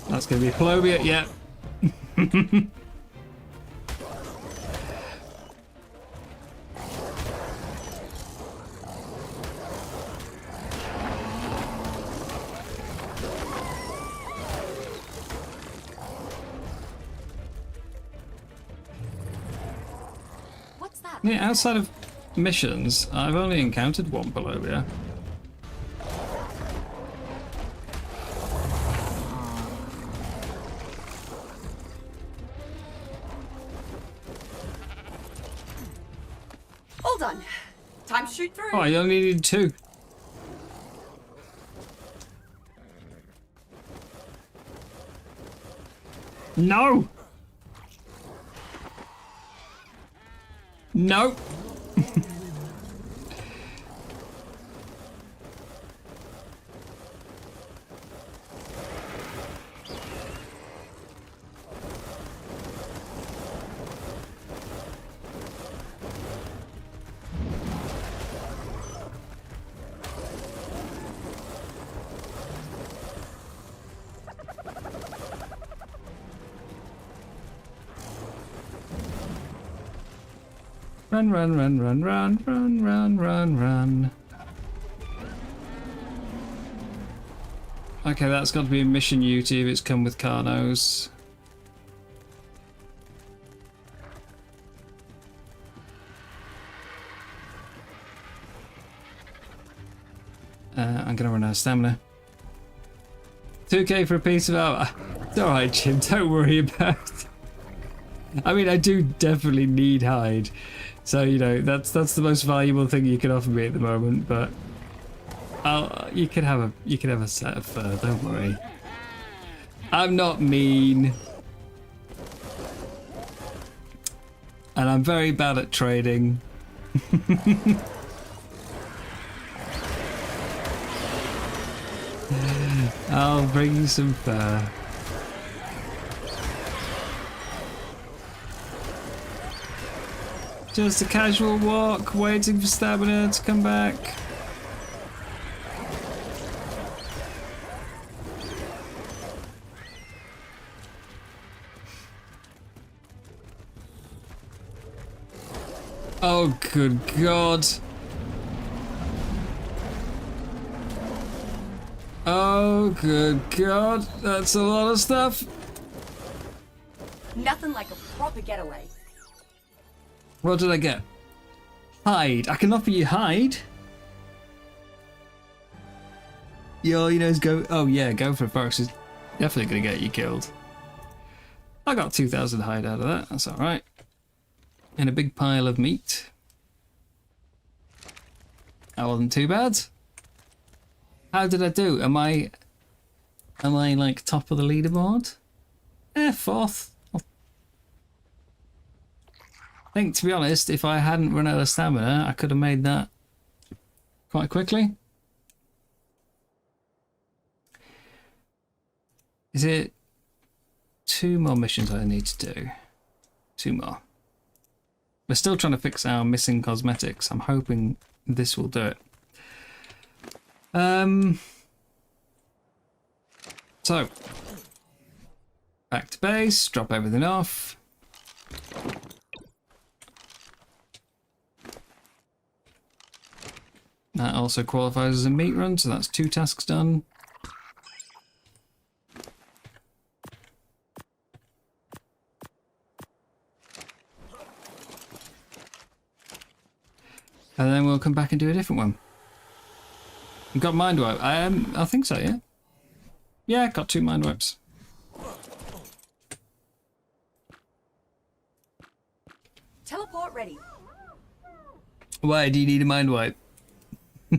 That's gonna be Plobia, yeah. What's that? Yeah, outside of missions, I've only encountered one Plobia. All done. Time to shoot through. Oh, you only needed 2. No! No! Run, run, run, run, run, run, run, run, run. Okay, that's got to be a mission UT if it's come with Carnos. I'm gonna run out of stamina. 2k for a piece of armor. It's alright, Jim, don't worry about it. I mean, I do definitely need hide. So, you know, that's the most valuable thing you can offer me at the moment, but you can have a set of fur, don't worry. I'm not mean. And I'm very bad at trading. I'll bring you some fur. Just a casual walk, waiting for stamina to come back. Oh, good God. Oh, good God. That's a lot of stuff. Nothing like a proper getaway. What did I get? Hide. I can offer you hide. Yeah, you know, go. Oh yeah, go for a fox is definitely gonna get you killed. I got 2,000 hide out of that. That's all right. And a big pile of meat. That wasn't too bad. How did I do? Am I like top of the leaderboard? 4th. I think, to be honest, if I hadn't run out of stamina, I could have made that quite quickly. Is it 2 more missions I need to do? 2 more. We're still trying to fix our missing cosmetics. I'm hoping this will do it. So, back to base, drop everything off. That also qualifies as a meat run, so that's 2 tasks done. And then we'll come back and do a different one. You've got mind wipe. I think so, yeah. Yeah, got 2 mind wipes. Teleport ready. Why do you need a mind wipe? Are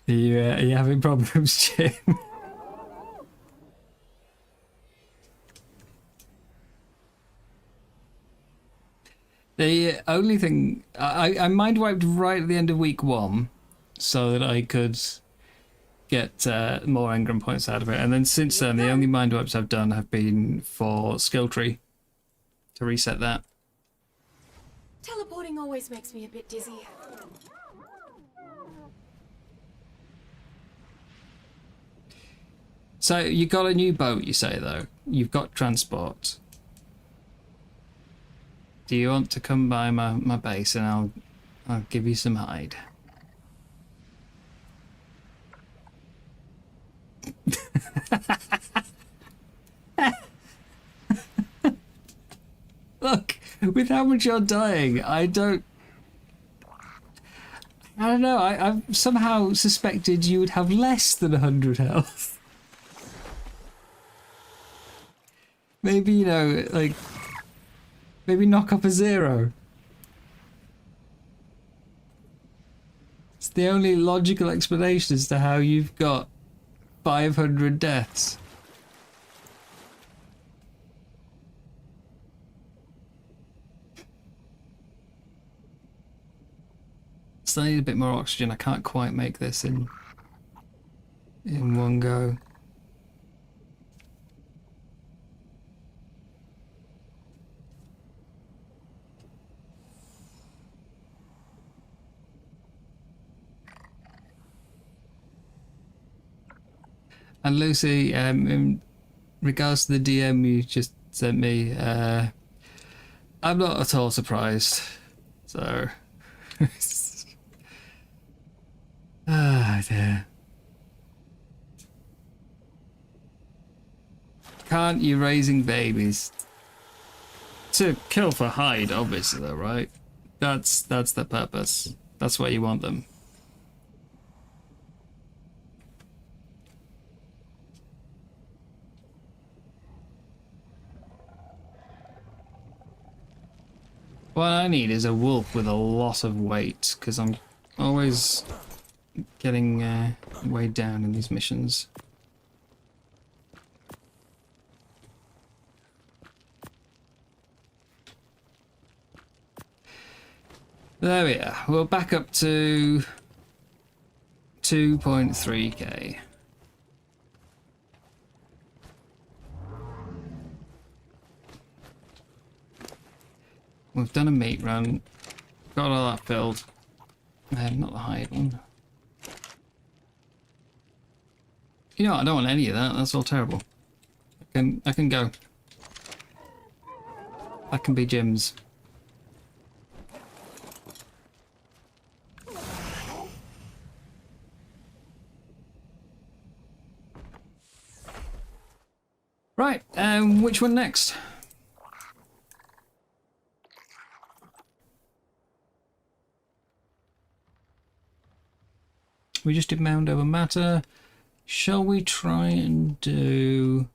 you having problems, Jim? The only thing I mind wiped right at the end of week 1, so that I could get more engram points out of it, and then since then the only mind wipes I've done have been for skill tree to reset that. Teleporting always makes me a bit dizzy. So you got a new boat, you say, though. You've got transport. Do you want to come by my base and I'll give you some hide? Look, with how much you're dying, I don't know, I've somehow suspected you would have less than 100 health. Maybe, you know, like, maybe knock up a 0. It's the only logical explanation as to how you've got 500 deaths. Still need a bit more oxygen. I can't quite make this in one go. And Lucy, in regards to the DM you just sent me, I'm not at all surprised. So, ah, dear. Can't you raising babies? To kill for hide, obviously, though, right? That's the purpose. That's where you want them. What I need is a wolf with a lot of weight, because I'm always getting weighed down in these missions. There we are. We're back up to 2.3k. We've done a meat run, got all that filled. Not the hide one. You know what, I don't want any of that, that's all terrible. I can go. That can be Jim's. Right, which one next? We just did Mound over Matter. Shall we try and do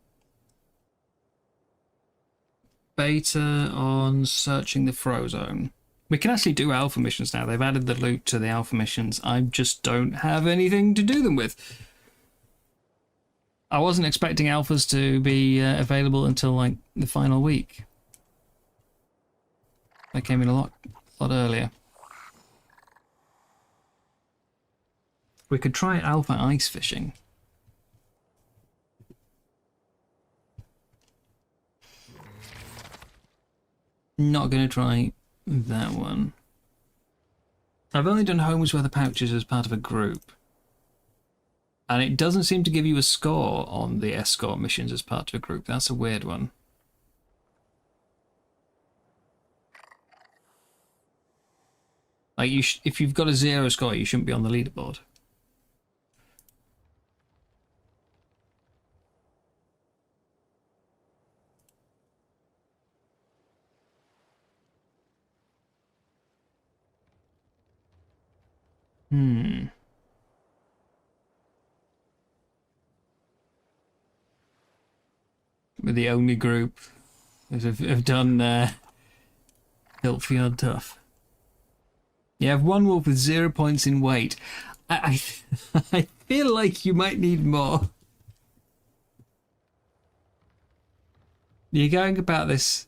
beta on searching the Frozone? We can actually do alpha missions now. They've added the loot to the alpha missions. I just don't have anything to do them with. I wasn't expecting alphas to be available until like the final week. They came in a lot earlier. We could try alpha ice fishing. Not going to try that one. I've only done homes where the pouches as part of a group. And it doesn't seem to give you a score on the escort missions as part of a group. That's a weird one. Like, if you've got a 0 score, you shouldn't be on the leaderboard. We're the only group that have done Hiltfjord Tough. You have one wolf with 0 points in weight. I I feel like you might need more. You're going about this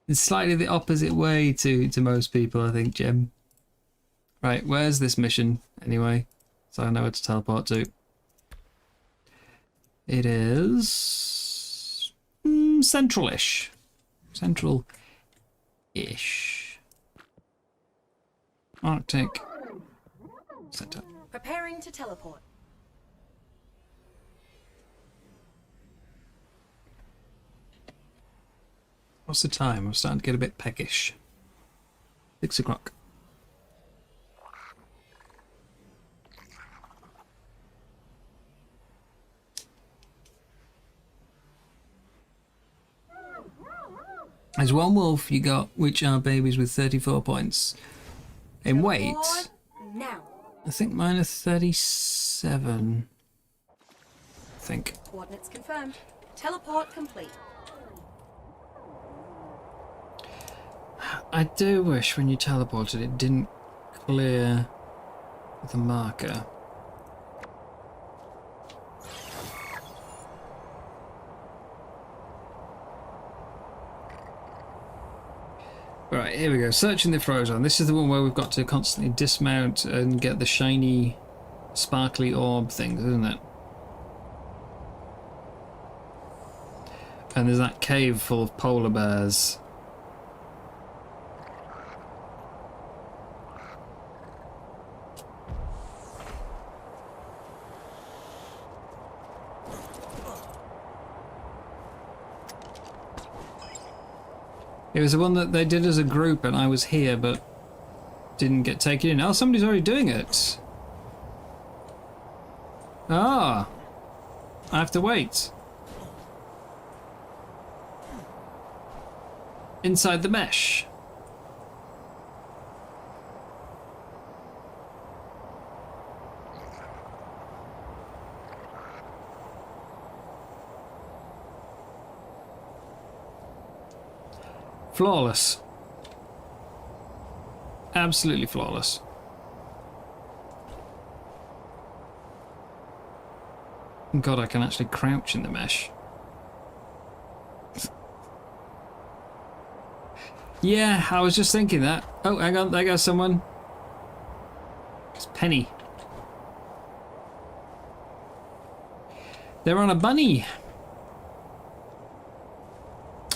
in slightly the opposite way to most people, I think, Jim. Right, where's this mission, anyway? So I know where to teleport to. It is... central-ish. Central-ish. Arctic. Center. Preparing to teleport. What's the time? I'm starting to get a bit peckish. 6 o'clock. There's one wolf you got, which are babies with 34 points. In weight, Now. I think mine are 37. I think. Coordinates confirmed. Teleport complete. I do wish when you teleported it didn't clear the marker. Right, here we go. Searching the throw zone. This is the one where we've got to constantly dismount and get the shiny, sparkly orb things, isn't it? And there's that cave full of polar bears. It was the one that they did as a group and I was here but didn't get taken in. Oh, somebody's already doing it. Ah. I have to wait. Inside the mesh. Flawless. Absolutely flawless. God, I can actually crouch in the mesh. Yeah, I was just thinking that. Oh, hang on, there goes someone. It's Penny. They're on a bunny.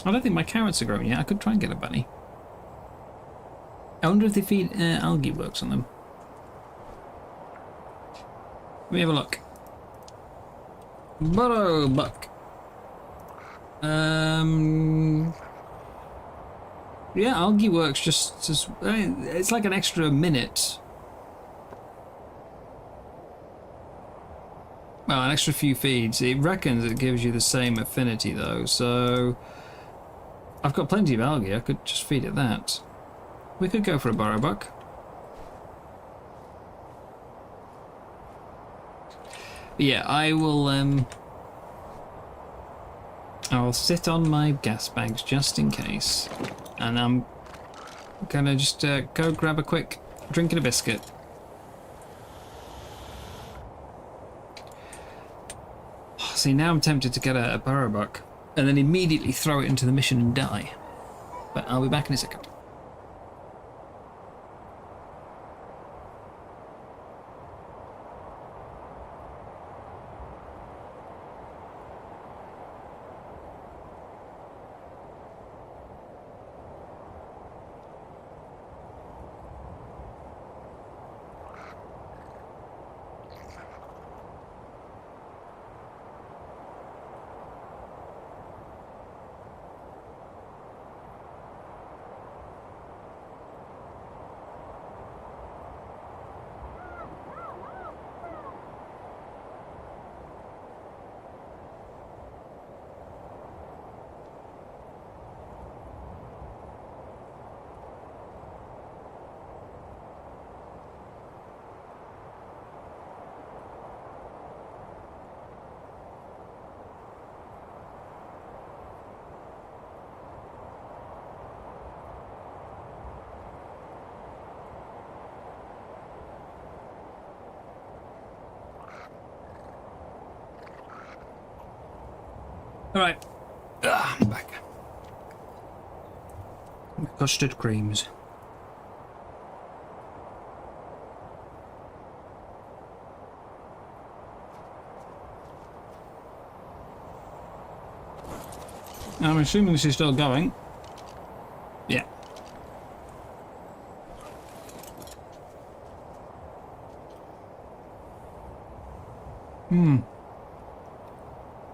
I don't think my carrots are growing yet. I could try and get a bunny. I wonder if they feed algae works on them. Let me have a look. Burrow buck. Yeah, algae works just as... it's like an extra minute. Well, an extra few feeds. It reckons it gives you the same affinity though, so... I've got plenty of algae, I could just feed it that. We could go for a burrow buck. But yeah, I'll sit on my gas bags just in case. And I'm gonna just go grab a quick drink and a biscuit. See, now I'm tempted to get a burrow buck and then immediately throw it into the mission and die. But I'll be back in a second. Alright. I'm back. Custard creams. I'm assuming this is still going. Yeah.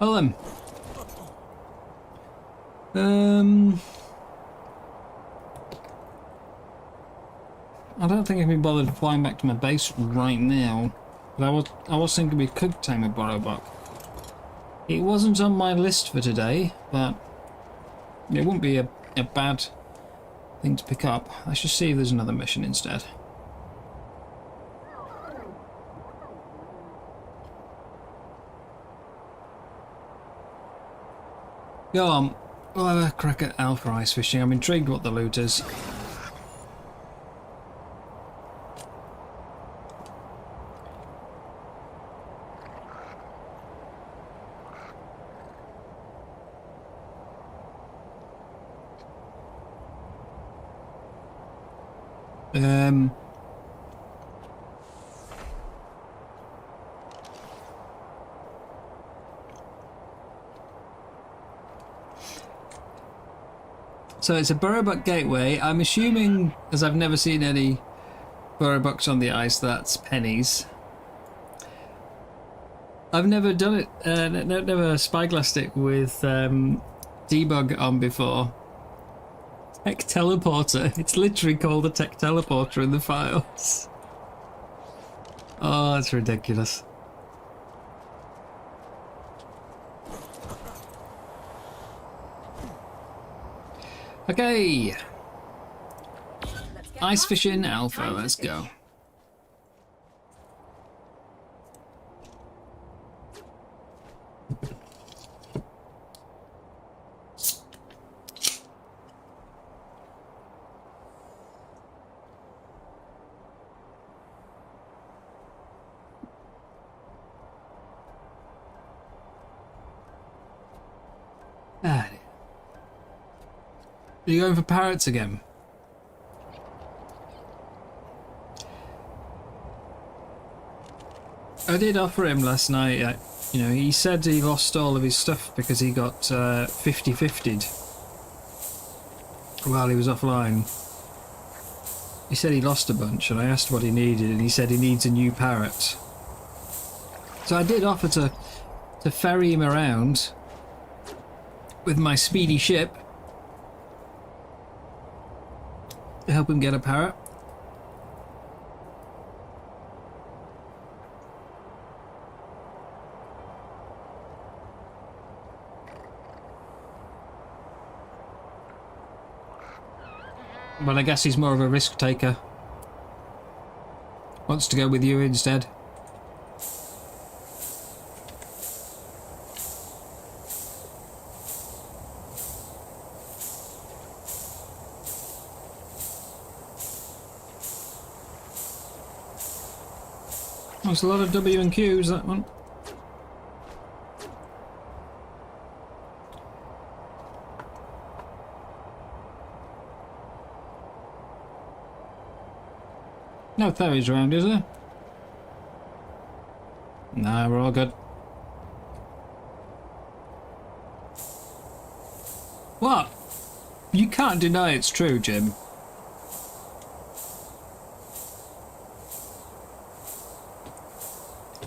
Well then. I don't think I can be bothered flying back to my base right now. But I was thinking we could tame a Borrowbuck. It wasn't on my list for today, but it wouldn't be a bad thing to pick up. Let's just see if there's another mission instead. Go on, we'll have a crack at alpha ice fishing. I'm intrigued what the loot is. So it's a Borrowbuck gateway. I'm assuming, as I've never seen any Borrowbucks on the ice, that's pennies. I've never done it, never spyglassed it with debug on before. Tech teleporter. It's literally called a tech teleporter in the files. Oh, that's ridiculous. Okay. Ice fishing alpha, let's go. Ah. Are you going for parrots again? I did offer him last night, you know, he said he lost all of his stuff because he got 50-50'd while he was offline. He said he lost a bunch and I asked what he needed and he said he needs a new parrot. So I did offer to ferry him around with my speedy ship to help him get a parrot. But I guess he's more of a risk taker. Wants to go with you instead. There's a lot of W and Qs, that one. No fairies around, is there? Nah, we're all good. What? You can't deny it's true, Jim.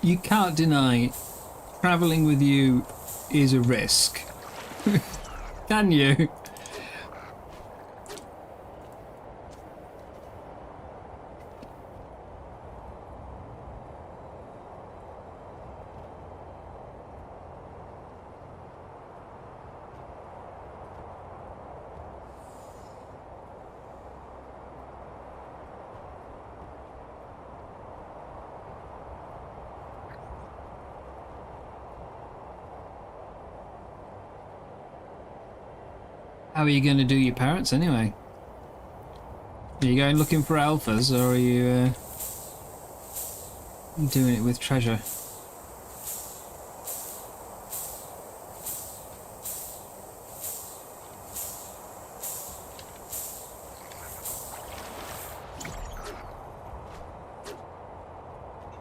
You can't deny travelling with you is a risk. Can you? How are you going to do your parrots anyway? Are you going looking for alphas or are you doing it with treasure?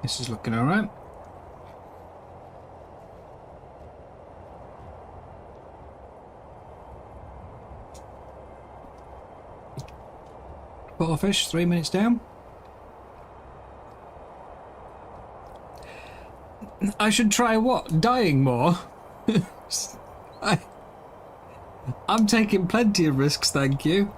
This is looking alright. Four fish, 3 minutes down. I should try what? Dying more? I'm taking plenty of risks, thank you.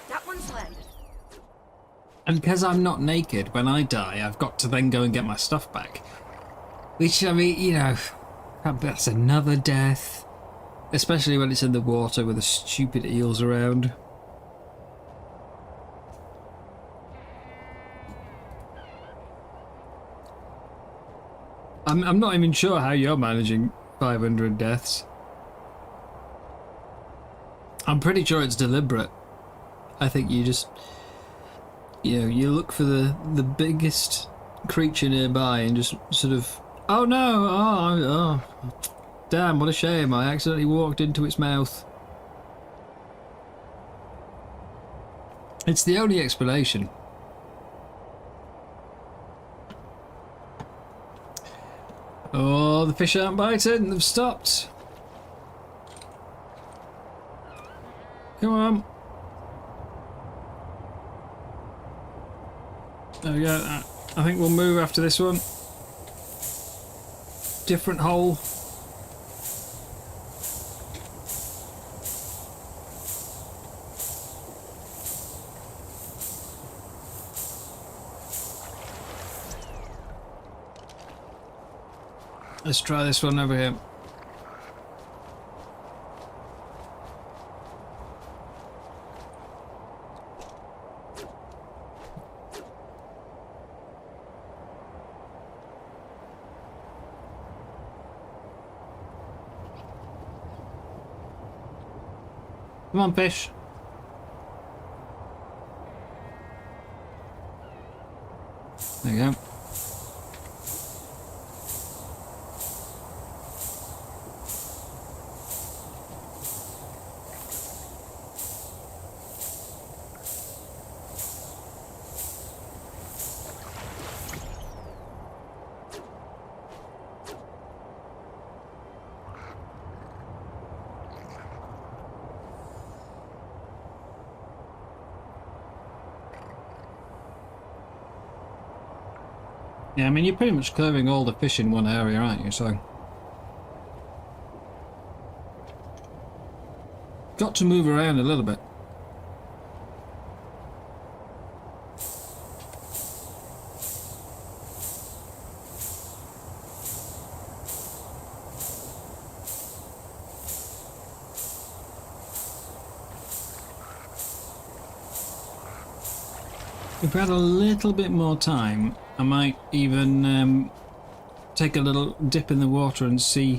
That one's landed. And because I'm not naked, when I die, I've got to then go and get my stuff back. Which, I mean, you know, that's another death. Especially when it's in the water with the stupid eels around. I'm not even sure how you're managing 500 deaths. I'm pretty sure it's deliberate. I think you just... You know, you look for the biggest creature nearby and just sort of... Oh no! Oh, damn, what a shame. I accidentally walked into its mouth. It's the only explanation. Oh, the fish aren't biting. They've stopped. Come on. There we go. I think we'll move after this one. Different hole. Let's try this one over here. Come on, fish. There you go. Yeah, I mean, you're pretty much clearing all the fish in one area, aren't you? So... Got to move around a little bit. If we had a little bit more time, I might even take a little dip in the water and see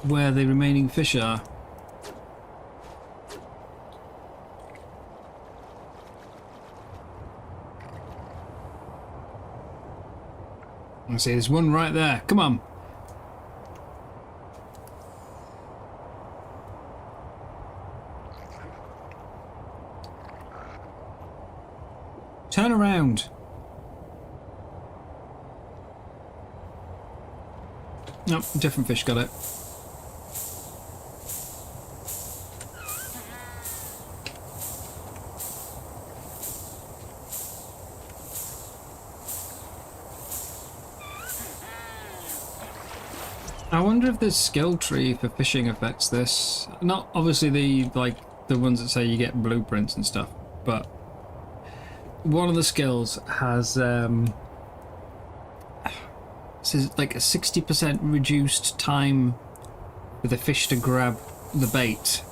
where the remaining fish are. I see there's one right there. Come on. Turn around. Nope, different fish got it. I wonder if the skill tree for fishing affects this. Not obviously the ones that say you get blueprints and stuff, but one of the skills has says like a 60% reduced time for the fish to grab the bait.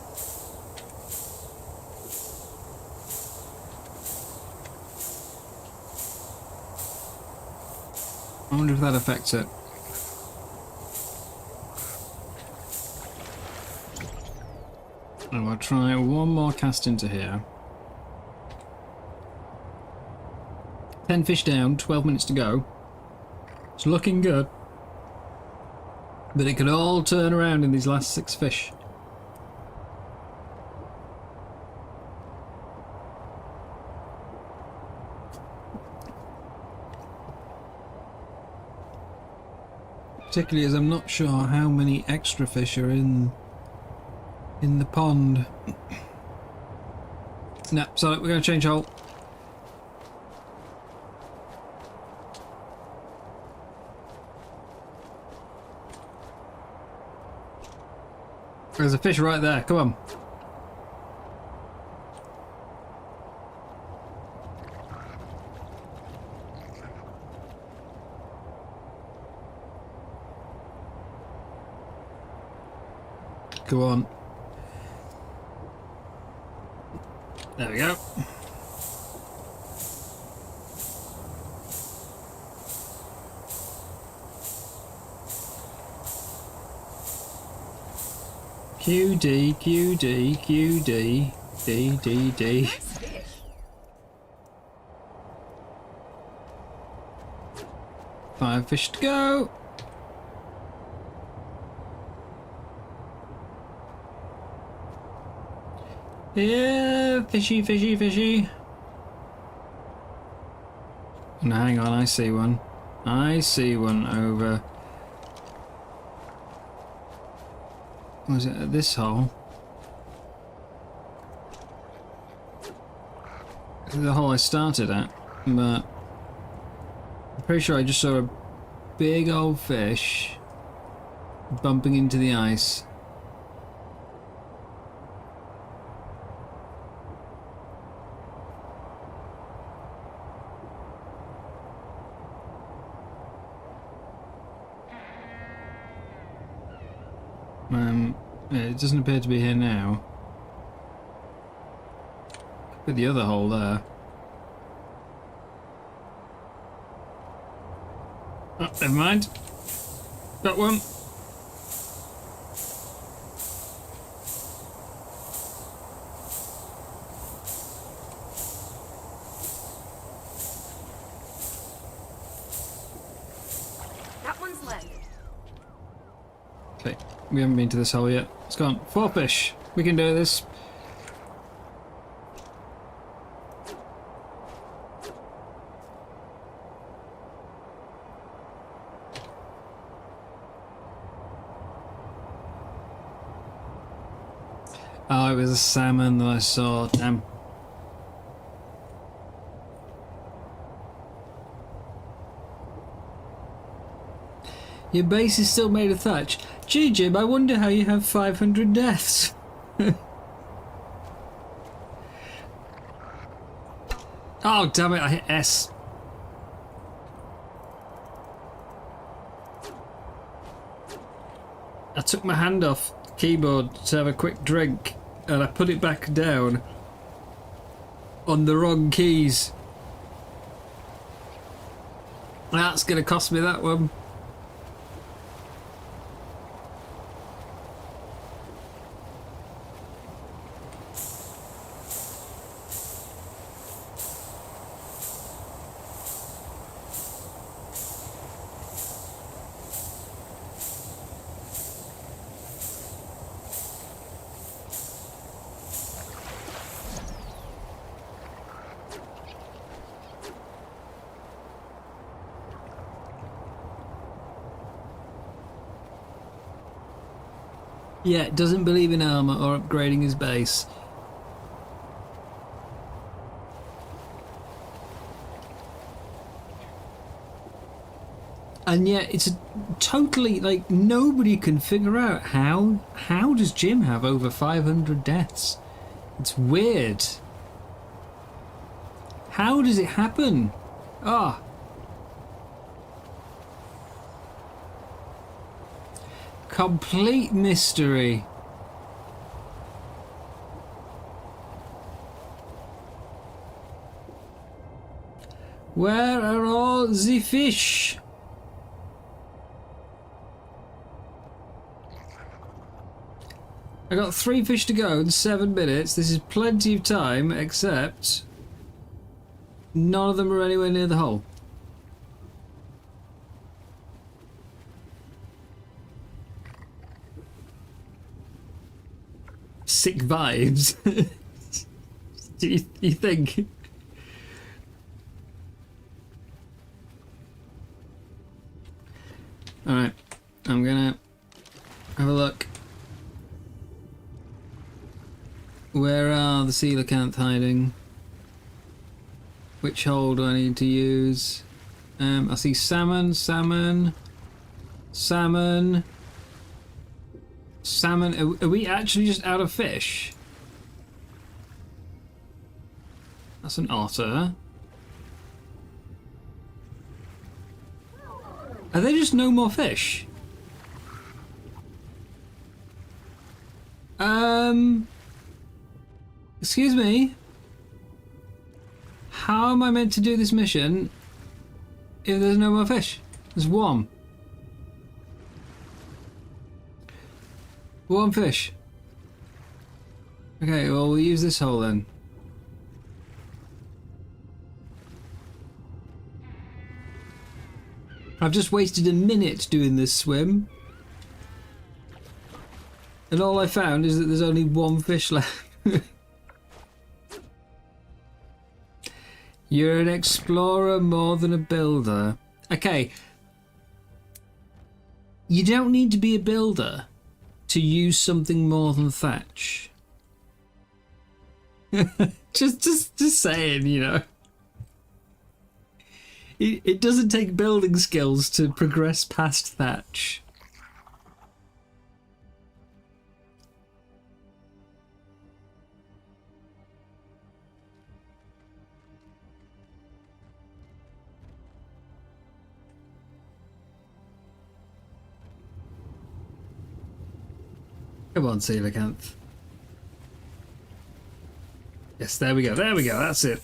I wonder if that affects it. And we'll try one more cast into here. 10 fish down, 12 minutes to go. It's looking good. But it could all turn around in these last 6 fish. Particularly as I'm not sure how many extra fish are in the pond. No, sorry, we're going to change hole. There's a fish right there, come on. Go on. There we go. QD, QD, QD, D, D, D. Five fish to go. Yeah, fishy, fishy, fishy. No, hang on, I see one. I see one over. Was it at this hole? The hole I started at, but I'm pretty sure I just saw a big old fish bumping into the ice. It doesn't appear to be here now. But the other hole there. Oh, never mind. Got one. That one's landed. Okay, we haven't been to this hole yet. It's gone. 4 fish. We can do this. Oh, it was a salmon that I saw. Damn. Your base is still made of thatch. Gee, Jim, I wonder how you have 500 deaths. Oh, damn it, I hit S. I took my hand off the keyboard to have a quick drink, and I put it back down on the wrong keys. That's going to cost me that one. Yeah, doesn't believe in armor or upgrading his base. And yet it's totally like nobody can figure out how does Jim have over 500 deaths? It's weird. How does it happen? Ah. Complete mystery. Where are all the fish? I got 3 fish to go in 7 minutes. This is plenty of time, except None of them are anywhere near the hole. Sick vibes. Do you think? Alright, I'm gonna have a look. Where are the coelacanth hiding? Which hole do I need to use? I see salmon, salmon, salmon, salmon. Are we actually just out of fish? That's an otter. Are there just no more fish? Excuse me? How am I meant to do this mission if there's no more fish? There's one. One fish. Okay, well, we'll use this hole then. I've just wasted a minute doing this swim. And all I found is that there's only one fish left. You're an explorer more than a builder. Okay. You don't need to be a builder to use something more than thatch. just saying, you know. It doesn't take building skills to progress past thatch. Come on, coelacanth. Yes, there we go, that's it.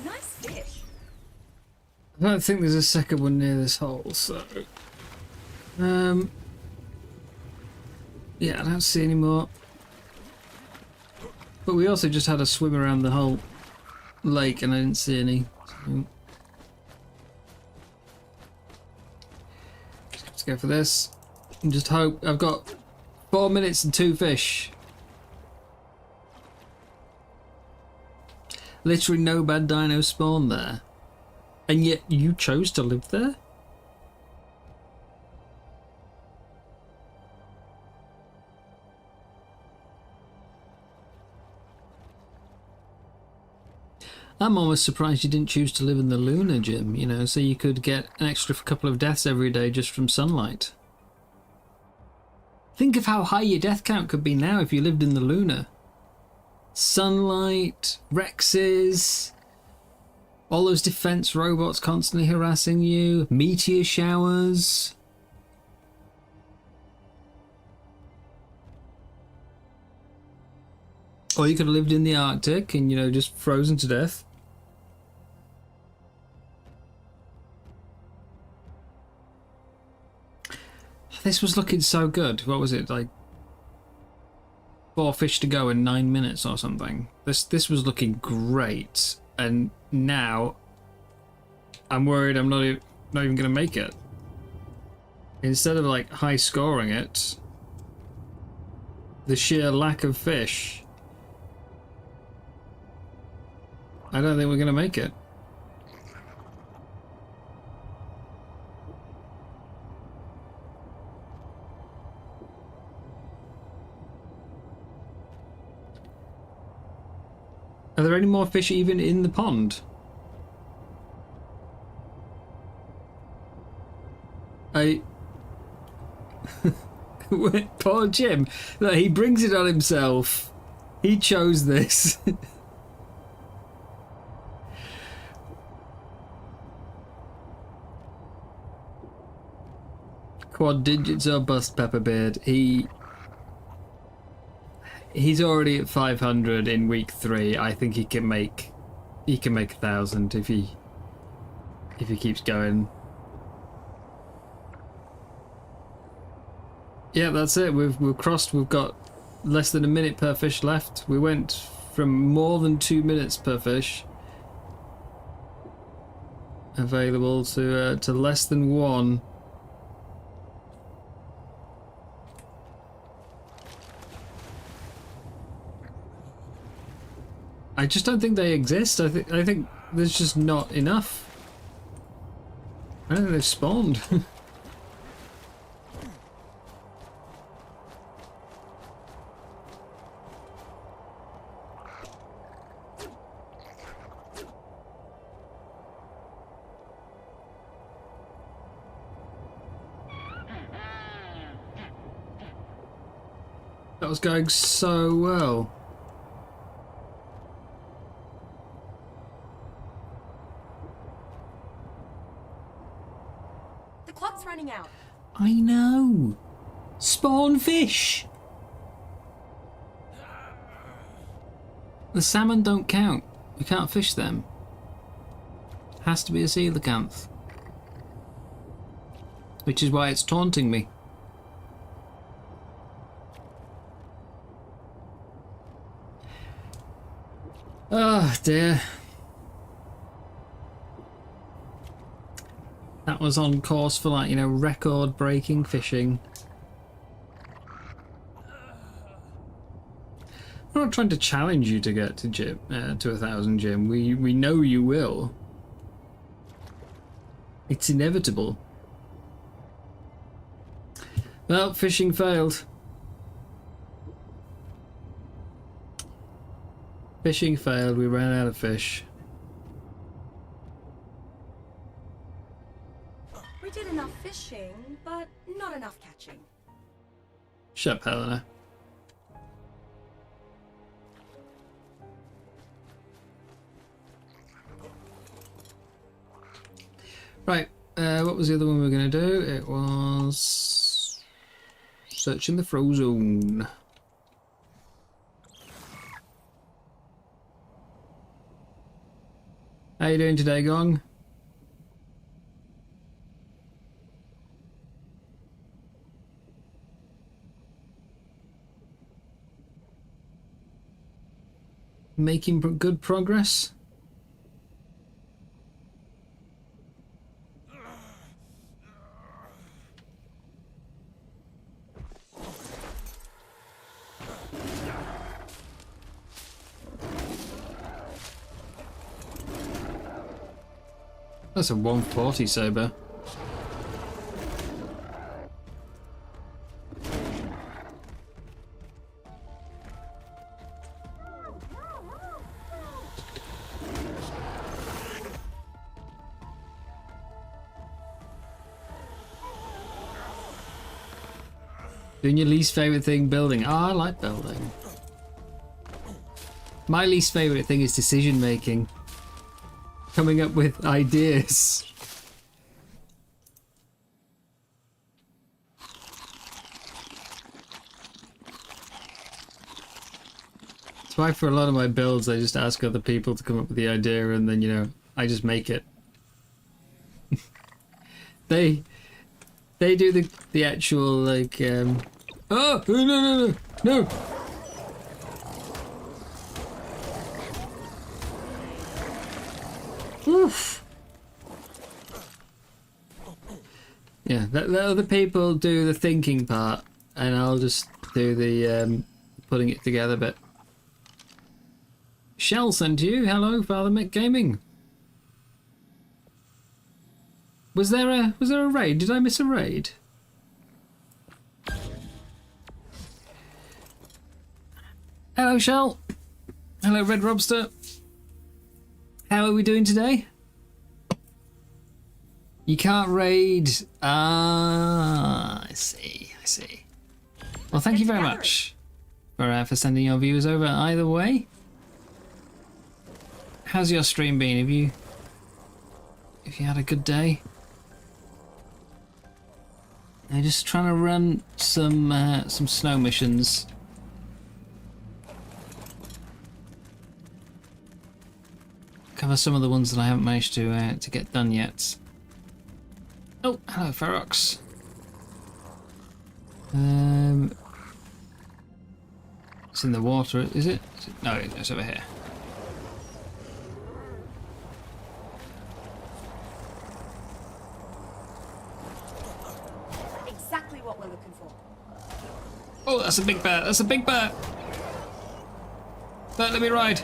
Nice fish. I don't think there's a second one near this hole, so... yeah, I don't see any more. But we also just had a swim around the whole lake and I didn't see any. So... let's go for this. And just hope. I've got 4 minutes and 2 fish. Literally no bad dinos spawned there. And yet you chose to live there? I'm almost surprised you didn't choose to live in the lunar gym, you know, so you could get an extra couple of deaths every day just from sunlight. Think of how high your death count could be now if you lived in the lunar. Sunlight, Rexes, all those defense robots constantly harassing you, meteor showers. Or you could have lived in the Arctic and, you know, just frozen to death. This was looking so good. What was it, like 4 fish to go in 9 minutes or something? This was looking great, and now I'm worried I'm not even going to make it. Instead of like high scoring it, the sheer lack of fish, I don't think we're going to make it. Are there any more fish even in the pond? Poor Jim. He brings it on himself. He chose this. Quad digits or bust, Pepperbeard. He's already at 500 in week 3. I think he can make 1,000 if he if he keeps going. Yeah, that's it. We've crossed. We've got less than a minute per fish left. We went from more than 2 minutes per fish available to less than 1. I just don't think they exist. I think there's just not enough. I don't think they've spawned. That was going so well. The clock's running out. I know. Spawn fish. The salmon don't count. We can't fish them. Has to be a coelacanth. Which is why it's taunting me. Oh dear. That was on course for, like, you know, record-breaking fishing. I'm not trying to challenge you to get to Jim, to 1,000, Jim. We know you will. It's inevitable. Well, fishing failed. Fishing failed. We ran out of fish. We did enough fishing, but not enough catching. Shut up, Helena. Right, what was the other one we were going to do? It was searching the Frozone. How you doing today, Gong? Making good progress? That's a 140 saber. Doing your least favourite thing, building. Oh, I like building. My least favourite thing is decision making. Coming up with ideas. That's why for a lot of my builds I just ask other people to come up with the idea and then, you know, I just make it. They do the actual, like, oh, no. Oof. Yeah, let other people do the thinking part, and I'll just do the putting it together bit. Shell sent to you. Hello, Father Mick Gaming. Was there a raid? Did I miss a raid? Hello, Shell. Hello, Red Robster. How are we doing today? You can't raid. Ah, I see. Well, thank you very much for sending your viewers over either way. How's your stream been? Have you had a good day? I'm just trying to run some snow missions. cover some of the ones that I haven't managed to get done yet. Oh, hello, Ferox. It's in the water, is it? No, it's over here. Exactly what we're looking for. Oh, that's a big bear. That's a big bear. Don't let me ride.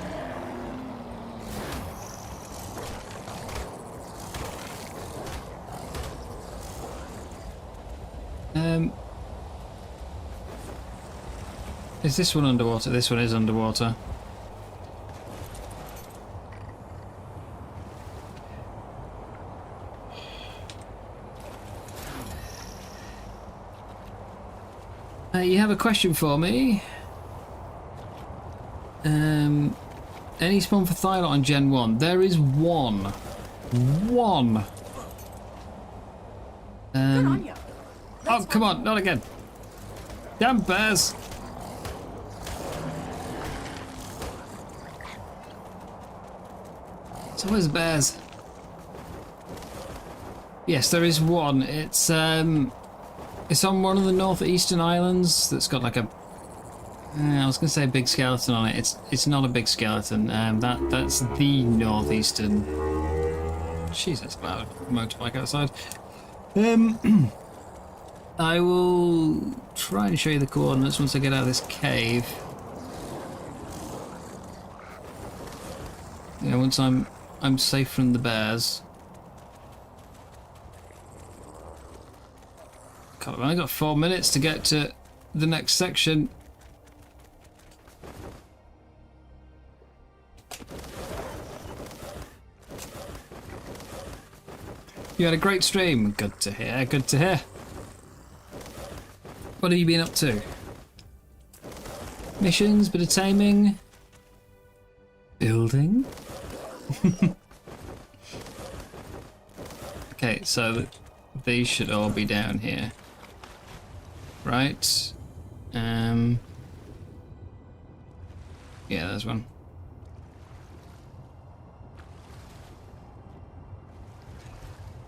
Is this one underwater? This one is underwater. You have a question for me? Any spawn for Thylot on Gen 1? There is one. One. Good on you. Oh, come on, not again. Damn bears. It's always bears. Yes, there is one. It's on one of the northeastern islands that's got like a... I was going to say a big skeleton on it. It's not a big skeleton. That's the northeastern... Jeez, that's loud. Motorbike outside. I will try and show you the coordinates once I get out of this cave. Yeah, once I'm safe from the bears. God, I've only got 4 minutes to get to the next section. You had a great stream. Good to hear, good to hear. What have you been up to? Missions, bit of taming. Building. Okay, so these should all be down here. Right. Yeah, there's one.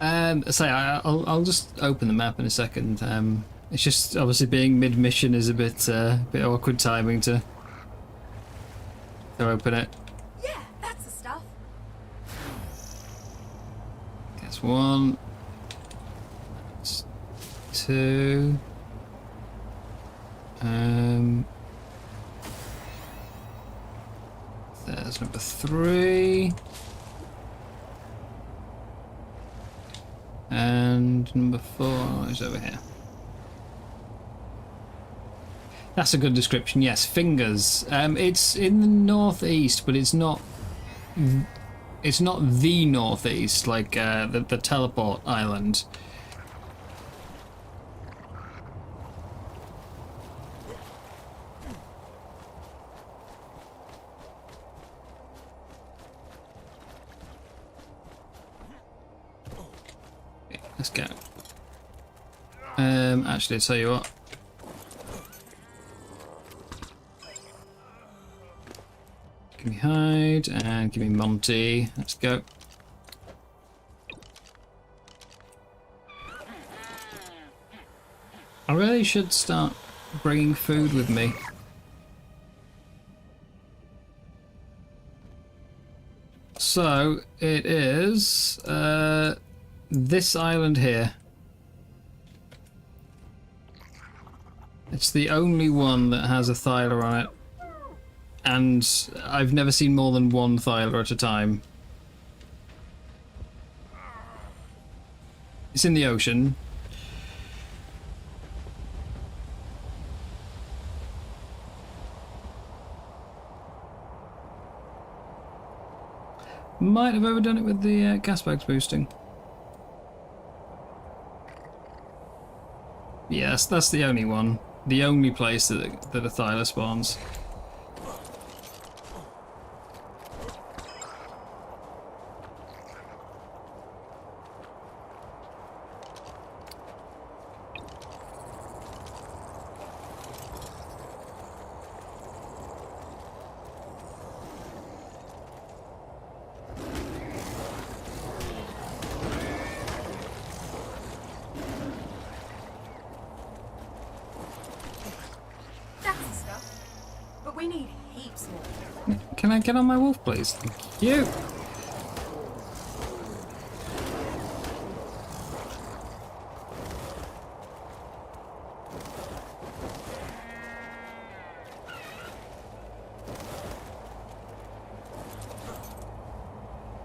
I'll just open the map in a second. It's just obviously being mid-mission is a bit awkward timing to open it. Yeah, that's the stuff. That's one. That's two. There's number 3. And number 4 is over here. That's a good description. Yes, fingers. It's in the northeast, but it's not. It's not the northeast, like the teleport island. Okay, let's go. Actually, I'll tell you what. Give me hide and give me Monty. Let's go. I really should start bringing food with me. So it is this island here. It's the only one that has a Thyla on it. And I've never seen more than one Thyla at a time. It's in the ocean. Might have overdone it with the gas bags boosting. Yes, that's the only one. The only place that a Thyla spawns. but we need heaps more. Can I get on my wolf, please? Thank you.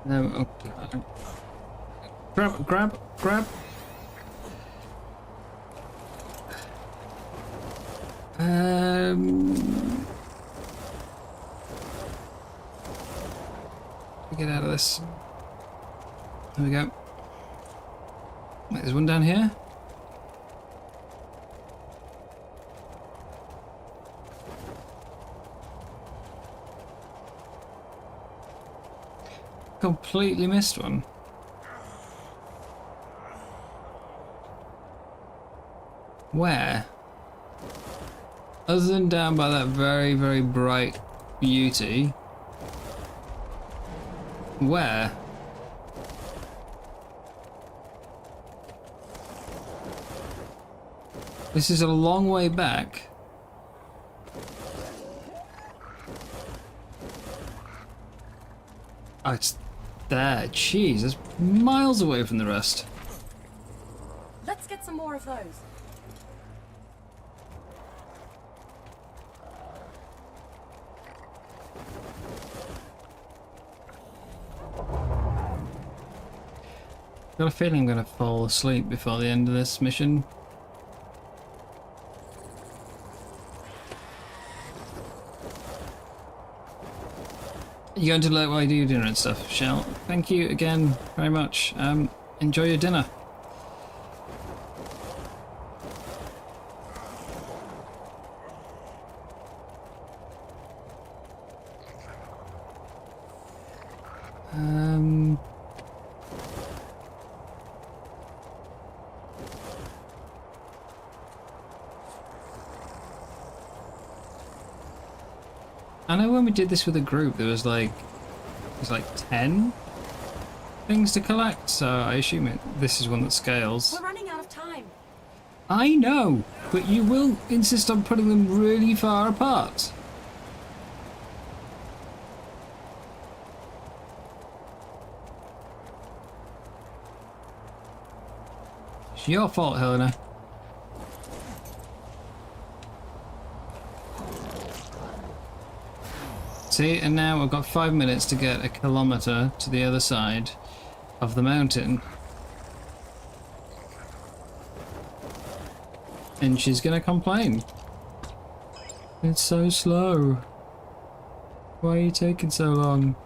No, okay. Grab. Get out of this. There we go. Wait, there's one down here. Completely missed one. Where? Other than down by that very, very bright beauty. Where? This is a long way back. Oh, it's there. Jeez, it's miles away from the rest. Let's get some more of those. Got a feeling I'm gonna fall asleep before the end of this mission. You're going to learn while you do your dinner and stuff, Shell. Thank you again very much. Enjoy your dinner. I know when we did this with a group, there was like 10 things to collect, so I assume this is one that scales. We're running out of time. I know, but you will insist on putting them really far apart. It's your fault, Helena. See, and now I've got 5 minutes to get a kilometre to the other side of the mountain. And she's gonna complain. It's so slow. Why are you taking so long?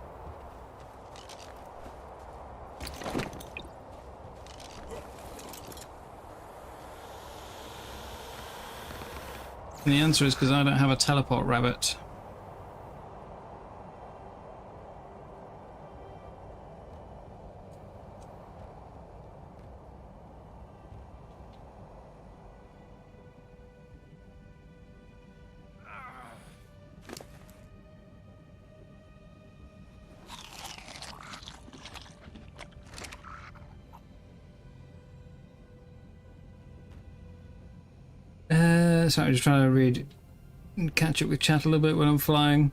And the answer is because I don't have a teleport rabbit. Sorry, I'm just trying to read and catch up with chat a little bit when I'm flying.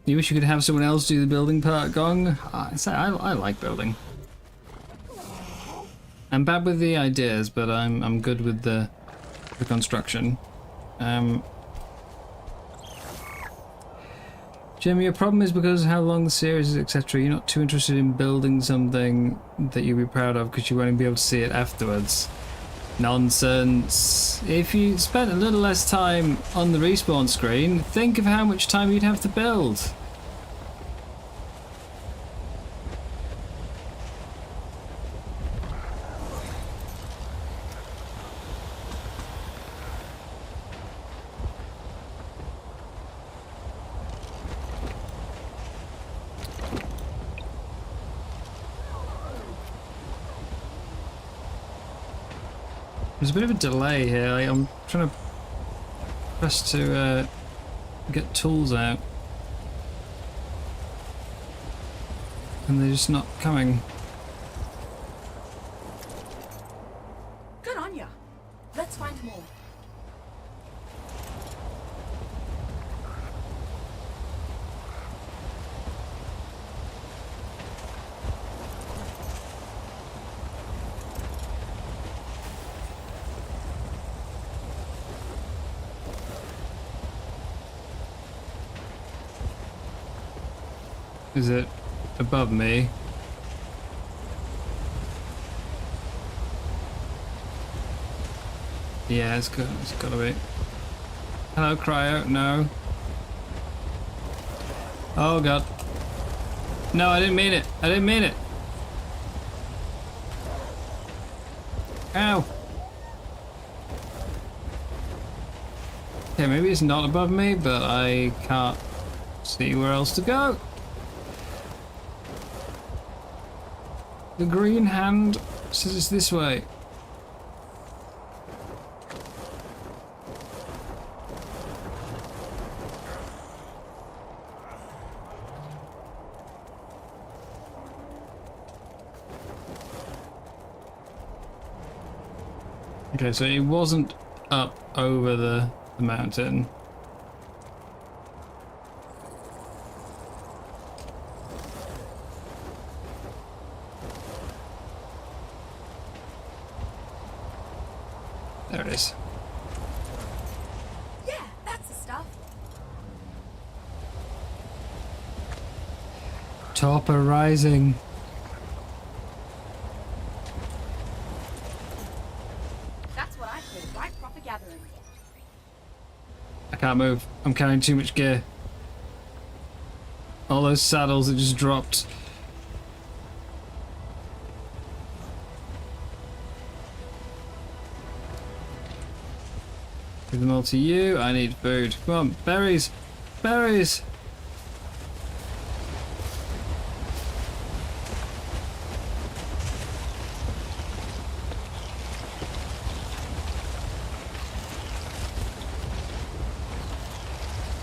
You wish you could have someone else do the building part, Gong? I like building. I'm bad with the ideas, but I'm good with the construction. Jimmy, your problem is because of how long the series is, etc. You're not too interested in building something that you'll be proud of because you won't be able to see it afterwards. Nonsense. If you spent a little less time on the respawn screen, think of how much time you'd have to build. There's a bit of a delay here. I'm trying to press to get tools out, and they're just not coming. Good on ya. Let's find more. Is it above me? Yeah, it's good. It's gotta be. Hello, Cryo. No. Oh god. No, I didn't mean it. I didn't mean it. Ow. Okay, maybe it's not above me, but I can't see where else to go. The green hand says it's this way. Okay, so it wasn't up over the mountain. There it is. Yeah, that's the stuff. Topper rising. That's what I call right proper gathering. I can't move. I'm carrying too much gear. All those saddles that just dropped. Give them all to you. I need food. Come on, berries. Berries.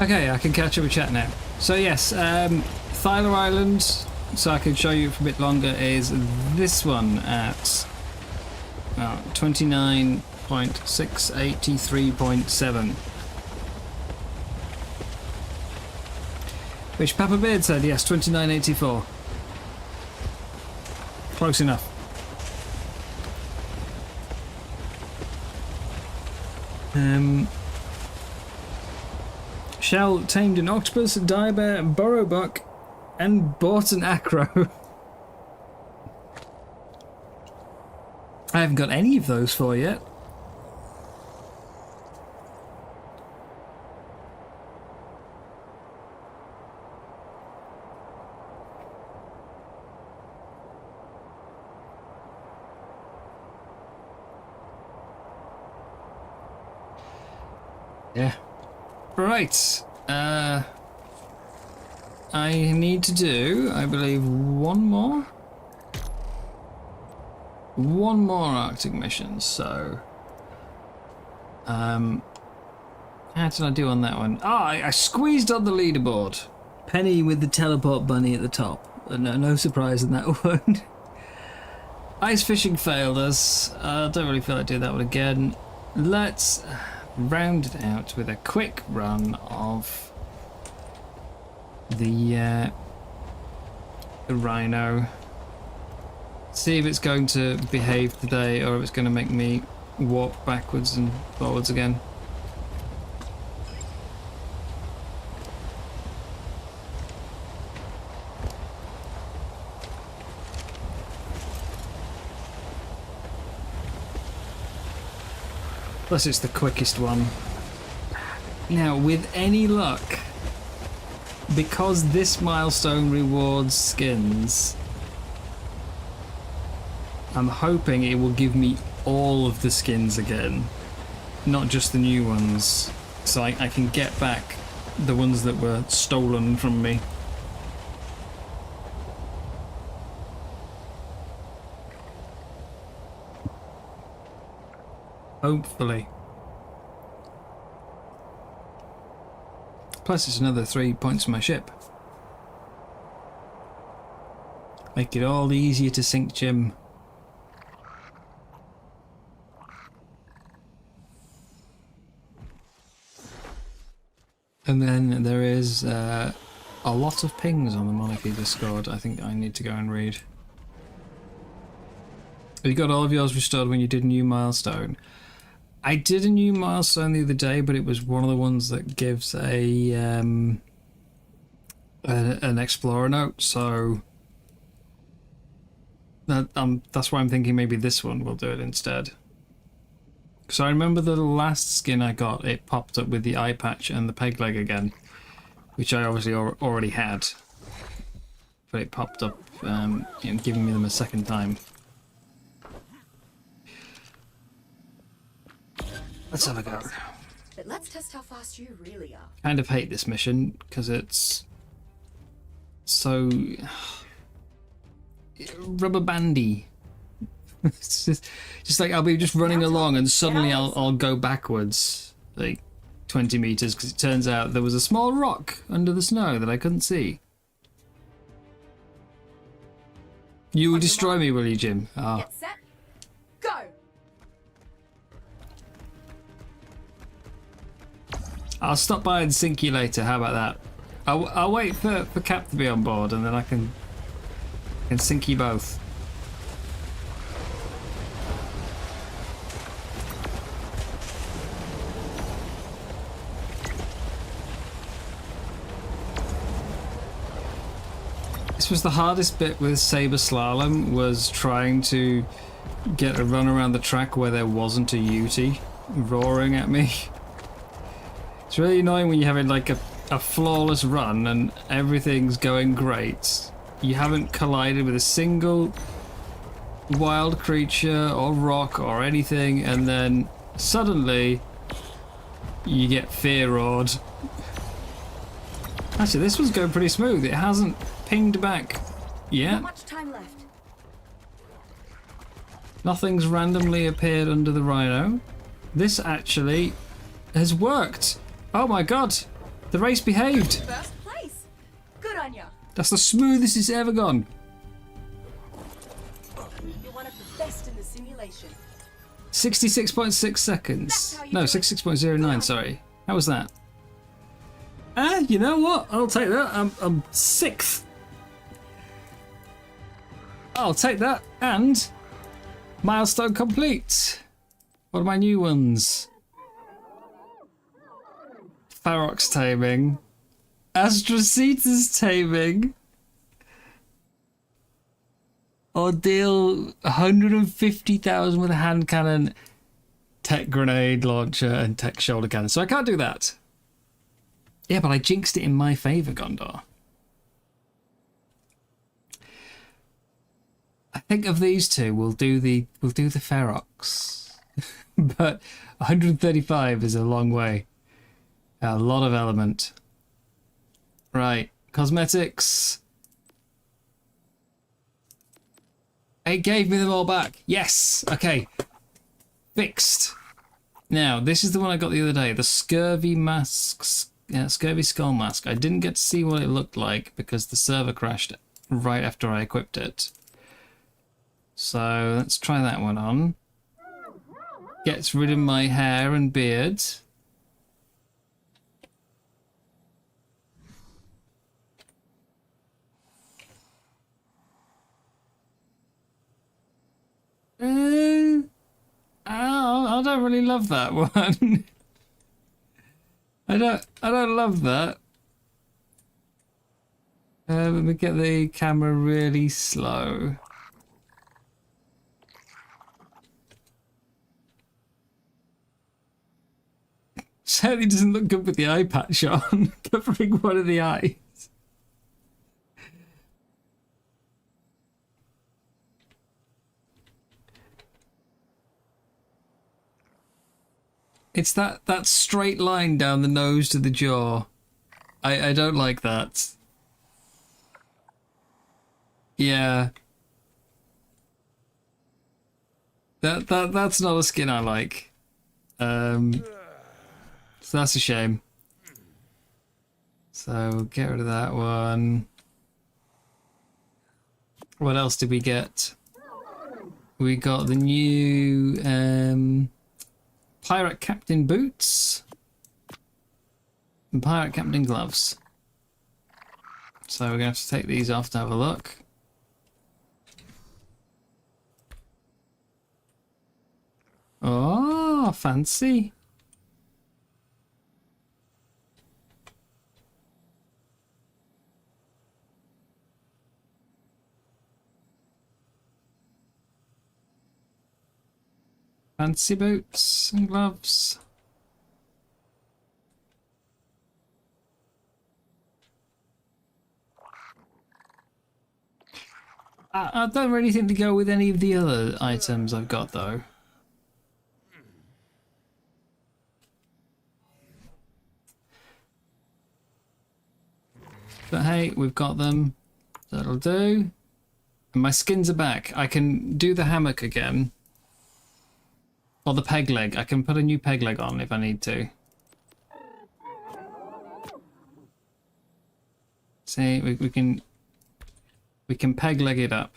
Okay, I can catch up with chat now. So yes, Thyler Island, so I can show you for a bit longer, is this one at 29.683.7. Which Papa Beard said, yes, 2984. Close enough. Shell tamed an octopus, direbear, burrowbuck, and bought an acro. I haven't got any of those for yet. Yeah. Right. I need to do, I believe, one more Arctic mission, so how did I do on that one? I squeezed on the leaderboard. Penny with the teleport bunny at the top. No surprise in that one. Ice fishing failed us. I don't really feel like doing that one again. Let's round it out with a quick run of the rhino. See if it's going to behave today or if it's going to make me walk backwards and forwards again. Plus it's the quickest one. Now, with any luck, because this milestone rewards skins, I'm hoping it will give me all of the skins again, not just the new ones, so I can get back the ones that were stolen from me. Hopefully. Plus it's another 3 points for my ship. Make it all easier to sink Jim. And then there is a lot of pings on the Monarchy Discord. I think I need to go and read. You got all of yours restored when you did a new milestone. I did a new milestone the other day, but it was one of the ones that gives a an explorer note, so that's why I'm thinking maybe this one will do it instead. So I remember the last skin I got, it popped up with the eye patch and the peg leg again, which I obviously already had, but it popped up, giving me them a second time. Let's have a go. But let's test how fast you really are. Kind of hate this mission because it's so rubber bandy. It's just like I'll be just running along and suddenly I'll go backwards like 20 meters because it turns out there was a small rock under the snow that I couldn't see. You will destroy me, will you, Jim? Oh. Get set, go! I'll stop by and sink you later. How about that? I'll wait for Cap to be on board and then I can sink you both. This was the hardest bit with Saber Slalom, was trying to get a run around the track where there wasn't a Yeti roaring at me. It's really annoying when you're having like a flawless run and everything's going great. You haven't collided with a single wild creature or rock or anything, and then suddenly you get fear-awed. Actually, this was going pretty smooth. It hasn't pinged back yet. Not much time left. Nothing's randomly appeared under the rhino. This actually has worked. Oh my god, the race behaved. First place. Good on ya. That's the smoothest it's ever gone. You're one of the best in the simulation. 66.6 seconds. No, 66.09, sorry. How was that? You know what? I'll take that. I'm sixth. I'll take that. And milestone complete. What are my new ones? Ferox taming. Astroceta's taming. Ordeal 150,000 with a hand cannon, tech grenade launcher, and tech shoulder cannon. So I can't do that. Yeah, but I jinxed it in my favour, Gondor. I think of these two, we'll do the Ferox. But 135 is a long way. A lot of element. Right, cosmetics. It gave me them all back. Yes, okay. Fixed. Now, this is the one I got the other day. The scurvy masks. Yeah, scurvy skull mask. I didn't get to see what it looked like because the server crashed right after I equipped it. So let's try that one on. Gets rid of my hair and beard. I don't really love that one. I don't love that. Let me get the camera really slow. Certainly doesn't look good with the eye patch on, covering one of the eyes. It's that straight line down the nose to the jaw. I don't like that. Yeah. That's not a skin I like. So that's a shame. So we'll get rid of that one. What else did we get? We got the new Pirate Captain boots and Pirate Captain gloves. So we're gonna have to take these off to have a look. Oh, fancy. Fancy boots and gloves. I don't really think to go with any of the other items I've got though. But hey, we've got them. That'll do. And my skins are back. I can do the hammock again. Or the peg leg. I can put a new peg leg on if I need to. See, we can peg leg it up.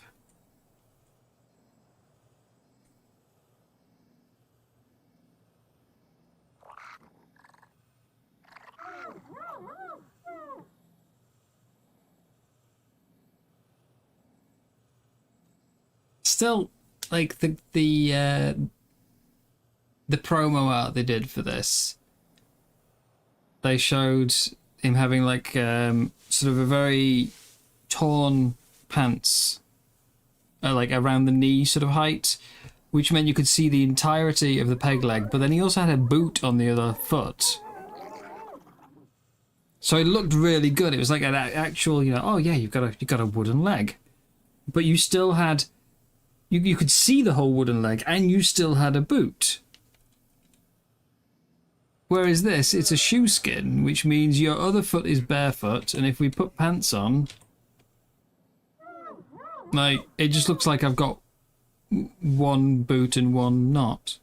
Still, like the promo art they did for this, they showed him having like sort of a very torn pants, like around the knee sort of height, which meant you could see the entirety of the peg leg. But then he also had a boot on the other foot, so it looked really good. It was like an actual, you know, oh yeah, you've got a wooden leg, but you still had. You could see the whole wooden leg, and you still had a boot. Whereas this, it's a shoe skin, which means your other foot is barefoot, and if we put pants on, like, it just looks like I've got one boot and one not.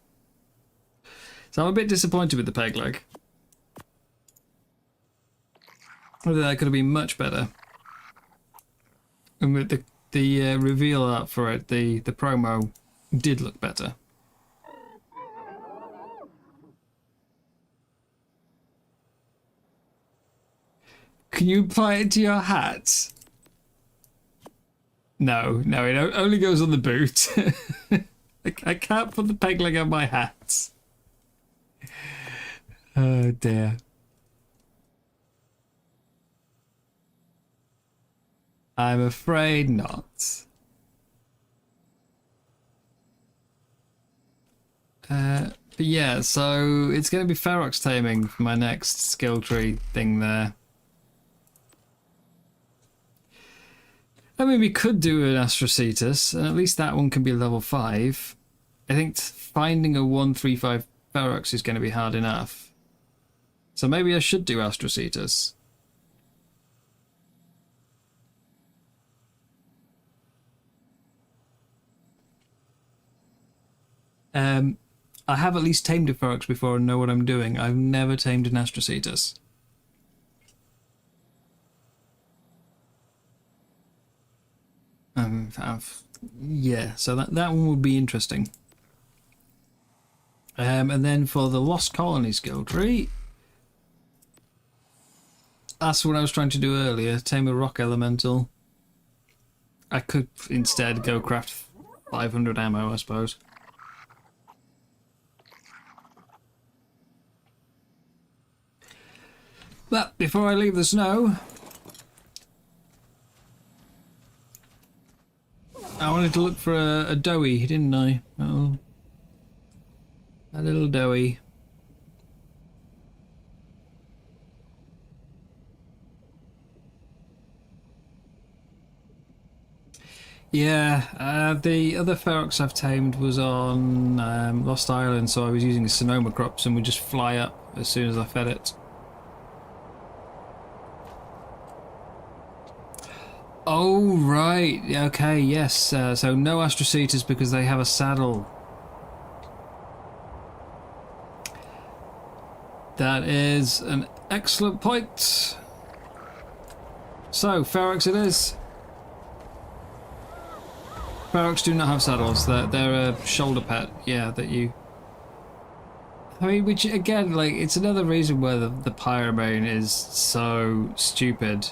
So I'm a bit disappointed with the peg leg. That could have been much better. And with the reveal art for it, the promo did look better. Can you apply it to your hat? No, it only goes on the boot. I can't put the peg leg on my hat. Oh dear. I'm afraid not. But yeah, so it's going to be Ferox taming for my next skill tree thing there. I mean, we could do an Astrocetus, and at least that one can be level 5. I think finding a 135 Ferox is going to be hard enough. So maybe I should do Astrocetus. I have at least tamed a Ferox before and know what I'm doing. I've never tamed an Astrocetus. Yeah, so that one would be interesting. And then for the Lost Colony skill tree, that's what I was trying to do earlier, tame a rock elemental. I could instead go craft 500 ammo, I suppose. But before I leave the snow, I wanted to look for a doughy, didn't I? Oh, a little doughy. Yeah, the other Ferox I've tamed was on Lost Island, so I was using Sonoma crops and would just fly up as soon as I fed it. Oh, right. Okay, yes. So no Astrocetus because they have a saddle. That is an excellent point. So, Ferox it is. Ferox do not have saddles. They're a shoulder pet. Yeah, that you... I mean, which, again, like, it's another reason why the Pyromane is so stupid.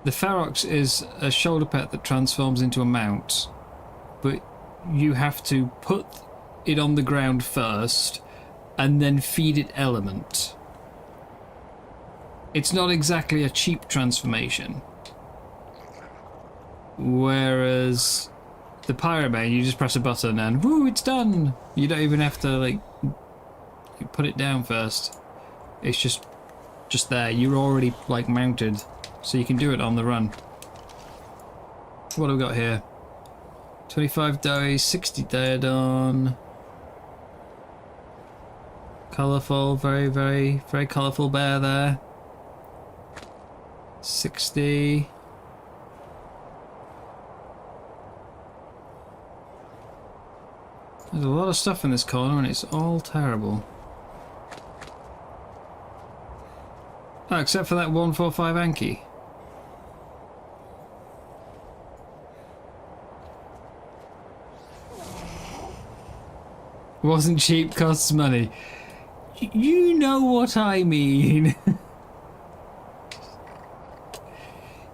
The Ferox is a shoulder pet that transforms into a mount, but you have to put it on the ground first and then feed it element. It's not exactly a cheap transformation. Whereas the Pyramid, you just press a button and woo, it's done. You don't even have to like put it down first. It's just there. You're already like mounted, so you can do it on the run. What have we got here? 25 days, 60 Daedon. Colourful, very, very, very colourful bear there. 60. There's a lot of stuff in this corner and it's all terrible. Oh, except for that 145 Anki. Wasn't cheap, costs money. You know what I mean.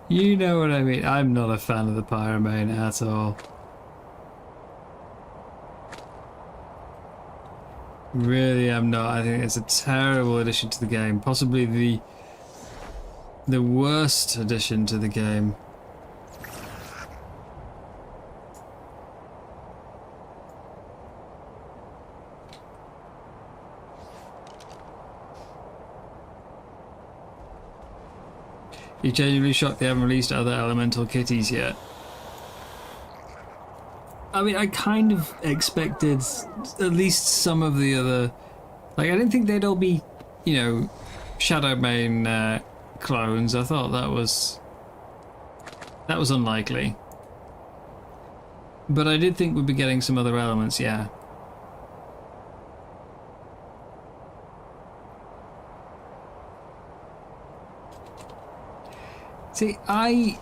You know what I mean. I'm not a fan of the Pyramid at all. Really, I'm not. I think it's a terrible addition to the game. Possibly the worst addition to the game. You genuinely shocked they haven't released other elemental kitties yet? I mean, I kind of expected at least some of the other... Like, I didn't think they'd all be, you know, Shadowbane clones. I thought that was unlikely. But I did think we'd be getting some other elements, yeah. See, I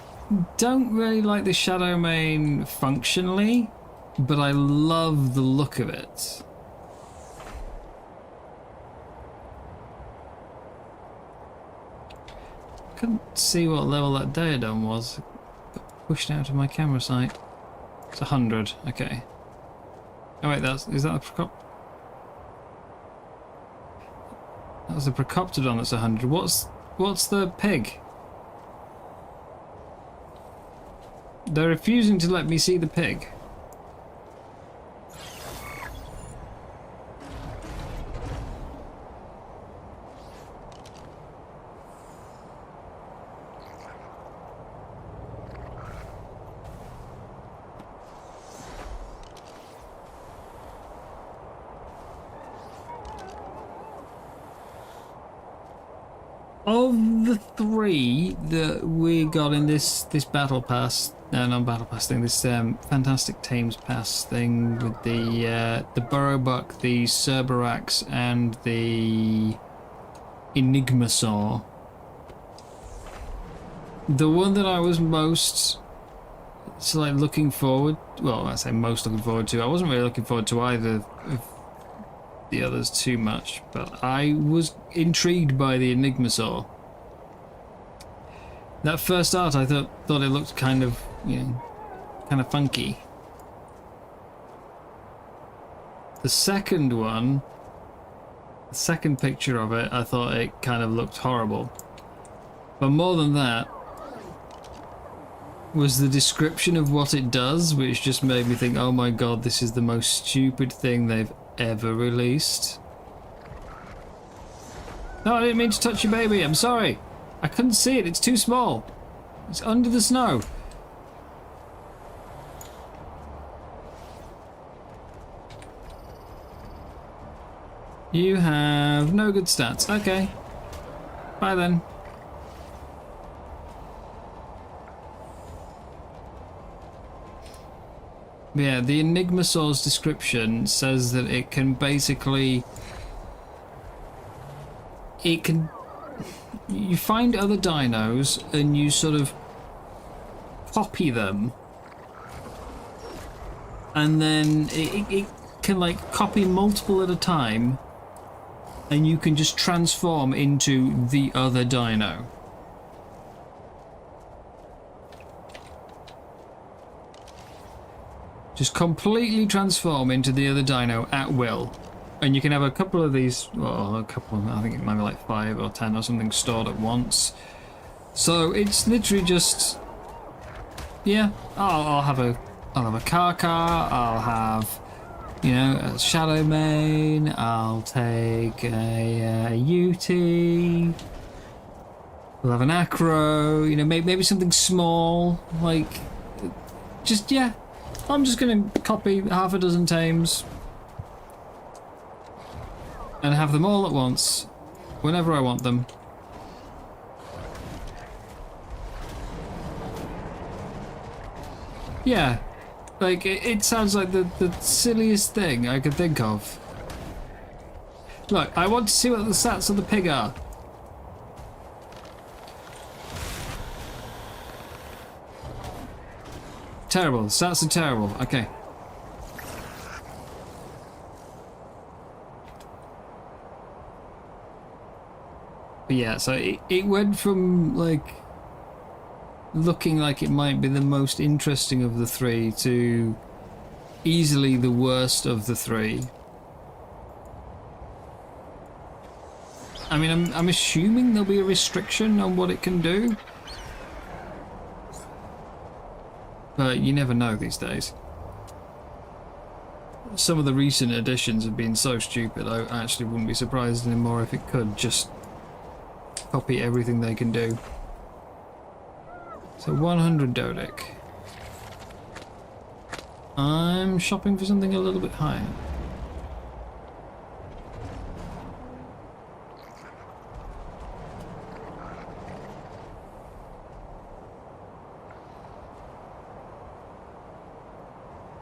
don't really like the Shadowbane functionally, but I love the look of it. Couldn't see what level that Daedon was. Got pushed out of my camera sight. It's 100, okay. Oh wait, is that a Procop? That was a Procoptodon that's 100. What's the pig? They're refusing to let me see the pig. Of the 3 that we got in this battle pass, not battle pass thing, this fantastic Tames pass thing with the Burrowbuck, the Cerberax, and the Enigmasaur, the one that I was most looking forward, well, I say most looking forward to. I wasn't really looking forward to either of the others too much, but I was intrigued by the Enigmasaur. That first art, I thought it looked kind of, you know, kind of funky. The second one, the second picture of it, I thought it kind of looked horrible. But more than that was the description of what it does, which just made me think, oh my god, this is the most stupid thing they've ever released. No, I didn't mean to touch your baby, I'm sorry. I couldn't see it, it's too small. It's under the snow. You have no good stats. Okay. Bye then. Yeah, the Enigmasaur's description says that it can basically... You find other dinos and you sort of copy them. And then it can like copy multiple at a time. And you can just transform into the other dino. Just completely transform into the other dino at will. And you can have a couple of these, well, I think it might be like 5 or 10 or something stored at once. So it's literally just, yeah, I'll have I'll have a Kaka, I'll have, you know, a Shadow Mane, I'll take a UT, I'll have an Acro, you know, maybe something small, like, just, yeah. I'm just going to copy half a dozen tames and have them all at once, whenever I want them. Yeah, like, it sounds like the silliest thing I could think of. Look, I want to see what the stats of the pig are. Terrible, the stats are terrible, okay. But yeah, so it went from, like, looking like it might be the most interesting of the three to easily the worst of the three. I mean, I'm assuming there'll be a restriction on what it can do, but you never know these days. Some of the recent additions have been so stupid, I actually wouldn't be surprised anymore if it could just copy everything they can do. So 100 Dodic. I'm shopping for something a little bit higher.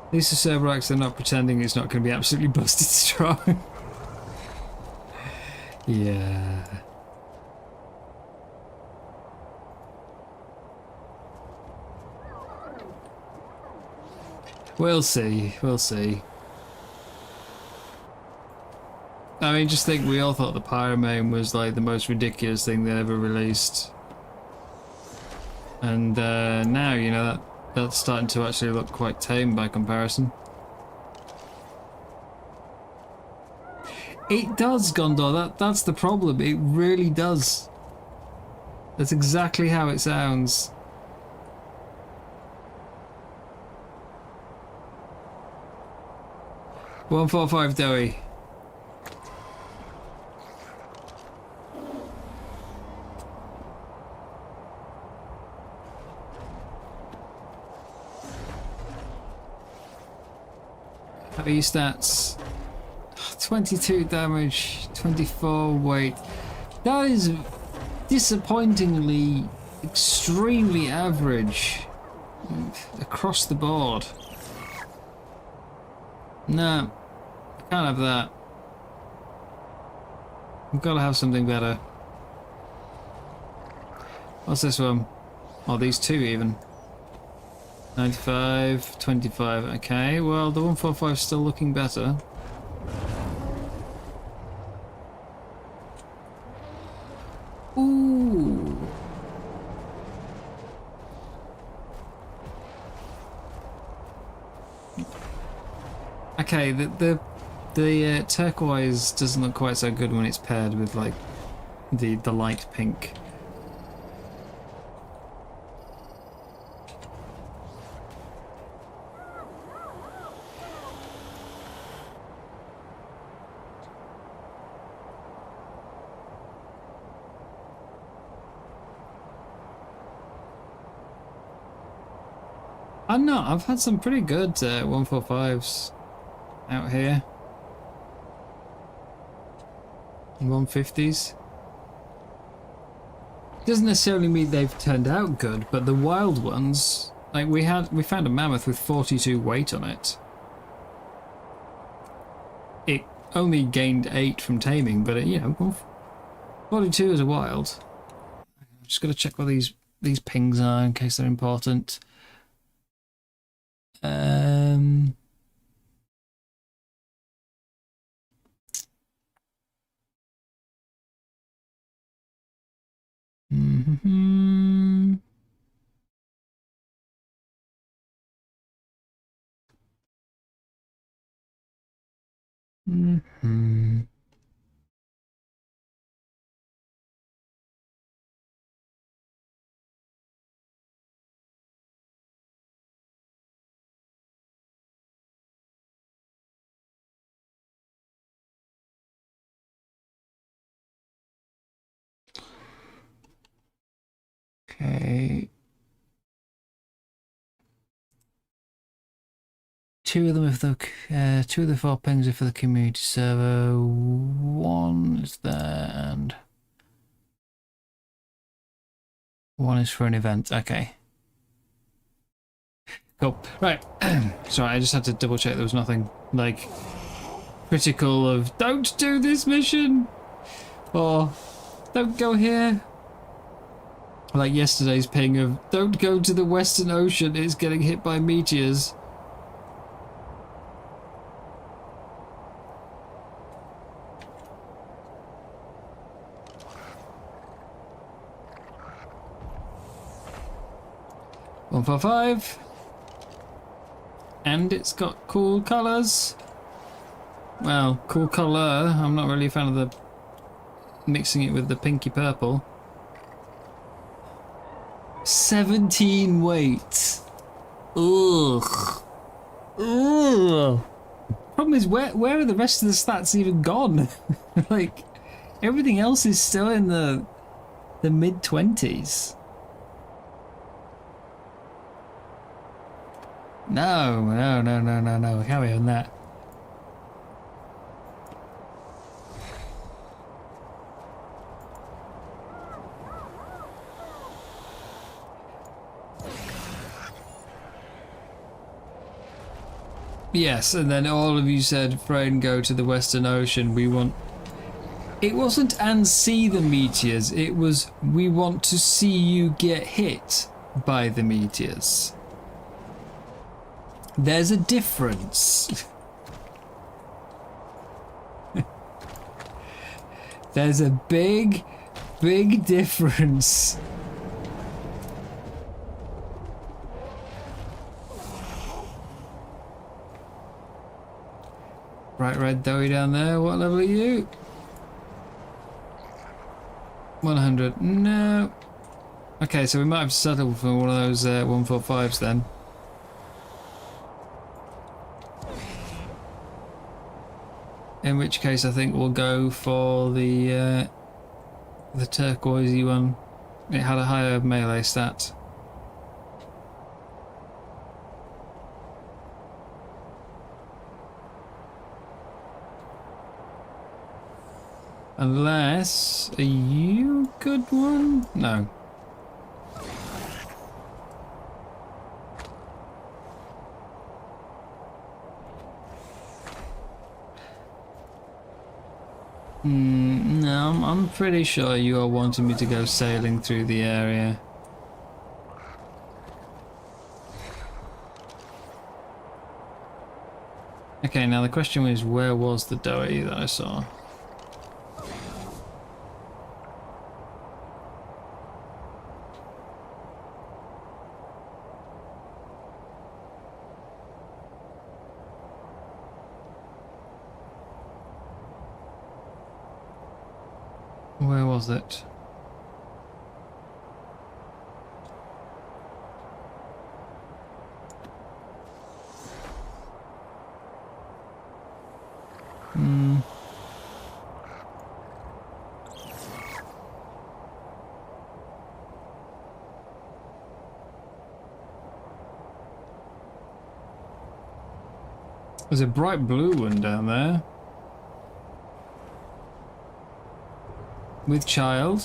At least the Cerberus, they're not pretending it's not going to be absolutely busted strong. Yeah. We'll see, we'll see. I mean, just think, we all thought the Pyromane was like the most ridiculous thing they ever released. And now, you know, that's starting to actually look quite tame by comparison. It does, Gondor, that's the problem, it really does. That's exactly how it sounds. $145 Doey. How are your stats? 22 damage, 24 weight. That is disappointingly extremely average across the board. No, can't have that. I've got to have something better. What's this one? Oh, these two even. 95, 25. Okay, well, the 145 is still looking better. Ooh. Okay, the turquoise doesn't look quite so good when it's paired with like the light pink. I don't know, I've had some pretty good 145s out here. 150s. Doesn't necessarily mean they've turned out good, but the wild ones, like we found a mammoth with 42 weight on it. It only gained 8 from taming, but it, you know, 42 is a wild. I'm just gonna check what these pings are in case they're important. Mm-hmm. Mm-hmm. two of them if the 4 pings are for the community server. 1 is there and 1 is for an event. Okay. Cool. Right. Sorry, I just had to double check there was nothing like critical of don't do this mission or don't go here. Like yesterday's ping of don't go to the Western Ocean, it's getting hit by meteors. One for 5. And it's got cool colours. Well, cool colour. I'm not really a fan of the mixing it with the pinky purple. 17 weight. Ugh. Ugh. Problem is, where are the rest of the stats even gone? Like, everything else is still in the mid-20s. No, we can't be on that. Yes, and then all of you said, Freyn, go to the Western Ocean, we want... It wasn't and see the meteors, it was we want to see you get hit by the meteors. There's a difference. There's a big difference. Bright red doughy down there. What level are you? 100. No. Okay, so we might have settled for one of those 145s then. In which case, I think we'll go for the turquoisey one. It had a higher melee stat. Unless, are you a good one? No. No, I'm pretty sure you are wanting me to go sailing through the area. Okay, now the question is, where was the doughy that I saw? Where was it? There's a bright blue one down there. With child.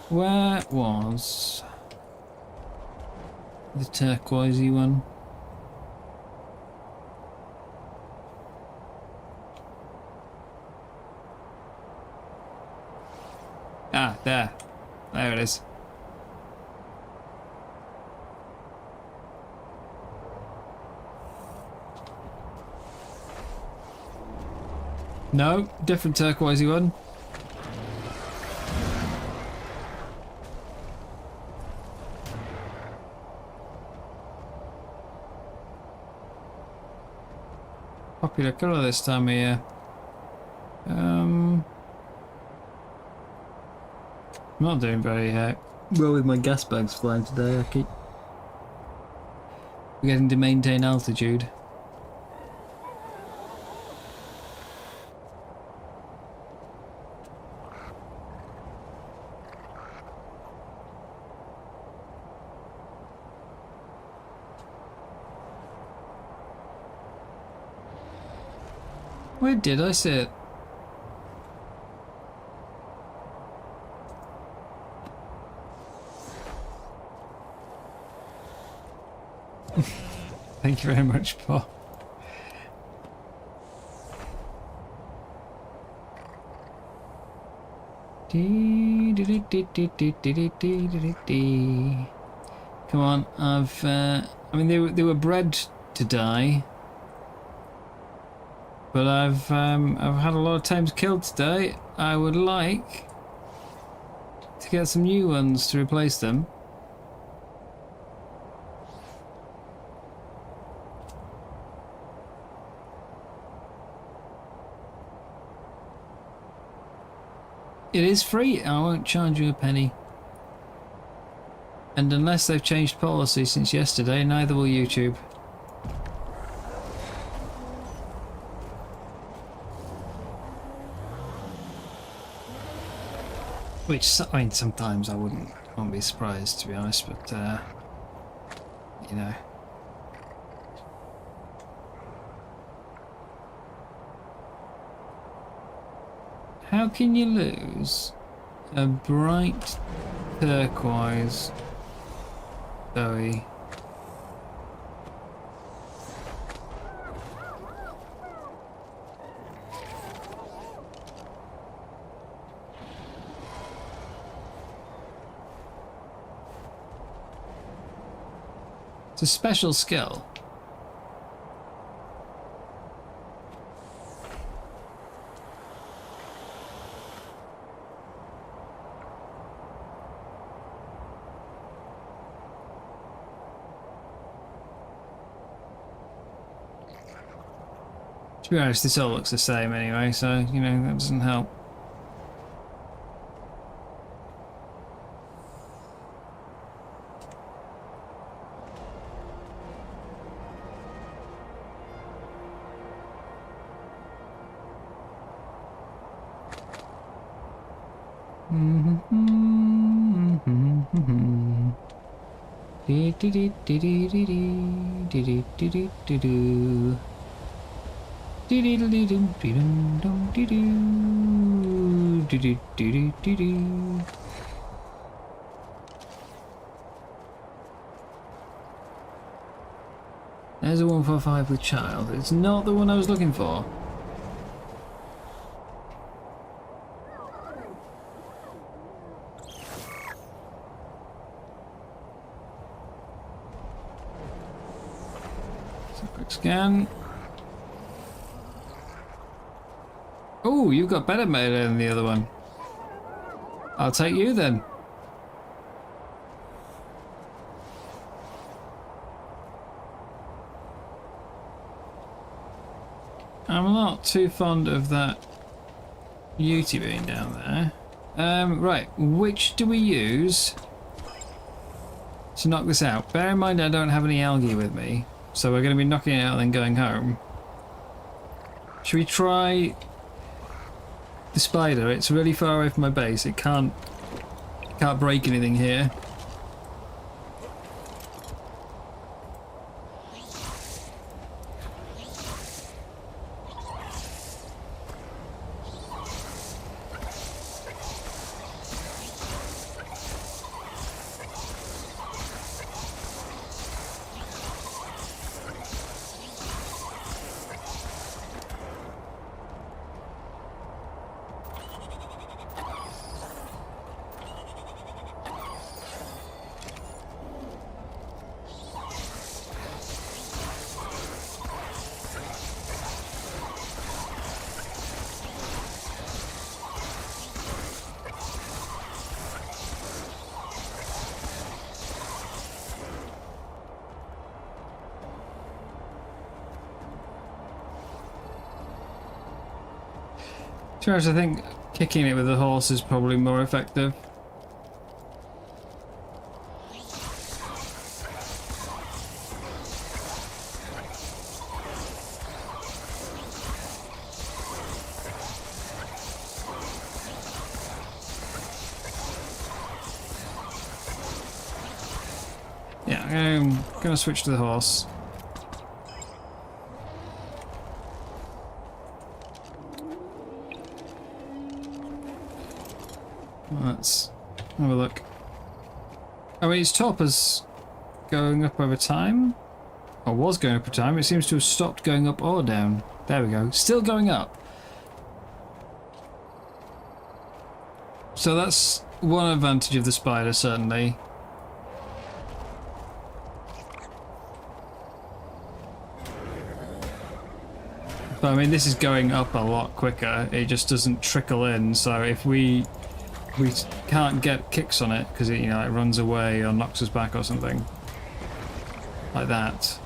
Where was the turquoisey one? Ah, there. There it is. No, different turquoisey one. Popular colour this time of year. Not doing very well with my gas bags flying today. I keep forgetting to maintain altitude. Where did I sit? Thank you very much, Paul. Come on, I mean, they were bred to die, but I've had a lot of times killed today. I would like to get some new ones to replace them. It is free. I won't charge you a penny. And unless they've changed policy since yesterday, neither will YouTube. Which, I mean, sometimes I wouldn't be surprised, to be honest, but, you know. How can you lose a bright turquoise Zoe? It's a special skill. To be honest, this all looks the same anyway, so, you know, that doesn't help. There's a 145 with child. It's not the one I was looking for. So quick scan. Oh, you've got better melee than the other one. I'll take you then. I'm not too fond of that beauty being down there. Right, which do we use to knock this out? Bear in mind I don't have any algae with me, so we're going to be knocking it out and then going home. Should we try the spider? It's really far away from my base. It can't break anything here. Charles, I think kicking it with the horse is probably more effective. Yeah, I'm gonna switch to the horse. Let's have a look. I mean, its top is going up over time. Or was going up over time. It seems to have stopped going up or down. There we go. Still going up. So that's one advantage of the spider, certainly. But I mean, this is going up a lot quicker. It just doesn't trickle in. So if we can't get kicks on it because it, you know, it runs away or knocks us back or something like that,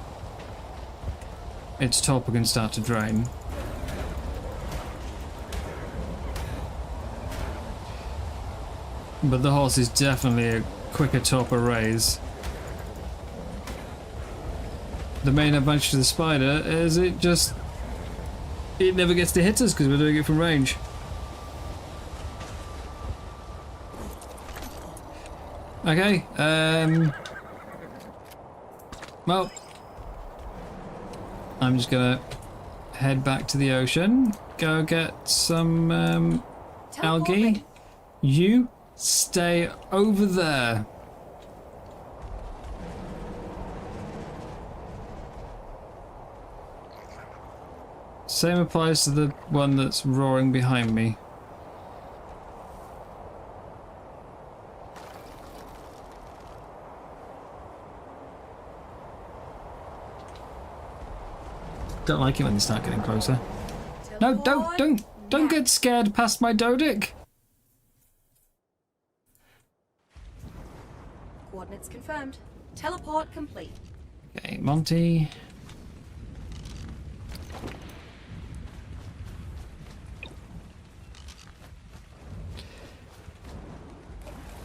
its torpor can start to drain. But the horse is definitely a quicker torpor raise. The main advantage to the spider is it never gets to hit us because we're doing it from range. Okay, well, I'm just gonna head back to the ocean, go get some algae. You stay over there. Same applies to the one that's roaring behind me. Don't like it when they start getting closer. No, don't get scared past my Dodic. Coordinates confirmed. Teleport complete. Okay, Monty.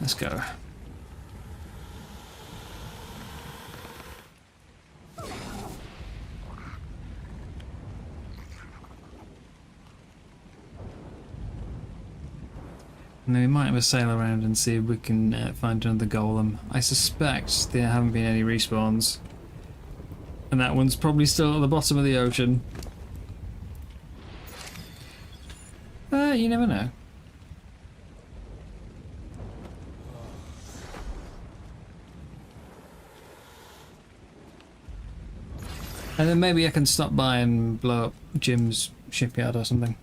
Let's go. And then we might have a sail around and see if we can find another golem. I suspect there haven't been any respawns. And that one's probably still at the bottom of the ocean. You never know. And then maybe I can stop by and blow up Jim's shipyard or something.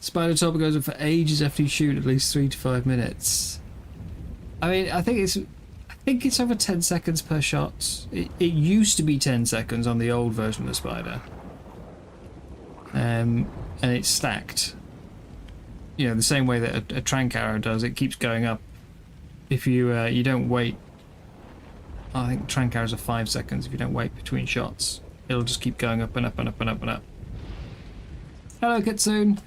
Spider torpor goes up for ages after you shoot, at least 3 to 5 minutes. I mean, I think it's over 10 seconds per shot. It used to be 10 seconds on the old version of the spider. And it's stacked. You know, the same way that a trank arrow does. It keeps going up. If you don't wait. I think trank arrows are 5 seconds. If you don't wait between shots, it'll just keep going up and up and up and up and up. Hello, Kitsune.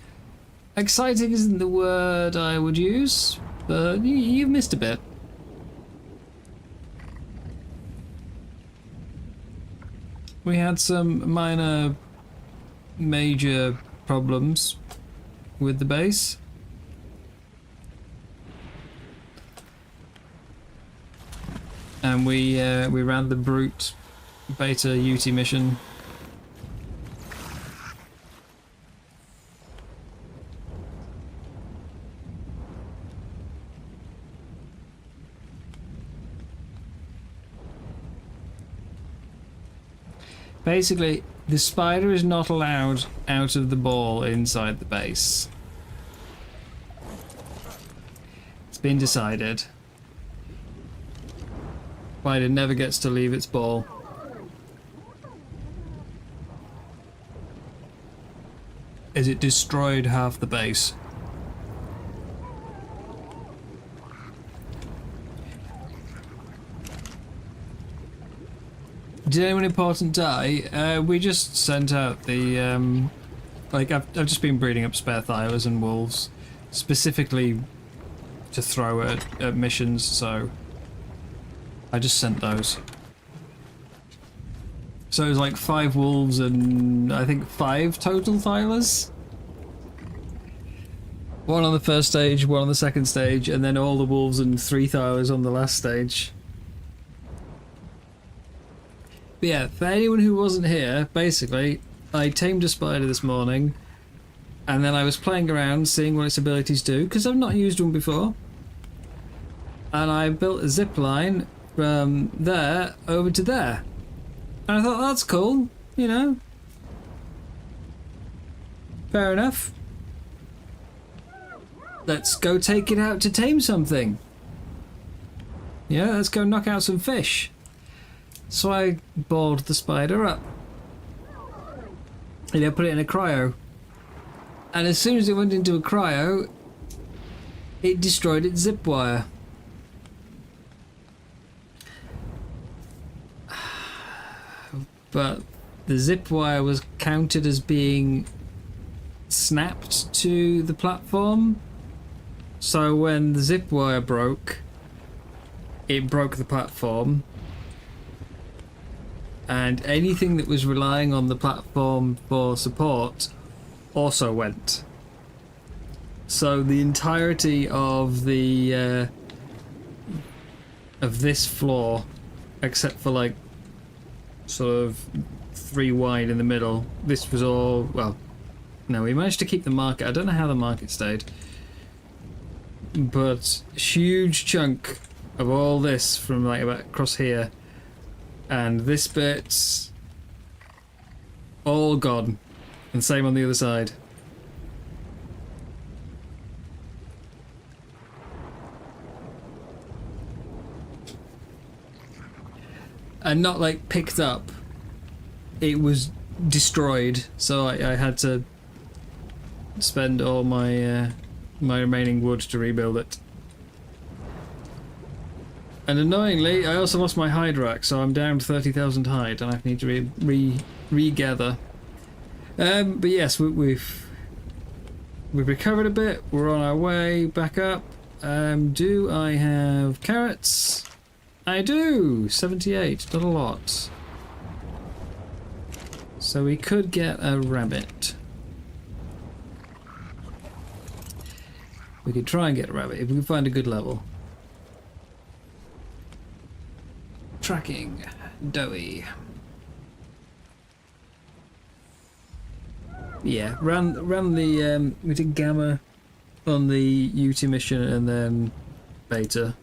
Exciting isn't the word I would use, but you've missed a bit. We had some minor, major problems with the base. And we ran the brute beta UT mission. Basically, the spider is not allowed out of the ball inside the base. It's been decided. Spider never gets to leave its ball. As it destroyed half the base. Did anyone important die? We just sent out the like I've just been breeding up spare thylers and wolves specifically to throw at missions, so I just sent those. So it was like 5 wolves and I think 5 total thylers. 1 on the first stage, 1 on the second stage, and then all the wolves and 3 thylers on the last stage. But yeah, for anyone who wasn't here, basically, I tamed a spider this morning, And then I was playing around, seeing what its abilities do, because I've not used one before. And I built a zip line from there over to there. And I thought, that's cool, you know. Fair enough. Let's go take it out to tame something. Yeah, let's go knock out some fish. So I bored the spider up. And I put it in a cryo. And as soon as it went into a cryo, it destroyed its zip wire. But the zip wire was counted as being snapped to the platform. So when the zip wire broke, it broke the platform. And anything that was relying on the platform for support also went. So the entirety of the of this floor, except for like sort of 3 wide in the middle, this was all, well, no, we managed to keep the market. I don't know how the market stayed, but huge chunk of all this from like about across here, and this bit's all gone, and same on the other side. And not like picked up, it was destroyed, so I had to spend all my my remaining wood to rebuild it. And annoyingly, I also lost my hide rack, so I'm down to 30,000 hide, and I need to regather. But yes, we've recovered a bit. We're on our way back up. Do I have carrots? I do! 78, not a lot. So we could get a rabbit. We could try and get a rabbit if we can find a good level. Tracking. Doughy. Yeah, ran the we did gamma on the UT mission and then beta.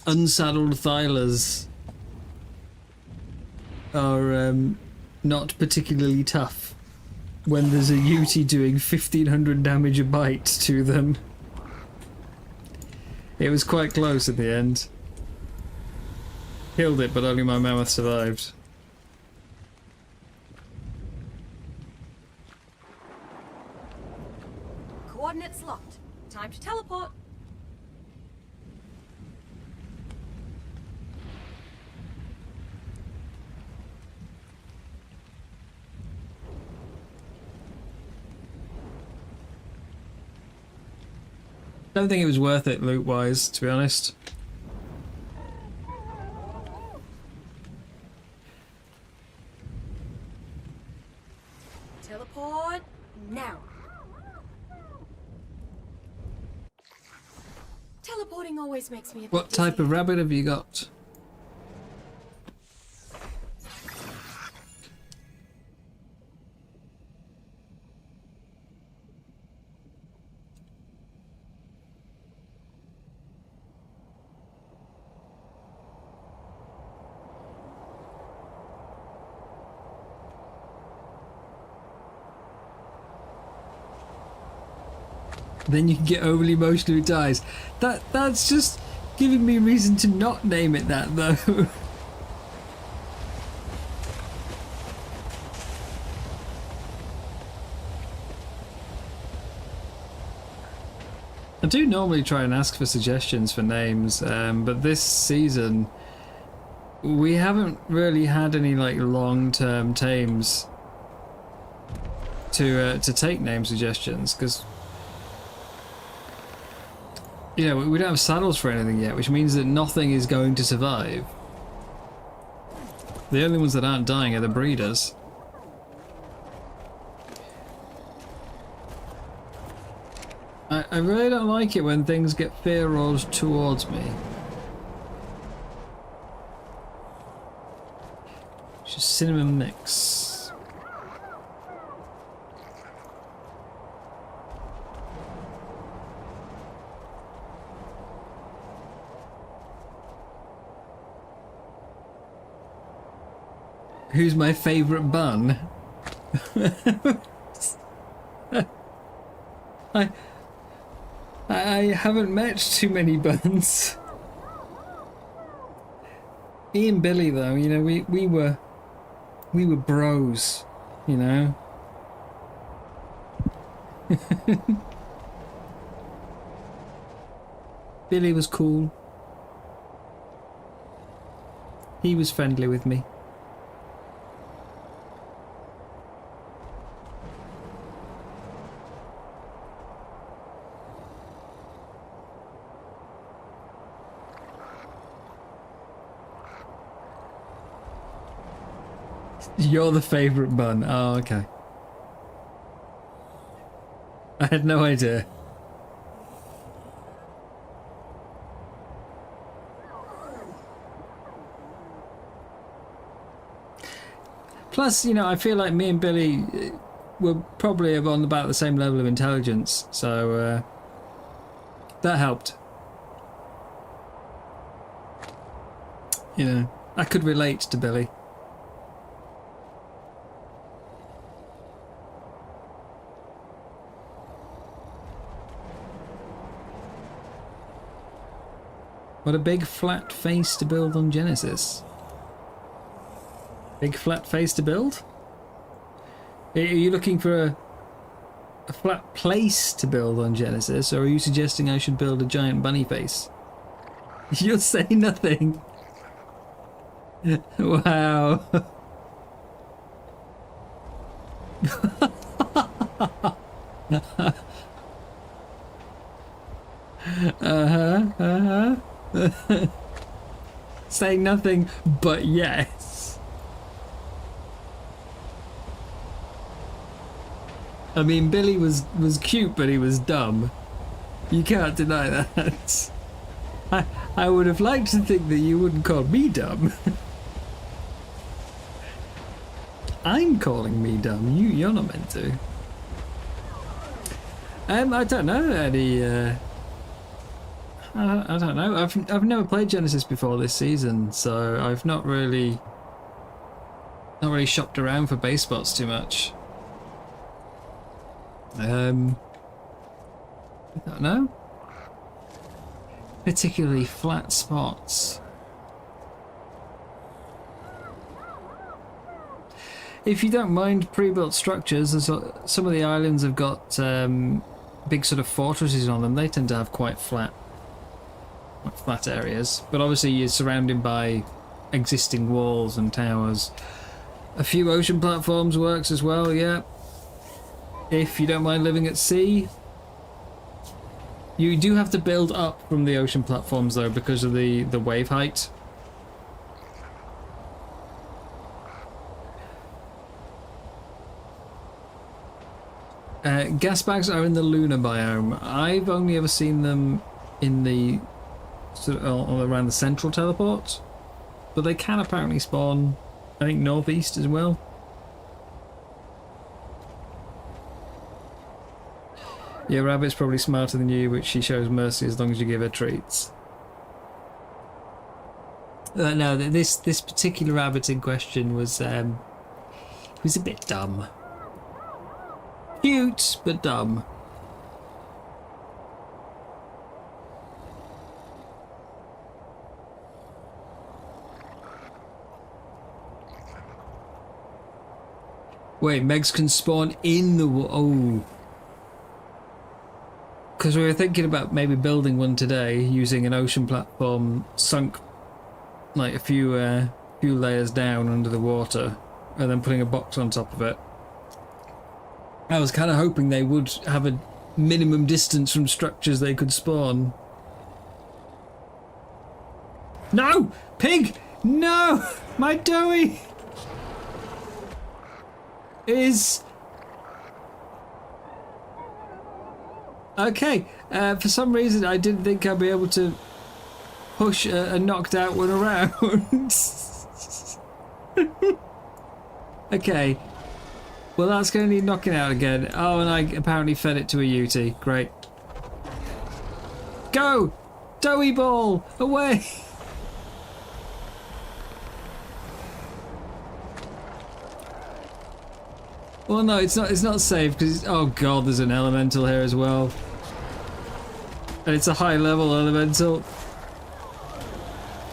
Unsaddled Thylers are not particularly tough when there's a UT doing 1500 damage a bite to them. It was quite close at the end. Killed it, but only my mammoth survived. Coordinates locked. Time to teleport. I don't think it was worth it loot-wise, to be honest. Teleport now. Teleporting always makes me a bit What type dizzy. of rabbit have you got? Then you can get overly emotional who dies. That's just giving me reason to not name it that, though. I do normally try and ask for suggestions for names, but this season we haven't really had any like long-term tames to take name suggestions, because you know, we don't have saddles for anything yet, which means that nothing is going to survive. The only ones that aren't dying are the breeders. I really don't like it when things get fear rolled towards me. cinnamon mix. Who's my favourite bun? I haven't met too many buns. Me and Billy, though, you know, we were bros, you know. Billy was cool. He was friendly with me. You're the favourite bun. Oh, okay. I had no idea. Plus, you know, I feel like me and Billy were probably on about the same level of intelligence, so that helped. You know, I could relate to Billy. What a big flat face to build on Genesis. Big flat face to build? Are you looking for a flat place to build on Genesis, or are you suggesting I should build a giant bunny face? You'll say nothing. Wow. Saying nothing but yes. I mean, Billy was cute, but he was dumb. You can't deny that. I would have liked to think that you wouldn't call me dumb. I'm calling me dumb. You're not meant to. I don't know any. I don't know. I've never played Genesis before this season, so I've not really shopped around for base spots too much. I don't know. Particularly flat spots. If you don't mind pre-built structures, some of the islands have got big sort of fortresses on them. They tend to have quite flat areas, but obviously you're surrounded by existing walls and towers. A few ocean platforms works as well, yeah. If you don't mind living at sea. You do have to build up from the ocean platforms though, because of the wave height. Gas bags are in the lunar biome. I've only ever seen them in the sort of around the central teleport, but they can apparently spawn, I think, northeast as well. Yeah, Rabbit's probably smarter than you, but she shows mercy as long as you give her treats. No, this particular rabbit in question was a bit dumb. Cute, but dumb. Wait, Megs can spawn in the oh. Because we were thinking about maybe building one today using an ocean platform sunk like a few layers down under the water and then putting a box on top of it. I was kind of hoping they would have a minimum distance from structures they could spawn. No! Pig! No! My doughy is... Okay, for some reason I didn't think I'd be able to push a knocked out one around. Okay. Well, that's going to need knocking out again. Oh, and I apparently fed it to a Uti. Great. Go! Doughy ball! Away! Well, no, it's not safe because oh god, there's an elemental here as well, and it's a high-level elemental.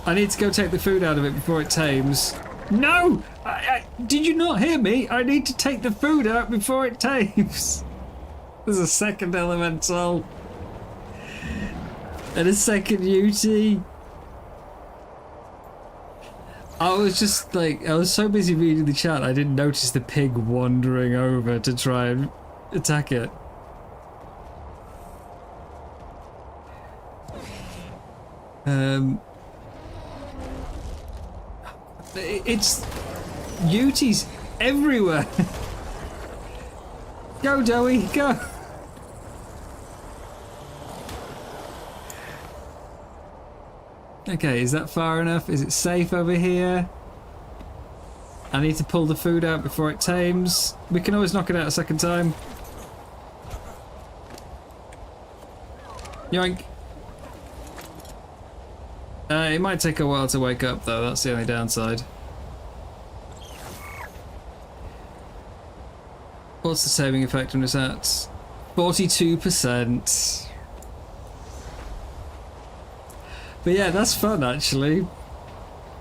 I need to go take the food out of it before it tames. No! Did you not hear me? I need to take the food out before it tames. There's a second elemental. And a second UT. I was just like, I was so busy reading the chat, I didn't notice the pig wandering over to try and attack it. It's UTs everywhere. Go, Doughy, go. Okay, is that far enough? Is it safe over here? I need to pull the food out before it tames. We can always knock it out a second time. Yoink. It might take a while to wake up though, that's the only downside. What's the saving effectiveness at? 42%. But yeah, that's fun actually.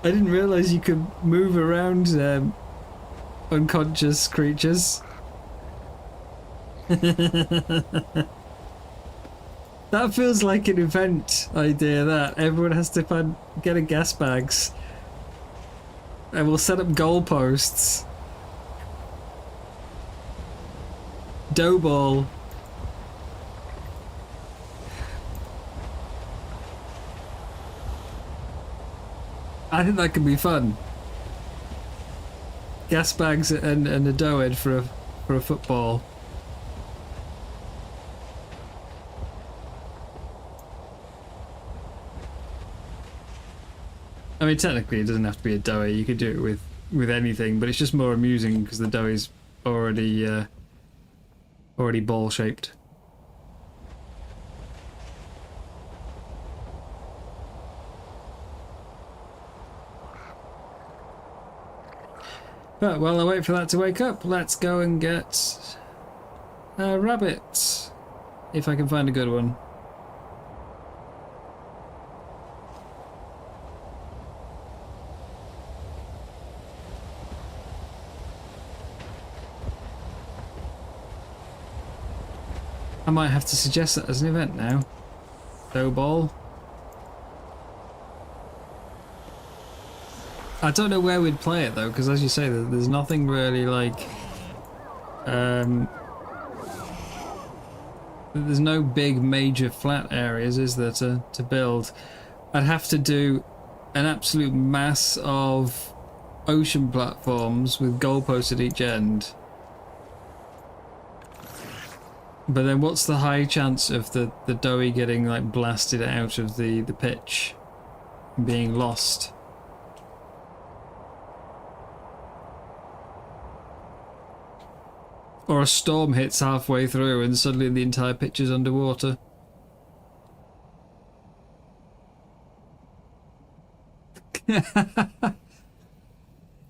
I didn't realise you could move around unconscious creatures. That feels like an event idea, that. Everyone has to get a gas bags. And we'll set up goalposts. Dough ball. I think that could be fun. Gas bags and a dough head for a football. I mean, technically it doesn't have to be a doughy. You could do it with anything, but it's just more amusing because the doughy's already ball shaped. But while I wait for that to wake up, let's go and get a rabbit, if I can find a good one. I might have to suggest that as an event now. Dough ball. I don't know where we'd play it though, because as you say, there's nothing really like... there's no big major flat areas, is there, to build? I'd have to do an absolute mass of ocean platforms with goalposts at each end. But then what's the high chance of the doughy getting like blasted out of the pitch and being lost? Or a storm hits halfway through and suddenly the entire pitch is underwater.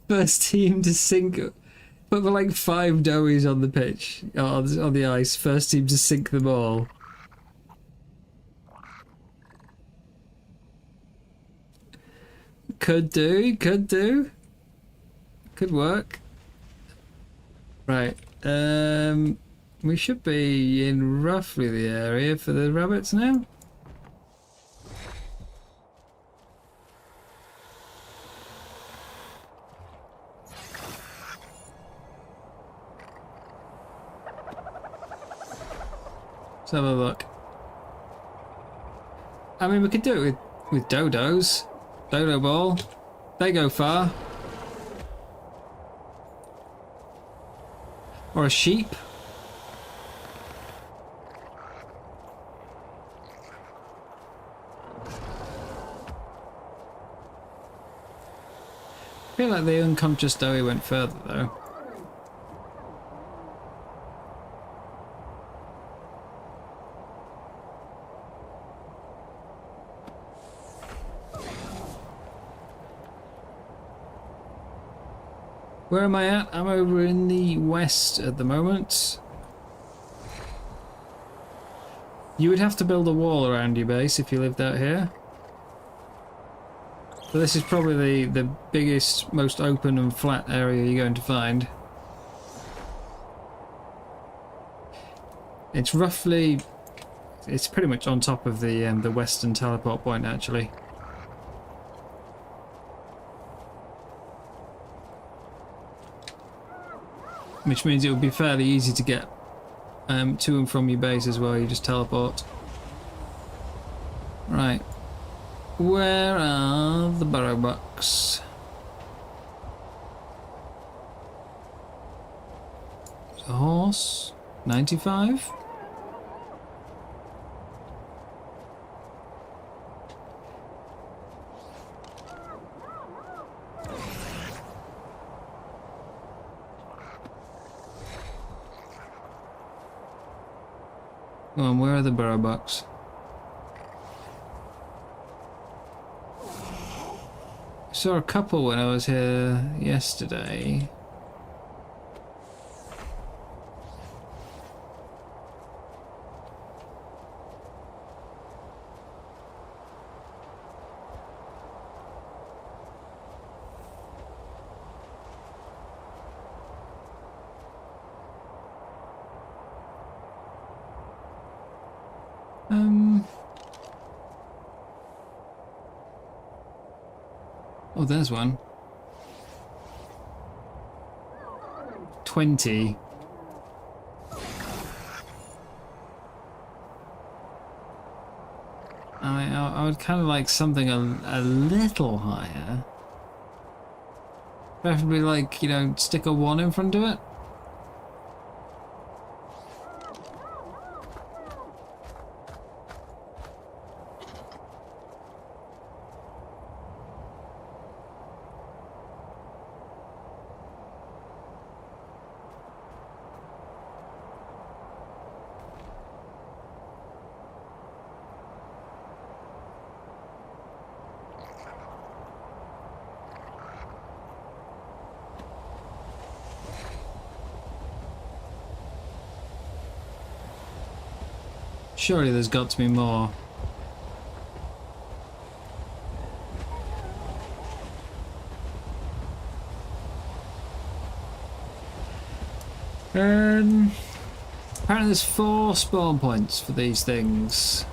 First team to sink. Put like 5 doughies on the pitch, on the ice. First team to sink them all. Could do, could do. Could work. Right. We should be in roughly the area for the rabbits now. Let's have a look. I mean, we could do it with dodos. Dodo ball. They go far. Or a sheep. I feel like the unconscious doughy went further though. Where am I at? I'm over in the west at the moment. You would have to build a wall around your base if you lived out here. So this is probably the biggest, most open and flat area you're going to find. It's roughly... It's pretty much on top of the western teleport point, actually. Which means it would be fairly easy to get to and from your base as well. You just teleport. Right. Where are the burrow bucks? A horse. 95? Come on, where are the burrow bucks? I saw a couple when I was here yesterday. Oh, there's one. 20. I would kind of like something a little higher. Preferably like, you know, stick a 1 in front of it. Surely there's got to be more. Apparently there's 4 spawn points for these things.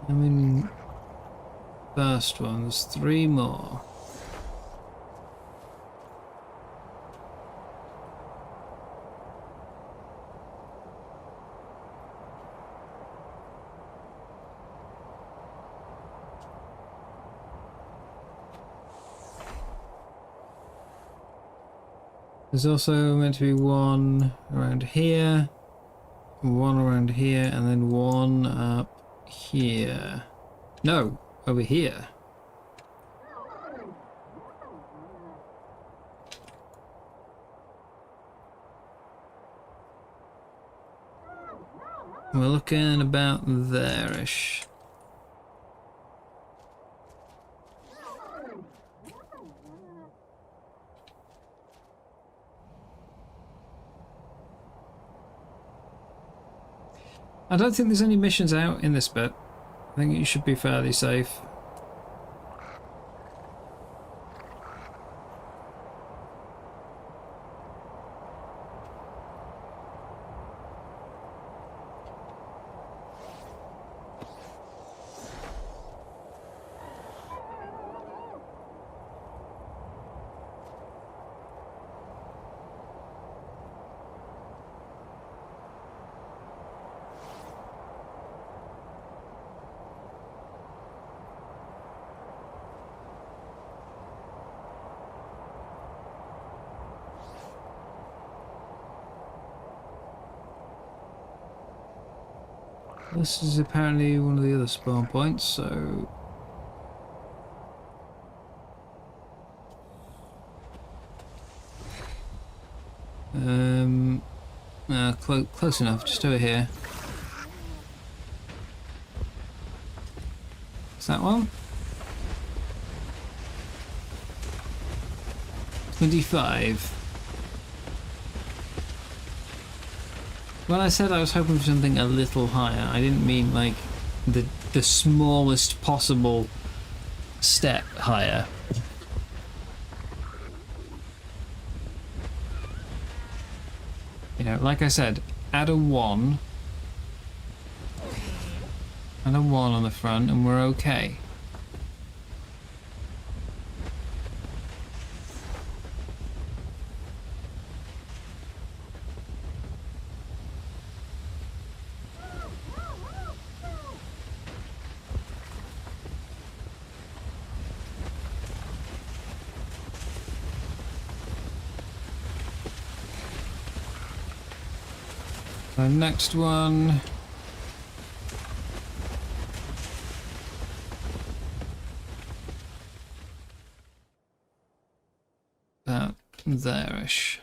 I mean, first one, there's 3 more. There's also meant to be 1 around here, 1 around here, and then 1 up here. No, over here. We're looking about there-ish. I don't think there's any missions out in this bit. I think you should be fairly safe. This is apparently one of the other spawn points, so... Close enough, just over here. Is that one? 25. When I said I was hoping for something a little higher, I didn't mean like the smallest possible step higher. You know, like I said, add a 1 and a 1 on the front and we're okay. The next one. About there-ish.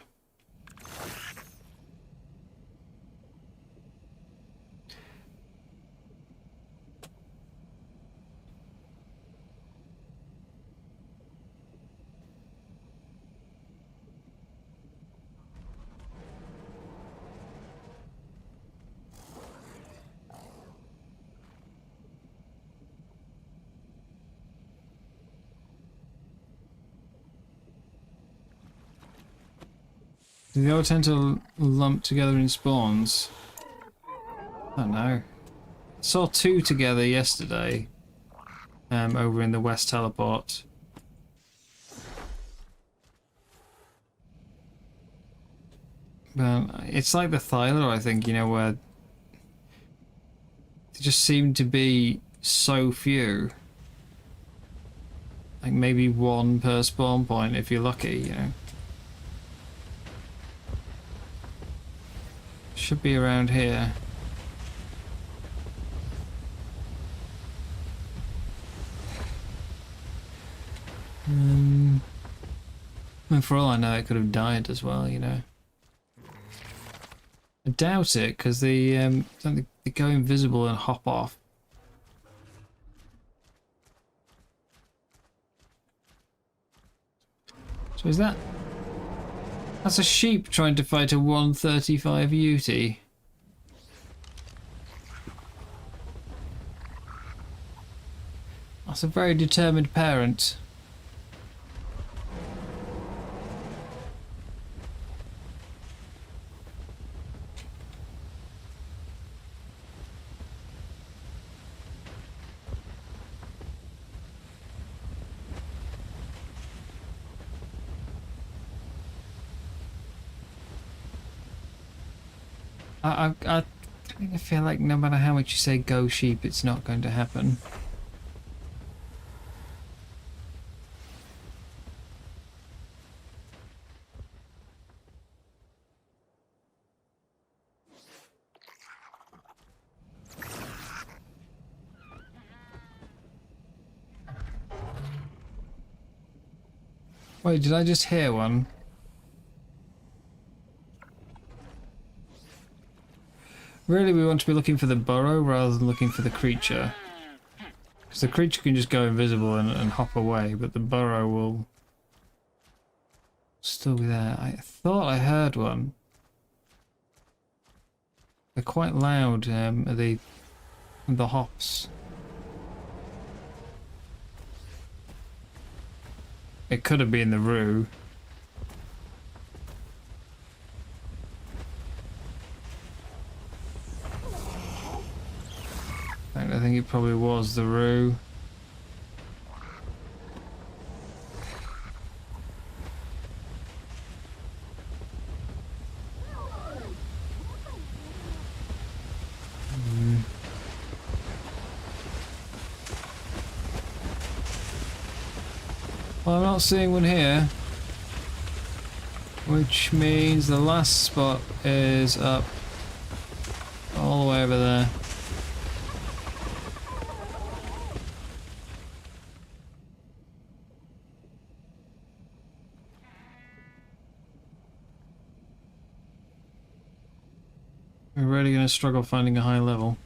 Do they all tend to lump together in spawns? I don't know. I saw 2 together yesterday, over in the West Teleport. But it's like the Thyler, I think, you know, where there just seem to be so few. Like maybe 1 per spawn point if you're lucky, you know. Should be around here. And for all I know, it could have died as well, you know. I doubt it, because they go invisible and hop off. So is that... That's a sheep trying to fight a 135 Uti. That's a very determined parent. I kind of feel like no matter how much you say go sheep, it's not going to happen. Wait, did I just hear one? Really, we want to be looking for the burrow rather than looking for the creature. Because the creature can just go invisible and hop away, but the burrow will still be there. I thought I heard one. They're quite loud, the hops. It could have been the roo. I think it probably was the roo. Well, I'm not seeing one here, which means the last spot is up all the way over there. We're really going to struggle finding a high level.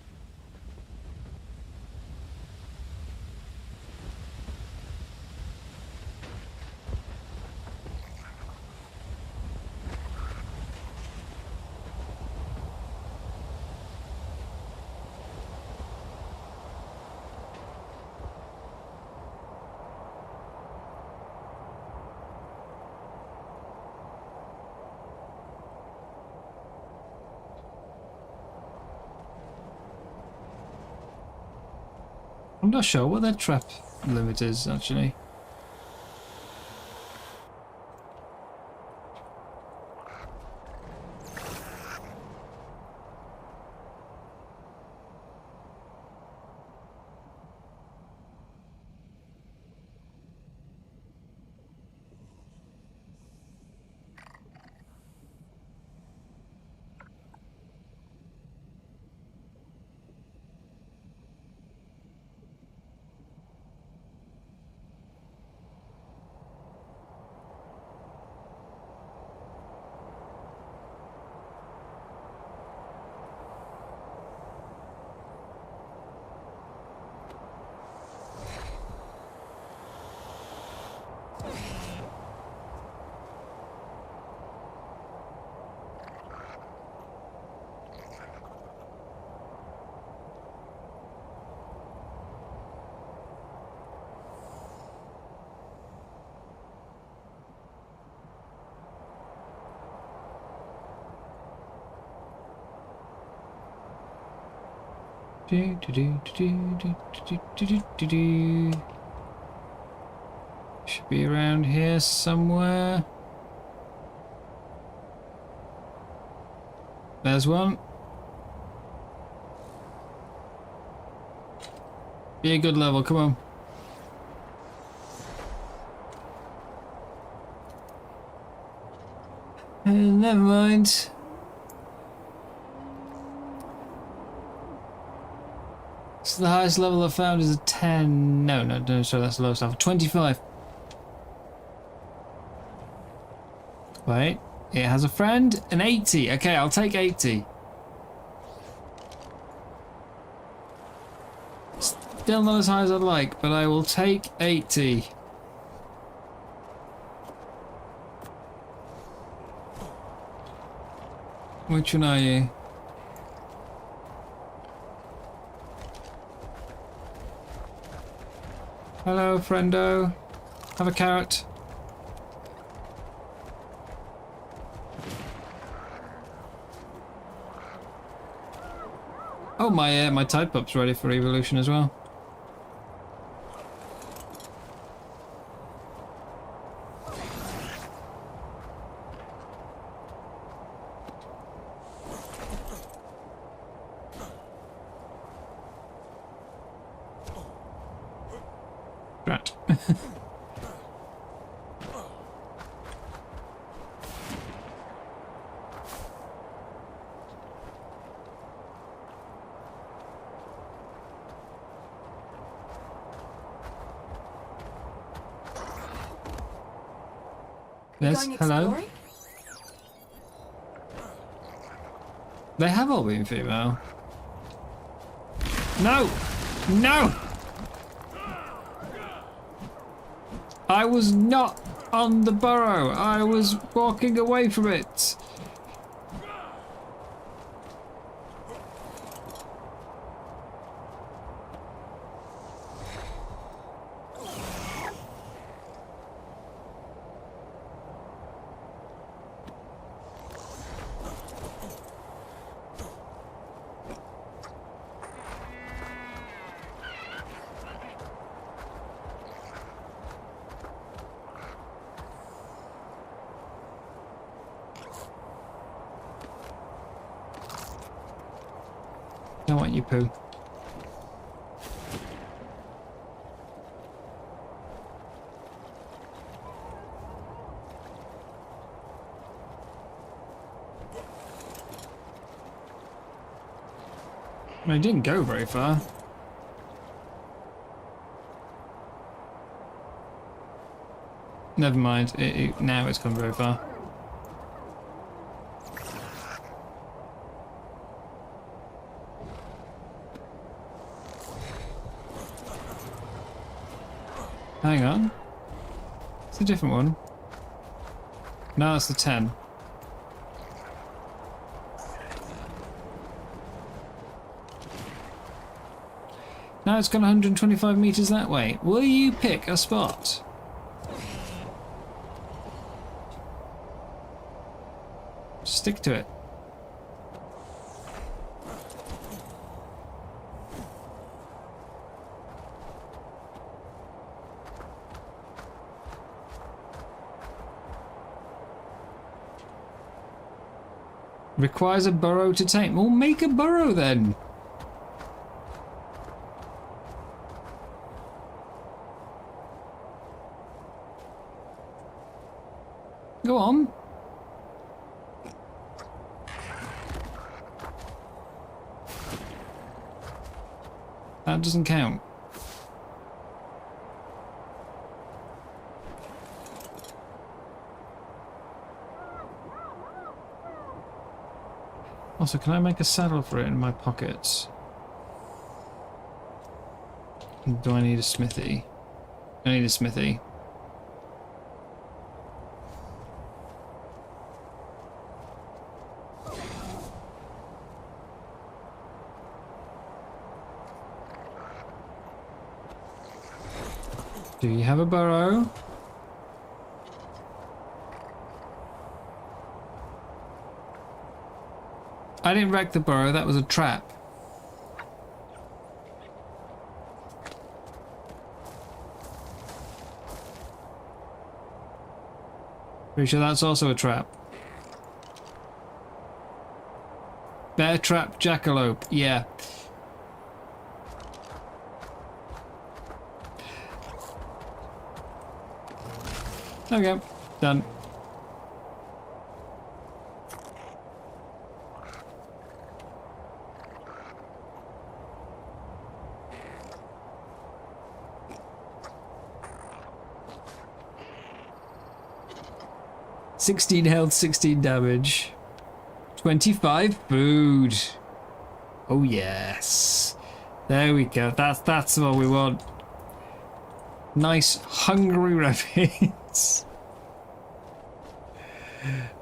I'm not sure what their trap limit is, actually. Should be around here somewhere. There's one. Be a good level, come on. Never mind. So the highest level I've found is a 10. No, sorry, that's the lowest level. 25. Wait, it has a friend. An 80. Okay, I'll take 80. Still not as high as I'd like, but I will take 80. Which one are you? Hello, friendo. Have a carrot. Oh, my Tide Pup's ready for evolution as well. Rat. Yes, hello. They have all been female. No! No! I was not on the burrow. I was walking away from it. Don't want you, poo. I didn't go very far. Never mind. Now it's gone very far. hang on. It's a different one. No, it's the 10. Now it's gone 125 meters that way. Will you pick a spot? Stick to it. Requires a burrow to take. Well, make a burrow then. Go on. That doesn't count. Also, can I make a saddle for it in my pockets? Do I need a smithy? I need a smithy. Do you have a burrow? I didn't wreck the burrow, that was a trap. Pretty sure that's also a trap. Bear trap jackalope, yeah. Okay, done. $16 health, 16 damage. 25 food. Oh yes. There we go. That's what we want. Nice hungry rabbits.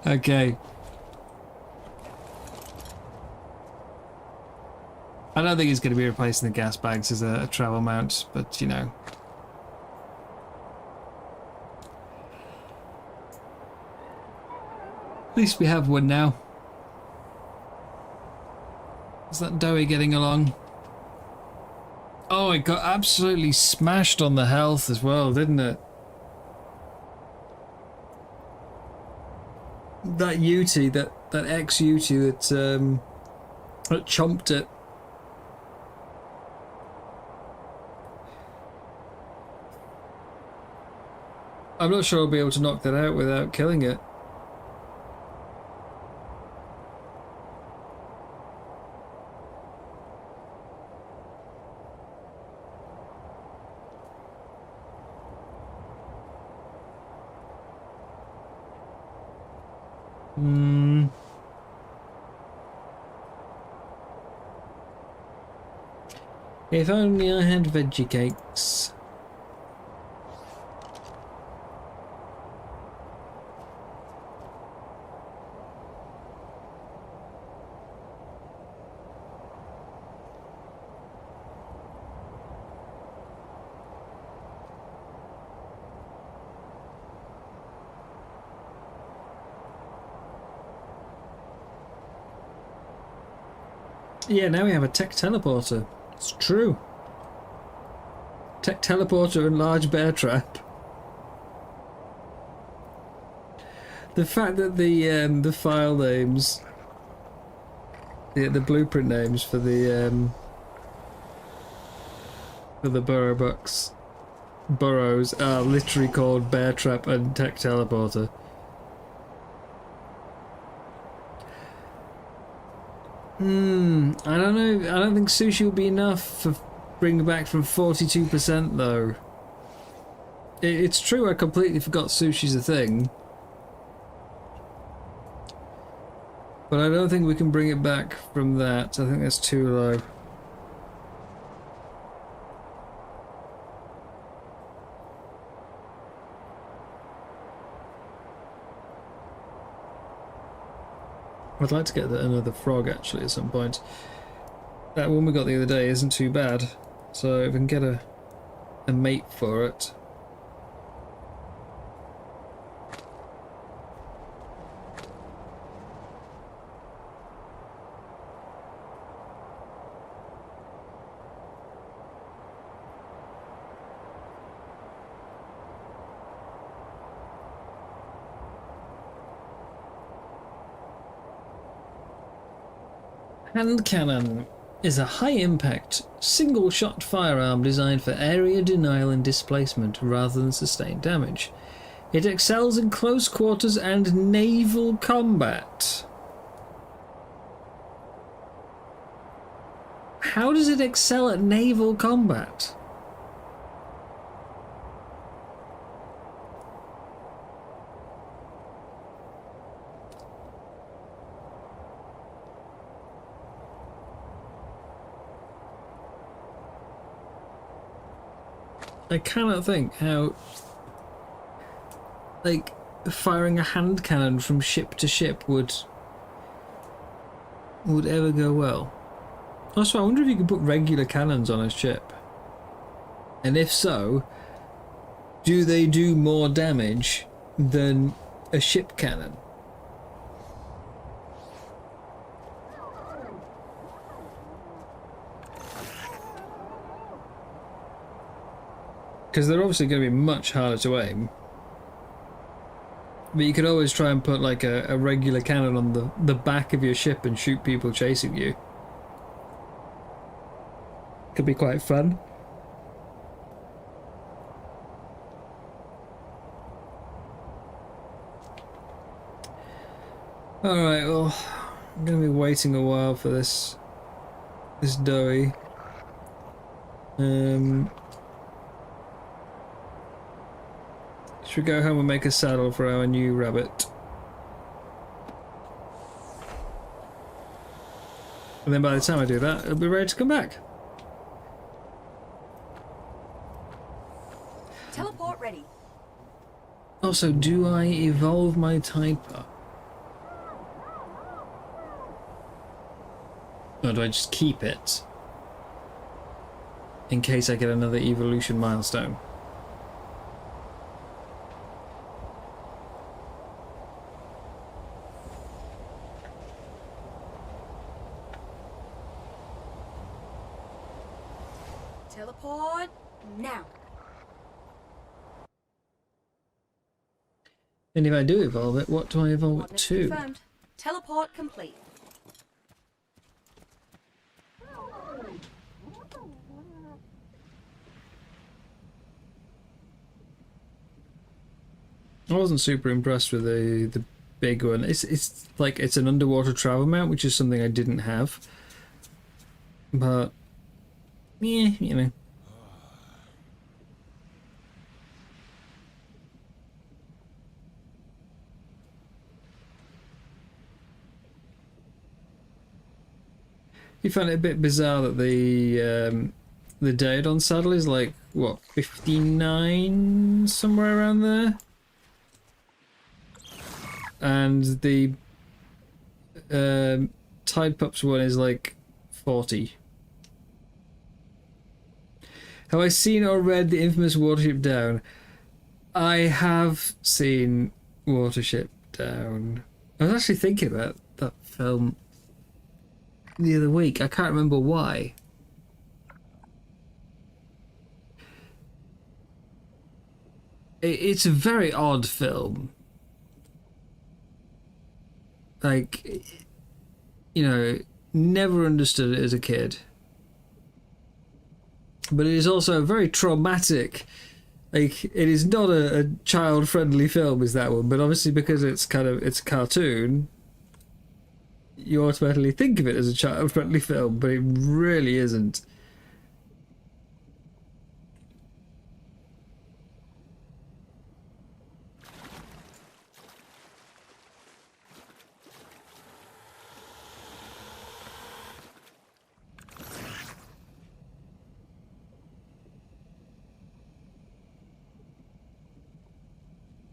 Okay. I don't think he's going to be replacing the gas bags as a travel mount, but you know. At least we have one now. Is that doughy getting along? Oh, it got absolutely smashed on the health as well, didn't it? That Uti, that ex-Uti that chomped it. I'm not sure I'll be able to knock that out without killing it. If only I had veggie cakes. Yeah, now we have a tech teleporter. It's true. Tech teleporter and large bear trap. The fact that the file names, the blueprint names for the burrows are literally called bear trap and tech teleporter. I don't know. I don't think sushi will be enough for bringing back from 42% though. It's true, I completely forgot sushi's a thing. But I don't think we can bring it back from that. I think that's too low. I'd like to get another frog actually at some point. That one we got the other day isn't too bad, so if we can get a mate for it. Hand cannon is a high-impact, single-shot firearm designed for area denial and displacement rather than sustained damage. It excels in close quarters and naval combat. How does it excel at naval combat? I cannot think how, like, firing a hand cannon from ship to ship would ever go well. Also, I wonder if you could put regular cannons on a ship. And if so, do they do more damage than a ship cannon? Because they're obviously going to be much harder to aim. But you could always try and put like a regular cannon on the back of your ship and shoot people chasing you. Could be quite fun. Alright, well, I'm going to be waiting a while for this doughy. Should we go home and make a saddle for our new rabbit? And then by the time I do that, it'll be ready to come back. Teleport ready. Also, do I evolve my Typer? Or do I just keep it? In case I get another evolution milestone. Teleport now. And if I do evolve it, what do I evolve it to? Confirmed. Teleport complete. I wasn't super impressed with the big one. It's like it's an underwater travel mount, which is something I didn't have. But yeah, you know. You find it a bit bizarre that the Daedon saddle is like what, 59 somewhere around there, and the Tide Pups one is like 40. Have I seen or read the infamous Watership Down? I have seen Watership Down. I was actually thinking about that film the other week. I can't remember why. It's a very odd film. Like, you know, never understood it as a kid. But it is also very traumatic. Like, it is not a child-friendly film, is that one? But obviously, because it's a cartoon, you automatically think of it as a child-friendly film, but it really isn't.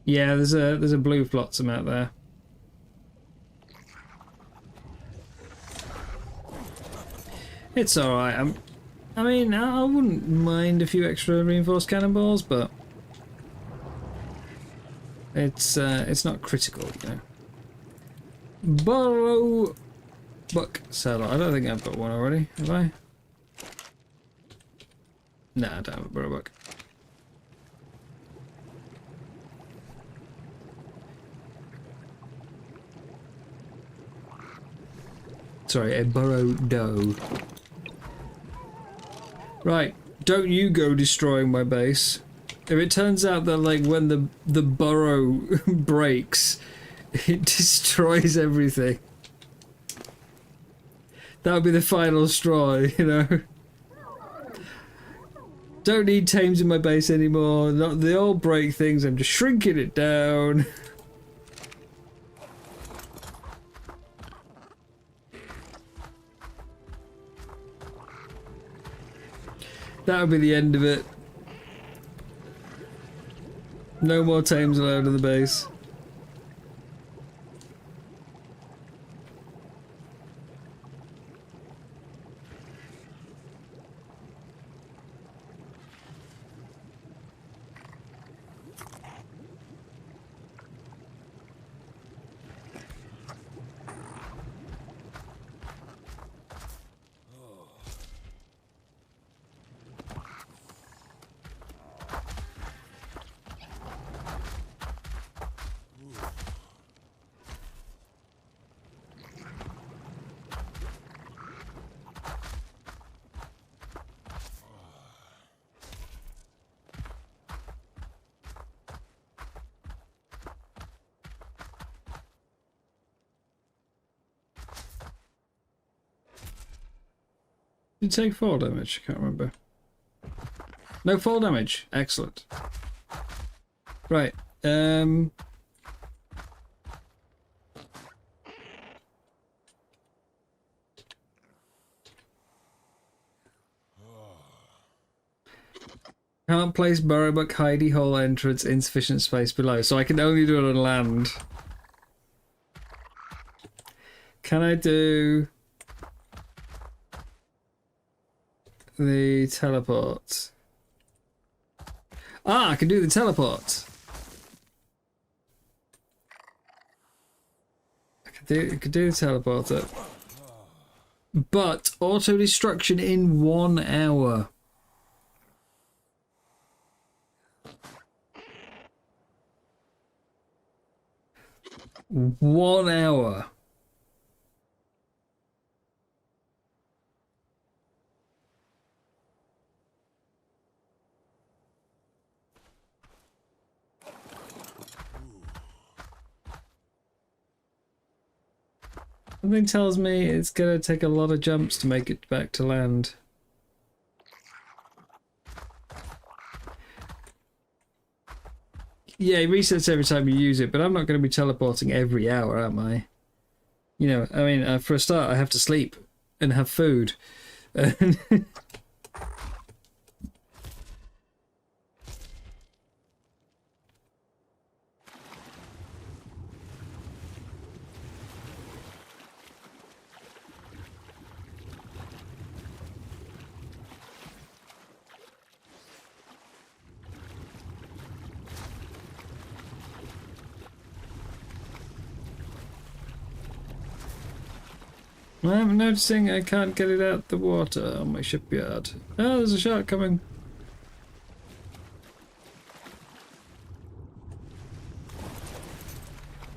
Yeah, there's a blue flotsam out there. It's alright. I mean, I wouldn't mind a few extra reinforced cannonballs, but it's not critical, you know. Burrow buck saddle. I don't think I've got one already, have I? Nah, I don't have a burrow buck. Sorry, a burrow doe. Right, don't you go destroying my base. If it turns out that, like, when the burrow breaks, it destroys everything. That would be the final straw, you know? Don't need tames in my base anymore. They all break things, I'm just shrinking it down. That would be the end of it. No more tames allowed in the base. Did you take fall damage? I can't remember. No fall damage. Excellent. Right. Can't place Burrowbuck hidey hole entrance, insufficient space below, so I can only do it on land. Can I do the teleport? Ah, I can do the teleport. I could do the teleporter. But auto destruction in 1 hour. One hour. Something tells me it's gonna take a lot of jumps to make it back to land. Yeah, it resets every time you use it, but I'm not going to be teleporting every hour, am I? You know, I mean, for a start, I have to sleep and have food. I'm noticing I can't get it out the water on my shipyard. Oh, there's a shark coming.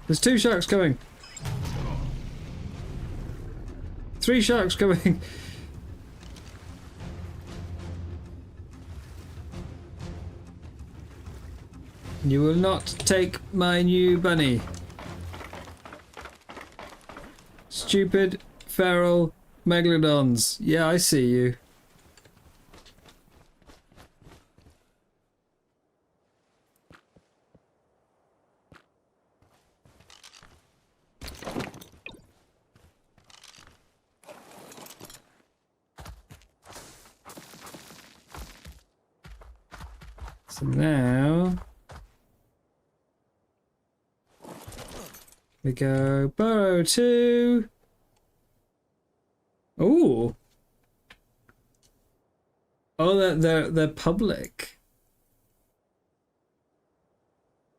There's 2 sharks coming. 3 sharks coming. You will not take my new bunny. Stupid feral megalodons. Yeah, I see you. So now we go burrow 2. Ooh. Oh, they're public.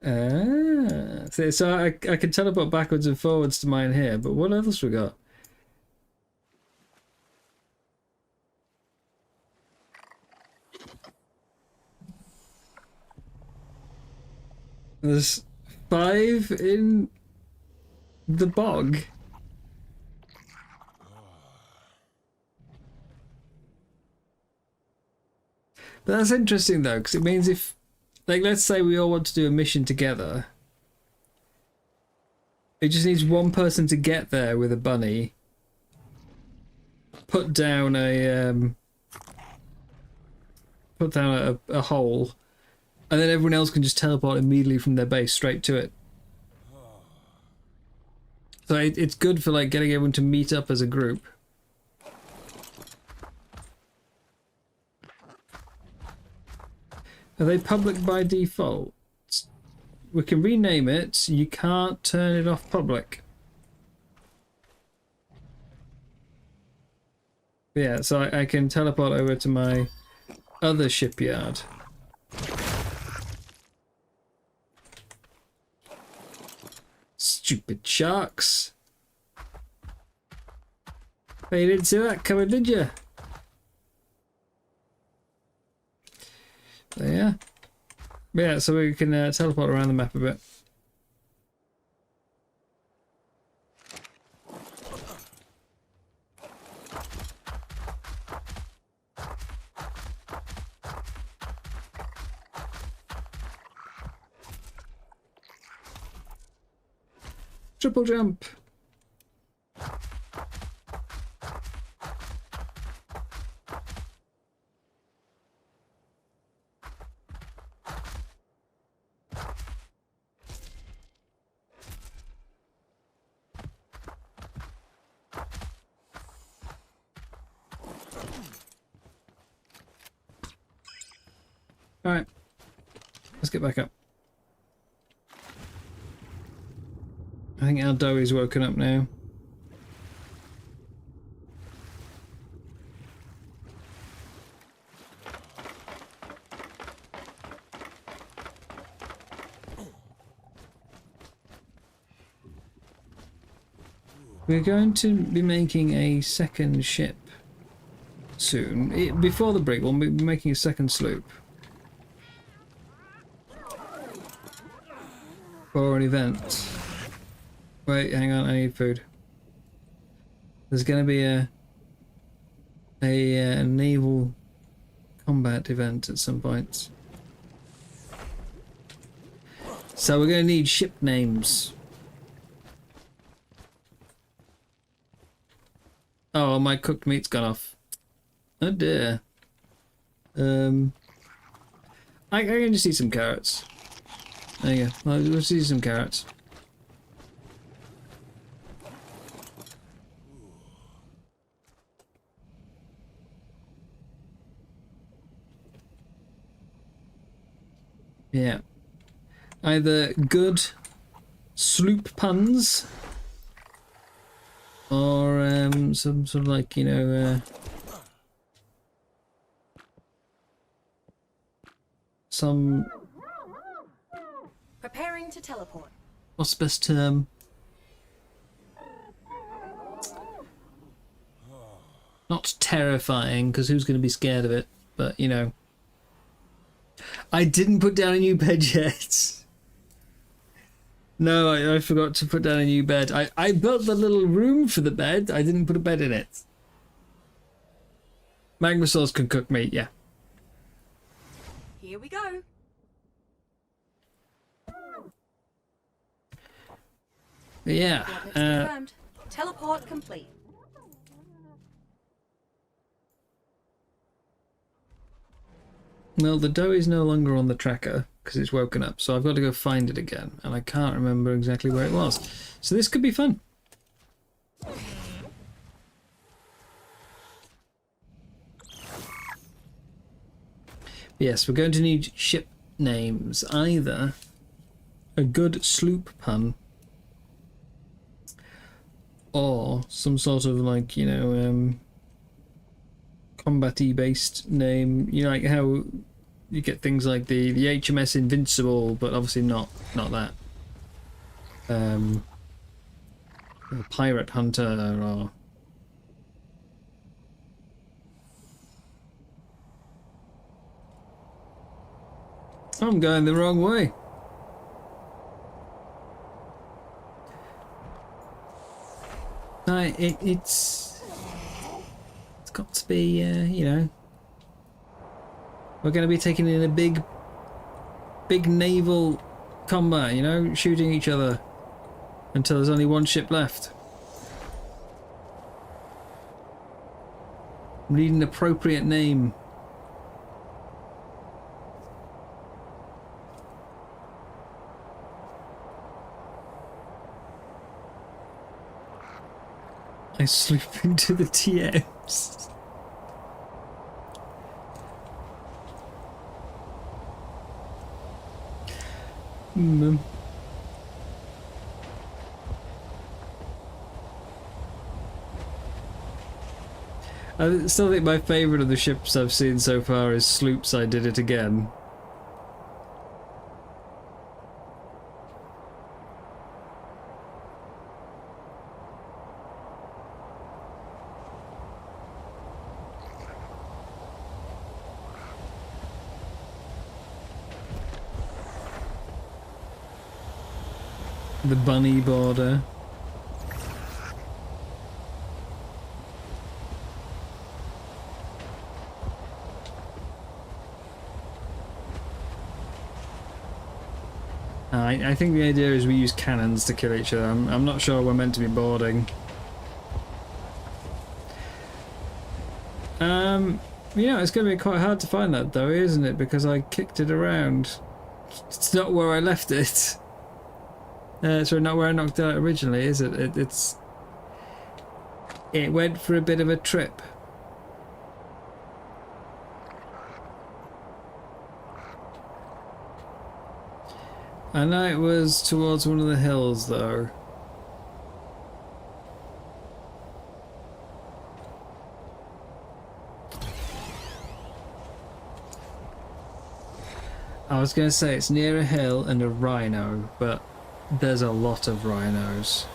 Ah, so I can teleport backwards and forwards to mine here, but what else we got? There's 5 in the bog. But that's interesting though, because it means if, like, let's say we all want to do a mission together, it just needs one person to get there with a bunny, put down a hole, and then everyone else can just teleport immediately from their base straight to it. So it's good for like getting everyone to meet up as a group. Are they public by default? We can rename it. You can't turn it off public. Yeah, so I can teleport over to my other shipyard. Stupid sharks. Hey, you didn't see that coming, did you? There, yeah. Yeah, so we can teleport around the map a bit. Triple jump. All right, let's get back up. I think our doughy's woken up now. We're going to be making a second ship soon. Before the brig, we'll be making a second sloop. For an event. Wait, hang on, I need food. There's going to be a naval combat event at some point. So we're going to need ship names. Oh, my cooked meat's gone off. Oh dear. I can just eat some carrots. There you go. Let's eat some carrots. Yeah. Either good sloop puns or some sort of like, you know, some... Preparing to teleport. What's the best term? Not terrifying, because who's going to be scared of it? But, you know. I didn't put down a new bed yet. No, I forgot to put down a new bed. I built the little room for the bed. I didn't put a bed in it. Magma sauce can cook meat, yeah. Here we go. Yeah. Confirmed. Teleport complete. Well, the dough is no longer on the tracker because it's woken up, so I've got to go find it again, and I can't remember exactly where it was. So this could be fun. Yes, we're going to need ship names. Either a good sloop pun or some sort of, like, you know, combat-y based name. You know, like how you get things like the HMS Invincible, but obviously not that. Or Pirate Hunter or. I'm going the wrong way. It's got to be, you know, we're going to be taking in a big naval combat, you know, shooting each other until there's only one ship left. We need an appropriate name. I sloop into the TMs. I still think my favourite of the ships I've seen so far is Sloops I Did It Again. The bunny border. I think the idea is we use cannons to kill each other. I'm not sure we're meant to be boarding. You know, it's going to be quite hard to find that though, isn't it? Because I kicked it around. It's not where I left it. Sorry, not where I knocked it out originally, is it? It went for a bit of a trip. I know it was towards one of the hills though. I was going to say it's near a hill and a rhino, but there's a lot of rhinos.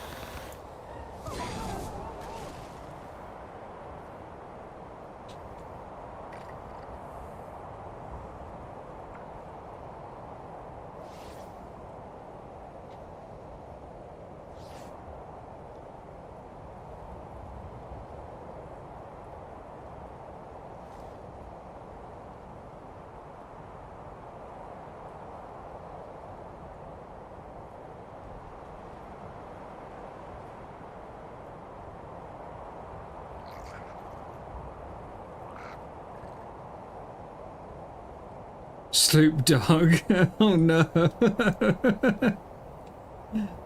Sloop dog. Oh no.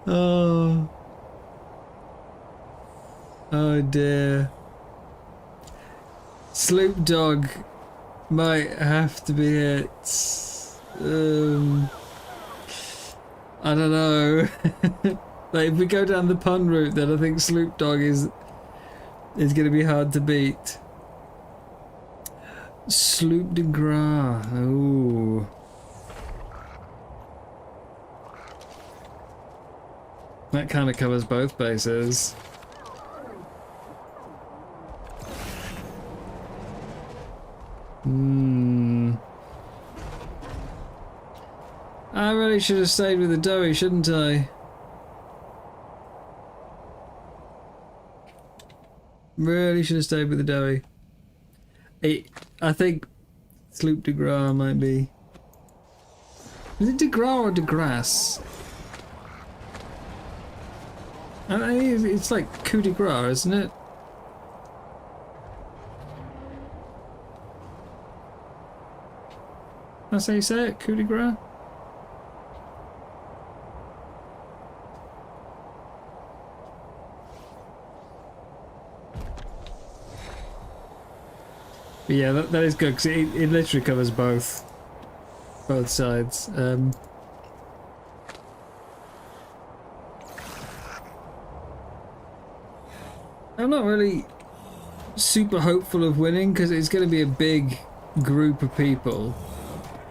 Oh. Oh dear. Sloop dog might have to be it. I don't know. Like if we go down the pun route, then I think sloop dog is going to be hard to beat. Sloop de Gras. Oh. That kind of covers both bases. I really should have stayed with the doughy, shouldn't I? Really should have stayed with the doughy. I think Sloop de Gras might be. Is it de Gras or de Grasse? I think it's like coup de Gras, isn't it? That's how you say it? Coup de Gras? But yeah, that is good because it literally covers both sides. I'm not really super hopeful of winning because it's going to be a big group of people,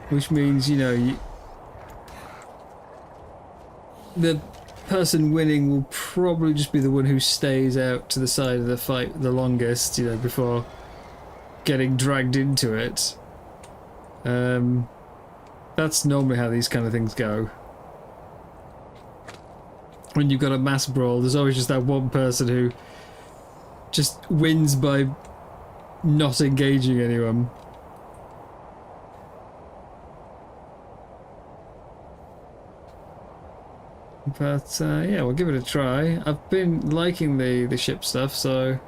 which means, you know, the person winning will probably just be the one who stays out to the side of the fight the longest, you know, before getting dragged into it. That's normally how these kind of things go. When you've got a mass brawl, there's always just that one person who just wins by not engaging anyone. But yeah, we'll give it a try. I've been liking the ship stuff, so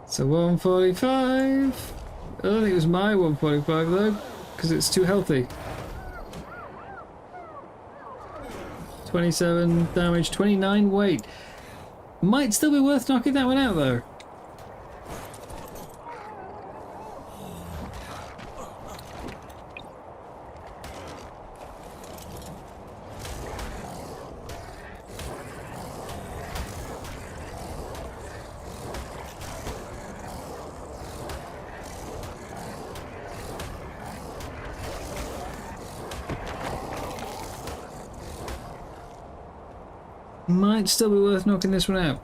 so 145. I don't think it was my 145 though, because it's too healthy. 27 damage, 29 weight. Might still be worth knocking that one out though. Might still be worth knocking this one out.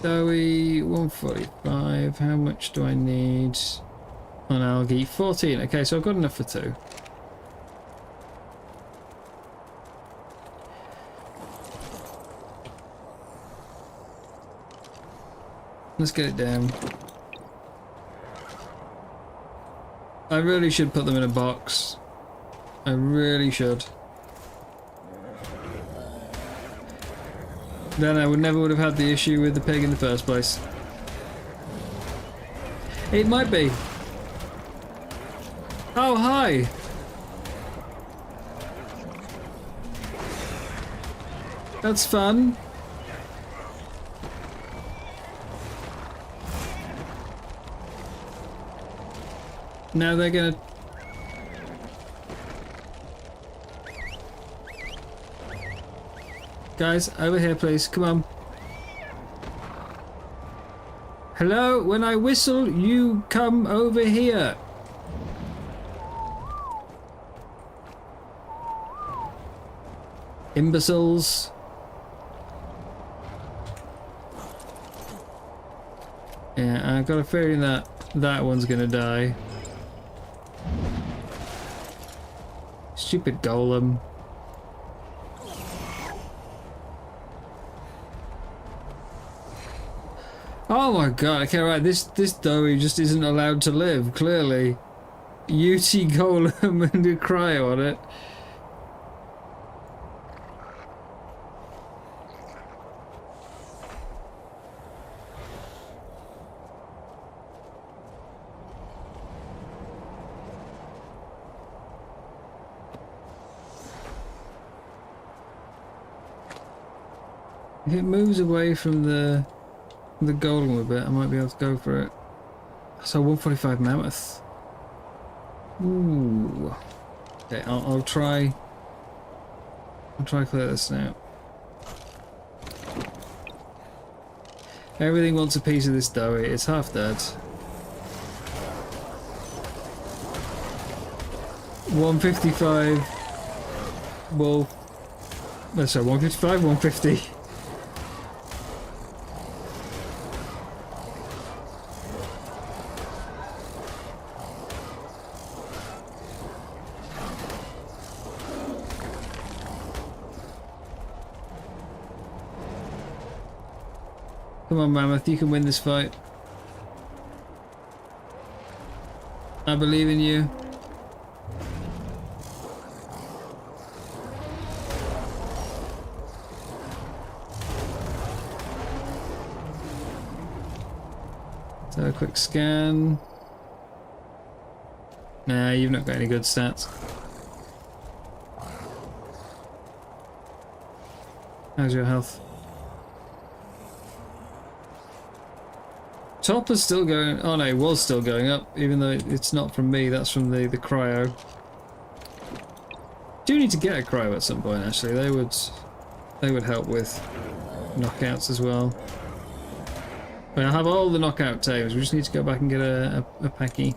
Doughy, 145. How much do I need on algae? 14. Okay, so I've got enough for 2. Let's get it down. I really should put them in a box. I really should. Then I never would have had the issue with the pig in the first place. It might be. Oh, hi! That's fun. Now they're gonna... Guys, over here please, come on. Hello, when I whistle, you come over here. Imbeciles. Yeah, I've got a feeling that that one's gonna die. Stupid golem. Oh my god, okay, right, this doughy just isn't allowed to live, clearly. UT golem and a cryo on it. If it moves away from the golem a bit, I might be able to go for it. So 145 mammoth. Ooh. Okay, I'll try. I'll try clear this now. Everything wants a piece of this doughy. It's half dead. 155. Well, no, sorry, 155, 150. Come on, Mammoth, you can win this fight. I believe in you. So a quick scan. Nah, you've not got any good stats. How's your health? Top is still going. Oh no, it was still going up, even though it's not from me. That's from the cryo. Do need to get a cryo at some point. Actually, they would help with knockouts as well. I mean, I have all the knockout tames. We just need to go back and get a packy.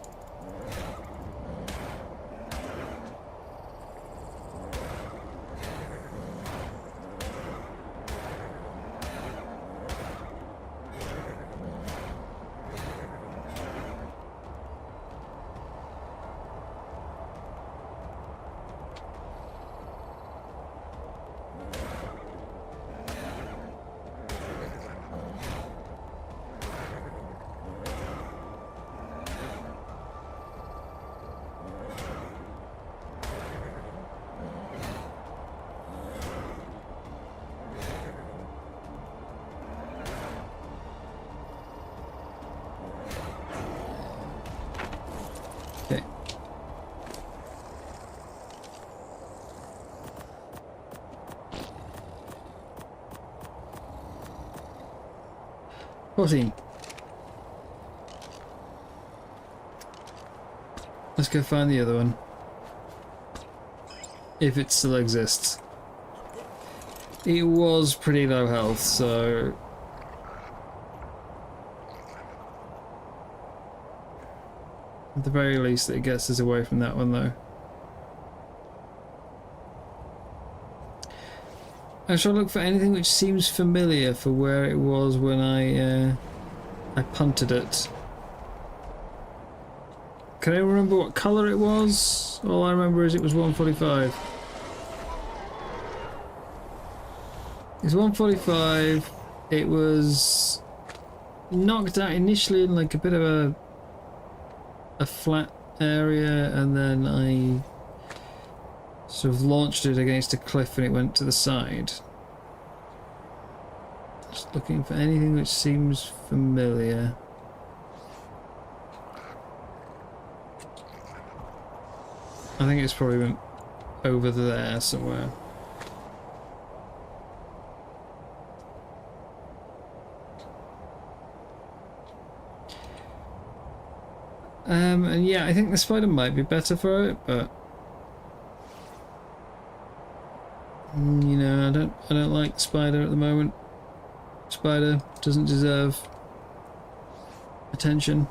Okay. $14. Let's go find the other one. If it still exists. It was pretty low health, so... At the very least, it gets us away from that one, though. I shall look for anything which seems familiar for where it was when I punted it. Can I remember what colour it was? All I remember is it was 145. It's 145. It was knocked out initially in like a bit of a flat area, and then I sort of launched it against a cliff and it went to the side. Just looking for anything which seems familiar. I think it's probably went over there somewhere. And yeah, I think the spider might be better for it, but you know, I don't like the spider at the moment. Spider doesn't deserve attention.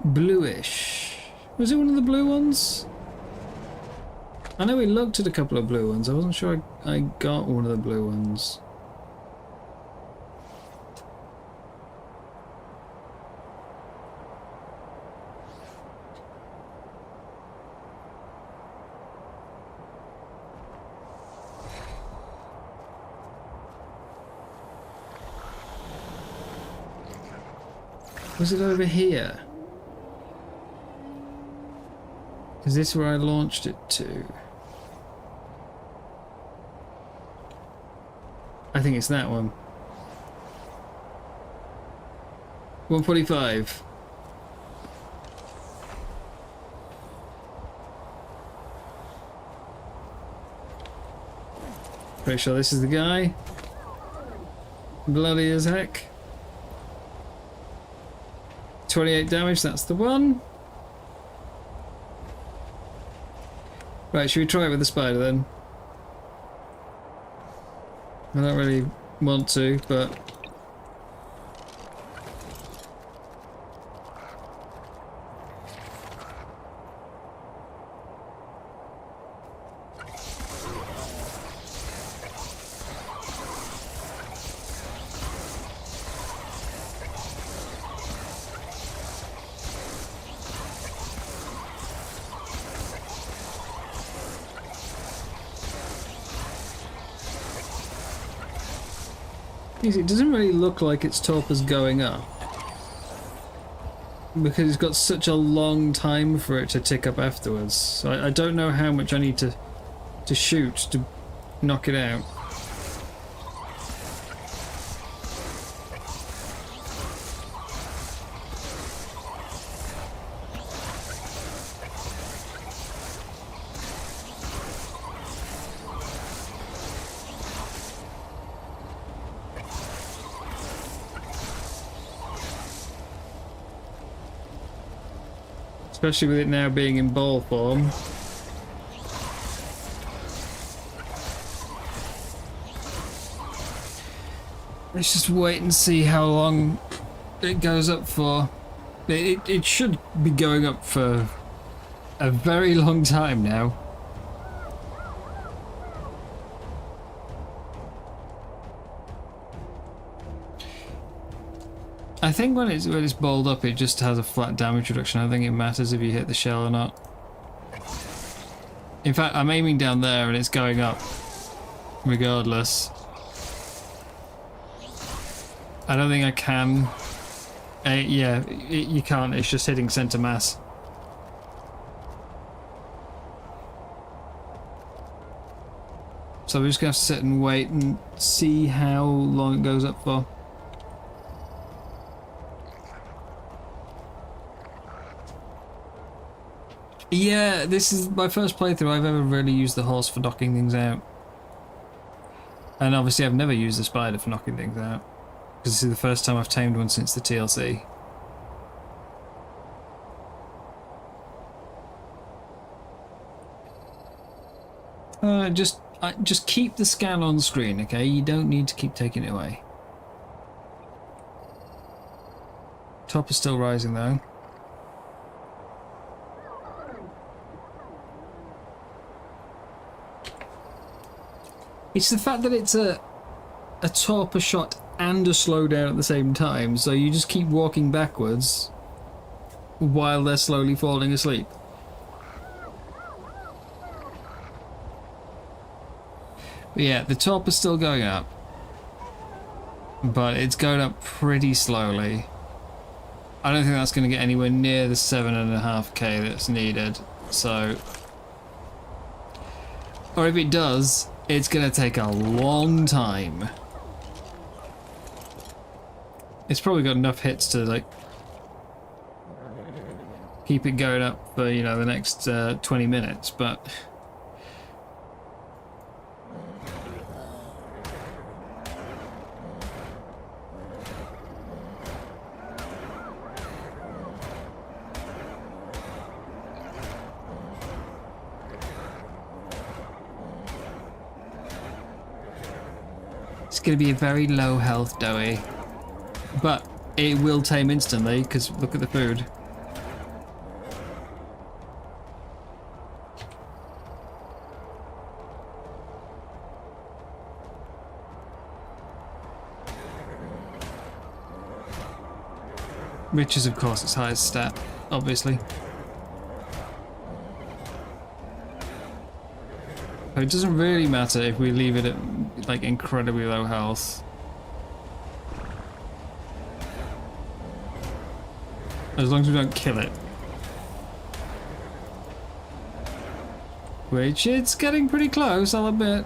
Bluish. Was it one of the blue ones? I know we looked at a couple of blue ones. I wasn't sure I got one of the blue ones. Was it over here? Is this where I launched it to? I think it's that one. 145. Pretty sure this is the guy. Bloody as heck. 28 damage, that's the one. Right, should we try it with the spider then? I don't really want to, but... It doesn't really look like its top is going up, because it's got such a long time for it to tick up afterwards. So I don't know how much I need to shoot to knock it out. Especially with it now being in ball form. Let's just wait and see how long it goes up for. It should be going up for a very long time now. I think when it's balled up, it just has a flat damage reduction. I don't think it matters if you hit the shell or not. In fact, I'm aiming down there and it's going up regardless. I don't think I can. Yeah, you can't. It's just hitting center mass. So we're just gonna have to sit and wait and see how long it goes up for. Yeah, this is my first playthrough I've ever really used the horse for knocking things out. And obviously I've never used the spider for knocking things out. Because this is the first time I've tamed one since the TLC. Just keep the scan on screen, okay? You don't need to keep taking it away. Top is still rising though. It's the fact that it's a torpor shot and a slowdown at the same time, so you just keep walking backwards while they're slowly falling asleep. But yeah, the torpor's still going up, but it's going up pretty slowly. I don't think that's going to get anywhere near the 7.5k that's needed, so... Or if it does, it's going to take a long time. It's probably got enough hits to, like, keep it going up for, you know, the next 20 minutes, but... It's going to be a very low health doughy. But it will tame instantly, because look at the food. Which is, of course, its highest stat, obviously. But it doesn't really matter if we leave it at, like, incredibly low health. As long as we don't kill it. Which it's getting pretty close, I'll admit.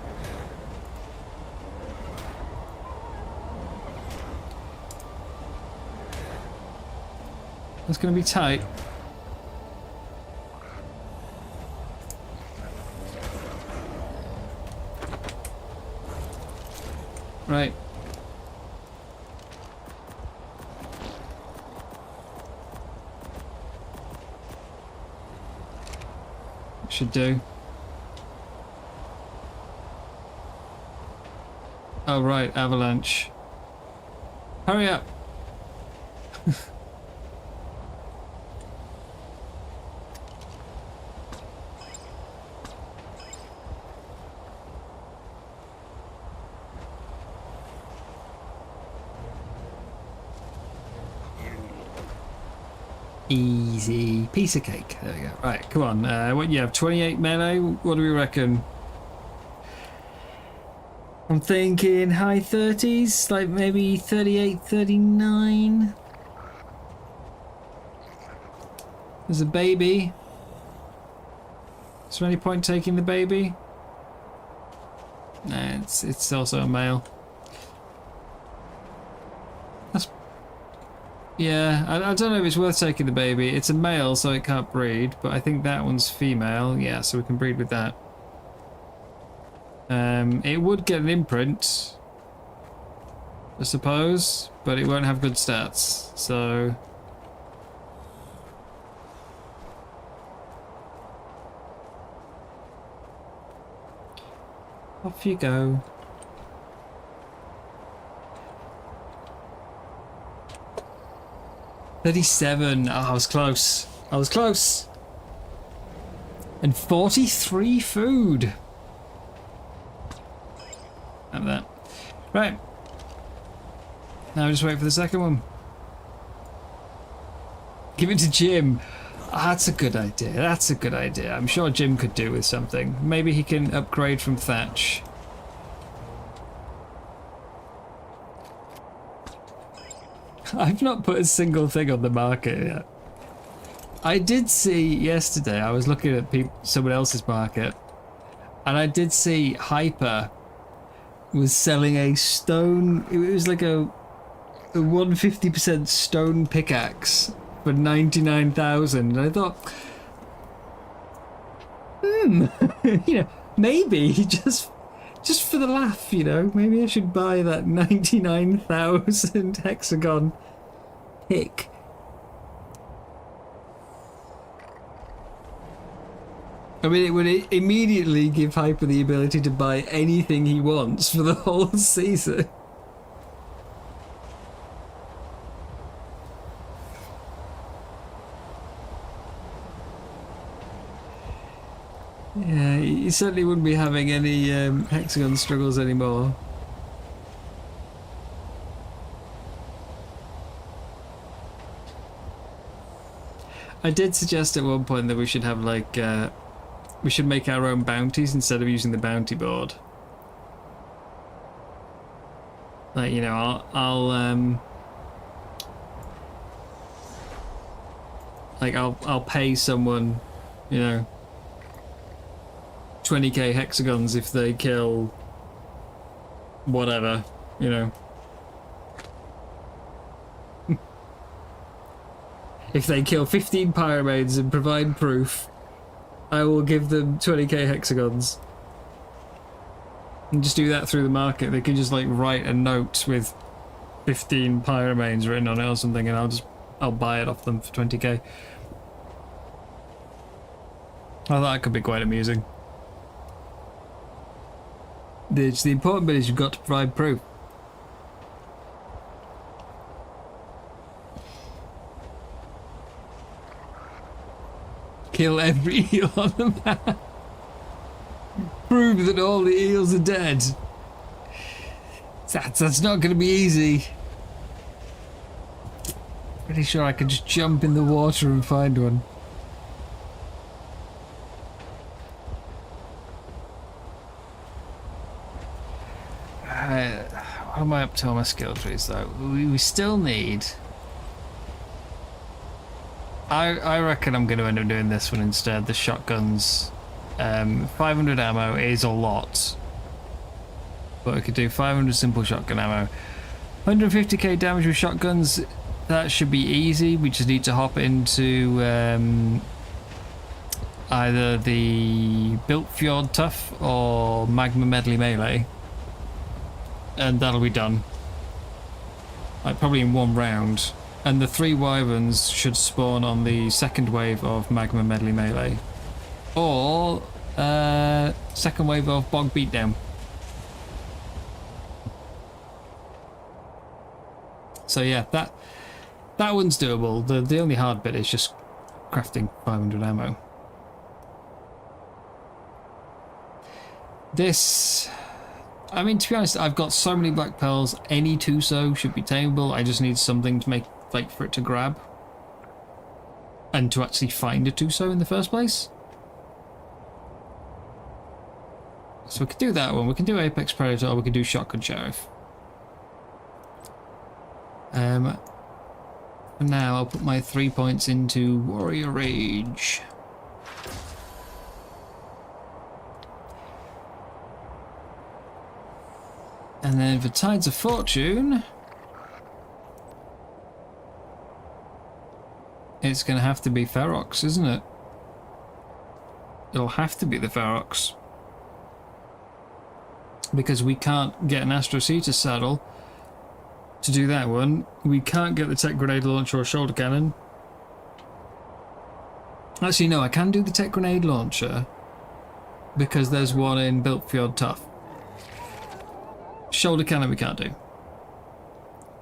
That's gonna be tight. Right. Should do. Oh right, avalanche. Hurry up. Easy piece of cake. There we go. Right, come on. What you have? 28 melee. What do we reckon? I'm thinking high 30s, like maybe 38, 39. There's a baby. Is there any point taking the baby? Nah, it's also a male. That's... Yeah, I don't know if it's worth taking the baby. It's a male, so it can't breed, but I think that one's female. Yeah, so we can breed with that. It would get an imprint, I suppose, but it won't have good stats, so... Off you go. $37. Oh, I was close. I was close. And 43 food. Have that. Right. Now just wait for the second one. Give it to Jim. Oh, that's a good idea. That's a good idea. I'm sure Jim could do with something. Maybe he can upgrade from Thatch. I've not put a single thing on the market yet. I did see yesterday, I was looking at someone else's market, and I did see Hyper was selling a stone, it was like a 150% stone pickaxe for 99,000. And I thought, you know, maybe just for the laugh, you know, maybe I should buy that 99,000 hexagon pick. I mean, it would immediately give Hyper the ability to buy anything he wants for the whole season. Yeah, he certainly wouldn't be having any hexagon struggles anymore. I did suggest at one point that we should have like we should make our own bounties instead of using the bounty board. Like, you know, I'll pay someone, you know, 20k hexagons if they kill whatever, you know. If they kill 15 pyramids and provide proof, I will give them 20k hexagons. And just do that through the market. They can just like write a note with 15 pyramids written on it or something, and I'll buy it off them for 20k. I thought that could be quite amusing. The important bit is you've got to provide proof. Kill every eel on the map. Prove that all the eels are dead. That's not going to be easy. Pretty sure I could just jump in the water and find one. What am I up to on my skill trees though? We still need... I reckon I'm going to end up doing this one instead, the shotguns. 500 ammo is a lot, but I could do 500 simple shotgun ammo. 150k damage with shotguns, that should be easy. We just need to hop into either the Built Fjord Tough or Magma Medley Melee, and that'll be done. Like probably in one round. And the 3 wyverns should spawn on the second wave of Magma Medley Melee. Or second wave of Bog Beatdown. So yeah, that one's doable. The only hard bit is just crafting 500 ammo. This... I mean, to be honest, I've got so many black pearls, any Tuso should be tameable. I just need something to make, like, for it to grab. And to actually find a Tuso in the first place. So we could do that one. We can do Apex Predator, or we can do Shotgun Sheriff. For now, I'll put my 3 points into Warrior Rage. And then for Tides of Fortune, it's going to have to be Ferox, isn't it? It'll have to be the Ferox. Because we can't get an Astro Cetus saddle to do that one. We can't get the Tech Grenade Launcher or Shoulder Cannon. Actually, no, I can do the Tech Grenade Launcher because there's one in Built Fjord Tough. shoulder cannon we can't do.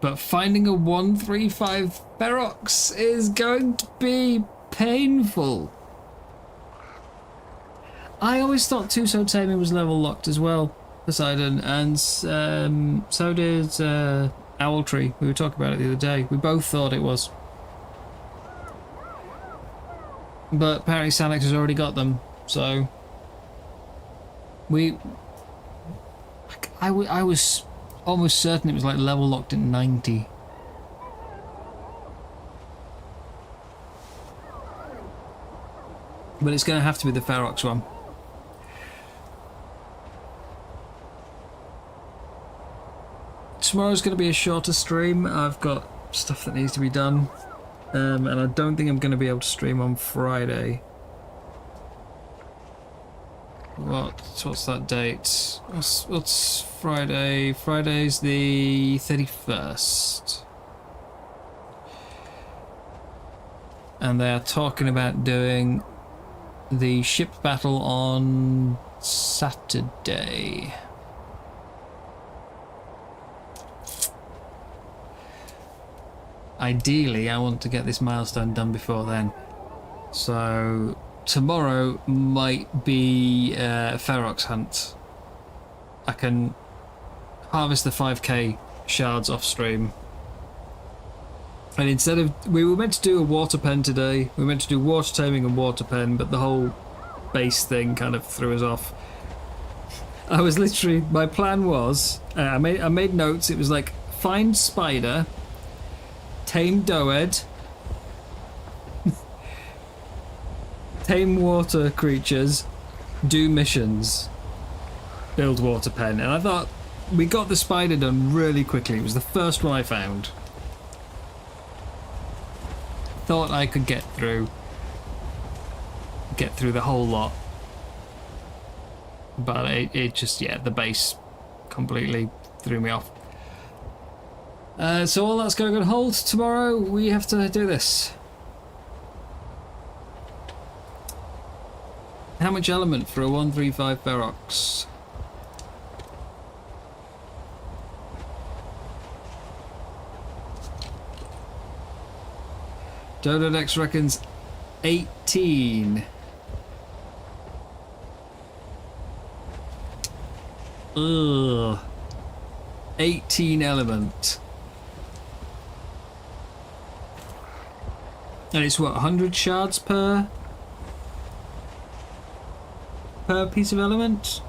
But finding a 135 Ferox is going to be painful. I always thought Tuso Taming was level locked as well, Poseidon, and so did Owltree. We were talking about it the other day. We both thought it was. But apparently Salix has already got them, so... I was almost certain it was like level locked at 90. But it's going to have to be the Ferox one. Tomorrow's going to be a shorter stream. I've got stuff that needs to be done. And I don't think I'm going to be able to stream on Friday. What's that date? What's Friday? Friday's the 31st. And they are talking about doing the ship battle on Saturday. Ideally, I want to get this milestone done before then. So tomorrow might be a Ferox hunt. I can harvest the 5k shards off stream. And instead of... we were meant to do a water pen today. We were meant to do water taming and water pen, but the whole base thing kind of threw us off. I was literally... my plan was... I made notes. It was like, find spider... tame doed, tame water creatures, do missions, build water pen. And I thought we got the spider done really quickly. It was the first one I found. Thought I could get through the whole lot, but it just, yeah, the base completely threw me off. So all that's going on hold. Tomorrow we have to do this. How much element for a 135 Ferox? Dododex reckons 18. Ugh. 18 element. And it's what, 100 shards per piece of element?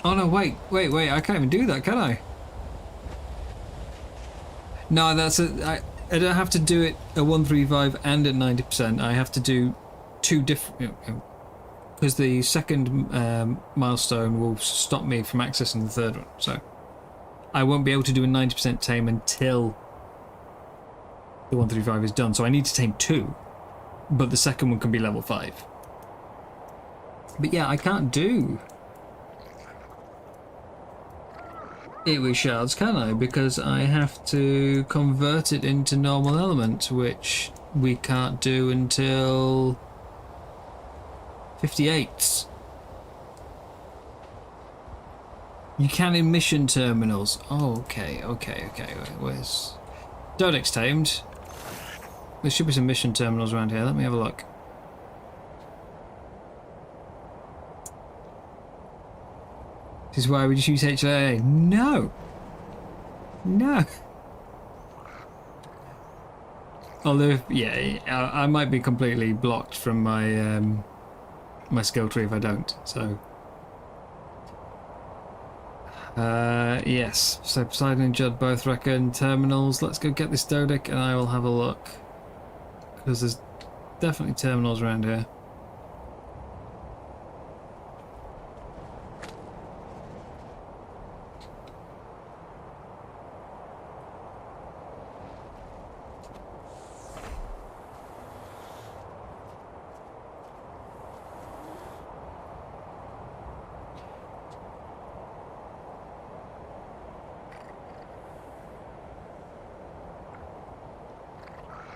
Oh no, wait, I can't even do that, can I? No, that's I don't have to do it at 135 and at 90%. I have to do two different, because the second milestone will stop me from accessing the third one, so I won't be able to do a 90% tame until the 135 is done. So I need to tame 2, but the second one can be level 5. But yeah, I can't do it with shards, can I? Because I have to convert it into normal element, which we can't do until 58. You can in mission terminals. Oh, okay. Where's Dodex tamed? There should be some mission terminals around here. Let me have a look. This is why we just use HLA. No. Although, yeah, I might be completely blocked from my my skill tree if I don't. So. Yes, so Poseidon and Judd both reckon terminals. Let's go get this Dodic and I will have a look, because there's definitely terminals around here.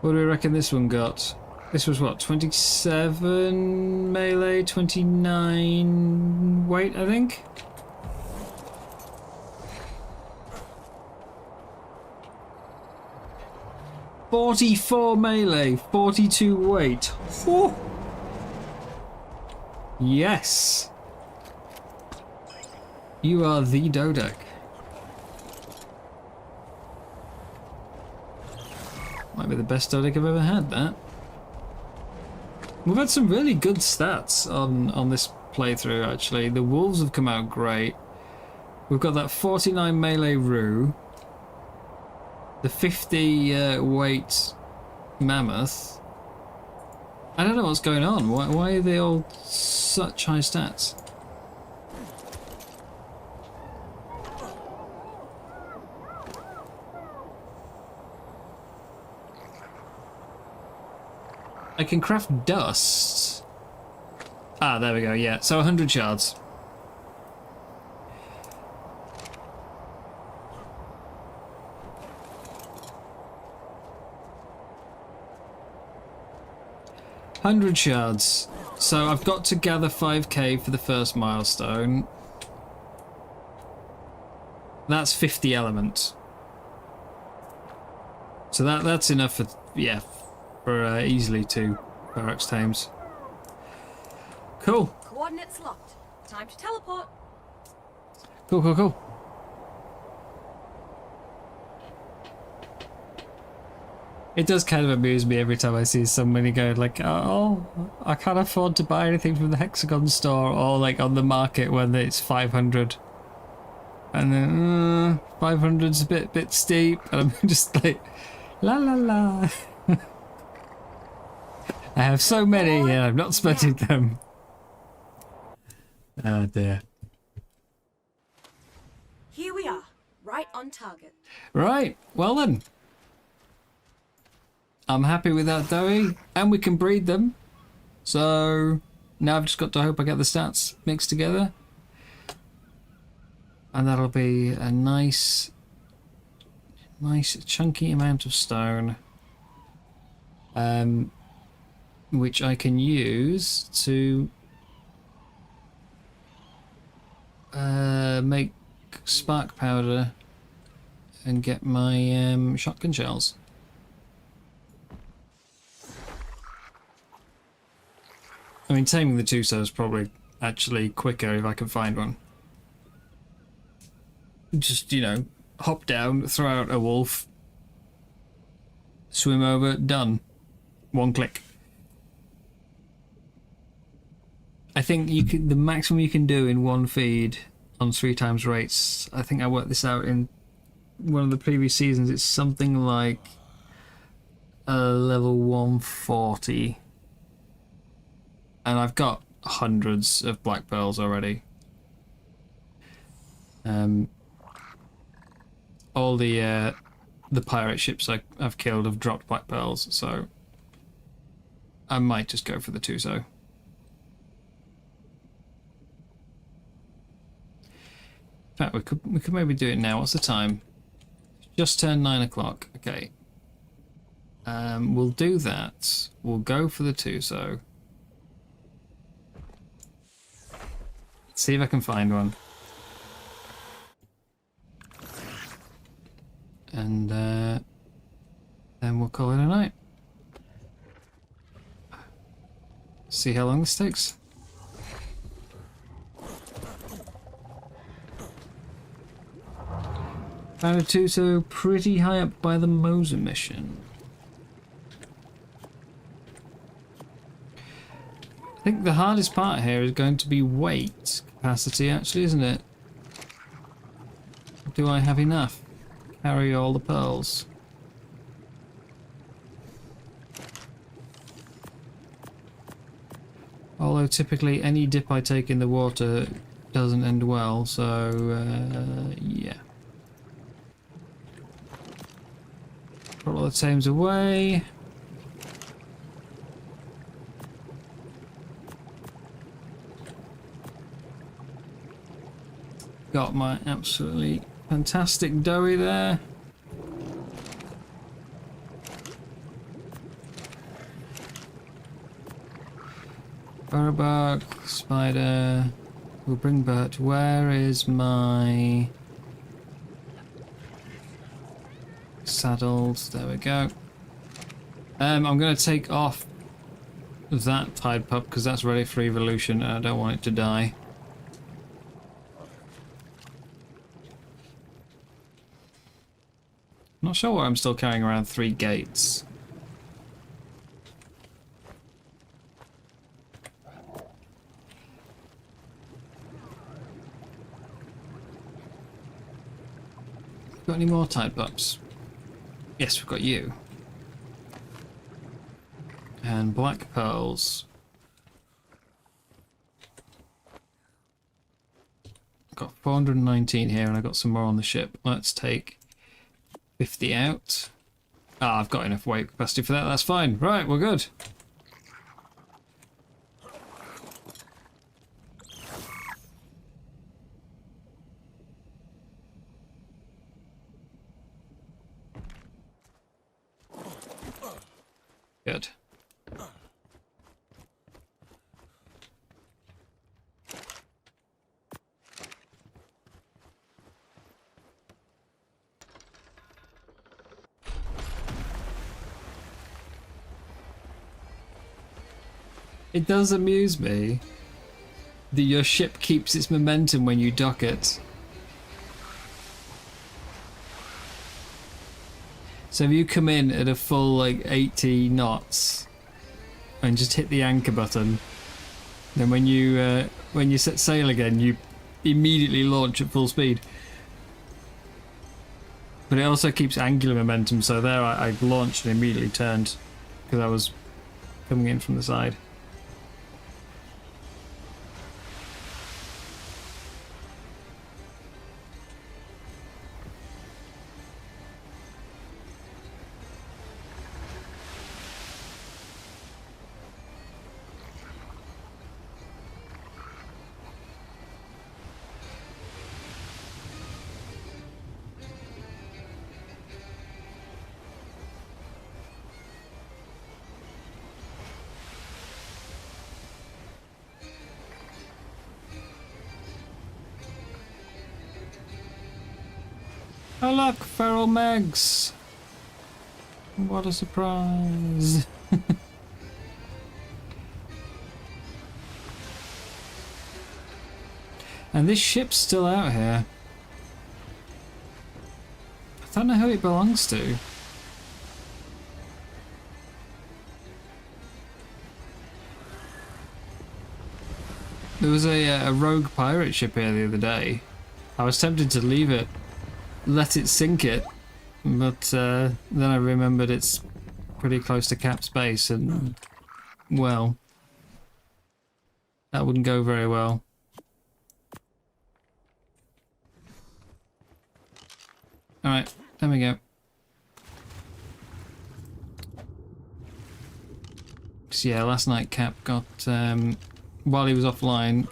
What do we reckon this one got? This was what, 27 melee, 29 weight, I think? $44 melee, 42 weight. Whew. Yes. You are the Dodek. Might be the best Dodek I've ever had, that. We've had some really good stats on this playthrough, actually. The wolves have come out great. We've got that 49 melee roo. The 50 weight mammoth. I don't know what's going on. Why are they all such high stats? I can craft dust. Ah, there we go, yeah. So 100 shards. $100 shards. So I've got to gather 5k for the first milestone. That's 50 elements. So that's enough for, yeah, for easily 2 barracks tames. Cool. Coordinates locked. Time to teleport. Cool, cool, cool. It does kind of amuse me every time I see somebody go like, oh, I can't afford to buy anything from the Hexagon store, or like on the market when it's 500. And then 500's a bit steep, and I'm just like, la la la. I have so many and I'm not spending them. Oh dear. Here we are, right on target. Right, well then. I'm happy with that doughy, and we can breed them. So now I've just got to hope I get the stats mixed together. And that'll be a nice chunky amount of stone. Which I can use to make spark powder and get my shotgun shells. I mean, taming the Tuso is probably actually quicker if I can find one. Just, you know, hop down, throw out a wolf, swim over, done. One click. I think you can, the maximum you can do in one feed on 3 times rates, I think I worked this out in one of the previous seasons, it's something like level 140. And I've got hundreds of black pearls already. All the pirate ships I've killed have dropped black pearls, so I might just go for the Tuso. In fact, we could maybe do it now. What's the time? Just turned 9 o'clock. Okay. We'll do that. We'll go for the Tuso. See if I can find one. And then we'll call it a night. See how long this takes. Found a Tuso pretty high up by the Moser mission. I think the hardest part here is going to be weight capacity, actually, isn't it? Do I have enough? Carry all the pearls. Although typically any dip I take in the water doesn't end well, so yeah. Put all the tames away. Got my absolutely fantastic doughy there. Burrow spider. We'll bring Bert. Where is my saddles? There we go. I'm going to take off that tide pup because that's ready for evolution and I don't want it to die. Not sure why I'm still carrying around 3 gates. Got any more tide pups? Yes, we've got you. And black pearls. Got 419 here and I got some more on the ship. Let's take 50 out. Ah, I've got enough weight capacity for that, that's fine. Right, we're good. Good. It does amuse me that your ship keeps its momentum when you dock it. So if you come in at a full like 80 knots and just hit the anchor button, then when you set sail again, you immediately launch at full speed. But it also keeps angular momentum, so there I launched and immediately turned because I was coming in from the side. Oh look, feral Megs! What a surprise! And this ship's still out here. I don't know who it belongs to. There was a rogue pirate ship here the other day. I was tempted to leave it, let it sink it, but then I remembered it's pretty close to Cap's base and, well, that wouldn't go very well. Alright, there we go. So yeah, last night Cap got, while he was offline,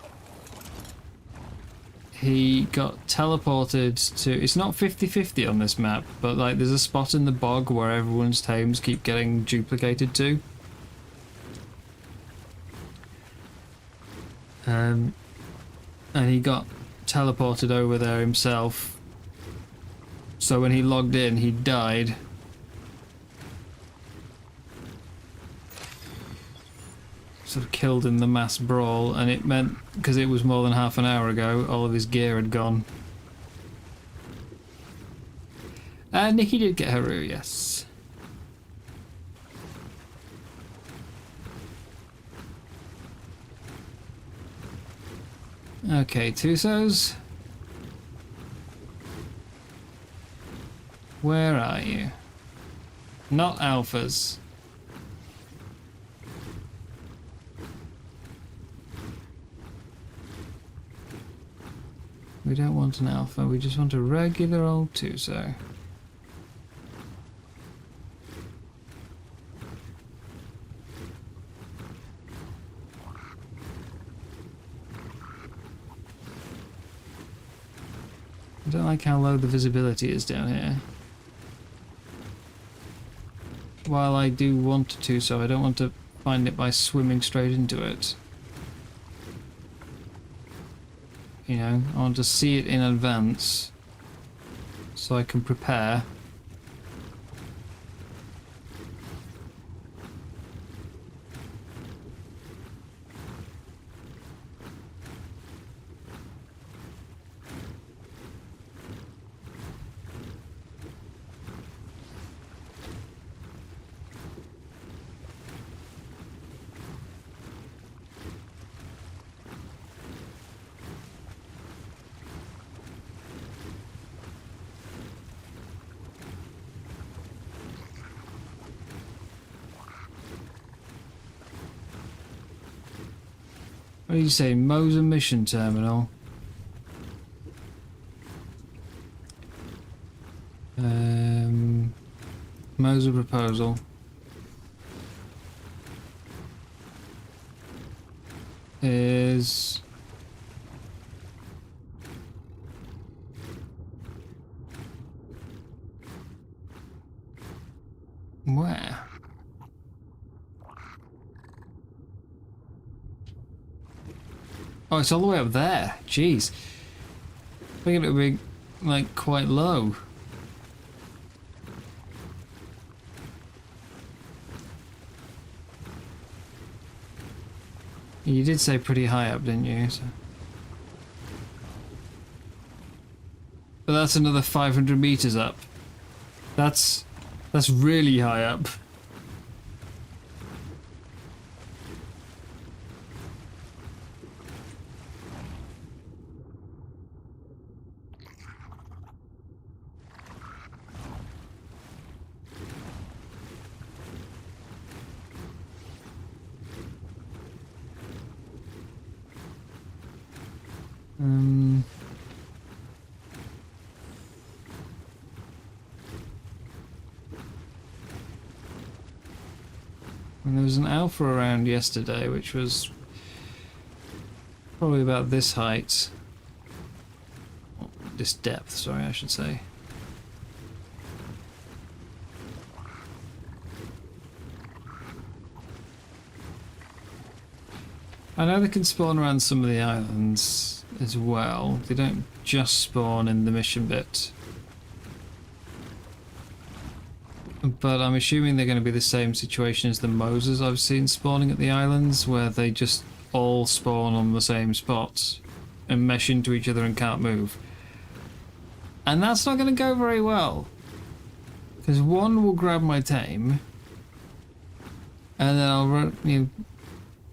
he got teleported to... It's not 50-50 on this map, but like there's a spot in the bog where everyone's tames keep getting duplicated to. And he got teleported over there himself. So when he logged in, he died. Sort of killed in the mass brawl, and it meant, because it was more than half an hour ago, all of his gear had gone. And Nikki did get Haru, yes. Okay, Tusos. Where are you? Not alphas. We don't want an alpha, we just want a regular old Tuso. I don't like how low the visibility is down here. While I do want a Tuso, I don't want to find it by swimming straight into it. You know, I want to see it in advance so I can prepare. What do you say? Moser Mission Terminal. Moser Proposal. Is... where? Oh, it's all the way up there. Jeez. I think it would be, like, quite low. You did say pretty high up, didn't you? So. But that's another 500 meters up. That's really high up. And there was an alpha around yesterday, which was probably about this height. This depth, sorry, I should say. I know they can spawn around some of the islands as well. They don't just spawn in the mission bit. But I'm assuming they're going to be the same situation as the Mosers I've seen spawning at the islands, where they just all spawn on the same spots and mesh into each other and can't move. And that's not going to go very well. Because one will grab my tame, and then I'll run,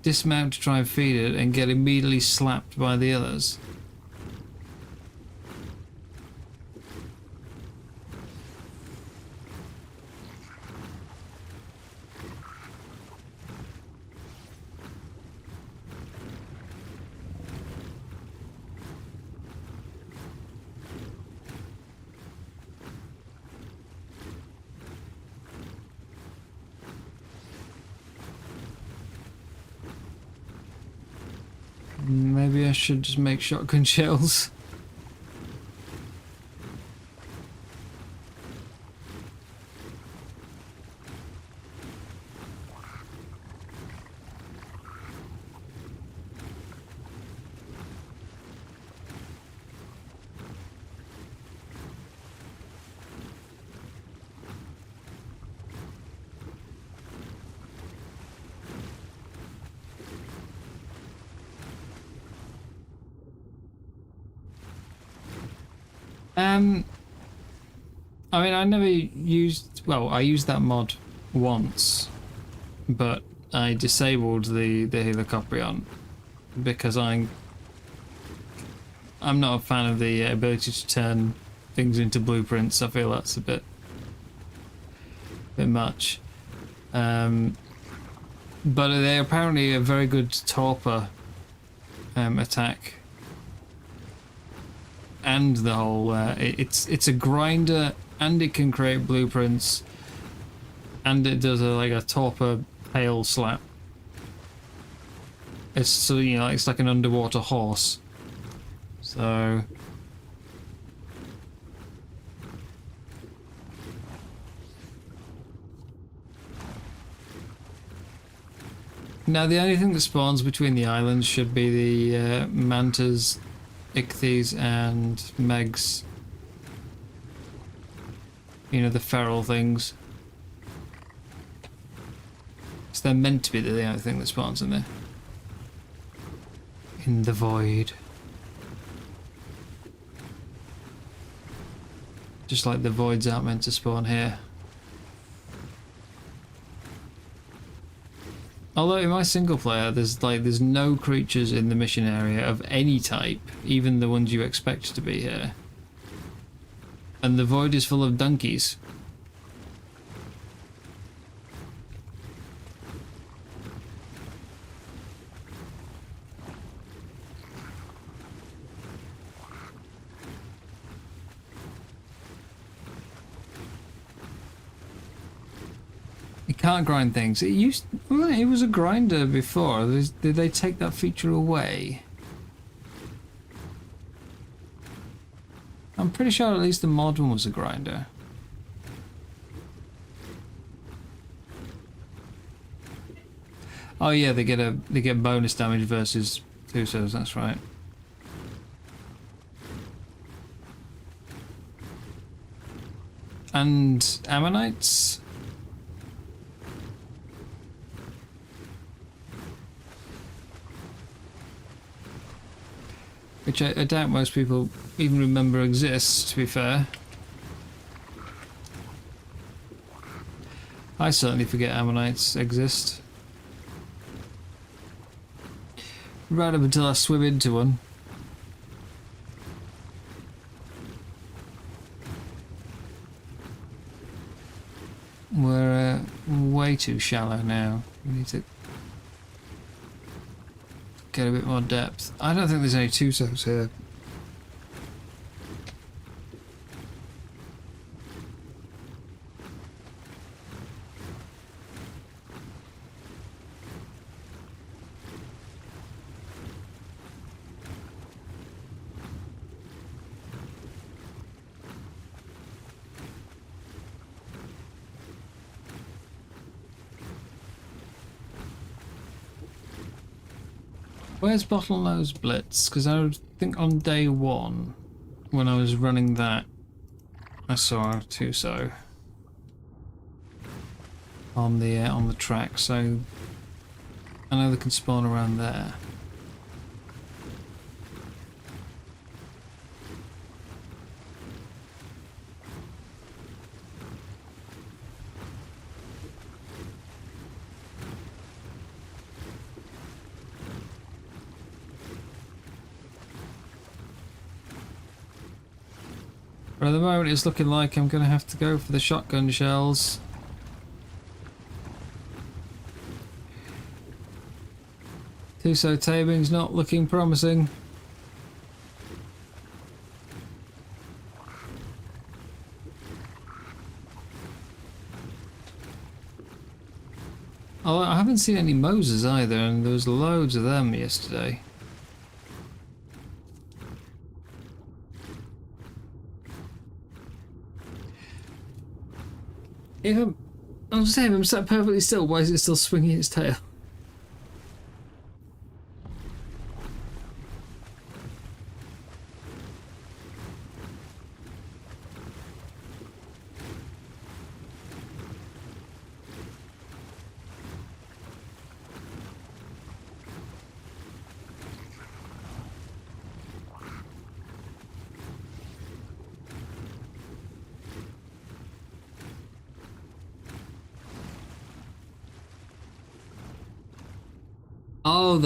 dismount to try and feed it and get immediately slapped by the others. Maybe I should just make shotgun shells. I mean, I never used... well, I used that mod once, but I disabled the Helicoprion because I'm not a fan of the ability to turn things into blueprints. I feel that's a bit much. But they're apparently a very good torpor attack. And the whole it's a grinder, and it can create blueprints, and it does like a torpor hail slap. It's so, it's like an underwater horse. So now the only thing that spawns between the islands should be the mantas ichthyes and megs. You know, the feral things. So they're meant to be the only thing that spawns in there. In the void. Just like the voids aren't meant to spawn here. Although in my single player there's no creatures in the mission area of any type, even the ones you expect to be here. And the void is full of donkeys. You can't grind things. It was a grinder before. Did they take that feature away? I'm pretty sure at least the mod one was a grinder. Oh yeah, they get bonus damage versus Tusos, that's right. And Ammonites? Which I doubt most people even remember exists, to be fair. I certainly forget Ammonites exist. Right up until I swim into one. We're way too shallow now. We need to get a bit more depth. I don't think there's any Tusos here. Where's Bottlenose Blitz? Because I think on day one, when I was running that, I saw a Tuso on the track. So I know they can spawn around there. But at the moment it's looking like I'm going to have to go for the shotgun shells. Tuso taming's not looking promising. Oh, I haven't seen any Moses either, and there was loads of them yesterday. I'm saying, I'm sat perfectly still, why is it still swinging its tail? Oh,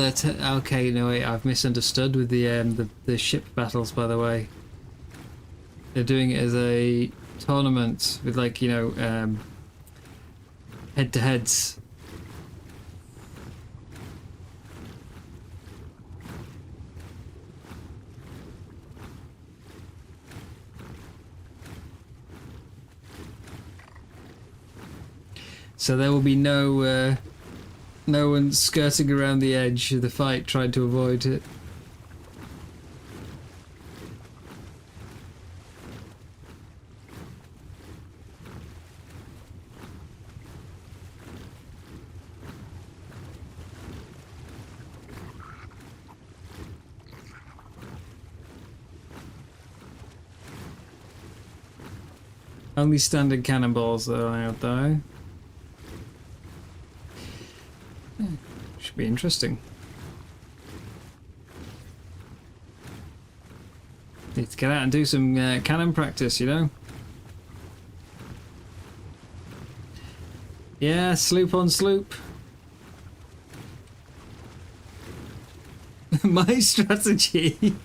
okay. No, wait, I've misunderstood with the ship battles. By the way, they're doing it as a tournament with, like, you know, head-to-heads. So there will be no one skirting around the edge of the fight trying to avoid it. Only standard cannonballs that are out though. Should be interesting. Need to get out and do some cannon practice, you know? Yeah, sloop on sloop. My strategy?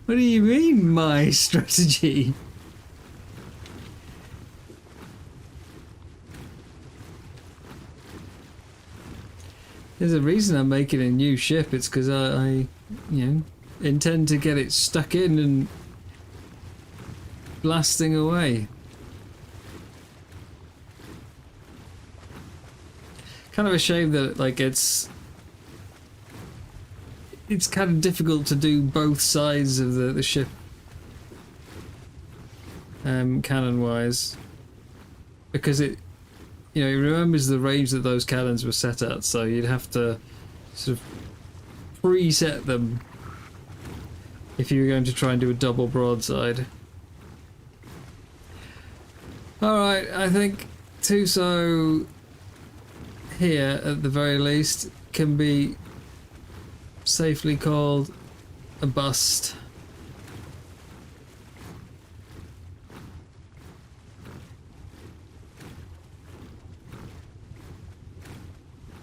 What do you mean, my strategy? There's a reason I'm making a new ship. It's because I, you know, intend to get it stuck in and blasting away. Kind of a shame that, like, it's kind of difficult to do both sides of the ship, cannon-wise, because it, you know, it remembers the range that those cannons were set at, so you'd have to sort of preset them if you were going to try and do a double broadside. Alright, I think Tuso here, at the very least, can be safely called a bust.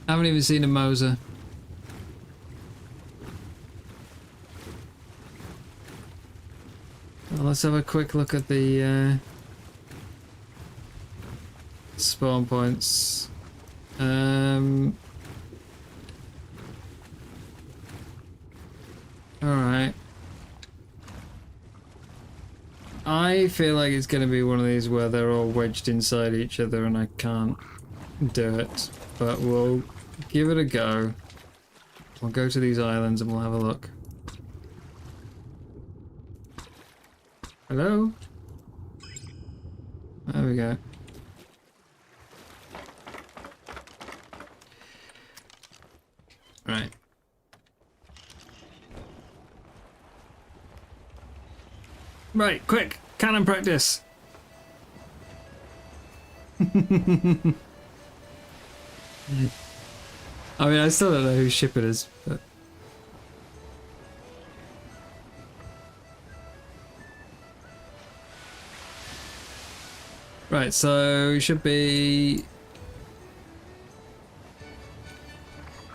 I haven't even seen a Moser. Well, let's have a quick look at the spawn points. Alright. I feel like it's going to be one of these where they're all wedged inside each other and I can't do it. But we'll give it a go. We'll go to these islands and we'll have a look. Hello? There we go. Right. Right, quick! Cannon practice! I mean, I still don't know whose ship it is, but... Right, so it should be...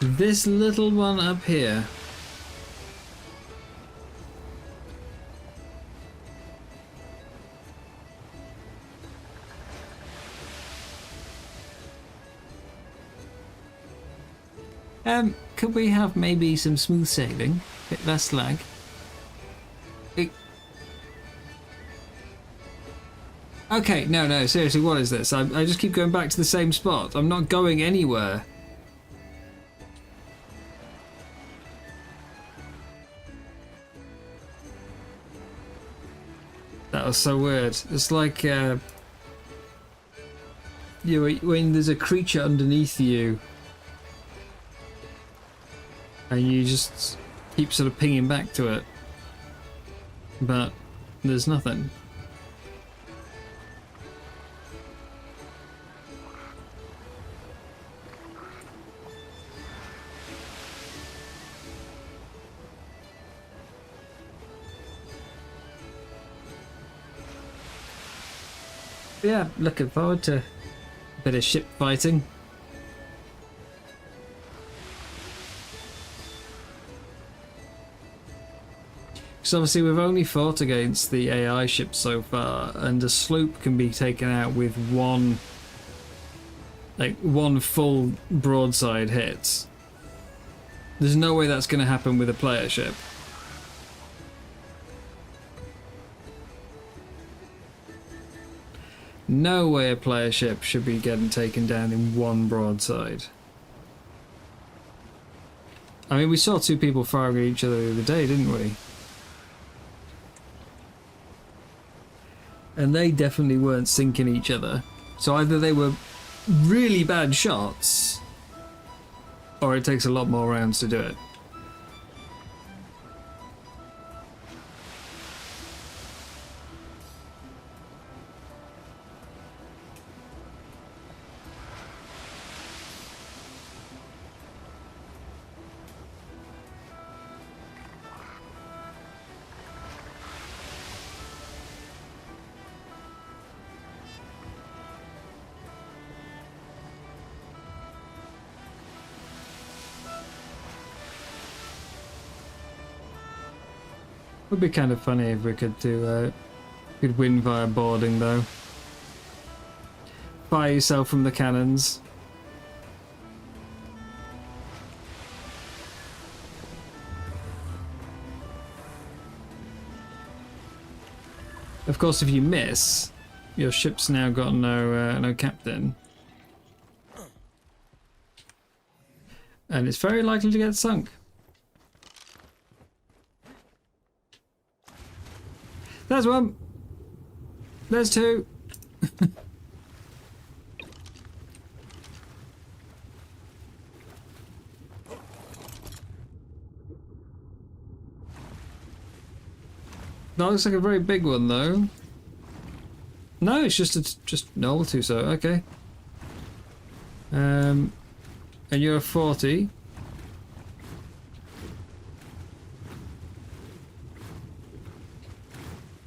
this little one up here. Could we have maybe some smooth sailing? Bit less lag. Okay, no, seriously, what is this? I just keep going back to the same spot. I'm not going anywhere. That was so weird. It's like, you know, when there's a creature underneath you, and you just keep sort of pinging back to it, but there's nothing. Yeah, looking forward to a bit of ship fighting. Because obviously we've only fought against the AI ships so far, and a sloop can be taken out with one full broadside hit. There's no way that's going to happen with a player ship. No way a player ship should be getting taken down in one broadside. I mean, we saw two people firing at each other the other day, didn't we? And they definitely weren't sinking each other. So either they were really bad shots, or it takes a lot more rounds to do it. Would be kind of funny if we could could win via boarding though. Fire yourself from the cannons. Of course, if you miss, your ship's now got no captain, and it's very likely to get sunk. There's one. There's two. That looks like a very big one, though. No, it's just normal two, so okay. And you're a 40.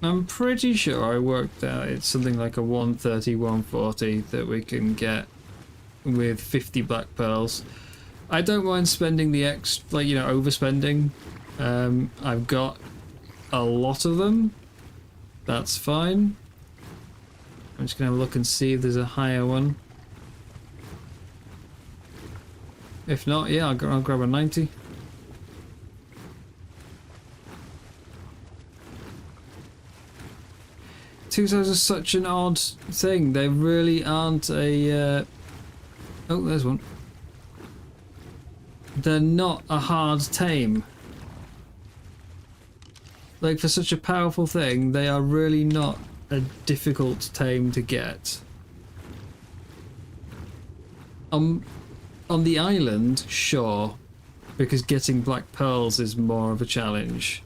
I'm pretty sure I worked out it's something like a 130, 140 that we can get with 50 black pearls. I don't mind spending the overspending. I've got a lot of them. That's fine. I'm just gonna have a look and see if there's a higher one. If not, yeah, I'll grab a 90. Tusos are such an odd thing. They really aren't a... Oh, there's one. They're not a hard tame. Like, for such a powerful thing, they are really not a difficult tame to get. On the island, sure, because getting black pearls is more of a challenge.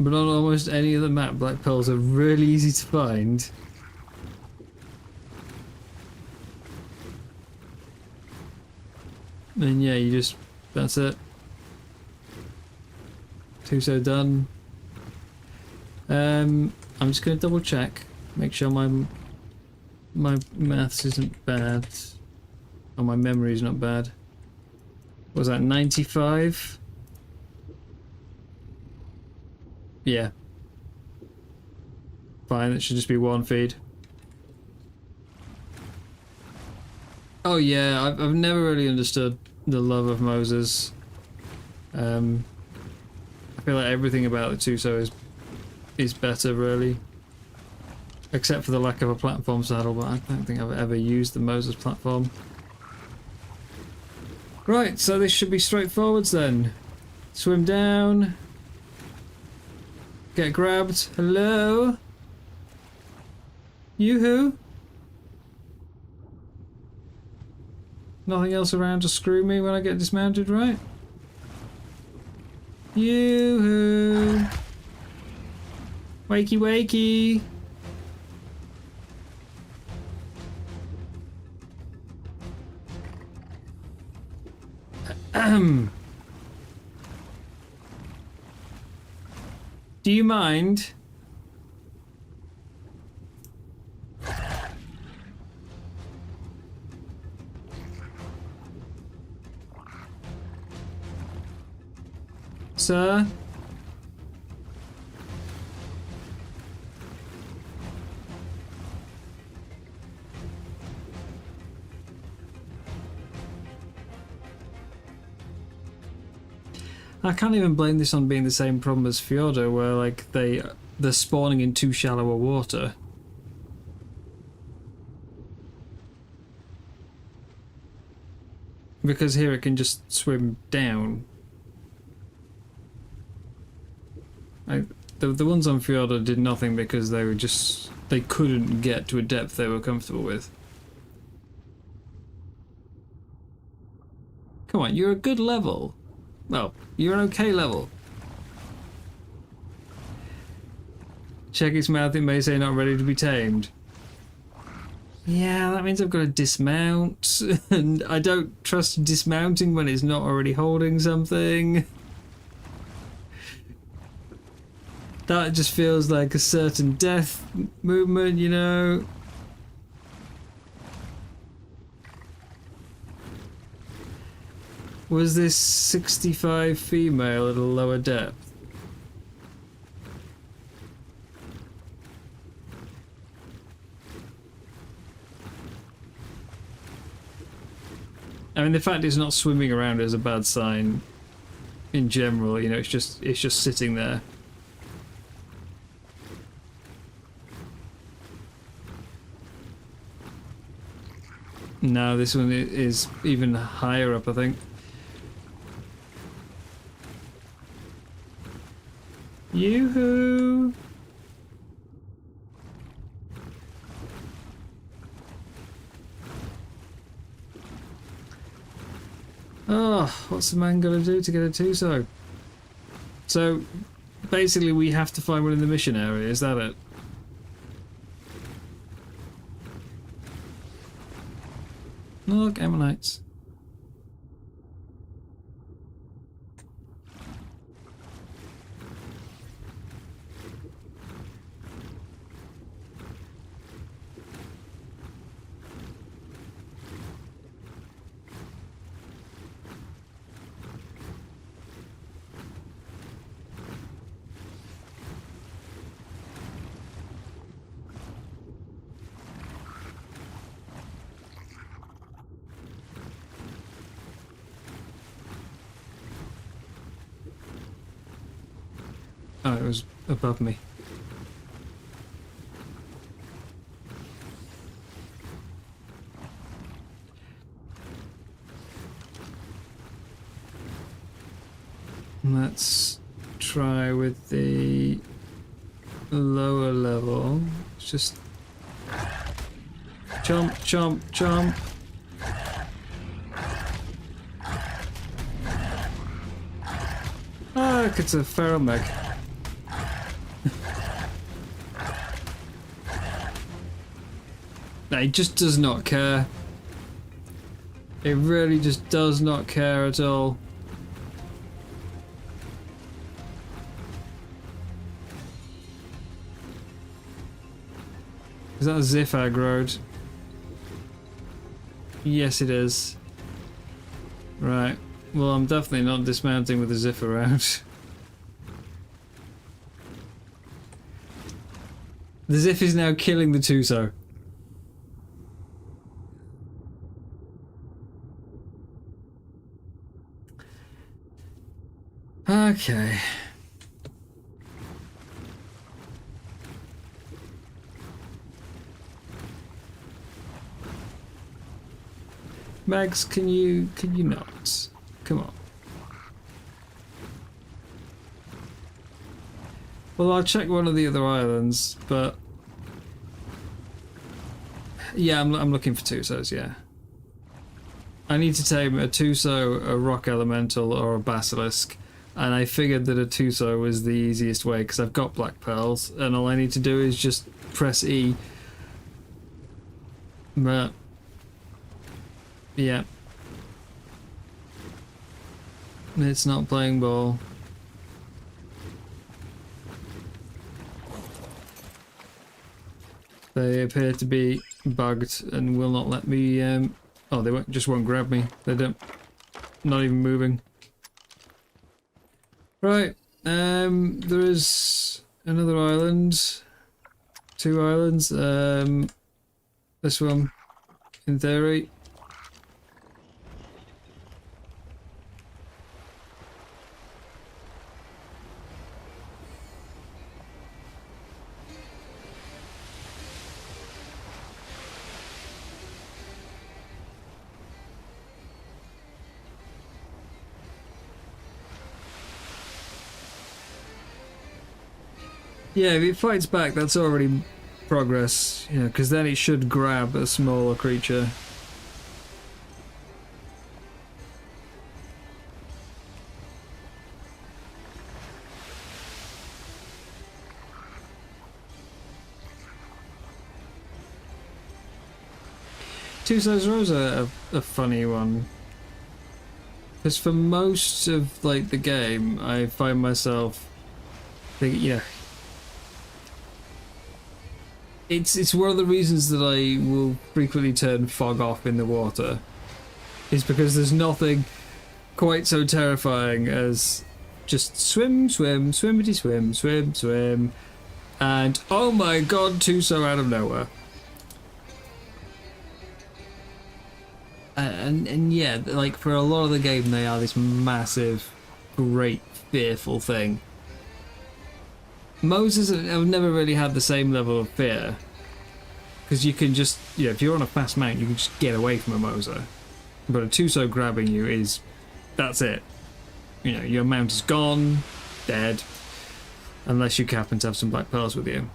But on almost any other map, black pearls are really easy to find. And yeah, you just... that's it. Tuso done. I'm just going to double check, make sure my maths isn't bad, or my memory is not bad. What was that, 95? Yeah. Fine, that should just be one feed. Oh yeah, I've never really understood the love of Moses. I feel like everything about the Tuso is better, really. Except for the lack of a platform saddle, but I don't think I've ever used the Moses platform. Right, so this should be straightforwards then. Swim down. Get grabbed. Hello? Yoo-hoo? Nothing else around to screw me when I get dismounted, right? Yoo-hoo! Wakey wakey! Do you mind? Sir? I can't even blame this on being the same problem as Fjordo, where like they're spawning in too shallow a water. Because here it can just swim down. The ones on Fjordo did nothing because they couldn't get to a depth they were comfortable with. Come on, you're a good level. Well, you're an okay level. Check its mouth, it may say not ready to be tamed. Yeah, that means I've got to dismount, and I don't trust dismounting when it's not already holding something. That just feels like a certain death movement, you know? Was this 65 female at a lower depth? I mean, the fact it's not swimming around is a bad sign in general, you know, it's just sitting there. No, this one is even higher up, I think. Yoo-hoo! Oh, what's the man gonna do to get a Tuso? So, basically we have to find one in the mission area, is that it? Look, Ammonites. Oh, it was above me. Let's try with the lower level. It's just chomp, chomp, chomp. Ah, look, it's a feral mech. No, he just does not care. It really just does not care at all. Is that a Ziff aggroed? Yes, it is. Right. Well, I'm definitely not dismounting with a Ziff around. The Ziff is now killing the Tuso. Okay. Mags, can you not? Come on. Well, I'll check one of the other islands, but yeah, I'm looking for Tusos, yeah. I need to tame a Tuso, a Rock Elemental, or a Basilisk, and I figured that a Tuso was the easiest way because I've got Black Pearls, and all I need to do is just press E. But yeah, it's not playing ball. They appear to be bugged and will not let me. Oh, they just won't grab me. They don't. Not even moving. Right. There is another island. 2 islands. This one, in theory. Yeah, if it fights back, that's already progress, you know, because then it should grab a smaller creature. Tuso's Rose are a funny one. Because for most of like the game, I find myself thinking, you know, it's one of the reasons that I will frequently turn fog off in the water, is because there's nothing quite so terrifying as just swim, swim, swimmity swim, swim, swim, and oh my god, Tuso out of nowhere. And yeah, like for a lot of the game, they are this massive, great, fearful thing. Moses have never really had the same level of fear, because you can just, you know, if you're on a fast mount, you can just get away from a Moser. But a Tuso grabbing you is, that's it. You know, your mount is gone, dead, unless you happen to have some black pearls with you.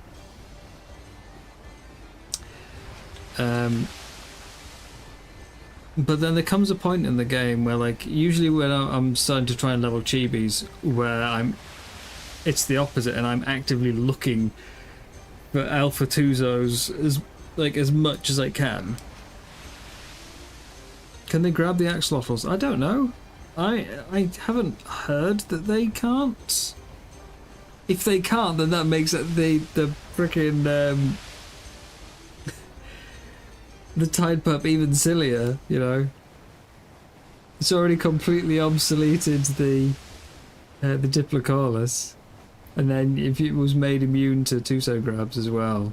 But then there comes a point in the game where, like, usually when I'm starting to try and level chibis, where it's the opposite, and I'm actively looking for alpha Tuzos as much as I can. Can they grab the axolotls? I don't know. I haven't heard that they can't. If they can't, then that makes it the frickin' the Tide Pup even sillier, you know. It's already completely obsoleted the Diplocaulus, and then if it was made immune to Tuso grabs as well.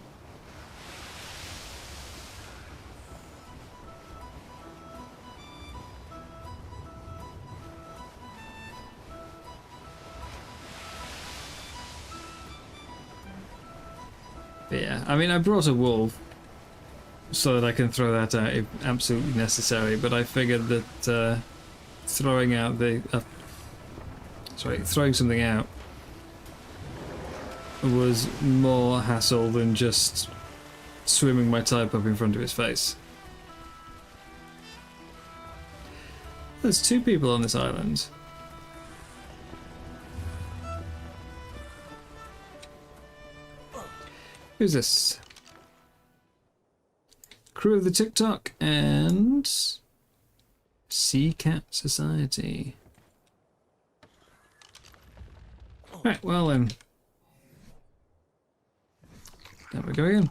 But yeah, I mean, I brought a wolf so that I can throw that out if absolutely necessary, but I figured that throwing something out was more hassle than just swimming my type up in front of his face. There's 2 people on this island. Who's this? Crew of the TikTok and Sea Cat Society. Right, well then. There we go again.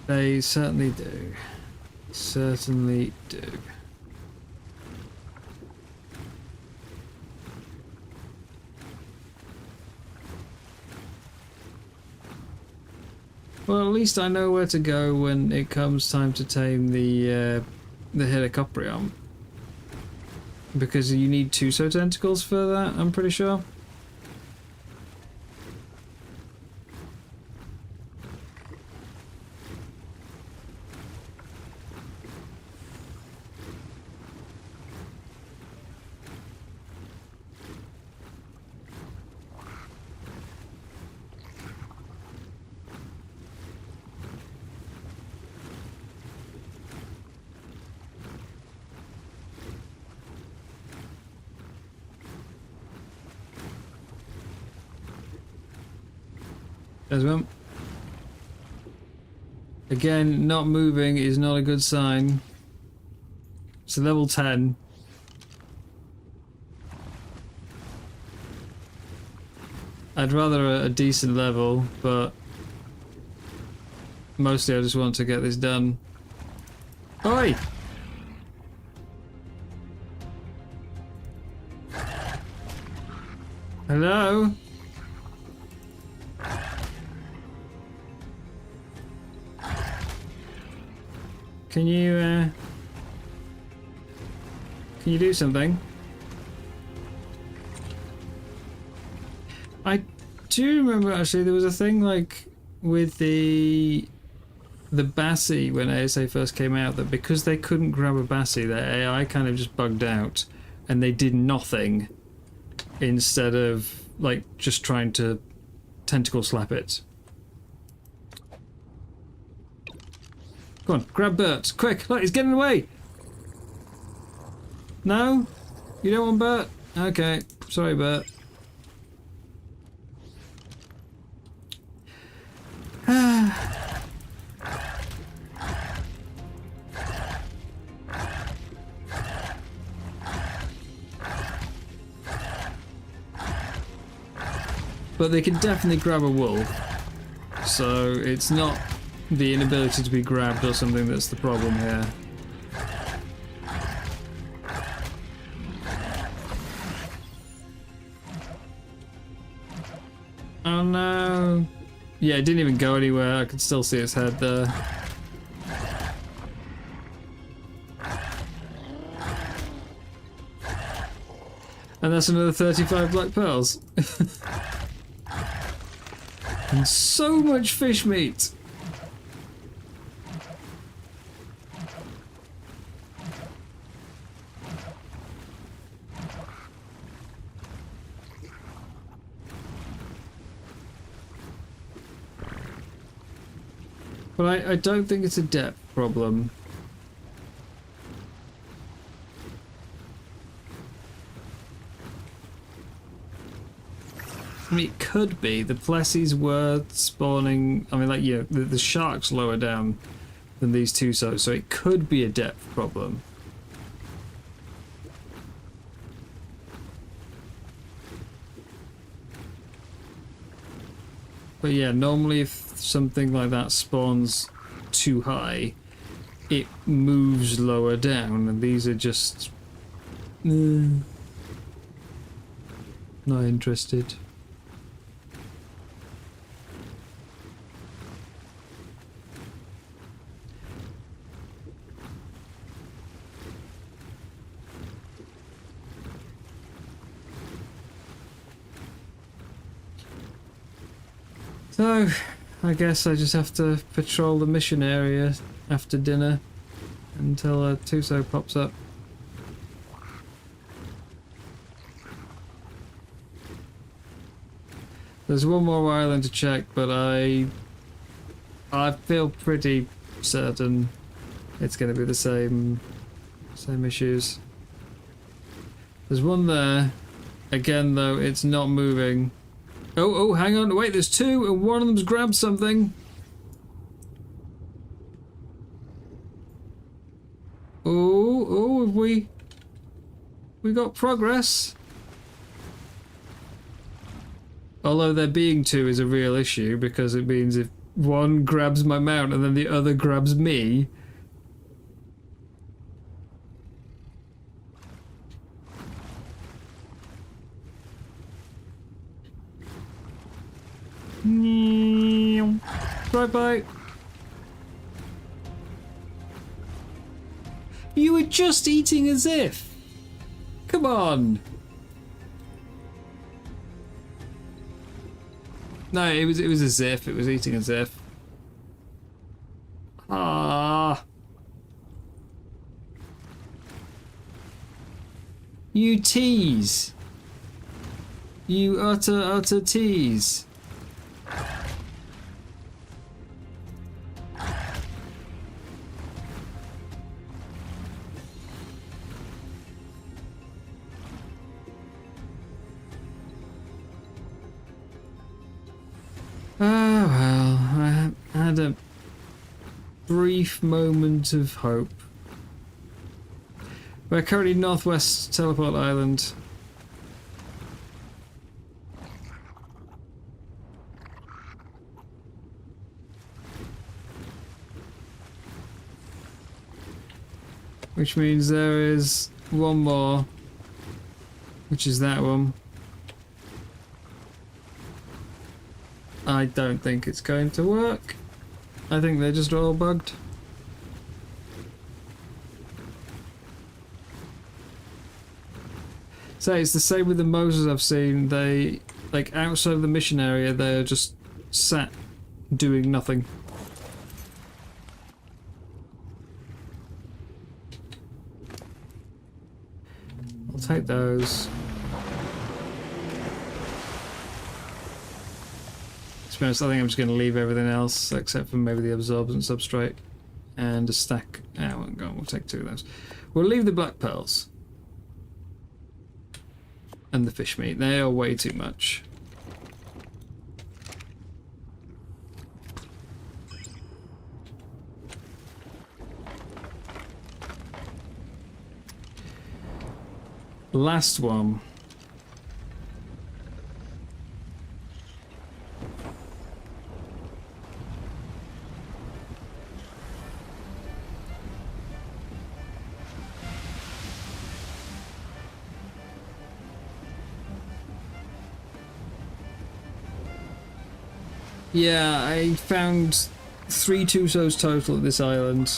They certainly do. Certainly do. Well, at least I know where to go when it comes time to tame the Helicoprion. Because you need Tuso tentacles for that, I'm pretty sure. As well. Again, not moving is not a good sign. It's a level 10. I'd rather a decent level, but mostly I just want to get this done. Oi! Hello? Can you do something? I do remember actually there was a thing like with the Bassie when ASA first came out, that because they couldn't grab a Bassie, their AI kind of just bugged out and they did nothing instead of like just trying to tentacle slap it. Come on, grab Bert, quick! Look, he's getting away! No? You don't want Bert? Okay, sorry Bert. But they can definitely grab a wolf, so it's not the inability to be grabbed or something that's the problem here. Oh no. Yeah, it didn't even go anywhere. I could still see its head there. And that's another 35 black pearls. And so much fish meat. But I don't think it's a depth problem. I mean, it could be. The Plessies were spawning... I mean, like, yeah, the shark's lower down than these two, so it could be a depth problem. But yeah, normally if something like that spawns too high, it moves lower down, and these are just... not interested. So, I guess I just have to patrol the mission area after dinner until a Tuso pops up. There's one more island to check, but I feel pretty certain it's going to be the same issues. There's one there. Again, though, it's not moving. Oh, hang on. Wait, there's two, and one of them's grabbed something. Oh, have we got progress? Although there being two is a real issue, because it means if one grabs my mount and then the other grabs me... Bye-bye. You were just eating as if. Come on. No, it was as if. It was eating as if. Ah. You tease. You utter tease. Oh well, I had a brief moment of hope. We're currently northwest Teleport Island. Which means there is one more, which is that one. I don't think it's going to work. I think they're just all bugged. So it's the same with the Moses I've seen. They, like, outside of the mission area, they're just sat doing nothing. I'll take those. To be honest, I think I'm just going to leave everything else except for maybe the absorbent substrate and a stack. We'll take two of those. We'll leave the black pearls and the fish meat. They are way too much. Last one. Yeah, I found 3 Tusos total at this island.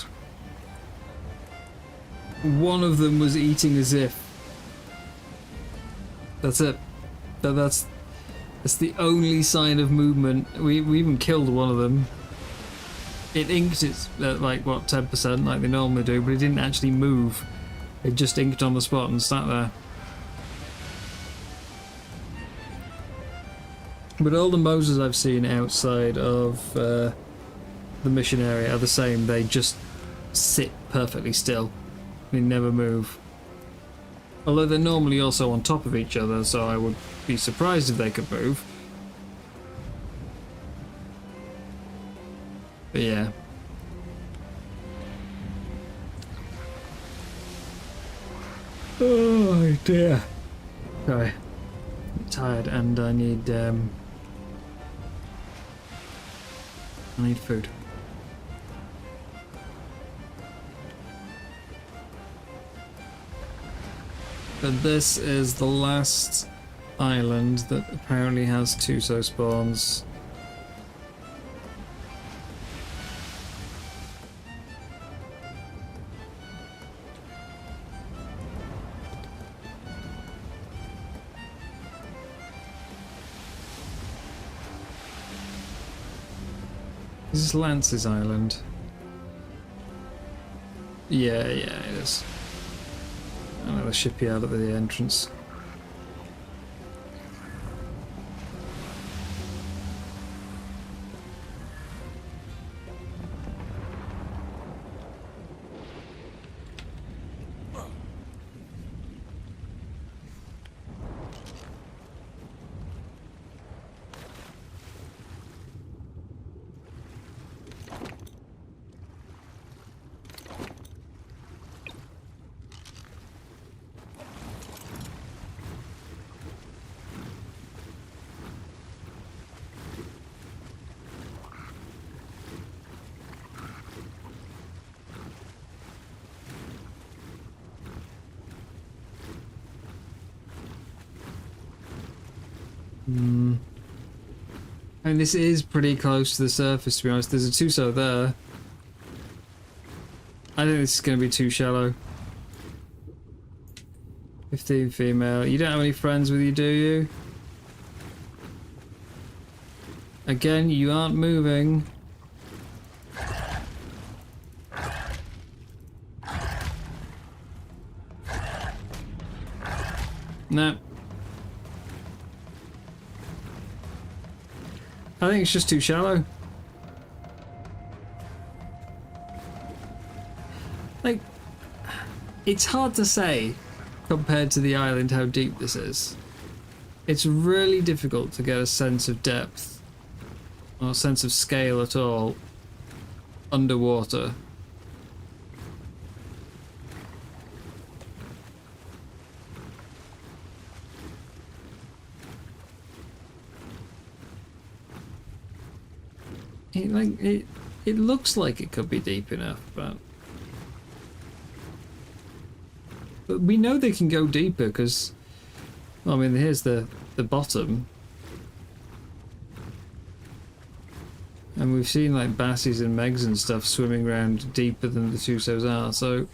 One of them was eating as if. That's it. That's the only sign of movement. We even killed one of them. It inked it at like what 10% like they normally do, but it didn't actually move. It just inked on the spot and sat there. But all the Moses I've seen outside of the mission area are the same. They just sit perfectly still. They never move. Although they're normally also on top of each other, so I would be surprised if they could move. But yeah. Oh dear. Sorry. I'm tired and I need food. But this is the last island that apparently has Tuso spawns. Is this Lance's island? Yeah, it is. Another shipyard at the entrance. And this is pretty close to the surface, to be honest. There's a Tuso there. I think this is going to be too shallow. 15 female. You don't have any friends with you, do you? Again, you aren't moving. No. I think it's just too shallow. Like, it's hard to say compared to the island how deep this is. It's really difficult to get a sense of depth or a sense of scale at all underwater. It looks like it could be deep enough, but we know they can go deeper because, well, I mean, here's the bottom, and we've seen like bassies and megs and stuff swimming around deeper than the Tusos are. So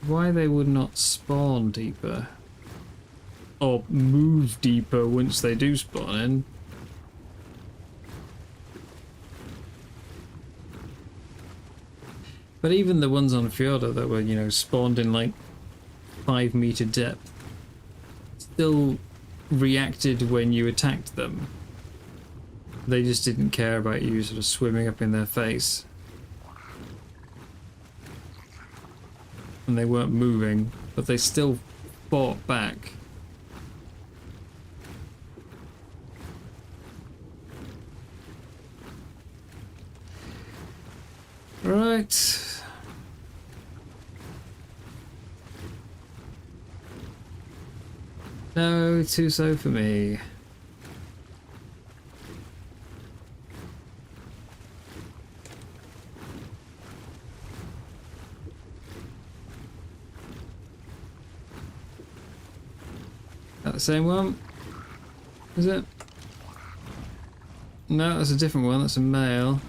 why they would not spawn deeper or move deeper once they do spawn in? But even the ones on Fjorda that were, you know, spawned in like 5 meter depth still reacted when you attacked them. They just didn't care about you sort of swimming up in their face. And they weren't moving, but they still fought back. Right. No, too so for me. That the same one? Is it? No, that's a different one. That's a male.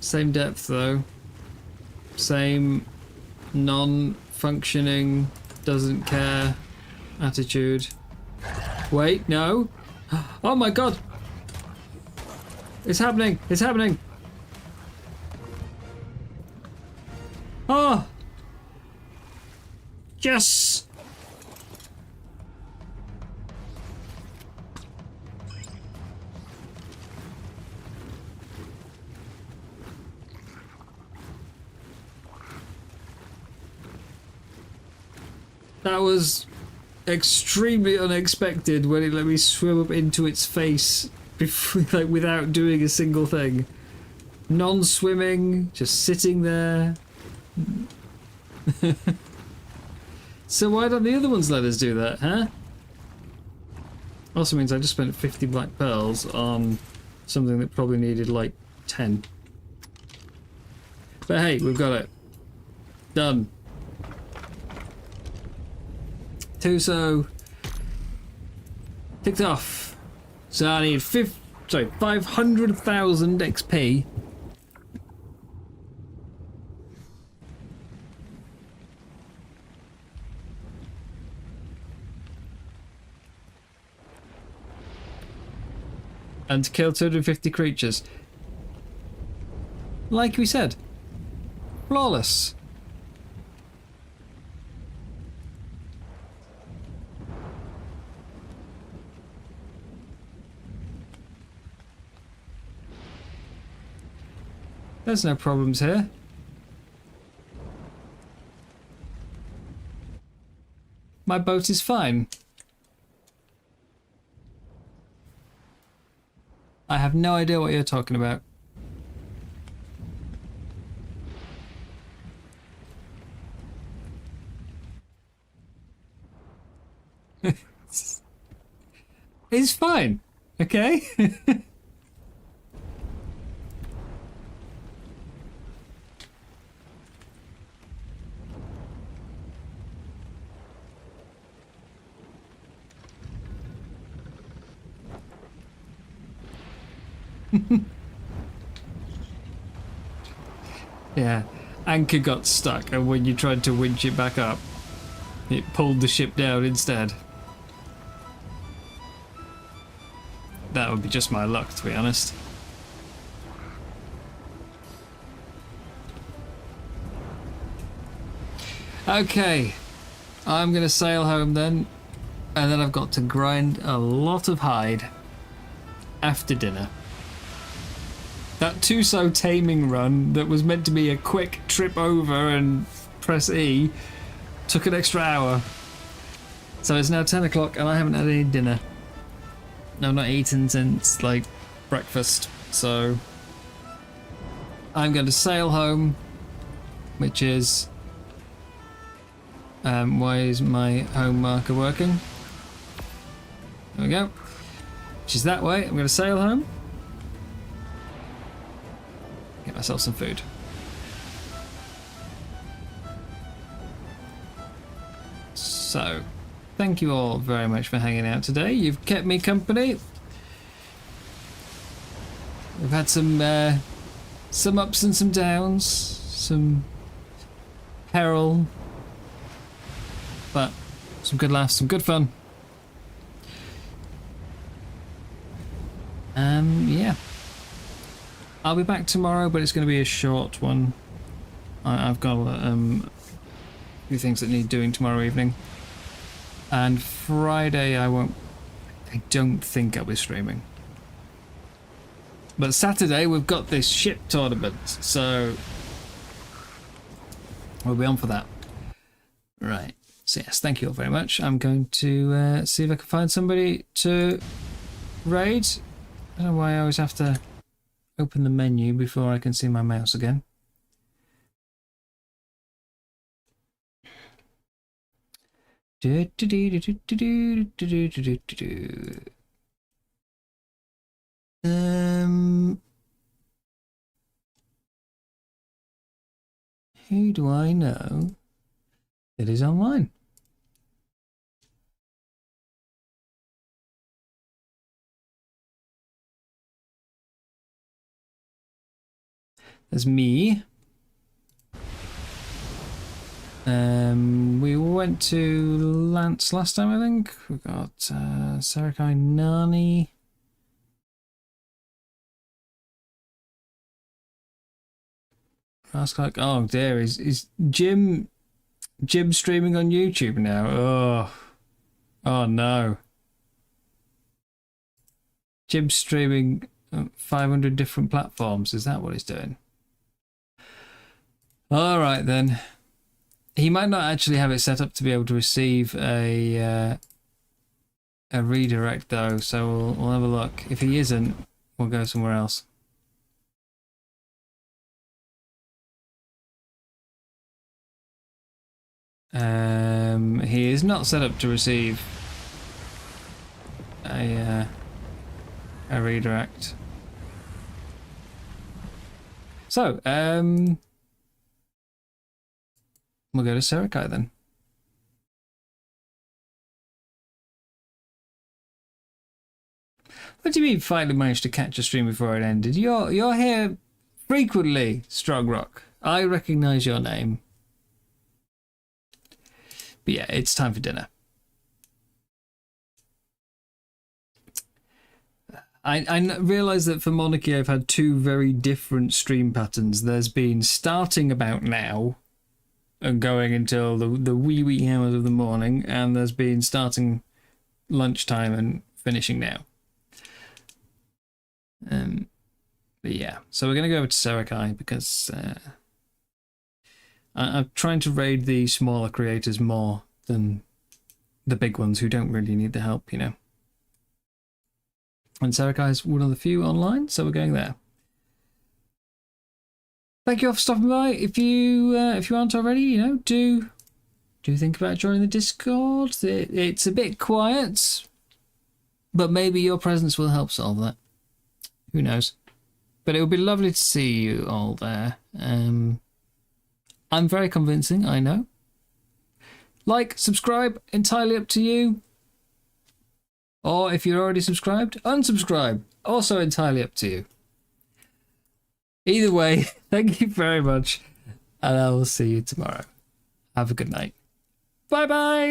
Same depth though. Same non-functioning, doesn't care attitude. Wait, no. Oh my god! It's happening! It's happening! Oh! Yes! That was extremely unexpected when it let me swim up into its face before, like, without doing a single thing. Non-swimming, just sitting there. So why don't the other ones let us do that, huh? Also means I just spent 50 black pearls on something that probably needed like 10. But hey, we've got it. Done. Tuso ticked off. So I need 500,000 XP. And to kill 250 creatures. Like we said. Flawless. There's no problems here. My boat is fine. I have no idea what you're talking about. It's fine, okay? Yeah, anchor got stuck, and when you tried to winch it back up, it pulled the ship down instead. That would be just my luck, to be honest. Okay, I'm gonna sail home then, and then I've got to grind a lot of hide after dinner. That Tuso taming run that was meant to be a quick trip over and press E took an extra hour. So it's now 10 o'clock and I haven't had any dinner. I've not eaten since like breakfast, so I'm going to sail home, which is why is my home marker working? There we go. Which is that way. I'm going to sail home. Get myself some food. So, thank you all very much for hanging out today. You've kept me company. We've had some ups and some downs, some peril, but some good laughs, some good fun. Yeah. I'll be back tomorrow, but it's going to be a short one. I've got a few things that need doing tomorrow evening. And Friday I don't think I'll be streaming. But Saturday we've got this ship tournament, so we'll be on for that. Right. So yes, thank you all very much. I'm going to see if I can find somebody to raid. I don't know why I always have to open the menu before I can see my mouse again. Who do I know that is online? There's me. We went to Lance last time, I think. We got Sarakai, Nani. Oh dear, is Jim streaming on YouTube now? Oh no. Jim's streaming 500 different platforms. Is that what he's doing? All right then. He might not actually have it set up to be able to receive a redirect though, so we'll have a look. If he isn't, we'll go somewhere else. He is not set up to receive a redirect. So, we'll go to Sarakai then. What do you mean finally managed to catch a stream before it ended? You're here frequently, Strogrock. I recognise your name. But yeah, it's time for dinner. I realise that for Monarchy I've had two very different stream patterns. There's been starting about now and going until the wee hours of the morning, and there's been starting lunchtime and finishing now. But yeah, so we're going to go over to Sarakai because I'm trying to raid the smaller creators more than the big ones who don't really need the help, you know. And Sarakai is one of the few online, so we're going there. Thank you all for stopping by. If you aren't already, you know, do think about joining the Discord. It's a bit quiet, but maybe your presence will help solve that. Who knows? But it would be lovely to see you all there. I'm very convincing, I know. Like, subscribe, entirely up to you. Or if you're already subscribed, unsubscribe. Also entirely up to you. Either way, thank you very much. And I will see you tomorrow. Have a good night. Bye-bye.